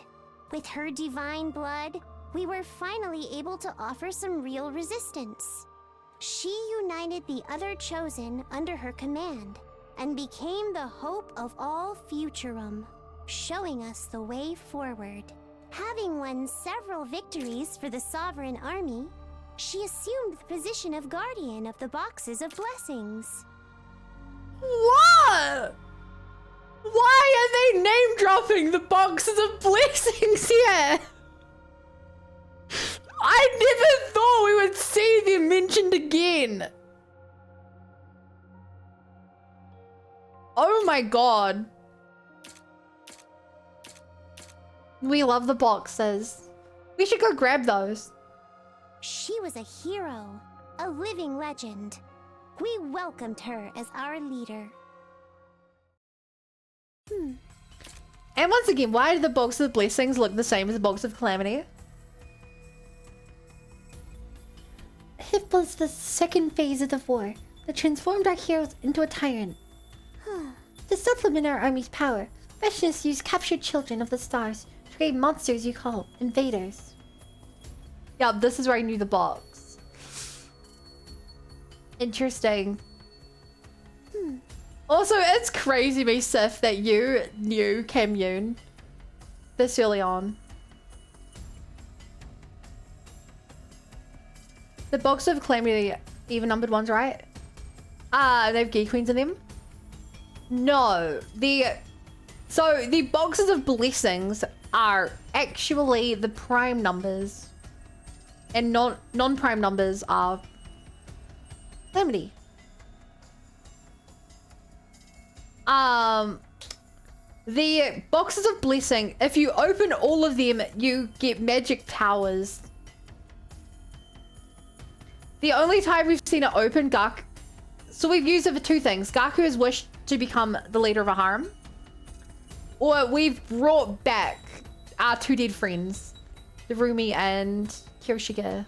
With her divine blood, we were finally able to offer some real resistance. She united the other chosen under her command and became the hope of all Futurum, showing us the way forward. Having won several victories for the Sovereign Army, she assumed the position of guardian of the Boxes of Blessings. What? Why are they name dropping the Boxes of Blessings here? I never thought we would see them mentioned again. Oh my god. We love the boxes. We should go grab those. She was a hero, a living legend. We welcomed her as our leader. And once again, why do the box of blessings look the same as the box of calamity? It was the second phase of the war that transformed our heroes into a tyrant. To supplement our army's power, Vashnis used captured children of the stars to create monsters you call invaders. Yeah, this is where I knew the box. Interesting. Also, it's crazy me, Sif, that you knew Cam Yoon this early on. The box of calamity, even numbered ones, right? They have Geek Queens in them? No. So the boxes of blessings are actually the prime numbers. And non-prime numbers are calamity. The boxes of blessing, if you open all of them, you get magic powers. The only time we've seen it open, so we've used it for two things. Gaku has wished to become the leader of a harem, or we've brought back our two dead friends, the Rumi and Kiyoshige.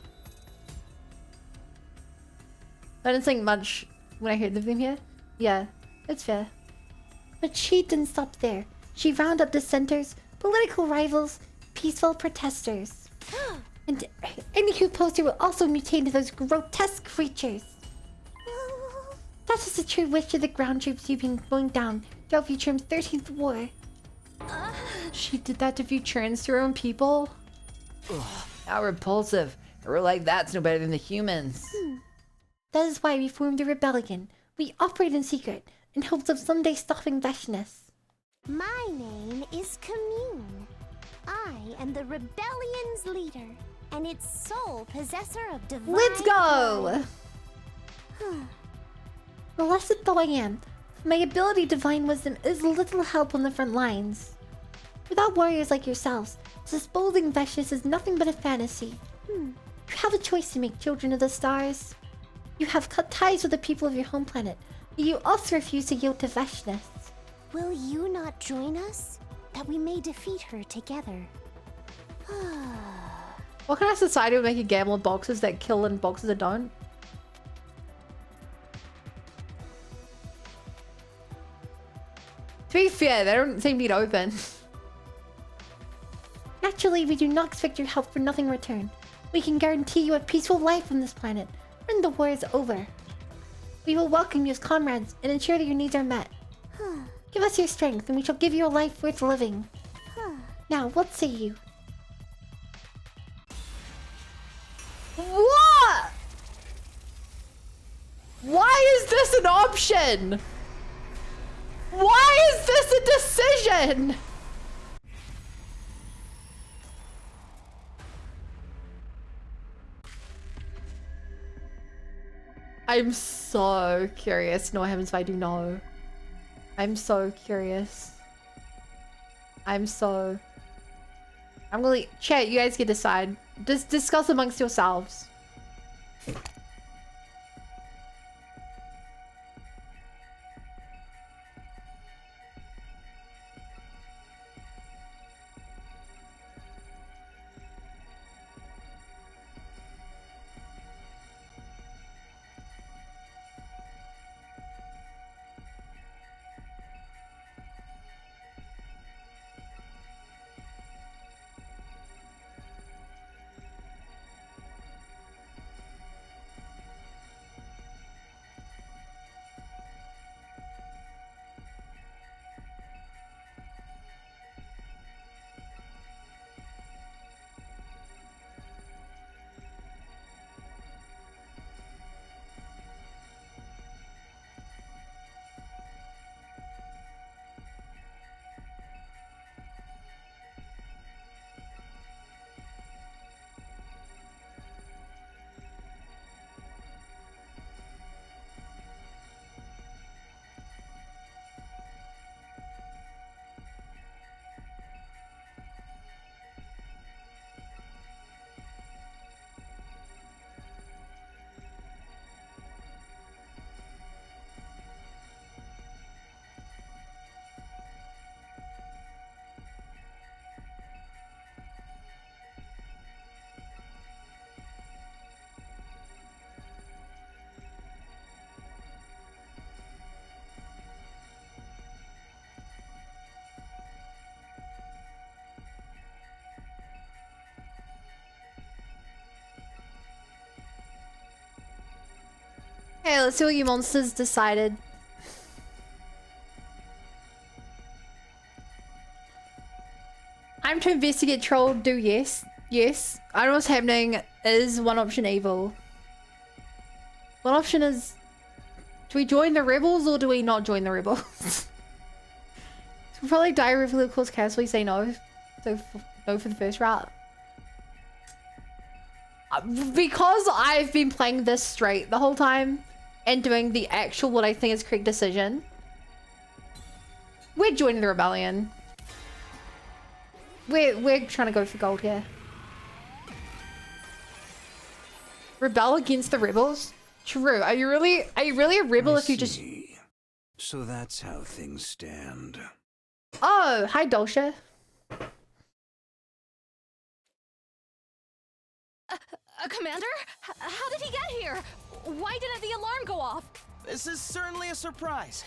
I didn't think much when I heard of them here. Yeah, it's fair. But she didn't stop there. She rounded up dissenters, political rivals, peaceful protesters. And any who opposed her will also mutate into those grotesque creatures. That is the true wish of the ground troops you've been going down throughout Futurum's 13th war. She did that to Futurans, to her own people? Ugh, how repulsive. A rule like that's no better than the humans. That is why we formed a rebellion. We operate in secret, in hopes of someday stopping Vashnis. My name is Commune. I am the rebellion's leader, and its sole possessor of divine... Let's go! Blessed though I am, my ability divine wisdom is little help on the front lines. Without warriors like yourselves, disposing Vashnis is nothing but a fantasy. You have a choice to make, children of the stars. You have cut ties with the people of your home planet, but you also refuse to yield to Vashnis. Will you not join us? That we may defeat her together. What kind of society would make a gamble of boxes that kill and boxes that don't? To be fair, they don't seem to get open. Naturally, we do not expect your help for nothing in return. We can guarantee you a peaceful life on this planet when the war is over. We will welcome you as comrades and ensure that your needs are met. Give us your strength and we shall give you a life worth living. Now, what say you? What? Why is this an option? Why is this a decision? I'm so curious. No, what happens if I do know? I'm so curious. I'm really... Chat, you guys can decide. Just discuss amongst yourselves. Hey, let's see what you monsters decided. I'm to investigate troll, do yes. Yes. I know what's happening is one option evil. One option is, do we join the rebels or do we not join the rebels? We'll probably die if we cause chaos, we say no. So no for the first route. Because I've been playing this straight the whole time and doing the actual what I think is correct decision, we're joining the rebellion. We're trying to go for gold here. Rebel against the rebels? True. Are you really a rebel if you just... So that's how things stand. Oh, hi Dolce. Commander? How did he get here? Why didn't the alarm go off? This is certainly a surprise.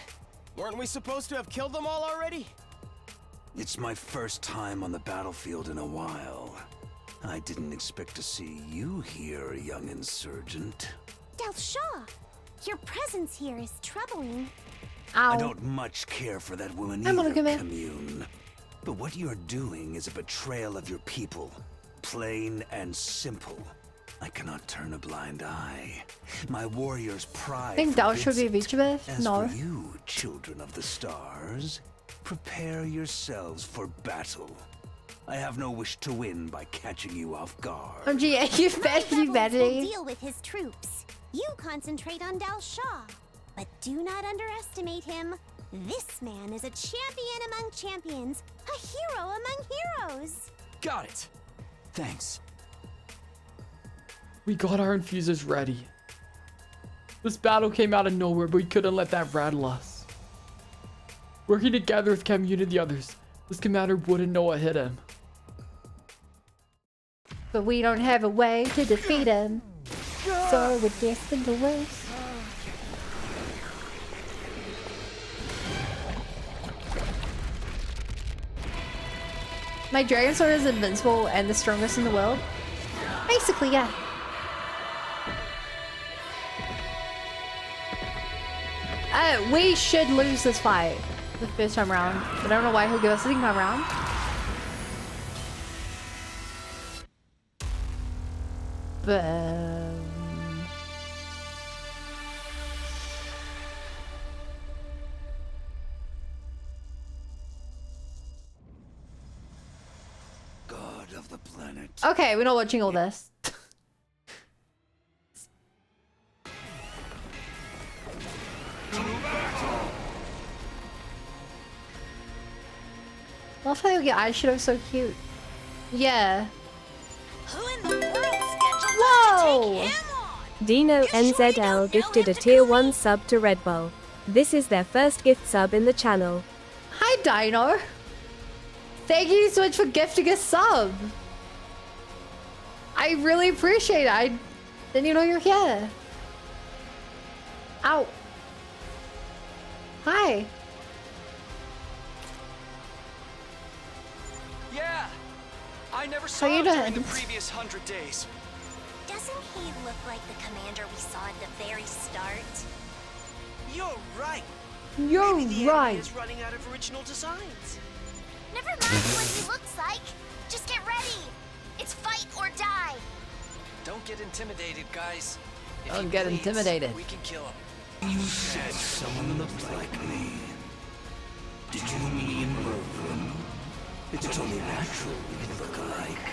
Weren't we supposed to have killed them all already? It's my first time on the battlefield in a while. I didn't expect to see you here, young insurgent. Delshaw, your presence here is troubling. I don't much care for that woman I'm either, gonna come in. Commune. But what you're doing is a betrayal of your people. Plain and simple. I cannot turn a blind eye. My warrior's pride. I think Dal should be a forbids it. VTuber. As No. for you, children of the stars, prepare yourselves for battle. I have no wish to win by catching you off guard. OMG, yeah, you better, you better. Will deal with his troops. You concentrate on Delshaw, but do not underestimate him. This man is a champion among champions, a hero among heroes. Got it. Thanks. We got our infusers ready. This battle came out of nowhere, but we couldn't let that rattle us. Working together with Commune and the others, this commander wouldn't know what hit him. But we don't have a way to defeat him. So we're destined to lose. My Dragon Sword is invincible and the strongest in the world. Basically, yeah. We should lose this fight the first time around. But I don't know why he'll give us the second time around. But... God of the planet. Okay, we're not watching all this. Love how you get eyeshadow so cute. Yeah. Whoa! Dino NZL gifted a tier 1 sub to Red Bull. This is their first gift sub in the channel. Hi Dino. Thank you so much for gifting a sub. I really appreciate it. I didn't even know you were here. Ow. Hi. Yeah, I never How saw you him during doing? the previous 100 days. Doesn't he look like the commander we saw at the very start? You're right. You're Maybe the right. enemy is running out of original designs. Never mind what he looks like. Just get ready. It's fight or die. Don't get intimidated, guys. If Don't he get bleeds, intimidated. We can kill him. You said someone looked like me. Did you mean Merlin? It's only natural we look alike.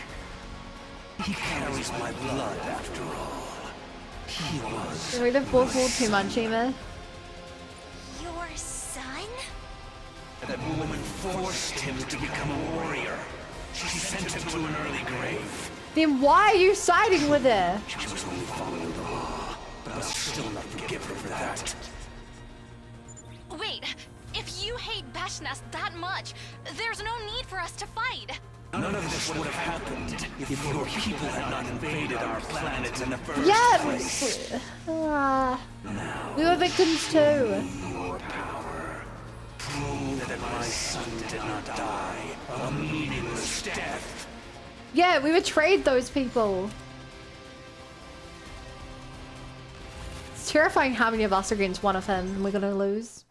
He carries my blood after all. He was. Did we the fourth wall too much, Ema? Your son? That woman forced him to become a warrior. She sent him to an early grave. Then why are you siding with her? She was only following the law, but I'll still not forgive her for that. Wait, if you hate Bashness that much, there's no need for us to fight. None of this would have happened if your people had not invaded our planet in the first place. Yeah. We were victims too. Your power. Prove that my son did not die a meaningless death. Yeah, we betrayed those people. It's terrifying how many of us are against one of him and we're gonna lose.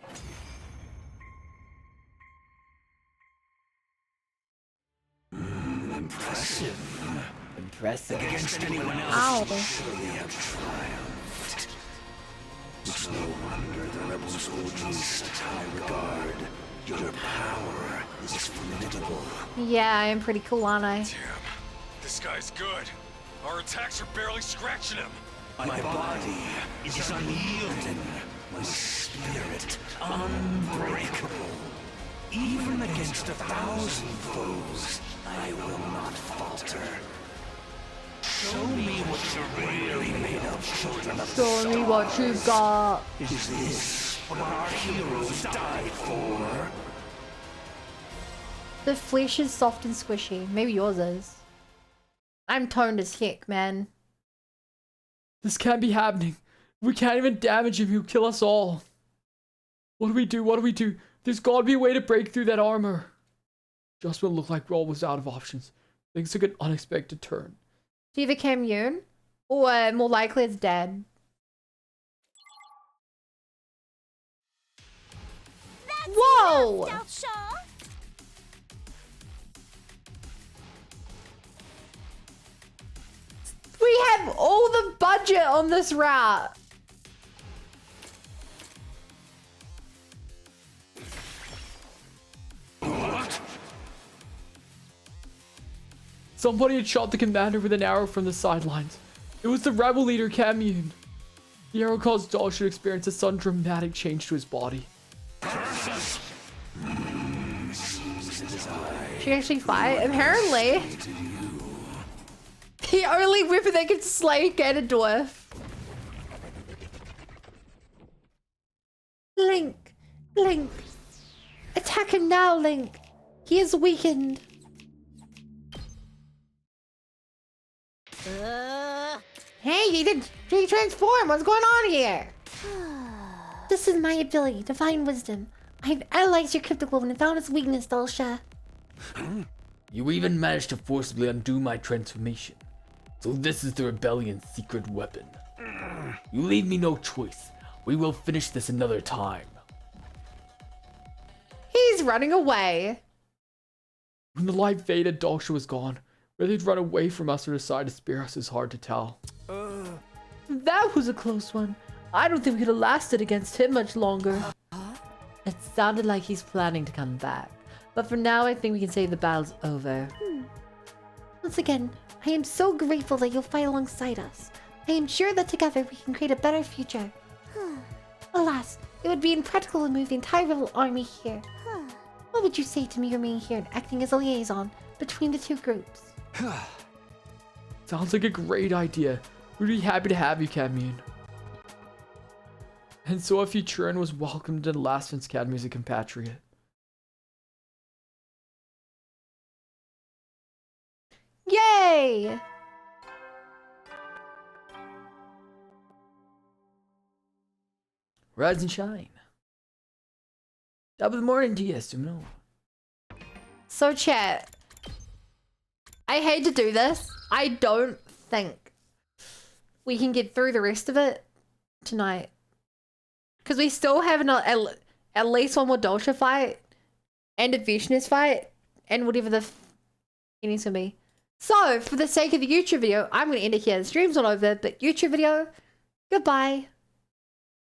Impressive. Impressive. Against anyone else, Ow. surely have triumphed. It's no wonder the rebels hold you in such high regard. Your power is formidable. Yeah, I am pretty cool, aren't I? This guy's good. Our attacks are barely scratching him. My body is unyielding, my spirit unbreakable. Even against 1,000 foes, I will not falter. Show me what you're really made of, children of the Show me what you got. Is this what our heroes died for? The flesh is soft and squishy. Maybe yours is. I'm toned as heck, man. This can't be happening. We can't even damage him. He'll kill us all. What do we do? What do we do? There's gotta be a way to break through that armor. Just when it looked like we're almost out of options, things took an unexpected turn. It's either Canon or more likely it's dead. Whoa! We have all the budget on this route. Somebody had shot the commander with an arrow from the sidelines. It was the rebel leader, Canon. The arrow caused Dalsha to experience a sudden dramatic change to his body. She actually fight? Apparently. The only weapon that can slay Ganondorf. Link. Link. Attack him now, Link. He is weakened. Hey, you did transform. What's going on here? This is my ability, Divine Wisdom. I've analyzed your cryptoglobin and found its weakness, Dalsha. You even managed to forcibly undo my transformation. So this is the rebellion's secret weapon. You leave me no choice. We will finish this another time. He's running away. When the light faded, Dalsha was gone. Whether he'd run away from us or decide to spare us is hard to tell. That was a close one. I don't think we could have lasted against him much longer. It sounded like he's planning to come back. But for now, I think we can say the battle's over. Once again, I am so grateful that you'll fight alongside us. I am sure that together we can create a better future. Alas, it would be impractical to move the entire rebel army here. What would you say to me remaining here and acting as a liaison between the two groups? Sounds like a great idea. We'd be happy to have you, Canon. And so a Futuran was welcomed into Lastfence Academy as a compatriot. Yay! Rise and shine. Top of the morning to you, Sumino. So chat, I hate to do this. I don't think we can get through the rest of it tonight. Because we still have at least one more Dalsha fight and a Vishnus fight and whatever the ending's gonna be. So, for the sake of the YouTube video, I'm going to end it here. The stream's not over, but YouTube video, goodbye.